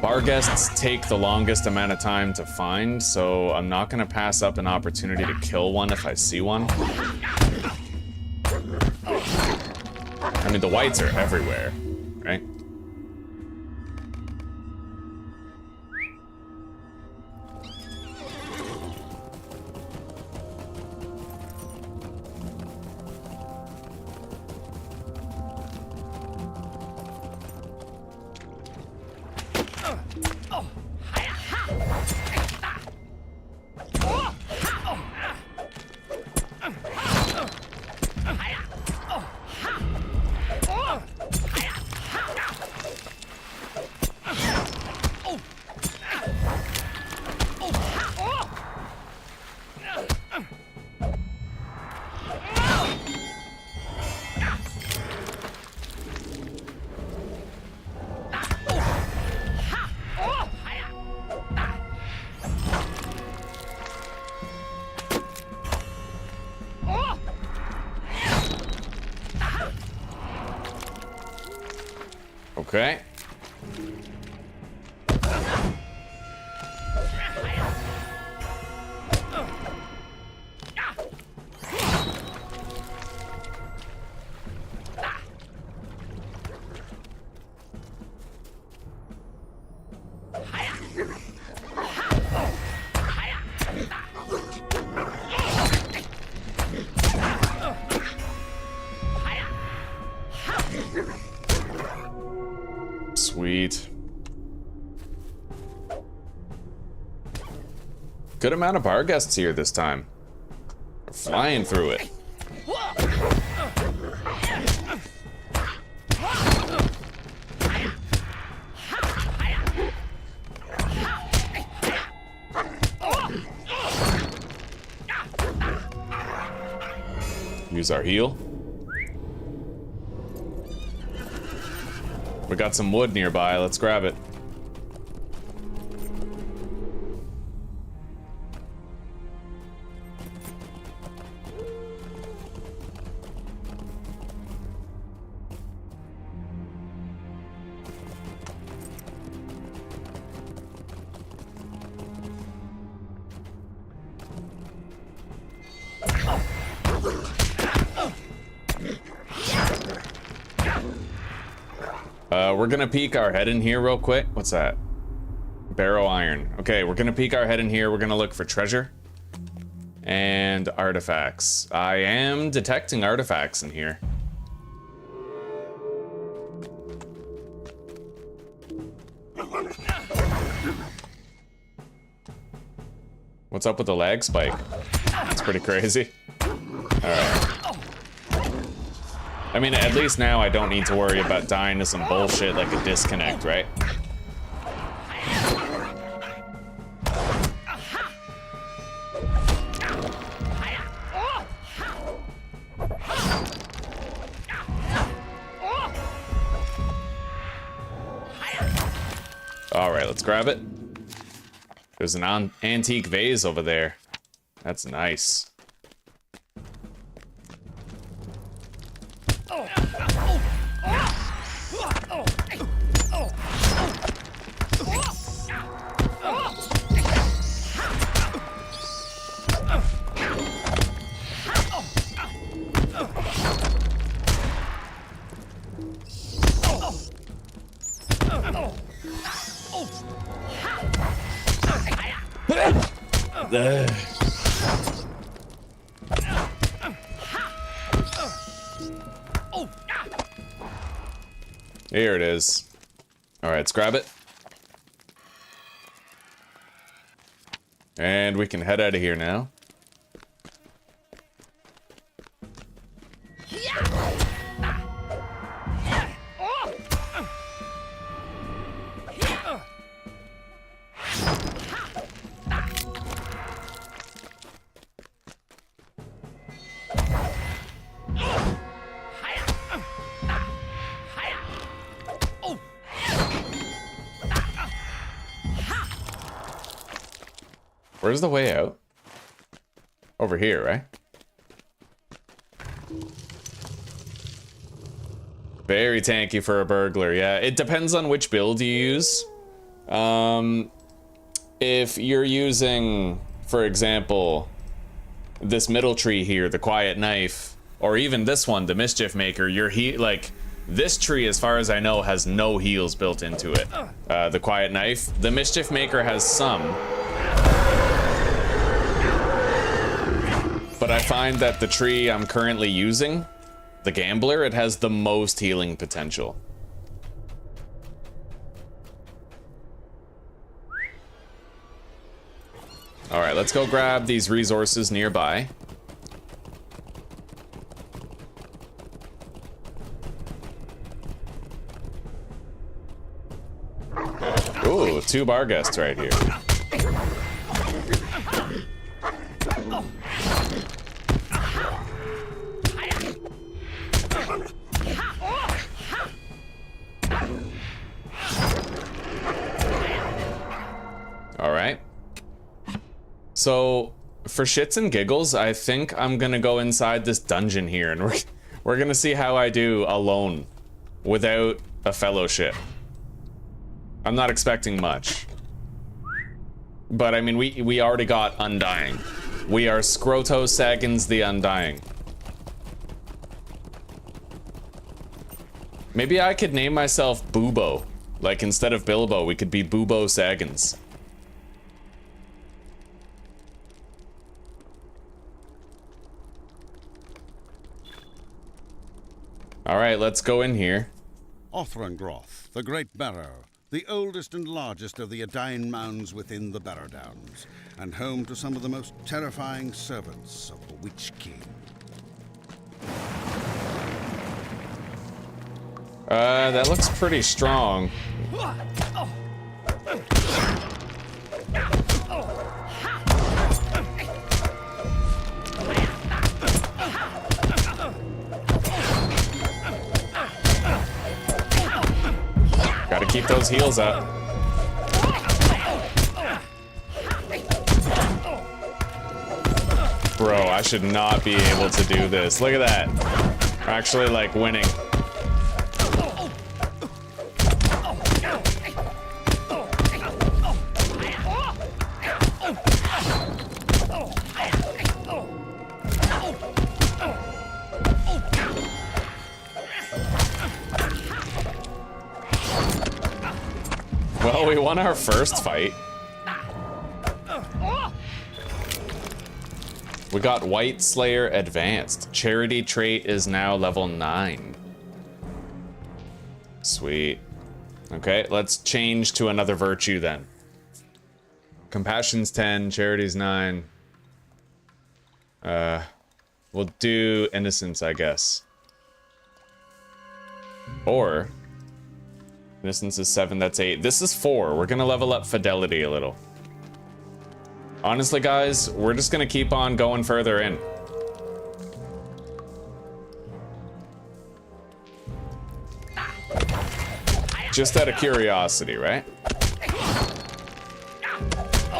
Speaker 1: bar guests take the longest amount of time to find, so I'm not gonna pass up an opportunity to kill one if I see one. I mean, the whites are everywhere, right? Okay. Sweet. Good amount of bar guests here this time. We're flying through it. Use our heal. We got some wood nearby, let's grab it. We're gonna peek our head in here real quick. What's that? Barrow iron. Okay, we're gonna peek our head in here. We're gonna look for treasure and artifacts. I am detecting artifacts in here. What's up with the lag spike? It's pretty crazy. Alright. I mean, at least now I don't need to worry about dying to some bullshit like a disconnect, right? Alright, let's grab it. There's an antique vase over there. That's nice. Here it is. All right, let's grab it. And we can head out of here now. Where's the way out? Over here, right? Very tanky for a burglar, yeah. It depends on which build you use. If you're using, for example, this middle tree here, the Quiet Knife, or even this one, the Mischief Maker, your like, this tree, as far as I know, has no heals built into it. The Quiet Knife. The Mischief Maker has some. But I find that the tree I'm currently using, the Gambler, it has the most healing potential. All right, let's go grab these resources nearby. Ooh, 2 Barghests right here. All right. So, for shits and giggles, I think I'm gonna go inside this dungeon here, and we're gonna see how I do alone, without a fellowship. I'm not expecting much. But I mean, we already got Undying. We are Scroto Saggins the Undying. Maybe I could name myself Boobo. Like, instead of Bilbo, we could be Boobo Saggins. All right, let's go in here.
Speaker 4: Othrangroth, the Great Barrow, the oldest and largest of the Undying mounds within the Barrow Downs, and home to some of the most terrifying servants of the Witch King.
Speaker 1: That looks pretty strong. Gotta keep those heals up. Bro, I should not be able to do this. Look at that. We're actually, like, winning. Well, we won our first fight. We got White Slayer Advanced. Charity trait is now level 9. Sweet. Okay, let's change to another virtue then. Compassion's 10, Charity's 9. We'll do Innocence, I guess. Or... Innocence is 7, that's 8. This is 4. We're gonna level up Fidelity a little. Honestly, guys, we're just gonna keep on going further in. Just out of curiosity, right?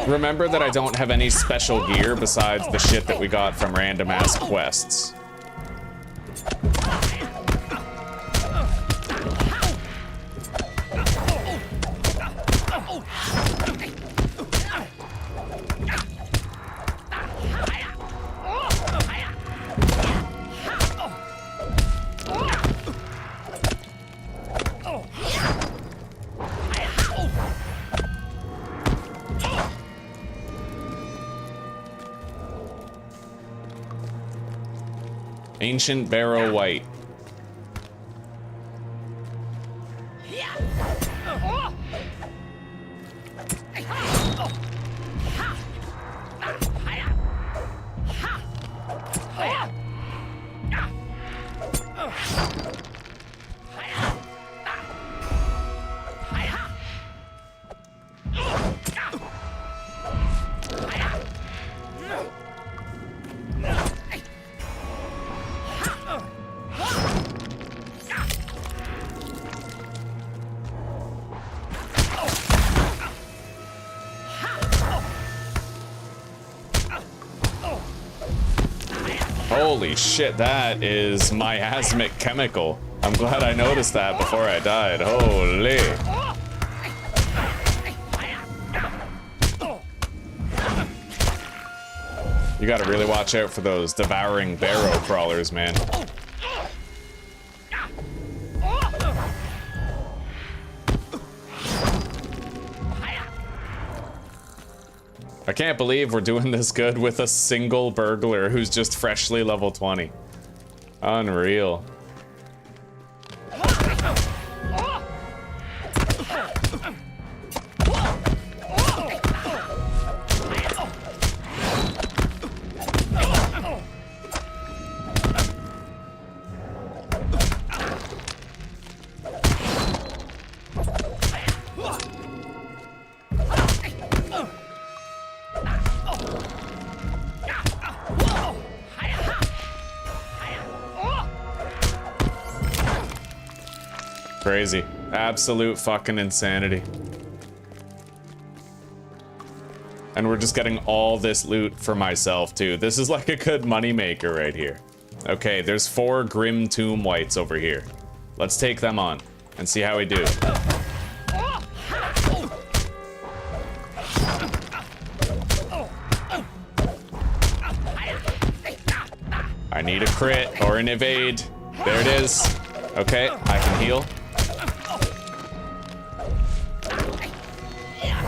Speaker 1: Remember that I don't have any special gear besides the shit that we got from random ass quests. Ancient Barrow White. Holy shit, that is miasmic chemical. I'm glad I noticed that before I died. Holy. You gotta really watch out for those devouring barrow crawlers, man. I can't believe we're doing this good with a single burglar who's just freshly level 20. Unreal. Crazy. Absolute fucking insanity. And we're just getting all this loot for myself, too. This is like a good moneymaker right here. Okay, there's 4 Grim Tomb Whites over here. Let's take them on and see how we do. I need a crit or an evade. There it is. Okay, I can heal.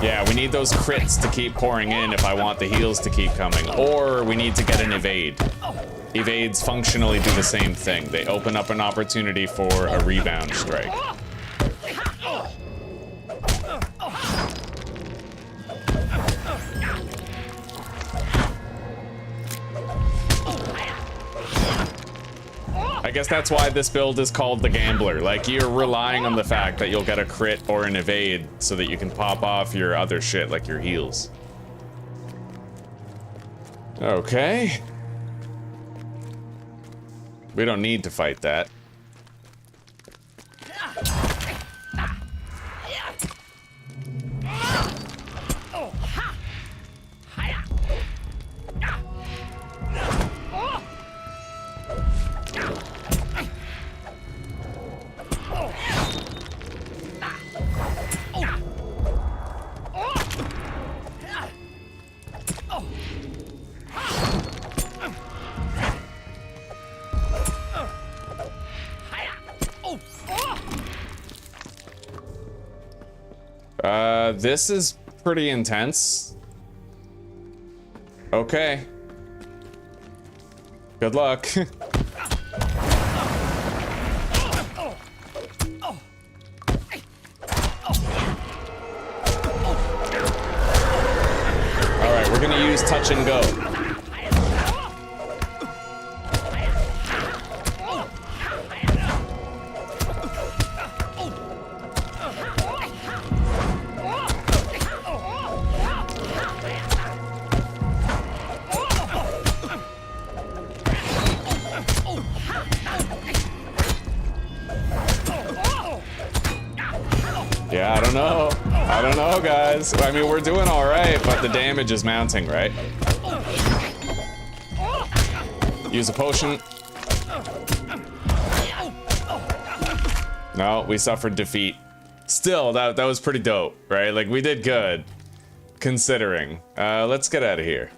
Speaker 1: Yeah, we need those crits to keep pouring in if I want the heals to keep coming. Or we need to get an evade. Evades functionally do the same thing. They open up an opportunity for a rebound strike. I guess that's why this build is called the Gambler. Like, you're relying on the fact that you'll get a crit or an evade so that you can pop off your other shit, like your heals. Okay. We don't need to fight that. This is pretty intense. Okay. Good luck. Alright, we're gonna use touch and go. Yeah, I don't know. I don't know, guys. I mean, we're doing all right, but the damage is mounting, right? Use a potion. No, we suffered defeat. Still, that was pretty dope, right? Like, we did good, considering. Let's get out of here.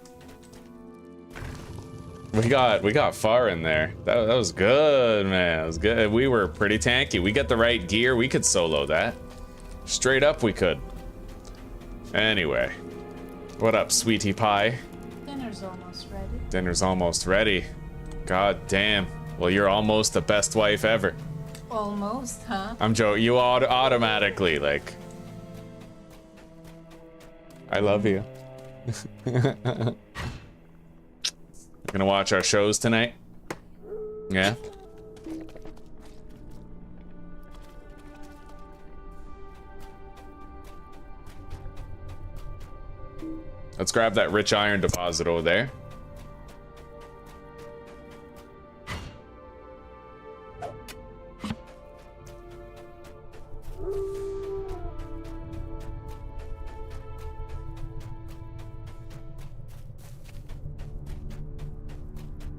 Speaker 1: We got far in there. That was good, man. That was good. We were pretty tanky. We got the right gear. We could solo that. Straight up, we could. Anyway. What up, sweetie pie?
Speaker 3: Dinner's almost ready.
Speaker 1: Dinner's almost ready. God damn. Well, you're almost the best wife ever.
Speaker 3: Almost, huh?
Speaker 1: I'm joking. You automatically, like... I love you. Gonna watch our shows tonight? Yeah? Let's grab that rich iron deposit over there.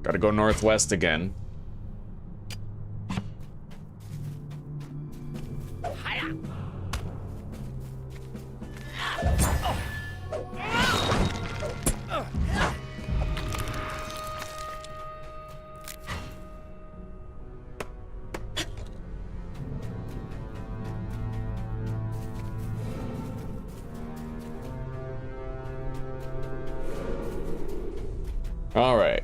Speaker 1: Gotta go northwest again. All right.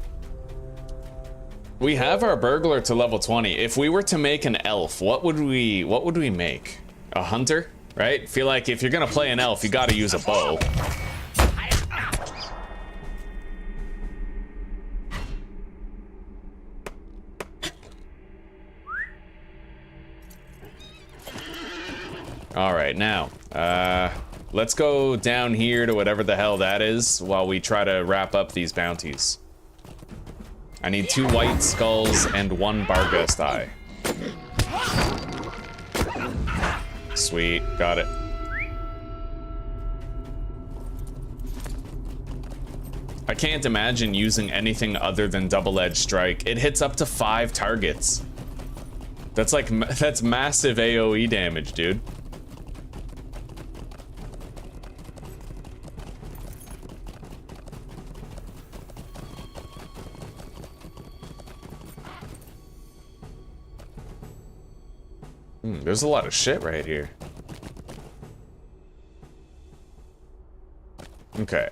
Speaker 1: We have our burglar to level 20. If we were to make an elf, what would we make? A hunter, right? Feel like if you're gonna play an elf, you gotta use a bow. All right, now, let's go down here to whatever the hell that is while we try to wrap up these bounties. I need 2 white skulls and 1 Barghest eye. Sweet, got it. I can't imagine using anything other than double-edged strike. It hits up to 5 targets. That's like, that's massive AoE damage, dude. There's a lot of shit right here. Okay.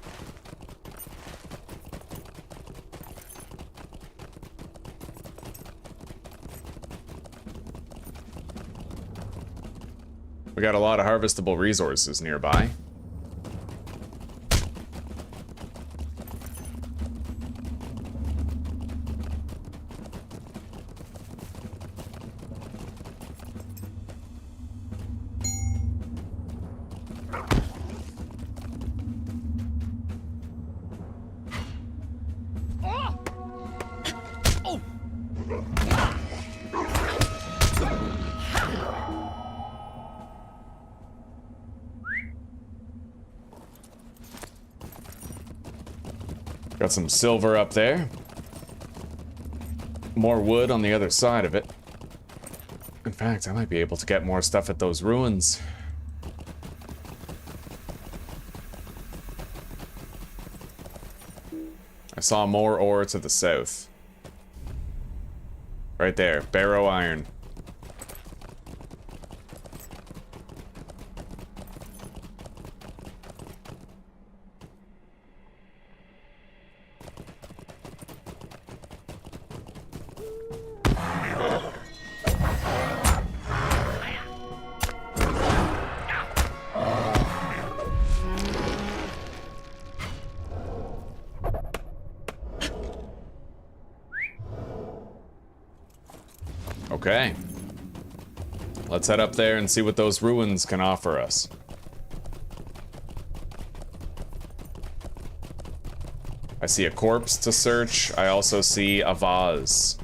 Speaker 1: We got a lot of harvestable resources nearby. Got some silver up there. More wood on the other side of it. In fact, I might be able to get more stuff at those ruins. I saw more ore to the south. Right there, barrow iron. Okay. Let's head up there and see what those ruins can offer us. I see a corpse to search. I also see a vase.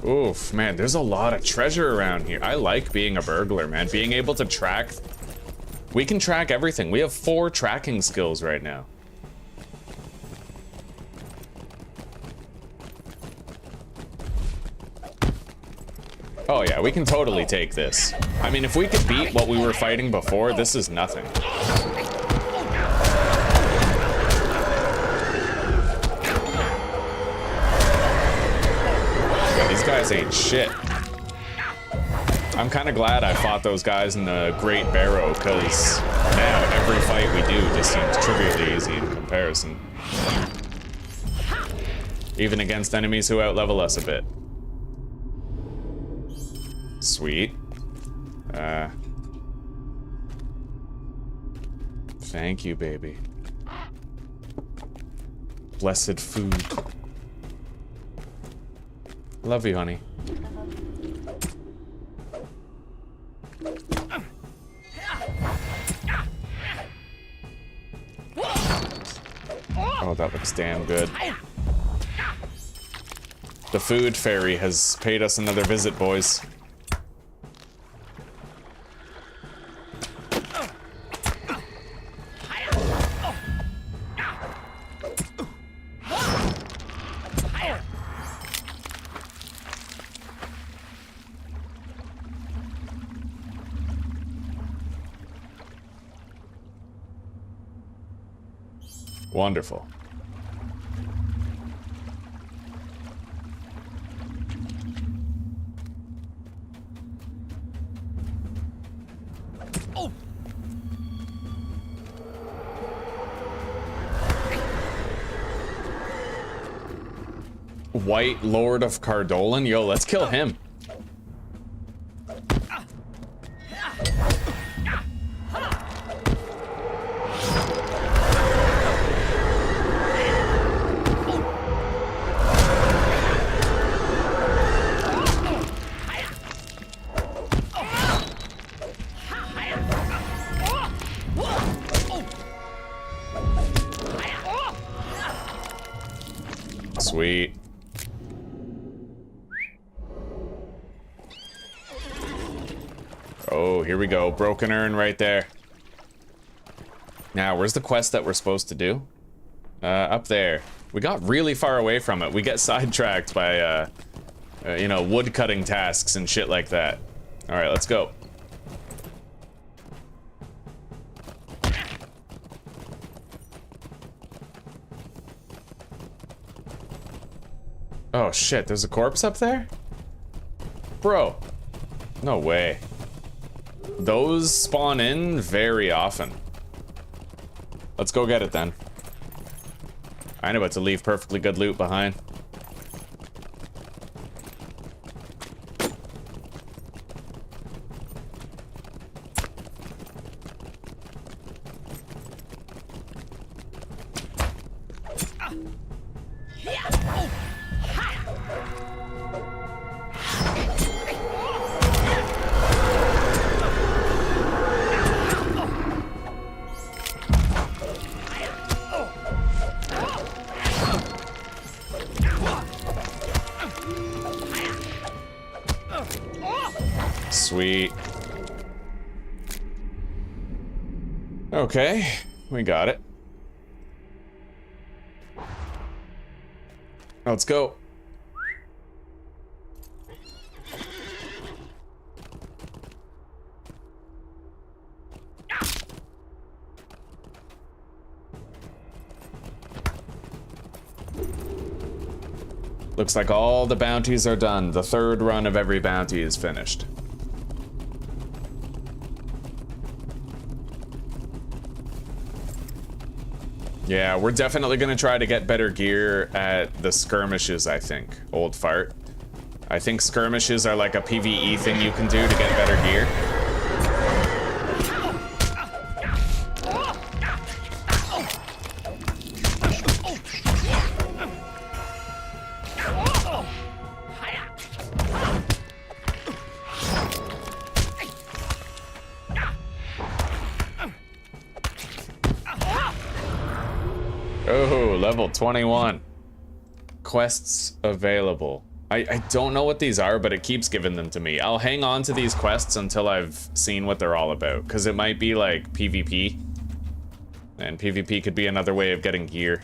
Speaker 1: Oof, man, there's a lot of treasure around here. I like being a burglar, man. Being able to track... We can track everything. We have 4 tracking skills right now. Oh yeah, we can totally take this. I mean, if we could beat what we were fighting before, this is nothing. These guys ain't shit. I'm kind of glad I fought those guys in the Great Barrow, because now every fight we do just seems trivially easy in comparison. Even against enemies who outlevel us a bit. Sweet. Thank you, baby. Blessed food. Love you, honey. Oh, that looks damn good. The food fairy has paid us another visit, boys. Wonderful. White Lord of Cardolan? Yo, let's kill him. Sweet. Oh, here we go. Broken urn right there. Now, where's the quest that we're supposed to do? Up there. We got really far away from it. We get sidetracked by, you know, wood cutting tasks and shit like that. All right, let's go. Oh shit, there's a corpse up there? Bro, no way. Those spawn in very often. Let's go get it then. I know what to leave perfectly good loot behind. Sweet. Okay, we got it. Let's go. Looks like all the bounties are done. The third run of every bounty is finished. Yeah, we're definitely gonna try to get better gear at the skirmishes, I think. Old fart. I think skirmishes are like a PvE thing you can do to get better gear. Oh, level 21. Quests available. I don't know what these are, but it keeps giving them to me. I'll hang on to these quests until I've seen what they're all about, because it might be like PvP. And PvP could be another way of getting gear.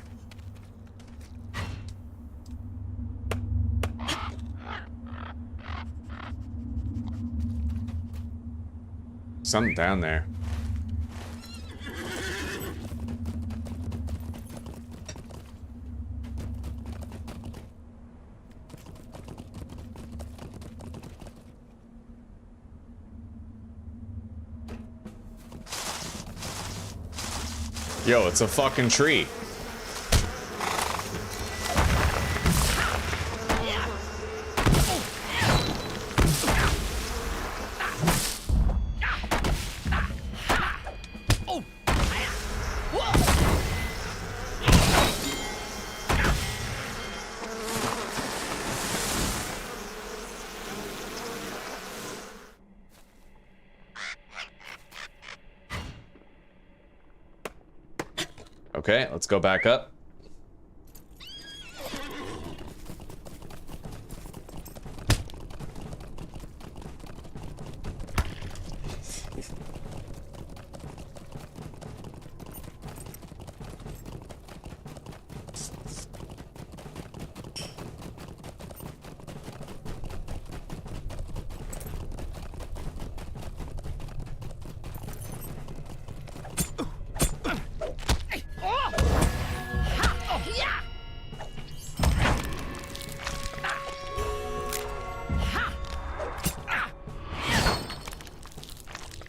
Speaker 1: Something down there. Yo, it's a fucking tree. Okay, let's go back up.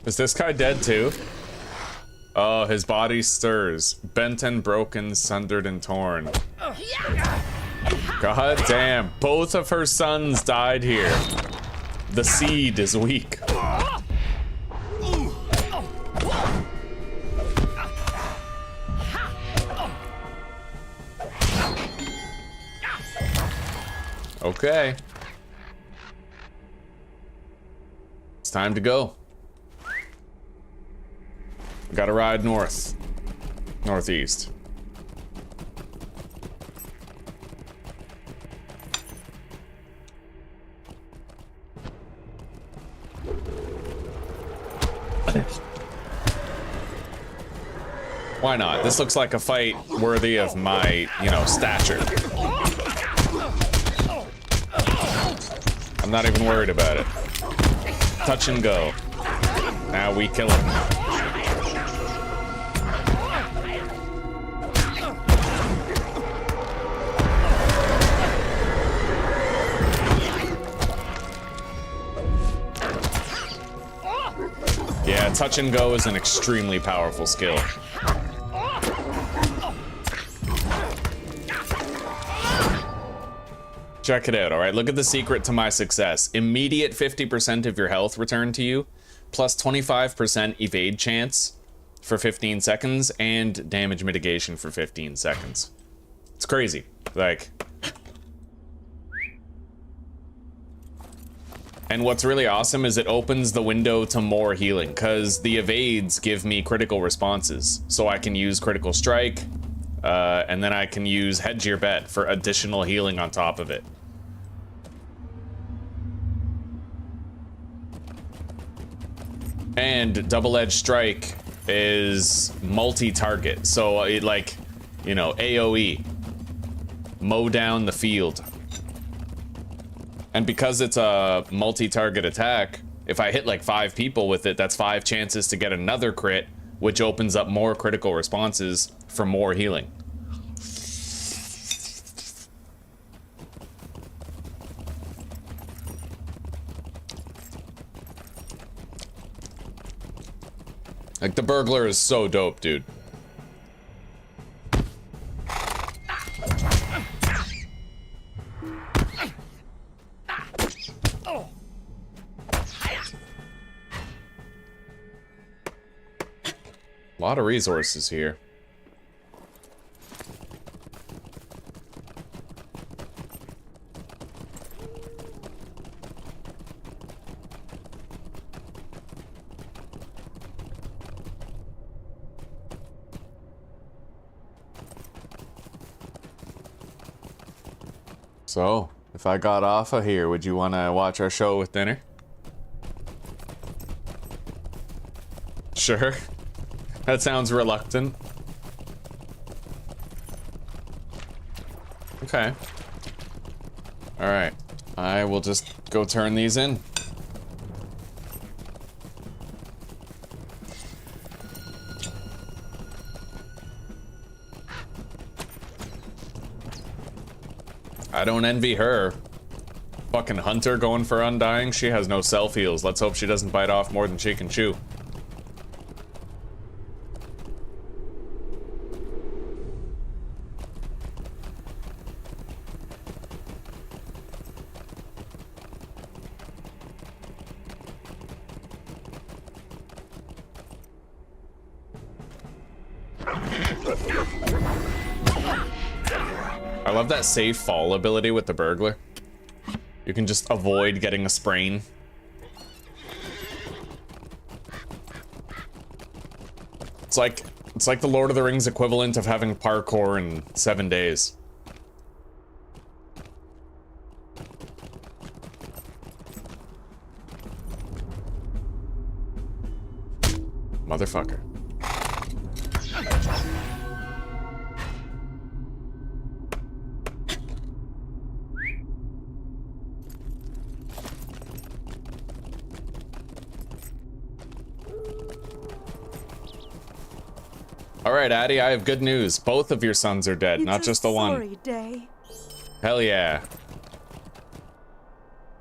Speaker 1: Is this guy dead too? Oh, his body stirs. Bent and broken, sundered and torn. God damn. Both of her sons died here. The seed is weak. Okay. It's time to go. We gotta ride north. Northeast. Why not? This looks like a fight worthy of my, you know, stature. I'm not even worried about it. Touch and go. Now we kill him. Yeah, touch and go is an extremely powerful skill. Check it out, all right? Look at the secret to my success. Immediate 50% of your health returned to you, plus 25% evade chance for 15 seconds, and damage mitigation for 15 seconds. It's crazy. Like... And what's really awesome is it opens the window to more healing, because the evades give me critical responses. So I can use critical strike, and then I can use hedge your bet for additional healing on top of it. And double-edged strike is multi-target, so it, like, you know, AoE, mow down the field. And because it's a multi-target attack, if I hit like 5 people with it, that's 5 chances to get another crit, which opens up more critical responses for more healing. Like, the burglar is so dope, dude. A lot of resources here. So, if I got off of here, would you want to watch our show with dinner? Sure. That sounds reluctant. Okay. Alright. I will just go turn these in. I don't envy her. Fucking hunter going for Undying. She has no self heals. Let's hope she doesn't bite off more than she can chew. I love that safe fall ability with the burglar. You can just avoid getting a sprain. It's like the Lord of the Rings equivalent of having parkour in 7 days. Motherfucker. Alright, Addie, I have good news. Both of your sons are dead, not just the one.
Speaker 7: Sorry day.
Speaker 1: Hell yeah.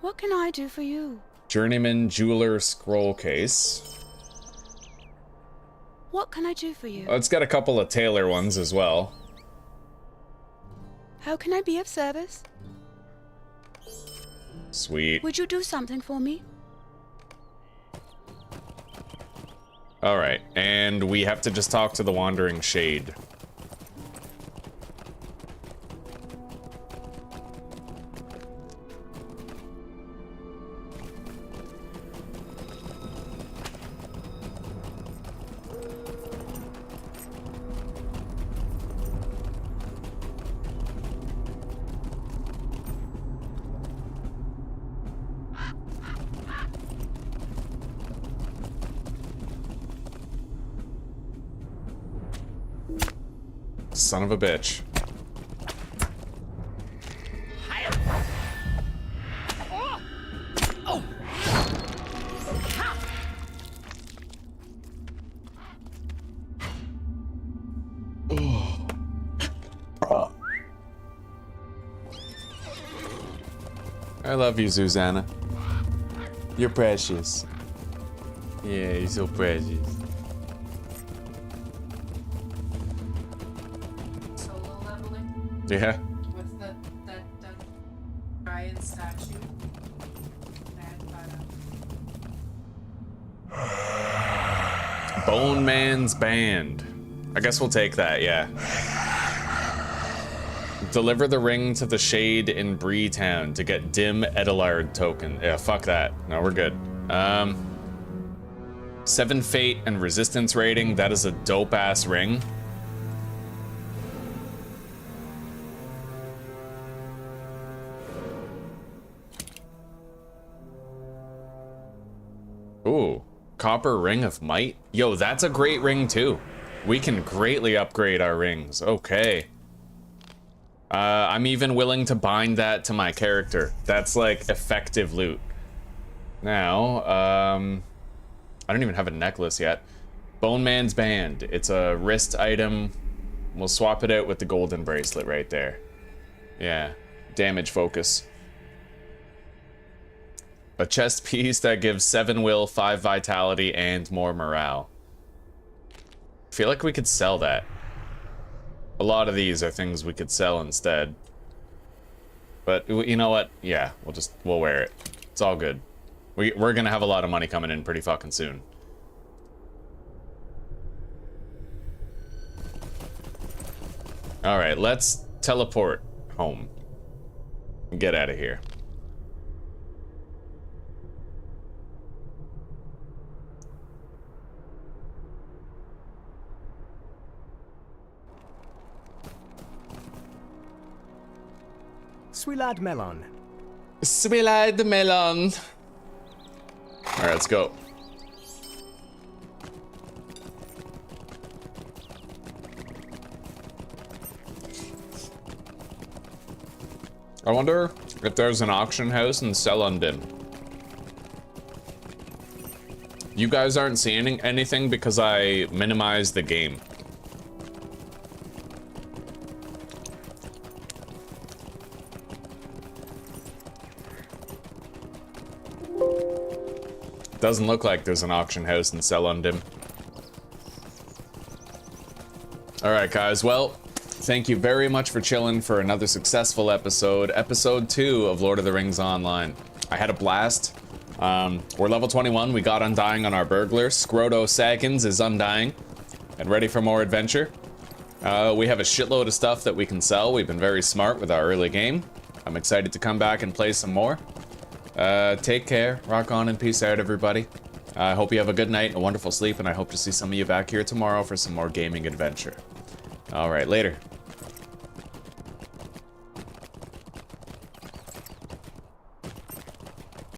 Speaker 9: What can I do for you?
Speaker 1: Journeyman Jeweler Scroll Case.
Speaker 9: What can I do for you?
Speaker 1: Oh, it's got a couple of tailor ones as well.
Speaker 9: How can I be of service?
Speaker 1: Sweet.
Speaker 9: Would you do something for me?
Speaker 1: Alright, and we have to just talk to the Wandering Shade. Son of a bitch. I love you, Susanna. You're precious. Yeah, you're so precious.
Speaker 3: Solo leveling
Speaker 1: Yeah.
Speaker 3: with that giant statue.
Speaker 1: Bone Man's Band. I guess we'll take that, yeah. Deliver the ring to the Shade in Bree Town to get Dim Edelard token. Yeah, fuck that. No, we're good. 7 Fate and Resistance rating. That is a dope-ass ring. Ooh. Copper Ring of Might? Yo, that's a great ring too. We can greatly upgrade our rings. Okay. I'm even willing to bind that to my character. That's like effective loot. Now, I don't even have a necklace yet. Bone Man's Band. It's a wrist item. We'll swap it out with the golden bracelet right there. Yeah. Damage focus. A chest piece that gives 7 will, 5 vitality, and more morale. I feel like we could sell that. A lot of these are things we could sell instead. But you know what? Yeah, we'll wear it. It's all good. We're gonna have a lot of money coming in pretty fucking soon. All right, let's teleport home. Get out of here.
Speaker 6: Swilad Melon.
Speaker 1: Swilad Melon. All right, let's go. I wonder if there's an auction house in Selundin. You guys aren't seeing anything because I minimized the game. Doesn't look like there's an auction house in Selundin. Alright guys, well, thank you very much for chilling for another successful episode. Episode 2 of Lord of the Rings Online. I had a blast. We're level 21, we got Undying on our Burglar. Scroto Saggins is Undying and ready for more adventure. We have a shitload of stuff that we can sell. We've been very smart with our early game. I'm excited to come back and play some more. Take care, rock on, and peace out, everybody. I hope you have a good night, a wonderful sleep, and I hope to see some of you back here tomorrow for some more gaming adventure. All right, later.